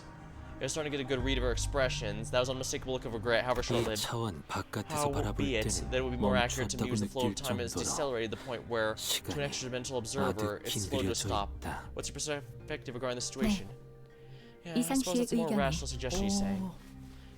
He was starting to get a good read of her expressions. That was an unmistakable look of regret, however 이 short-lived. 차원 바깥에서 How 바라볼 be it 때는 that it would be more accurate to 멈췄다고 muse the flow of 느낄 time as 정도로 decelerated to the point where, to an 시간이 extra-dimensional observer, it's 아득히 slow to a 느려져 stop. 있다. What's your perspective regarding the situation? Yeah, I 이상 suppose 씨의 that's a more 의견이- rational suggestion, you say.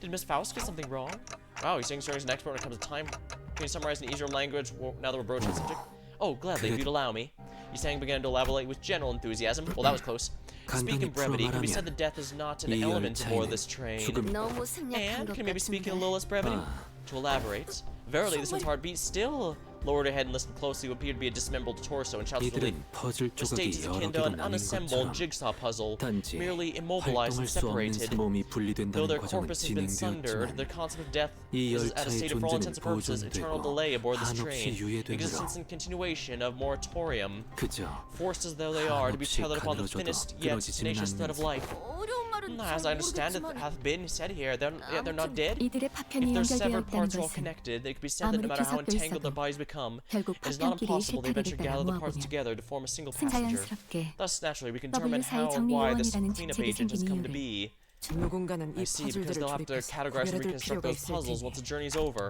Did Miss Faust get something wrong? Wow, you saying is an expert when it comes to time. Can you summarize in easier language now that we're broaching the subject? Oh, gladly, if you'd allow me. Yisang began to elaborate with general enthusiasm. Well, that was close. To speak in 간단히 brevity, it can be 풀어 said that death is not an 이 element aboard 열차에는 this train. 죽음 너무 생략한 And 것 can maybe speak in a 같은데. little less brevity? 아, To elaborate, verily, this one's heartbeat still lowered her head and listened closely what appeared to be a dismembered torso and shouts of relief. 이들은 퍼즐 The stage is 조각이 여러 akin to 개로 an 나뉜 unassembled 것처럼 jigsaw puzzle, 단지 merely immobilized 활동할 and 수 없는 separated. 몸이 Though 분리된다는 their 과정은 corpus has been sundered, the 진행되었지만 concept of death 이 is at a 열차의 state of, for all intents 존재는 and purposes, eternal 보존되고 delay aboard this 한없이 train. 유예되므로 Existence and continuation of moratorium, 그저 forced as though they are to be 한없이 tethered upon the 가늘어져도 thinnest yet 끊어지지는 tenacious thread of 않는지. life. 어려운 말은 As I understand it, 모르겠지만 hath been said here, they're not dead. 이들의 파편이 If their 연결되어 severed 있다는 parts are all 것은 connected, it could be said that no 아무리 matter how 귀석돼 entangled their 있어도 bodies become, 결국 it is not 파편끼리 impossible they eventually 실타기를 gather 따라 the parts 모아보면 together to form a single passenger. 자연스럽게 Thus, naturally, we can determine W4의 how and why this 정리요원이라는 cleanup 직책이 agent has 생긴 come to 이유를 be. 누군가는 I 이 see, because 퍼즐들을 they'll have to 조립해서 categorize and 구별해둘 reconstruct 필요가 those 있을 puzzles 테니. once the journey's over.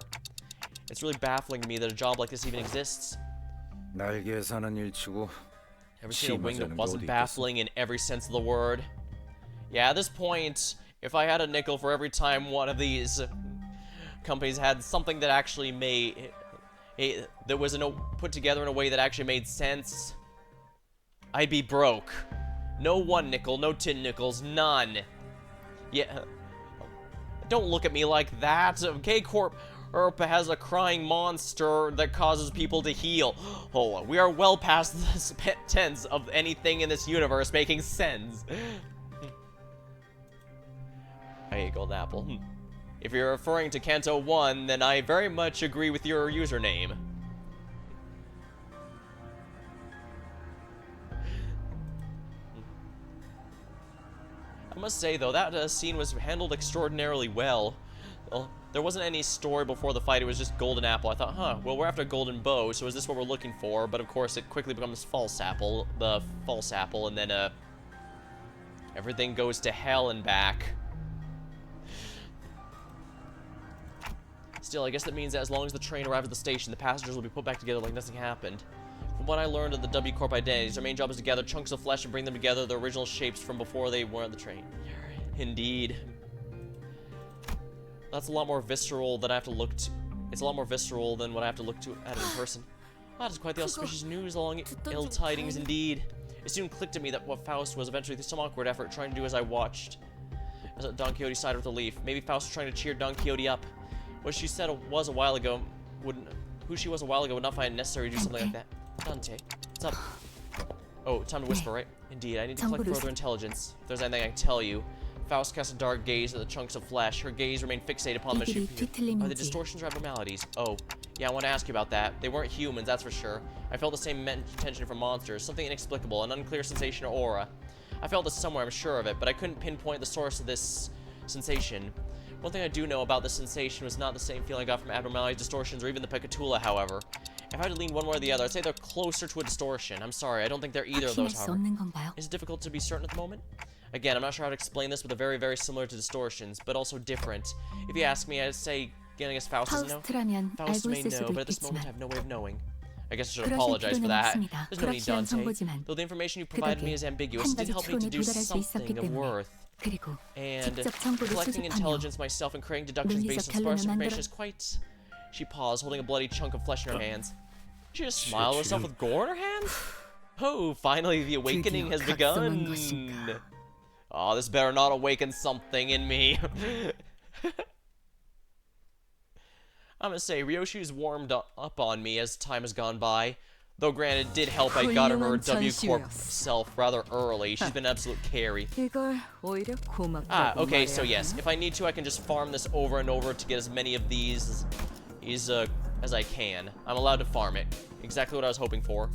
It's really baffling to me that a job like this even exists. 날개에 사는 일치고 Ever seen a wing that 심하자는 거 wasn't 어디 있겠어? baffling in every sense of the word? Yeah, at this point, if I had a nickel for every time one of these companies had something that actually made that was put together in a way that actually made sense, I'd be broke. No 1 nickel, no 10 nickels, none. Yeah, don't look at me like that. K-Corp has a crying monster that causes people to heal. Oh, we are well past the tense of anything in this universe making sense. I hate Golden Apple. If you're referring to Kanto 1, then I very much agree with your username. I must say, though, that scene was handled extraordinarily well. Well, there wasn't any story before the fight, it was just Golden Apple. I thought, huh, well, we're after Golden Bow, so is this what we're looking for? But of course, it quickly becomes False Apple, and then, everything goes to hell and back. Still, I guess that means that as long as the train arrives at the station, the passengers will be put back together like nothing happened. From what I learned of the W Corp identities, their main job is to gather chunks of flesh and bring them together, their original shapes from before they were on the train. Indeed. That's a lot more visceral than I have to look to. It's a lot more visceral than what I have to look to at in person. That is quite the auspicious news along ill tidings indeed. It soon clicked to me that what Faust was eventually through some awkward effort trying to do as I watched. As Don Quixote sighed with relief. Maybe Faust was trying to cheer Don Quixote up. What she said was a while ago who she was a while ago would not find it necessary to do something like that. Dante, what's up? Oh, time to whisper, right? Indeed, I need to collect further intelligence. If there's anything I can tell you. Faust cast a dark gaze at the chunks of flesh. Her gaze remained fixated upon them as she... Are the distortions or abnormalities? Oh, Yeah, I want to ask you about that. They weren't humans, that's for sure. I felt the same tension from monsters, something inexplicable, an unclear sensation or aura. I felt this somewhere, I'm sure of it, but I couldn't pinpoint the source of this sensation. One thing I do know about this sensation was not the same feeling I got from abnormalities, distortions, or even the Pecatula, however. If I had to lean one way or the other, I'd say they're closer to a distortion. I'm sorry, I don't think they're either of those, however. Is it difficult to be certain at the moment? Again, I'm not sure how to explain this, but they're very, very similar to distortions, but also different. If you ask me, I'd say, getting as Faust doesn't know. Faust may know, but at this moment I have no way of knowing. I guess I should apologize for that. There's no need, Dante. Though the information you provided me is ambiguous, it did help me to do something of worth. And collecting intelligence myself and creating deductions based on sparse information is quite... She paused, holding a bloody chunk of flesh in her hands. She just smiled at herself with gore in her hands? Oh, finally the awakening has begun. Oh, this better not awaken something in me. I'm gonna say, Ryoshi's warmed up on me as time has gone by. Though granted, it did help I got her W Corp self rather early. She's been an absolute carry. Okay, so yes, if I need to, I can just farm this over and over to get as many of these as I can. I'm allowed to farm it. Exactly what I was hoping for.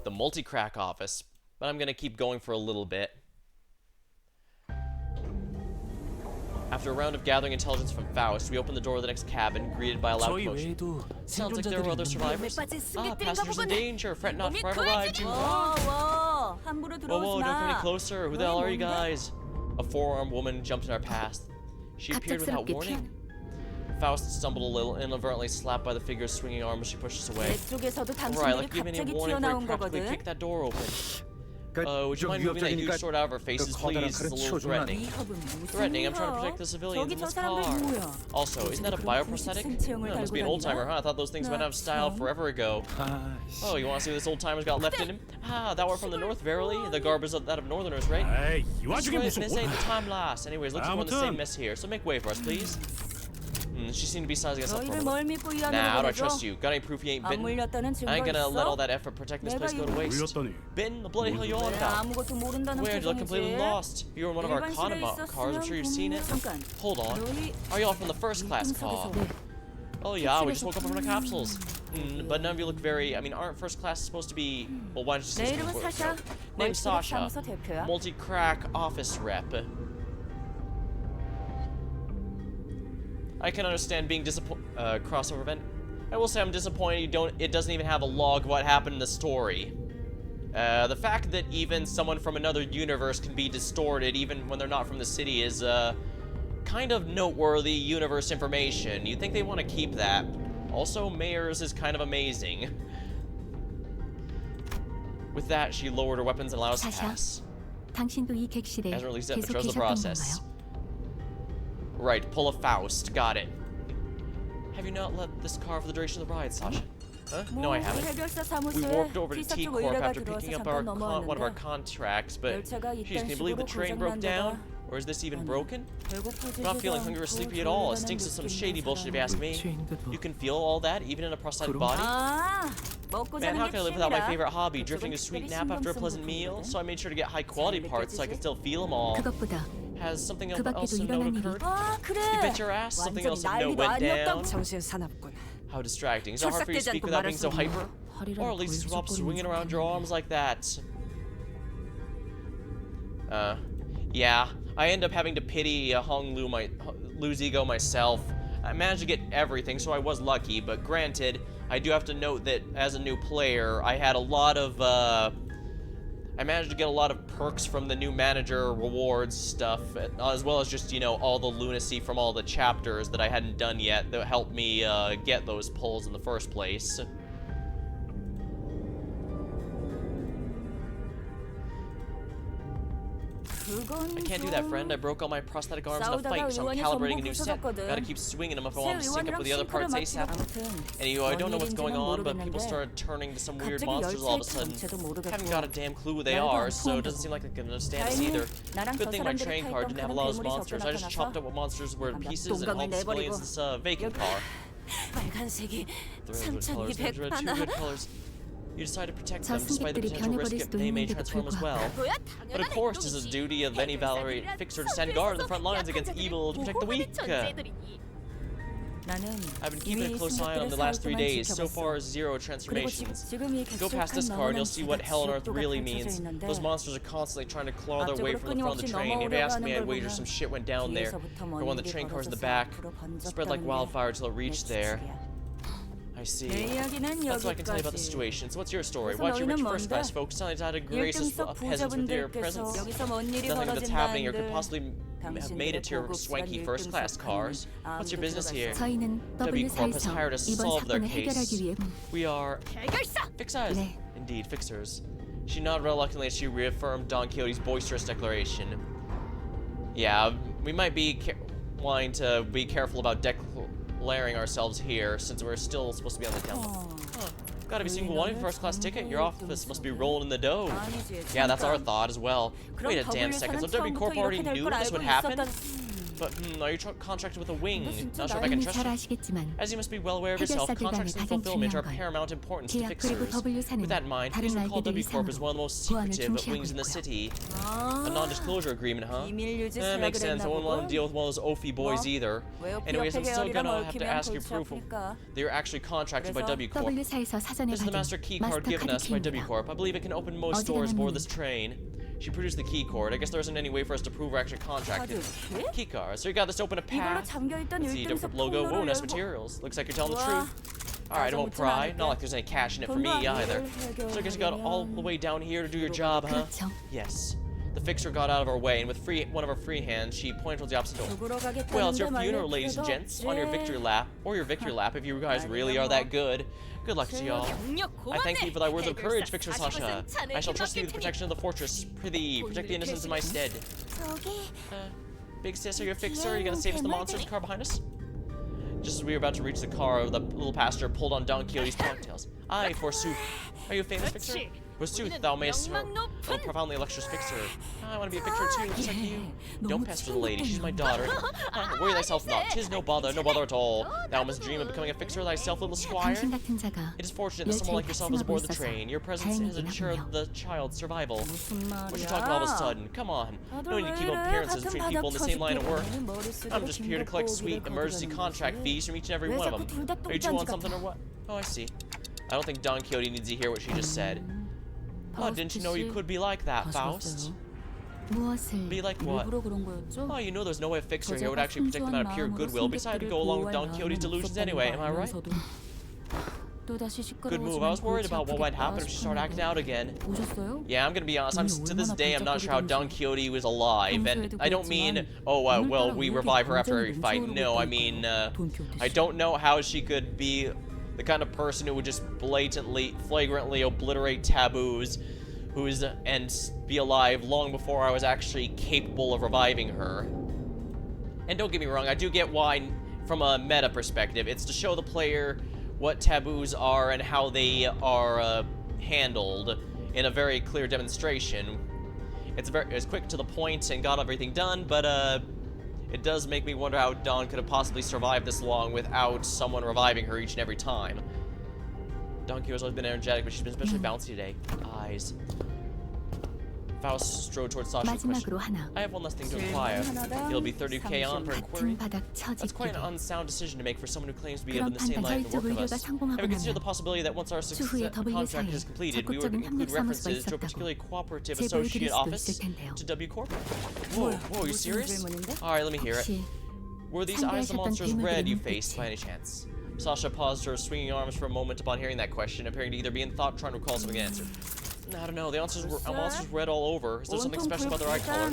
The multi-crack office. But I'm gonna keep going for a little bit. After a round of gathering intelligence from Faust, we opened the door of the next cabin, greeted by a loud commotion. Sounds like there were other survivors. Ah, passengers in danger! Fret not, for I've arrived, you... Whoa, don't come any closer! Who the hell are you guys? A four-armed woman jumped in our path. She appeared without warning. Faust stumbled a little, inadvertently slapped by the figure's swinging arm as she pushed us away. Right, like giving a warning for practically kicked that door open. Would you mind moving that huge sword out of her faces, please? It's a little threatening. Threatening? I'm trying to protect the civilians in this car. Also, isn't that a bioprosthetic? No, it must be an old-timer, huh? I thought those things went out of style forever ago. Oh, you want to see what this old-timer's got left in him? Ah, that one from the north, verily? The garb is that of northerners, right? This ain't the time lasts. Anyways, looks like we're in the same mess here, so make way for us, please. She seemed to be sizing us up for me. Nah, how do I trust you? Got any proof you ain't bitten? I ain't gonna let all that effort protecting this place go to waste. Bitten? The bloody hell you on about? Where? You look completely lost. If you were in one of our economy cars, I'm sure you've seen it. Hold on. Are y'all from the first class car? Oh yeah, we just woke up from the capsules. But none of you look very... I mean, aren't first class supposed to be... Well, why don't you say something? Name's Sasha. Multi-crack office rep. I can understand being disappointed. Crossover event. I will say I'm disappointed it doesn't even have a log of what happened in the story. The fact that even someone from another universe can be distorted even when they're not from the city is kind of noteworthy universe information. You'd think they want to keep that. Also, Mayer's is kind of amazing. With that, she lowered her weapons and allowed us to pass. As released it, betrays the process. Right, pull a Faust. Got it. Have you not left this car for the duration of the ride, Sasha? Huh? No, I haven't. We warped over to T-Corp after picking up one of our contracts, but geez, can you believe the train broke down? Or is this even broken? I'm not feeling hungry or sleepy at all. It stinks of some shady bullshit if you ask me. You can feel all that, even in a prosthetic body? Man, how can I live without my favorite hobby, drifting a sweet nap after a pleasant meal? So I made sure to get high-quality parts so I can still feel them all. Has something else of note occurred? You bet your ass something else of note went down. How distracting. Is it hard for you to speak without being so hyper? Or at least stop swinging around your arms like that. Yeah. I end up having to pity Hong Lu's ego myself. I managed to get everything, so I was lucky, but granted, I do have to note that as a new player, I had a lot of, I managed to get a lot of perks from the new manager rewards stuff, as well as just, you know, all the lunacy from all the chapters that I hadn't done yet that helped me get those pulls in the first place. I can't do that, friend. I broke all my prosthetic arms in a fight, so I'm calibrating a new set. Gotta keep swinging them if I want to sync up with the other parts ASAP. Anyway, I don't know what's going on, but people started turning to some weird monsters all of a sudden. Haven't got a damn clue who they are, so it doesn't seem like they can understand us either. Good thing my train car didn't have a lot of those monsters. I just chopped up what monsters were in pieces and hauled the civilians in this vacant car. There are two good colors. You decide to protect them despite the potential risk that they may transform as well. But of course, it is the duty of any Valorant fixer to stand guard on the front lines against evil to protect the weak. I've been keeping a close eye on the last 3 days. So far, 0 transformations. Go past this car and you'll see what hell on earth really means. Those monsters are constantly trying to claw their way from the front of the train. If you ask me, I'd wager some shit went down there. Or one of the train cars in the back. Spread like wildfire till it reached there. I see. That's what I can tell you about the situation. So what's your story? Why'd you reach first class, folks? Telling how to grace us peasants with your presence. Nothing that's happening or could possibly have made it to your swanky first class cars. What's your business here? W Corp has hired us to solve their case. We are fixers. Indeed, fixers. She nodded reluctantly as she reaffirmed Don Quixote's boisterous declaration. Yeah, we might be wanting to be careful about declaring ourselves here, since we're still supposed to be on the down. Gotta be single wanting first class ticket. Your office must be rolling in the dough. Yeah, that's our thought as well. Wait a damn second. So W Corp already knew this would happen? But, are you contracted with a wing? Not sure if I can trust you. As you must be well aware of yourself, contracts and fulfillment are of paramount importance to fixers. With that in mind, please recall W Corp is one of the most secretive wings in the city. A non-disclosure agreement, huh? Makes sense. I wouldn't want to deal with one of those Ophi boys either. Anyways, I'm still gonna have to ask you proof that you're actually contracted by W Corp. This is the master key card given us by W Corp. I believe it can open most doors aboard this train. She produced the key cord. I guess there isn't any way for us to prove we're actually contracted. Key card. So you got this to open a path. Let's see, different logo. Whoa, nice materials. Looks like you're telling the truth. Alright, I won't pry. Not like there's any cash in it for me either. So I guess you got all the way down here to do your job, huh? Yes. The fixer got out of our way, and with one of her free hands, she pointed towards the opposite door. Well, it's your funeral, ladies and gents. On your victory lap. Or your victory lap, if you guys really are that good. Good luck to y'all. I thank thee for thy words of courage, Fixer Sasha. I shall trust thee with the protection of the fortress. Prithee, protect the innocents in my stead. Big sis, are you a fixer? Are you gonna save us the monsters? The car behind us? Just as we were about to reach the car, the little passenger pulled on Don Quixote's ponytails. Aye, forsooth. Are you a famous fixer? Forsooth, thou mayest a profoundly illustrious fixer. I want to be a fixer too, just like you. Don't pester the lady, she's my daughter. Worry thyself not, 'tis no bother at all. Thou must dream of becoming a fixer thyself, little squire. It is fortunate that someone like yourself is aboard the train. Your presence has ensured the child's survival. What you talking all of a sudden? Come on. No need to keep up appearances between people in the same line of work. I'm just here to collect sweet emergency contract fees from each and every one of them. Are you two on something or what? Oh, I see. I don't think Don Quixote needs to hear what she just said. Oh, didn't you know you could be like that, Faust? Be like what? Oh, you know there's no way a fixer here would actually protect them out of pure goodwill. Besides, to go along with Don Quixote's delusions anyway, am I right? Good move. I was worried about what might happen if she started acting out again. Yeah, I'm gonna be honest. To this day, I'm not sure how Don Quixote was alive. And I don't mean, oh, well, we revive her after every fight. No, I mean, I don't know how she could be the kind of person who would just blatantly, flagrantly obliterate taboos, and be alive long before I was actually capable of reviving her. And don't get me wrong, I do get why, from a meta perspective, it's to show the player what taboos are and how they are handled in a very clear demonstration. It's quick to the point and got everything done, but it does make me wonder how Dawn could have possibly survived this long without someone reviving her each and every time. Don Quixote's always been energetic, but she's been especially bouncy today. Eyes. Faust strode towards Sasha with a question. I have one less thing to inquire. It'll be 30k on per inquiry. That's quite an unsound decision to make for someone who claims to be of the same line of work of us. Have we considered the possibility that once our contract is completed, we would include references to a particularly cooperative associate office to W Corp? Whoa, are you serious? Alright, let me hear it. Were these eyes the monsters red you faced by any chance? Sasha paused her swinging arms for a moment upon hearing that question, appearing to either be in thought trying to recall something to answer. I don't know, the monsters red all over. Is there something special about their eye color?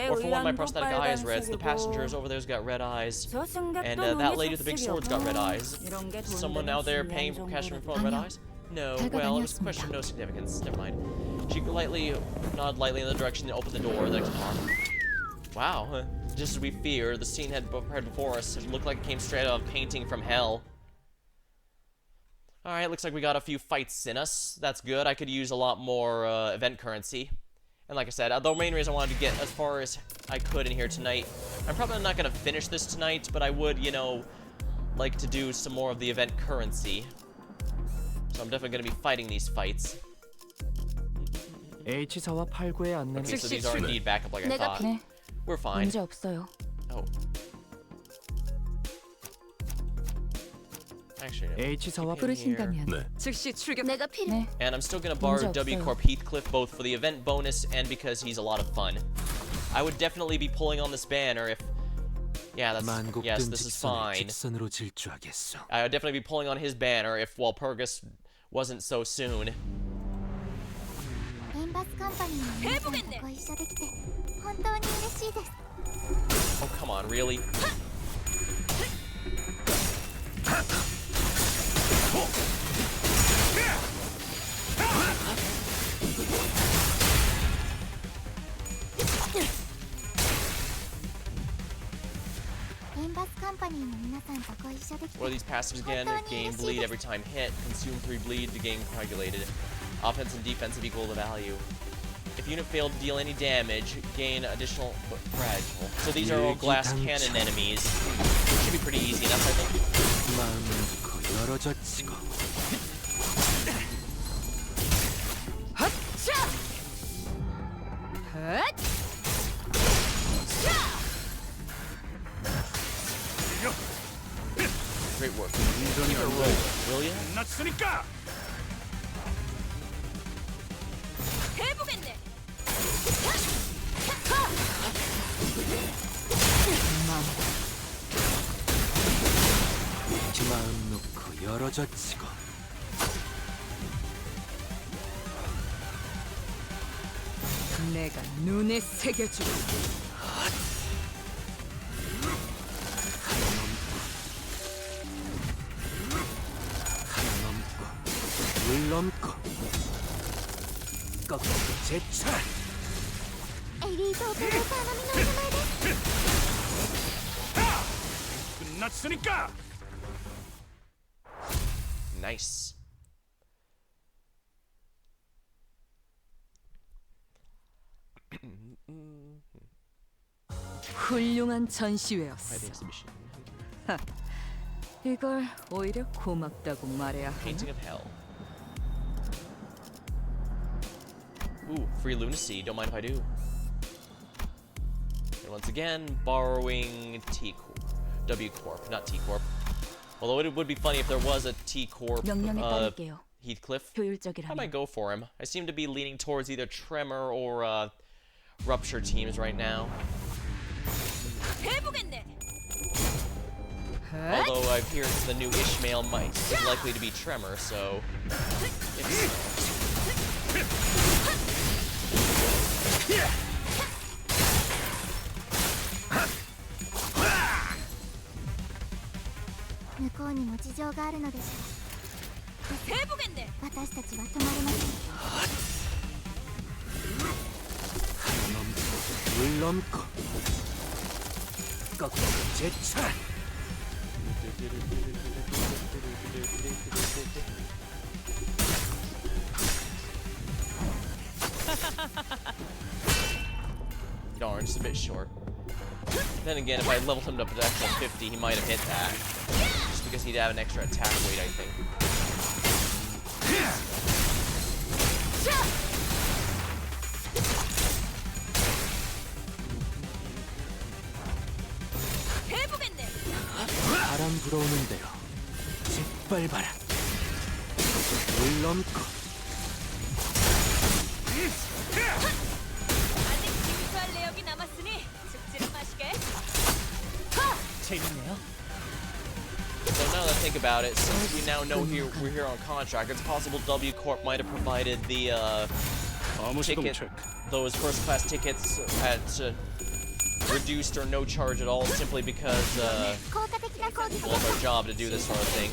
Or for one, my prosthetic eye is red, so the passengers over there's got red eyes. And that lady with the big sword's got red eyes. Someone out there paying for cash from red eyes? No, well, it was a question of no significance. Never mind. She nodded lightly in the direction and opened the door of the next car. Wow, just as we feared, the scene had prepared before us. It looked like it came straight out of a painting from hell. Alright, looks like we got a few fights in us. That's good. I could use a lot more event currency. And like I said, the main reason I wanted to get as far as I could in here tonight, I'm probably not going to finish this tonight, but I would, you know, like to do some more of the event currency. So I'm definitely going to be fighting these fights. Okay, so these are indeed back up like I thought. We're fine. Oh. Actually, no. H사와 Keep him here. 네. 즉시 출격. 내가 필요해. And I'm still gonna borrow 문제 W 없어요. Corp Heathcliff both for the event bonus and because he's a lot of fun. I would definitely be pulling on this banner if. Yeah, that's yes. 만국된 This is 직선을 fine. 직선으로 질주하겠소. I would definitely be pulling on his banner if Walpurgis wasn't so soon. レンバスカンパニーの皆さんとご一緒できて本当に嬉しいです。 Oh come on, really? What are these passives again? Gain bleed every time hit. Consume 3 bleed to gain coagulated. Offense and defensive equal the value. If unit failed to deal any damage, gain additional but fragile. So these are all glass cannon enemies. Which should be pretty easy enough, I think. 마음 놓고 열어젖히고. Great work. Keep it rolling, will ya? 끝났으니까. 마음 놓고 열어젖히고. 내가 눈에 새겨주고. 하나 넘고 물 넘고 꺾고 제철. エリートオペレーター並みの腕前です。 끝났으니까. Nice. 훌륭한 By 전시회였어. the exhibition. 이걸 오히려 고맙다고 말해야 하나? Painting of Hell. Ooh, free lunacy. Don't mind if I do. And once again, borrowing T Corp, W Corp, not T Corp. Although it would be funny if there was a T Corp 명령에 따를게요. Heathcliff. I 효율적이라면. might go for him. I seem to be leaning towards either Tremor or Rupture teams right now. Although I've heard the new Ishmael might is likely to be Tremor, so. 물 넘고 꺾고 제철. Darn, just a bit short. Then again, if I leveled him up to actual 50, he might have hit that. Just because he'd have an extra attack weight, I think. 바람 불어오는 대로 짓밟아라. 물 넘고. 아직 진수할 내역이 남았으니 죽지를 마시게. 재밌네요. So now that I think about it, since we now know we're here on contract, it's possible W Corp might have provided the ticket, those first class tickets at reduced or no charge at all, simply because well, it's our job to do this sort of thing,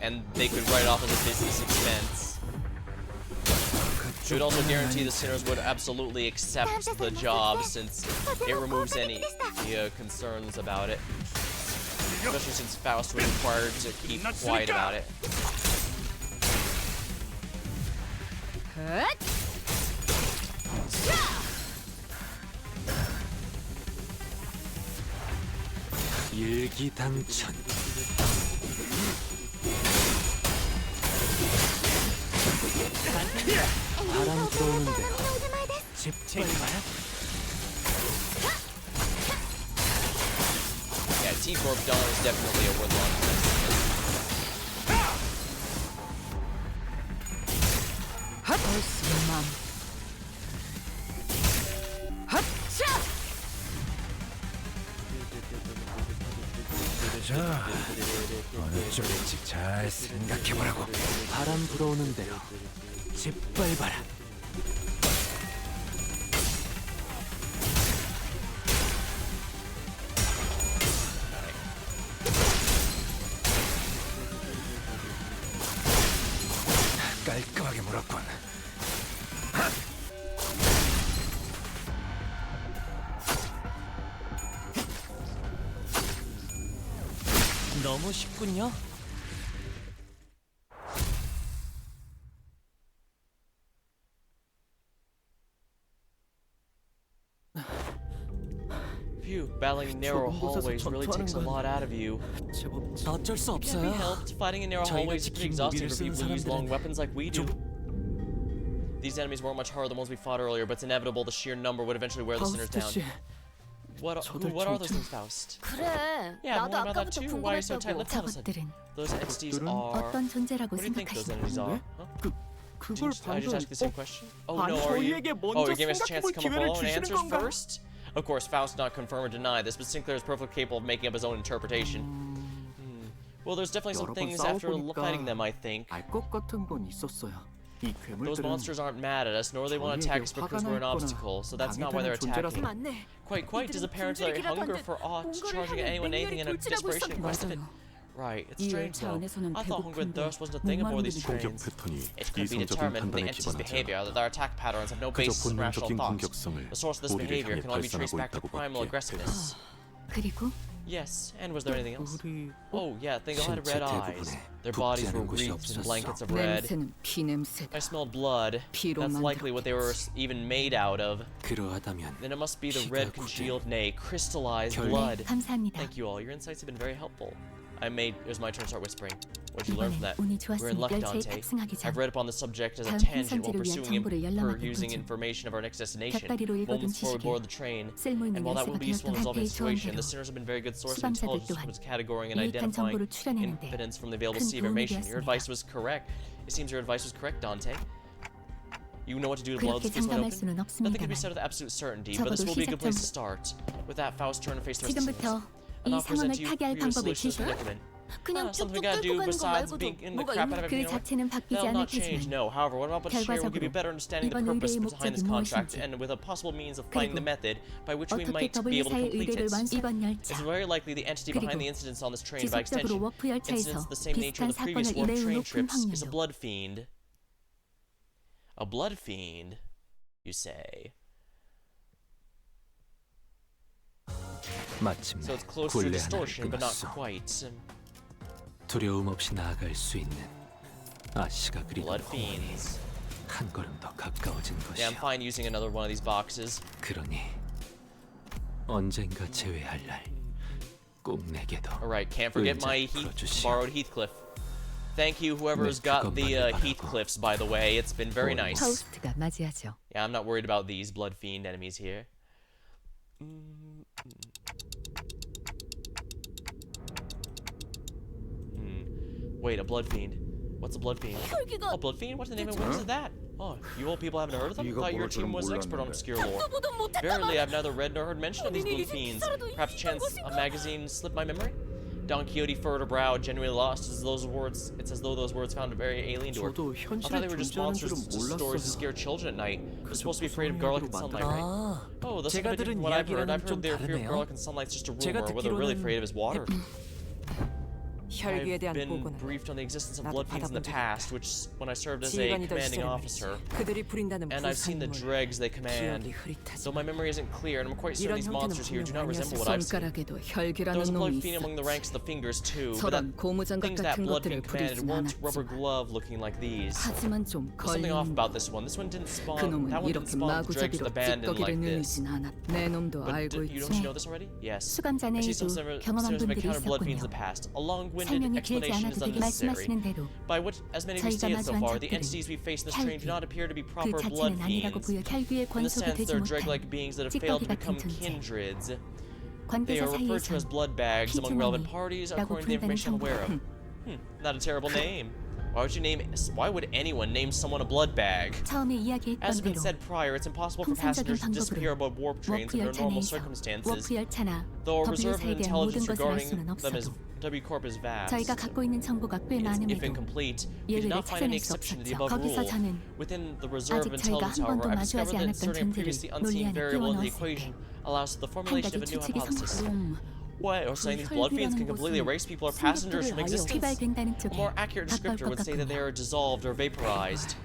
and they could write it off as a business expense. It would also guarantee the sinners would absolutely accept the job, since it removes any concerns about it. Especially since Faust was required to keep quiet about it. 일기당천. 바람 불어오는 대로 짓밟아라. Yeah, T Corp Dawn is definitely a worthwhile investment. 자, 어느 쪽일지 잘 생각해보라고. 바람 불어오는 대로 짓밟아라. 깔끔하게 물었군. 너무 쉽군요. Phew, battling narrow hallways really takes a lot out of you. 어쩔 수 Can't be 없어요. helped. Fighting in narrow hallways is pretty exhausting for people who use long weapons like we do. These enemies weren't much harder than the ones we fought earlier, but it's inevitable the sheer number would eventually wear the sinners down. What are those things, Faust? 그래. Yeah, 나도 more about that 아까부터 too. Why are you so 궁금했다고. tight-lipped all of a sudden? 저것들은 Those entities are... 어떤 존재라고 What do you think those entities 생각하시는 are? 건데? Huh? Did I just ask the same question? Oh no, are you? Oh, you're giving us a chance to come up with our own answers first? Of course, Faust not confirm or deny this, but Sinclair is perfectly capable of making up his own interpretation. Well, there's definitely some things after fighting them, I think. 알것 같은 건 있었어요. 이 Those 괴물들은 monsters aren't mad at us, nor they want to attack us because we're an obstacle, so that's not why they're attacking. 맞네. Quite, does apparent their hunger for charging at anyone anything in a desperation in quest of it. Right, it's strange though. I thought hunger and thirst wasn't a thing aboard these trains. It could be determined from the entity's behavior that their attack patterns have no basis in rational thought. The source of this behavior can only be traced back to primal aggressiveness. 그리고 Yes, and was there anything else? Oh yeah, they all had red eyes. Their bodies were wreathed in blankets of red. 냄새는 피 냄새다. I smelled blood. That's likely what they were even made out of. 그러하다면 Then it must be the red congealed, nay, crystallized blood. 감사합니다. Thank you all. Your insights have been very helpful. It was my turn to start whispering. What did you learn from that? 운이 We're in luck, 좋았으니 열차에 Dante. 탑승하기 전 I've read upon the subject as a 다음 tangent while 행선지를 위한 pursuing 정보를 열람하던 using 도중 information of our next destination. 곁다리로 읽어둔 Moments before we 지식에 board the train. 쓸모있는 And while that would be useful in 열쇠가 resolving the 되었던 situation, 한태의 the 조언대로 sinners have been very good source of 수감자들 intelligence 또한 from its categorying and 유익한 identifying 정보를 추려내는데 impotence from the available 큰 sea 도움이 information. Your advice 되었습니다. was correct. It seems your advice was correct, Dante. You know what to do to blow 그렇게 this place wide 장담할 open? 수는 Nothing can be 없습니다만 said with absolute certainty, but this 적어도 will be a good place to 시작 start. With that, Faust turned to face the rest of the 지금부터 sinners. 이 And I'll present 상황을 to you 타개할 your 방법을 solution to the 제시해. predicament. 그냥 Something we 쭉쭉 gotta 끌고 do 가는 거 besides 말고도 beating the 뭐가 crap out of 있는 그 everything. 자체는 바뀌지 That'll 않을 not change, 테지만 no. However, what about a share will give you a 결과적으로 better understanding of the 이번 purpose 의뢰의 behind this 목적이 contract, 무엇인지 and with a possible means of finding the 그리고 method by which we 어떻게 might be able to W사의 complete 의뢰를 it. 이번 It's 열차 very likely the entity behind the 그리고 incidents on this train, by 지속적으로 extension, 워프 열차에서 incidents the same nature of 비슷한 the previous 사건을 warp 일회용 train 높은 trips, is a 확률로 blood fiend. A blood fiend, you say? 마침내 So it's close to 굴레 하나를 distortion, but not 끊었어. quite. 두려움 없이 나아갈 수 있는 아씨가 그리는 Blood 호흡이 fiends. 한 걸음 더 가까워진 Yeah, I'm 것이야. fine using another one of these boxes. 그러니 언젠가 재회할 날 꼭 내게도 Alright, can't forget my borrowed Heathcliff. Thank you, whoever's got the Heathcliffs, by the way. It's been very nice. 파우스트가 맞이하죠. Yeah, I'm not worried about these blood fiend enemies here. Wait, a blood fiend. What's a blood fiend? Oh, blood fiend? What's the name of what is that? Oh, you old people haven't heard of them? I thought your team was expert on obscure lore. Verily, I've neither read nor heard mention of these blood fiends. Perhaps chance a magazine slipped my memory? Don Quixote furrowed a brow, genuinely lost as those words. It's as though those words found very alien to her. 저도 I thought 현실에 they were just 존재하는 monsters, 줄은 just stories to 몰랐어요. scare children at night. They're supposed to be afraid of garlic and sunlight, right? 아, Oh, that's a 제가 bit different 들은 from what I've heard. I've 이야기랑은 heard 좀 their fear of 다르네요. garlic and sunlight's just a 제가 rumor, where they're really 듣기로는 afraid of is water. 혈기에 I've 대한 been 보고는 briefed on the existence of 나도 blood fiends in the 받아본 적이 past, which when I served as a 지휘관이던 commanding 시절에 officer, 그들이 부린다는 and I've seen the 부산물 dregs they command. 기억이 흐릿하지. Though my memory isn't clear, and I'm quite certain 이런 these 형태는 monsters here do not 분명 resemble what I've seen. 손가락에도 There 혈기라는 was a blood 놈이 fiend among the 있어. ranks of the fingers too, but 저런 고무장갑 things that 같은 blood 것들을 fiend 부리진 commanded weren't rubber 않았지만 glove looking like these. 하지만 좀 There's something off 걸리는 about this one. This one didn't spawn. 그놈은 That one didn't 이렇게 spawn the dregs 마구잡이로 abandoned 찌꺼기를 like this. 늘리진 않아. 내 놈도 But 알고 don't you 있지. know this already? Yes. 수감자 I see some 내에도 sinners 경험한 have 분들이 encountered blood fiends in 있었군요. the past. A long-winded 설명이 길지 explanation is 않아도 되게 unnecessary. 말씀하시는 대로 By what, as many of you 저희가 stated so 마주한 far, the 적들은 entities we face in this train do not appear to be 혈기 proper 그 blood 자체는 아니라고 fiends. 보여 혈기의 In the 권속이 sense, 되지 they're 못한 dreg-like beings that have failed 찌꺼기 to become 같은 존재. kindreds. They 관계자 are referred to as 사이에선 blood bags among relevant parties, 피주머니라고 according to the 부른다는 information I'm aware of. 정보. Not a terrible name. Why would anyone name someone a blood bag? 처음에 이야기했던 As has been 대로 said prior, it's impossible for 통상적인 passengers to disappear 방법으로 aboard warp trains 워프 under normal 열차 내에서 circumstances, 워프 열차나 though a reserve of W사에 대한 intelligence 모든 것을 알 regarding 수는 them as 없어도 W Corp is vast. 저희가 갖고 있는 정보가 꽤 If 많음에도 incomplete, we did 예외를 not find any 찾아낼 수 exception to the 없었죠. above 거기서 rule. 저는 Within the reserve of 아직 저희가 intelligence, 한 번도 however, I've 마주하지 discovered that 않았던 inserting a 존재를 previously 논리 unseen 안에 variable into the 끼워넣었을 equation 때 allows for the 한 formulation 가지 of a new 추측이 hypothesis. 성공. What? Or saying these blood fiends can completely erase people or passengers from existence? 휘발된다는 A 쪽에 more accurate 가까울 descriptor 것 would say that they 같군요. are dissolved or vaporized.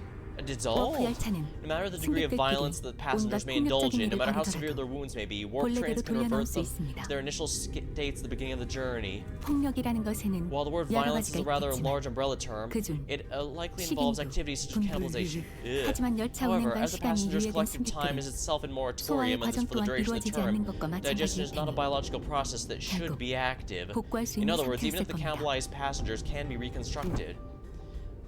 Dissolved? 워프 열차는 No matter the degree of violence that passengers may indulge in, no matter how severe their wounds may be, warp trains can revert them to their initial states at the beginning of the journey. 폭력이라는 것에는 While the word 여러 violence is a 가지가 rather 있겠지만 large umbrella term, 그중 it likely involves activities such as cannibalization. Ugh. 하지만 열차 However, 운행과 as the 시간이 passengers' 유예된 collective time is 승객들은 itself in 소화의 moratorium and 과정 for the 또한 duration of the 이루어지지 않는 term, 것과 digestion is not a 마찬가지일 biological process that should 결국 be active. 복구할 수 In 있는 other words, even if 상태였을 the 겁니다. cannibalized passengers can be reconstructed,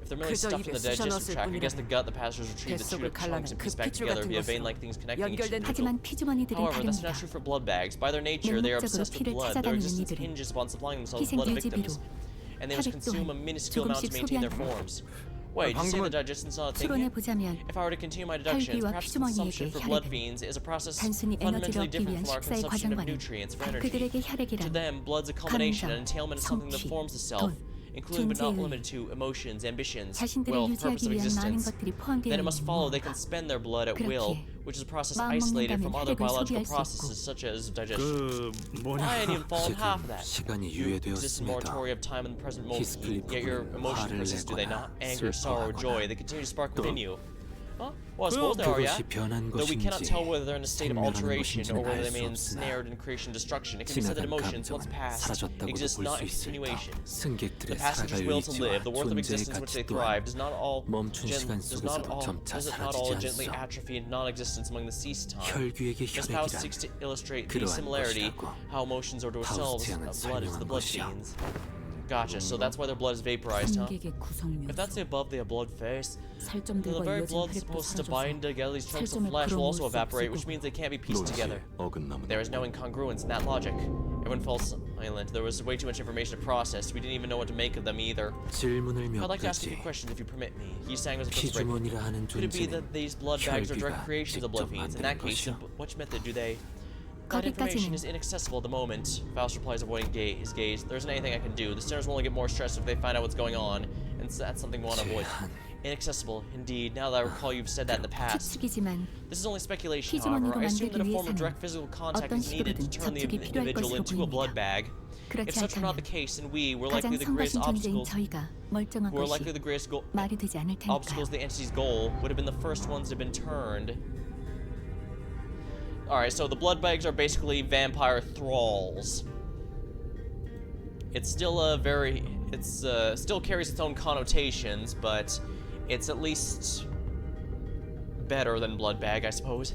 if they're merely 그저 stuffed in the 입에 digestive 쑤셔넣었을 tract, I guess the 뿐이라면 gut the passengers retrieve the chewed 뱃속을 up chunks and 갈라낸 piece 그 back 핏줄 together 같은 via 것으로 vein-like things connecting each 연결된 individual. 하지만 피주머니들은 However, that's not 다릅니다. true for blood bags. By their nature, they are 맹목적으로 obsessed with 피를 blood. Their 찾아다니는 existence 이들은 hinges upon supplying themselves with 희생 blood of 유지비로 victims, and they must 혈액 consume a 또한 minuscule amount to 조금씩 maintain their 소비한다. forms. Wait, did you say the digestion's not a thing 추론해 here? 보자면 If I were to continue my deductions, 혈기와 perhaps consumption 피주머니에게 for blood 혈액은 fiends is a process 단순히 에너지를 fundamentally 얻기 different 위한 from our 식사의 consumption of 과정과는 nutrients for energy. 그들에게 To 혈액이란 them, blood's a culmination and 감정, entailment of something that 성취, forms the self, 돈, including but not 존재의 limited to emotions, ambitions, 자신들을 wealth, purpose 유지하기 of 위한 많은 existence. 것들이 포함되어 Then it 있는 must follow they 무언가. can spend their blood at will, 그렇게 which is a process 마음 isolated 먹는다면 from other 혈액을 biological 소비할 수 processes 있고 such as digestion. 그 I ain't even fallen half of 지금 that. 시간이 You exist in 유예되었습니다. moratorium of time in the present moment, 히스클리프는 yet your emotions 화를 persist, do they 내거나 not? Anger, sorrow, 슬퍼하거나 joy, they continue to spark 또 within you. Huh? Well, I suppose they are, yeah? 그것이 변한 Though we cannot 것인지 tell whether they're in a state of 생멸하는 alteration or 것인지는 whether 알 they may 수 없으나 ensnared in creation destruction. It can be said that 지나간 emotions, once 감정은 past, 사라졌다고도 exist 볼 not 수 in 있을까? continuation. The 승객들의 passenger's 살아갈 will to live, 의지와 the worth of 존재의 existence which they 가치 thrive, 또한 does not all 멈춘 시간 속에서도 점차 does it not all 사라지지 gently 않소. atrophy and non-existence among the cease time. 혈귀에게 This passage 혈액이란 seeks to illustrate the 그러한 similarity, 것이라고 how emotions are to ourselves, 파우스티아는 blood is to the 설명한 blood 것이요. fiends. Gotcha, so that's why their blood is vaporized, huh? 승객의 구성 If that's the above they have blood face, then the 살점들과 very 이어진 blood 혈액도 supposed to 사라져서 bind together these chunks of 살점을 flesh will also 풀어놓을 수 evaporate, 없을 which 거고. means they can't be pieced together. 어긋남은 There is no incongruence in that logic. Everyone fell silent. There was way too much information to process. We didn't even know what to make of them either. 질문을 I'd 몇 like to ask you a 가지. few questions if you permit me. Yisang was the first to break. 피주머니라 하는 Could it be 존재는 that these blood bags are direct 혈귀가 creations of blood 직접 fiends? In that 만드는 case, in 것이요. which method do they? That information is inaccessible at the moment. Faust replies, avoiding his gaze. There isn't anything I can do. The sinners will only get more stressed if they find out what's going on, and that's something we want to avoid. 제한. Inaccessible, indeed. Now that I recall you've said that in the past. 추측이지만 This is only speculation, however. I assume that a form of direct physical contact is needed to turn the individual into a blood bag. If 그렇지 such were not the 않다면 case, then we were likely 가장 the greatest 성가신 존재인 obstacles. 저희가 멀쩡한 Who are 것이 likely the greatest 말이 되지 않을 obstacles 테니까요. the entity's goal would have been the first ones to have been turned. Alright, so the blood bags are basically vampire thralls. It's still still carries its own connotations, but it's at least better than blood bag, I suppose.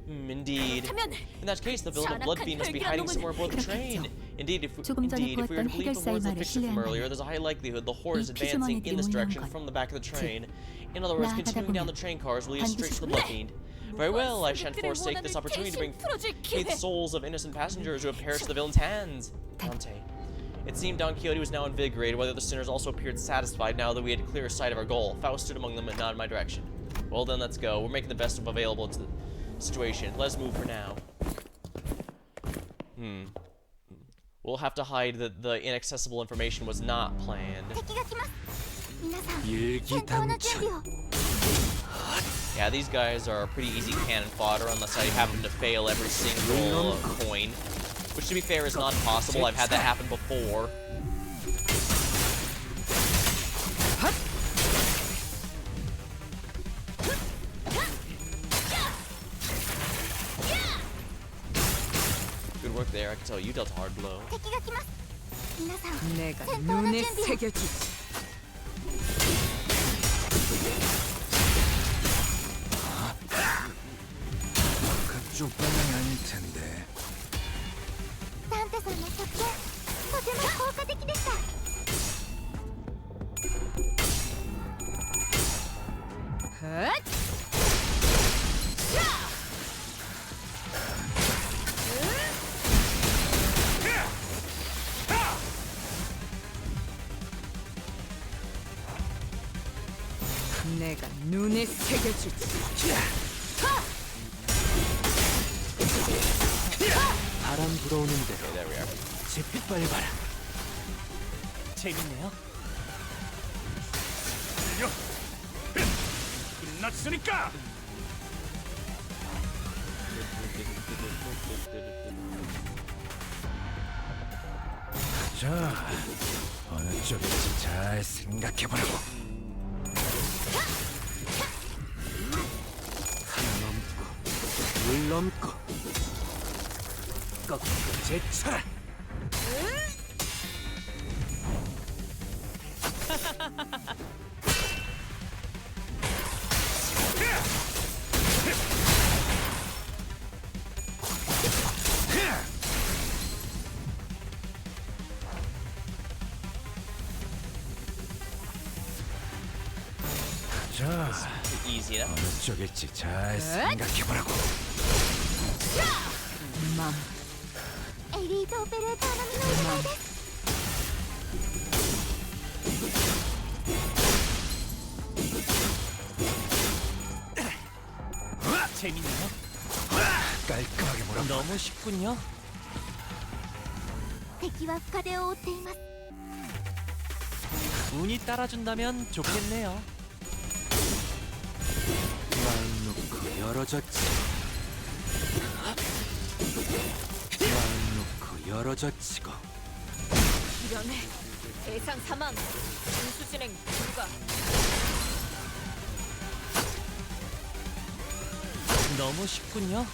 Indeed. In that case, the villain of blood fiend must be hiding somewhere aboard the train. Indeed, if we were to believe the words of fiction from earlier, there's a high likelihood the horde is advancing in this direction from the back of the train. In other words, continuing down the train cars will lead us straight to the blood fiend. Very well, I shan't forsake this opportunity to bring free the souls of innocent passengers who have perished at the villain's hands. Dante. It seemed Don Quixote was now invigorated, whether the sinners also appeared satisfied now that we had a clearer sight of our goal. Faust stood among them and nodded in my direction. Well then, let's go. We're making the best of available to the situation. Let's move for now. We'll have to hide that the inaccessible information was not planned. 敵が来ます皆さん 일기당천. 準備を Yeah, these guys are pretty easy cannon fodder unless I happen to fail every single coin. Which, to be fair, is not possible. I've had that happen before. Good work there. I can tell you dealt a hard blow. 敵が来ます皆さん 내가 戦闘の 눈에 準備を 새겨주지. 그쪽 방향이 아닐 텐데. ダンテさんの作戦とても効果的でした 헛! 내가 눈에 새겨주지. 바람 불어오는 대로 Okay, there we are. 잿빛 밟아라. 재밌네요. 끝났으니까. 자, 어느 쪽인지 잘 생각해보라고. 하나 넘고 물 넘고 꺾고 제쳐라. 자, Easy enough. 어느 쪽일지 잘 생각해보라고. エリートオペレーター並みの腕前です。 재밌네요. 깔끔하게 몰아. 너무 쉽군요. 敵は深手を負っています。 운이 따라준다면 좋겠네요. 마음 놓고 열어졌지. 마음 놓고 열어졌지고. 이런 대상 사망. 준수 진행 불가. 너무 쉽군요.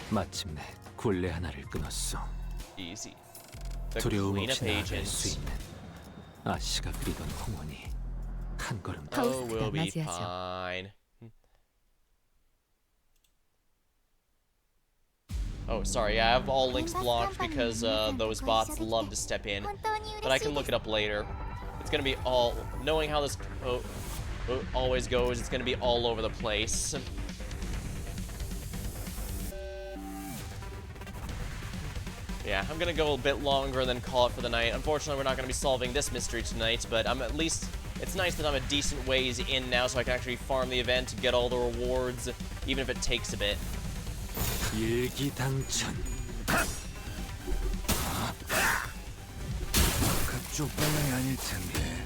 마침내 굴레 하나를 끊었어. Easy. The 두려움 cleanup 없이 나아갈 수 agents. 있는 아씨가 그리던 홍원이 한 걸음 더. Oh, we'll be 맞이하죠. fine. Oh, sorry, I have all links blocked because those bots love to step in. But I can look it up later. It's gonna be all... Knowing how this always goes, it's gonna be all over the place. Yeah, I'm gonna go a bit longer and then call it for the night. Unfortunately, we're not gonna be solving this mystery tonight, but I'm at least... It's nice that I'm a decent ways in now so I can actually farm the event, get all the rewards, even if it takes a bit. 일기당천. 그쪽 방향이 아닐 텐데.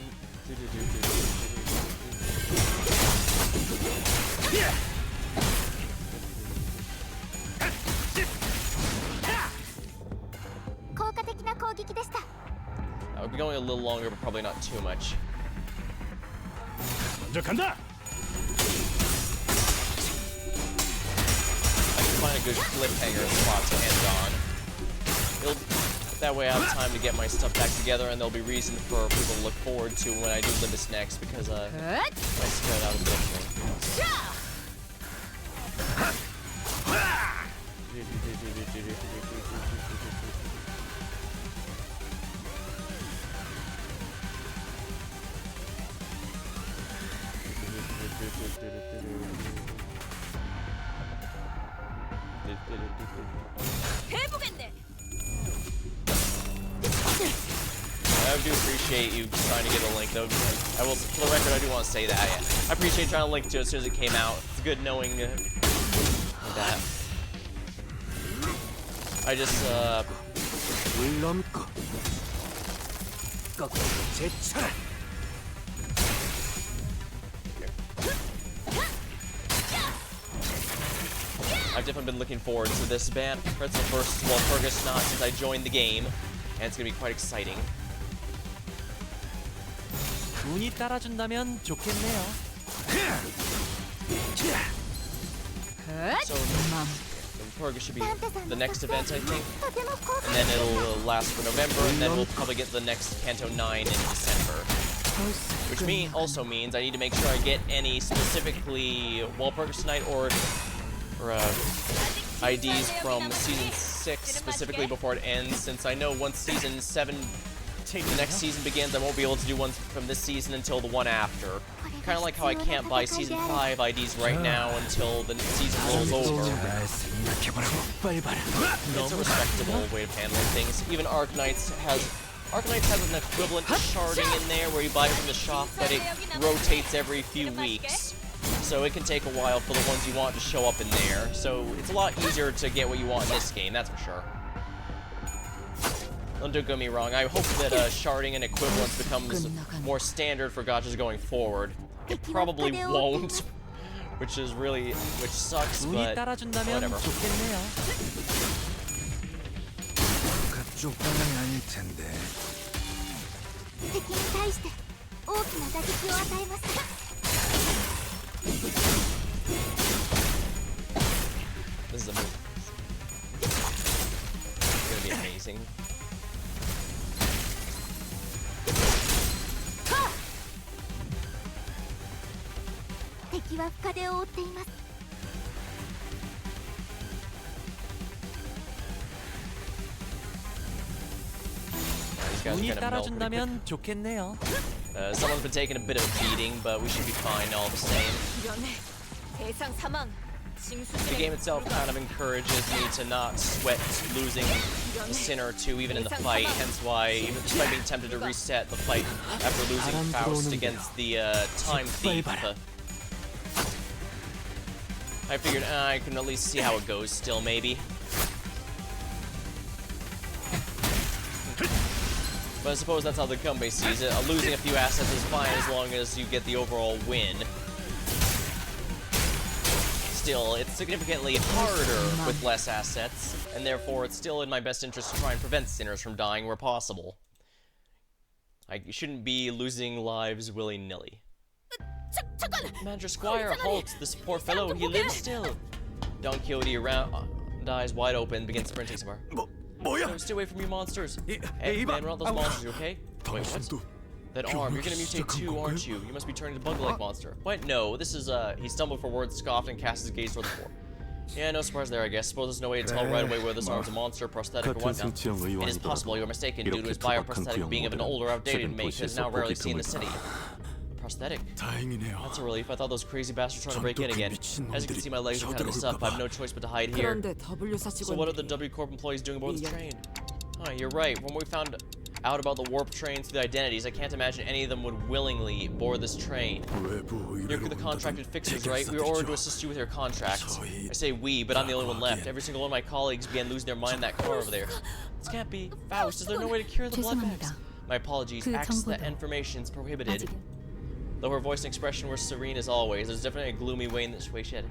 I would be going a little longer, but probably not too much. 먼저 간다. I can find a good cliffhanger spot to end on. That way I have time to get my stuff back together, and there'll be reason for people to look forward to when I do Limbus next, because I spread out a bit 해보겠네. I do appreciate you trying to get a link, though. I will, for the record, I do want to say that. I appreciate trying to link to it as soon as it came out. It's good knowing that. I just, 물 넘고 꺾고 제쳐라. I've definitely been looking forward to this band. It's the first Walpurgis not since I joined the game, and it's gonna be quite exciting. 운이 따라준다면 좋겠네요. So, Walpurgis should be the next event, I think. And then it'll last for November, and then we'll probably get the next Kanto 9 in December. Which also means I need to make sure I get any specifically Walpurgis Night or IDs from Season 6 specifically before it ends, since I know once Season 7 the next season begins, I won't be able to do ones from this season until the one after. Kind of like how I can't buy Season 5 IDs right now until the season rolls over. 잘 생각해보라고. 빨리 봐라. It's a respectable way of handling things. Even Arknights has an equivalent to sharding in there where you buy it from the shop, but it rotates every few weeks. So it can take a while for the ones you want to show up in there. So it's a lot easier to get what you want in this game, that's for sure. Don't get me wrong, I hope that sharding and equivalence becomes more standard for gachas going forward. It probably won't, which sucks, but whatever. 그쪽 방향이 아닐 텐데. 敵に対して大きな打撃を与えます。 This is amazing. It's gonna be amazing. 敵は深手を負っています。 These guys are 운이 gonna melt pretty 따라준다면 좋겠네요. quick. Someone's been taking a bit of a beating, but we should be fine all the same. 이러네. 대상 사망. 징수 The 진행 game itself 불가. kind of encourages me to not sweat losing a sinner or two even in the fight, hence why, despite being tempted to reset the fight after losing Faust against the Time Thief, I figured I can at least see how it goes still, maybe. But I suppose that's how the company sees it. Losing a few assets is fine as long as you get the overall win. Still, it's significantly harder with less assets, and therefore it's still in my best interest to try and prevent sinners from dying where possible. I shouldn't be losing lives willy-nilly. Commander Squire, halt! This poor fellow, he lives still! Don Quixote around, eyes wide open, begins sprinting somewhere. No, stay away from you monsters! Hey, man, we're not those monsters, you okay? Wait, what? That arm, you're gonna mutate too, aren't you? You must be turning to bug-like monster. What? No, this is, he stumbled for words, scoffed, and cast his gaze toward the floor. Yeah, no surprise there, I guess. Suppose there's no way to tell right away whether this arm's a monster, prosthetic, or whatnot. It is possible you're mistaken due to his bioprosthetic being of an older, outdated make that is now rarely seen in the city. Prosthetic? That's a relief. I thought those crazy bastards trying to break in again. As you can see, my legs are kind of messed up. I have no choice but to hide here. So what are the W Corp employees doing aboard this train? Oh, you're right. When we found out about the warp train through the identities, I can't imagine any of them would willingly board this train. You're the contracted fixers, right? We were ordered to assist you with your contracts. I say we, but I'm the only one left. Every single one of my colleagues began losing their mind in that car over there. This can't be. Faust, is there no way to cure the blood bags? My apologies. Access to that information is prohibited. Though her voice and expression were serene as always, there's definitely a gloomy way in this way she had.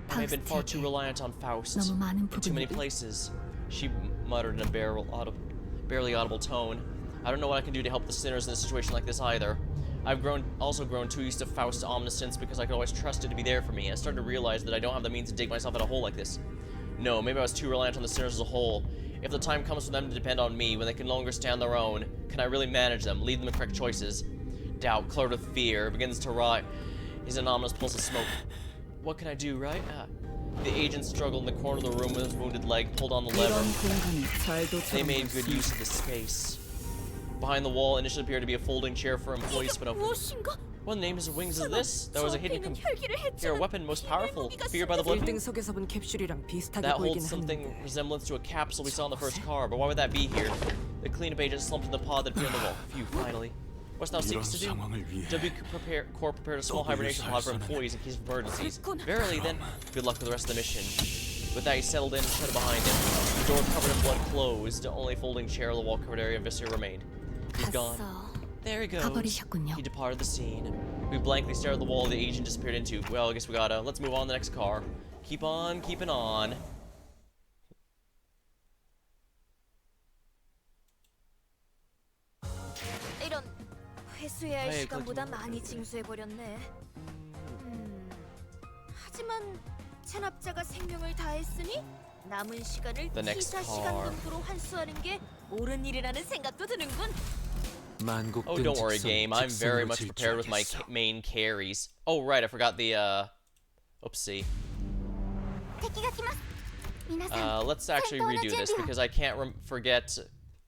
I may have been far too reliant on Faust. In too many places. She muttered in a barely audible tone. I don't know what I can do to help the sinners in a situation like this either. I've also grown too used to Faust's omniscience because I could always trust it to be there for me. I started to realize that I don't have the means to dig myself out a hole like this. No, maybe I was too reliant on the sinners as a whole. If the time comes for them to depend on me, when they can no longer stand on their own, can I really manage them, lead them the correct choices? Doubt, clouded with fear, begins to rise. He's an ominous pulse of smoke. What can I do, right? The agent struggled in the corner of the room with his wounded leg, pulled on the lever. They made good use of the space. Behind the wall, initially appeared to be a folding chair for employees, but what name is the wings of this? That was a hidden here, weapon most powerful, feared by the blood. That holds something resemblance to a capsule we saw in the first car, but why would that be here? The cleanup agent slumped in the pod that appeared on the wall. Phew, finally. What's now seeks to do? W Corp prepared a small hibernation pod for employees in case of emergencies. Verily, then, good luck with the rest of the mission. With that, he settled in and shut it behind him. The door covered in blood closed. Only a folding chair, the wall-covered area, and viscera remained. He's gone. There he goes. He departed the scene. We blankly stared at the wall the agent disappeared into. Well, I guess we gotta. Let's move on to the next car. Keep on keeping on. 이런 회수해야 할 시간보다 많이 징수해버렸네. 하지만 찬압자가 생명을 다했으니 남은 시간을 기사 시간 정도로 환수하는 게 옳은 일이라는 생각도 드는군. Oh, don't worry, game. I'm very much prepared with my main carries. Oh, right, I forgot the, oopsie. Let's actually redo this, because I can't forget...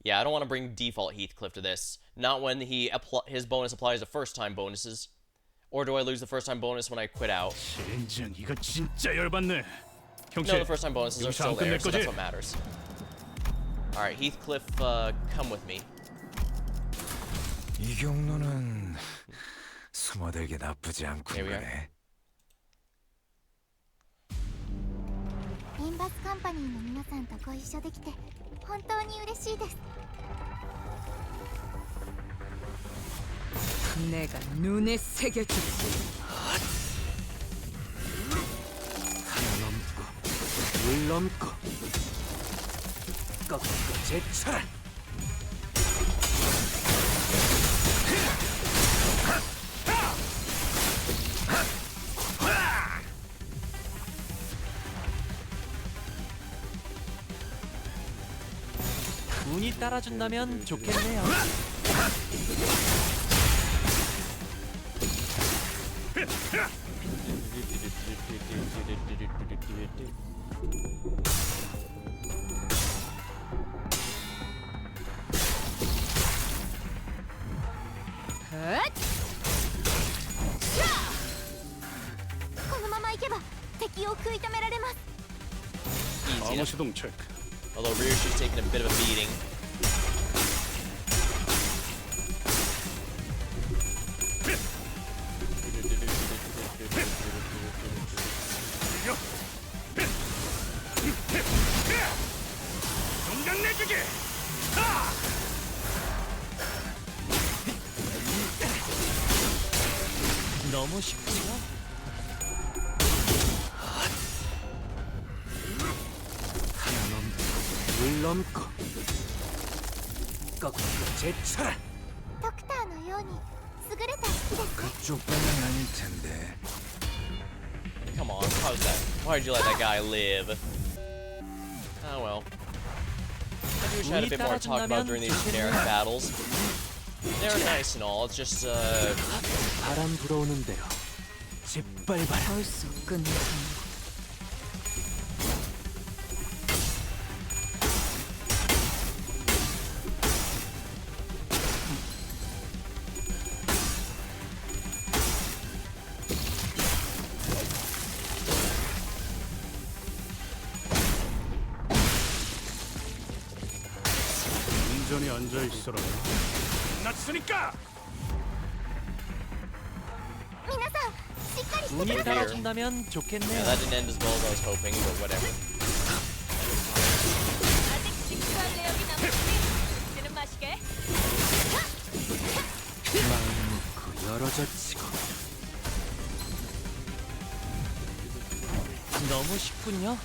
Yeah, I don't want to bring default Heathcliff to this. Not when his bonus applies to first-time bonuses. Or do I lose the first-time bonus when I quit out? 젠장 이거 진짜 열받네. No, the first-time bonuses are still there, so that's what matters. Alright, Heathcliff, come with me. 이 경로는 숨어들기 나쁘지 않군 그래. リンバスカンパニーの皆さんとご一緒できて本当に嬉しいです。 내가 눈에 새겨줄 하나 넘고 물 넘고 꺾고 제쳐라. 운이 따라준다면 좋겠네요. 헛! このまま行けば敵を食い止められます。 Easy 방어 enough. 시동 체크. Although Ryushi's taking a bit of a beating. 너무 쉽지요? 하나 넘고 물 넘고 꺾고 제쳐라. ドクターのように優れた式ですね。 그쪽 방향이 아닐 텐데. Come on, how's that? Why'd you let that guy live? Oh well. I wish I had a bit more to talk about during these generic battles. They're nice and all, it's just, 바람 불어오는 대로 짓밟아라. 벌써 끝났네. 온전히 앉아 있어라. 끝났으니까. 皆さんしっかりして 운이 ください。 따라준다면 yeah, 좋겠네요. that didn't end as well as I was hoping, but whatever. 아직 직수할 내역이 남았으니 이제는 마시게. 마음 놓고 열어젖히고 너무 쉽군요.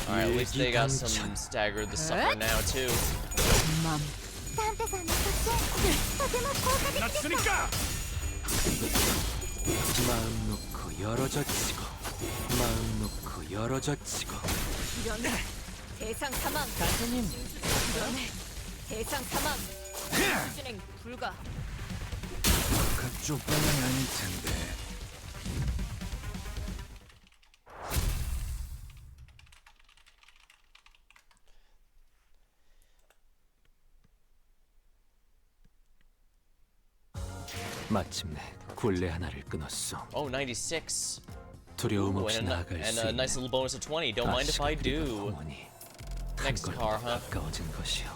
Alright, at least they got some stagger the sucker now, too. 맘 ダンテさんの特典とても効果的でした。 마음 놓고 열어젖히고 마음 놓고 열어젖히고. 이런 대상 사망. 가수님 이런 대상 사망. 진행 불가. 그쪽 방향이 아닐 텐데. 마침내 굴레 하나를 끊었어. Oh, 96. 두려움 Ooh, 없이 and 나아갈 a 수 nice 있는 little bonus of 20. Don't mind if I do. Next car, huh? 가까워진 것이요.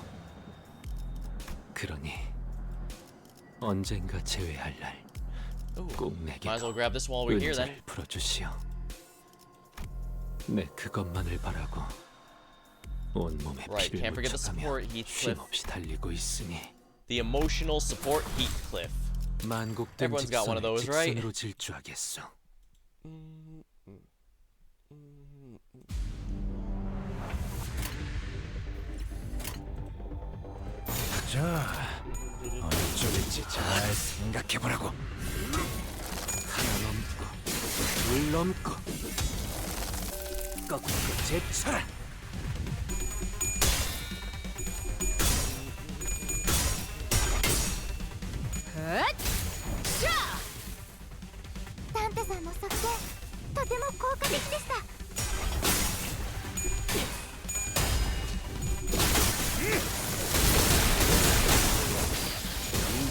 그러니 언젠가 제외할 날 Ooh, 꼭 might as well 내게도 grab this while we're here then. 은자를 풀어주시오. 내 그것만을 바라고 온몸에 Right, 피를 can't forget the 묻혀가며 support, Heathcliff. 쉼없이 달리고 있으니 The emotional support Heathcliff. 만국된 Everyone's got one of 직선을 those, right? 직선으로 질주하겠소. 자, 어느 쪽일지 잘 생각해보라고. 하나 넘고 물 넘고 꺾고 제쳐라. ダンテさんの側転とても効果的でした。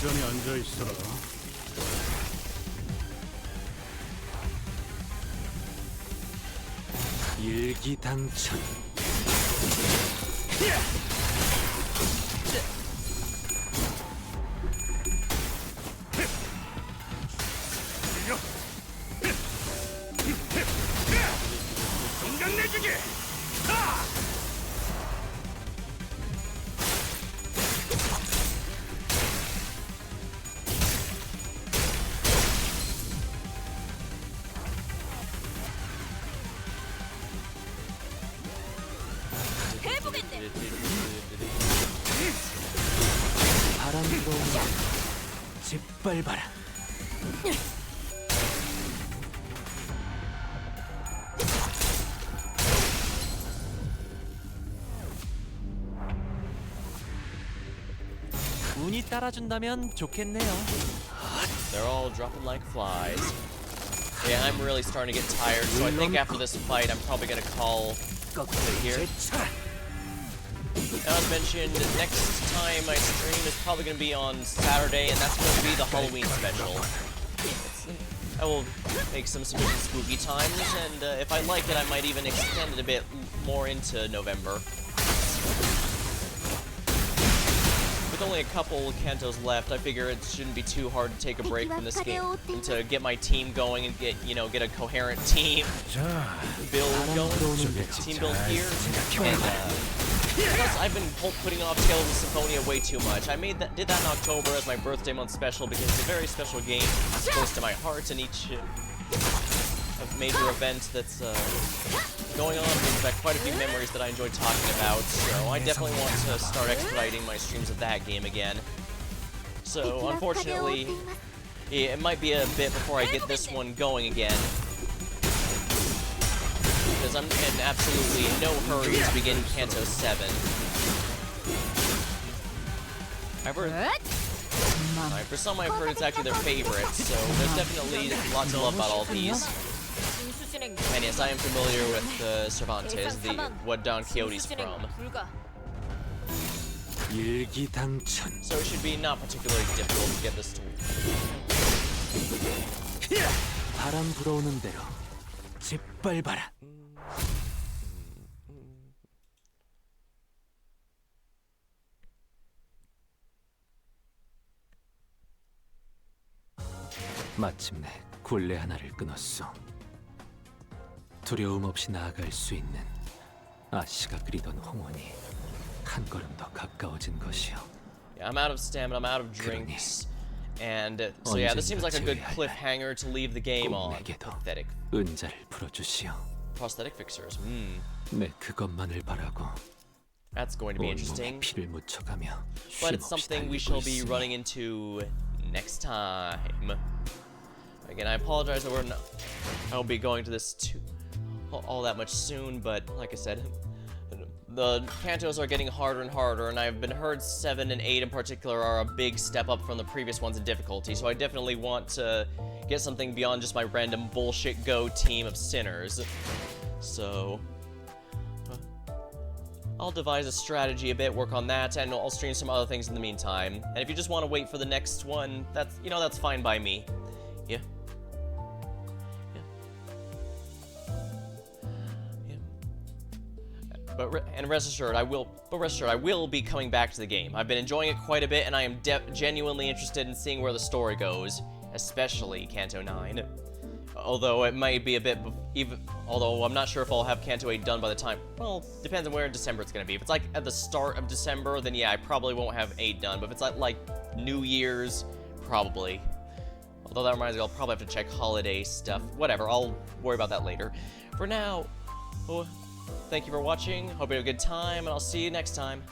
온전히 앉아 있어라. 일기당천. 공간 내주기. 바람 불어오면 짓밟아라. 운이 따라준다면 좋겠네요. They're all dropping like flies. Yeah, I'm really starting to get tired, so I think after this fight, I'm probably gonna call it here. As mentioned, next time I stream is probably gonna be on Saturday, and that's gonna be the Halloween special. I will make some sufficient spooky times, and if I like it, I might even extend it a bit more into November. With only a couple Kantos left, I figure it shouldn't be too hard to take a break from this game and to get my team going and get a coherent team build going, team build here. And plus, I've been putting off Tales of Symphonia way too much. I did that in October as my birthday month special because it's a very special game, close to my heart, and each major event that's going on brings back quite a few memories that I enjoyed talking about, so I definitely want to start expediting my streams of that game again. So, unfortunately, it might be a bit before I get this one going again, because I'm in absolutely no hurry to begin Kanto 7. I've heard... for some I've heard it's actually their favorite, so there's definitely lots to love about all these. And yes, I am familiar with Cervantes, what Don Quixote's from. So it should be not particularly difficult to get this to 바람 불어오는 대로 짓밟아라. 마침내 굴레 하나를 끊었소. 두려움 없이 나아갈 수 있는 아씨가 그리던 홍원이 한 걸음 더 가까워진 것이요. Yeah, I'm out of stamina, I'm out of drinks, and so yeah, this seems like a good cliffhanger to leave the game on. Pathetic. 은자를 풀어주시오. Prosthetic fixers. 내 그것만을 바라고. That's going to be interesting. 피를 묻혀가며 But it's something we shall be running into next time. Again, I apologize that I'll be going to this all that much soon, but like I said, the Kantos are getting harder and harder, and I've been heard 7 and 8 in particular are a big step up from the previous ones in difficulty, so I definitely want to get something beyond just my random bullshit go team of sinners. So I'll devise a strategy a bit, work on that, and I'll stream some other things in the meantime. And if you just want to wait for the next one, that's fine by me. Yeah. But rest assured, I will be coming back to the game. I've been enjoying it quite a bit, and I am genuinely interested in seeing where the story goes, especially Kanto 9. Although it might be a bit although I'm not sure if I'll have Kanto 8 done by the time. Well, depends on where in December it's gonna be. If it's like at the start of December, then yeah, I probably won't have 8 done. But if it's like New Year's, probably. Although that reminds me, I'll probably have to check holiday stuff. Whatever, I'll worry about that later. For now, thank you for watching, hope you had a good time, and I'll see you next time.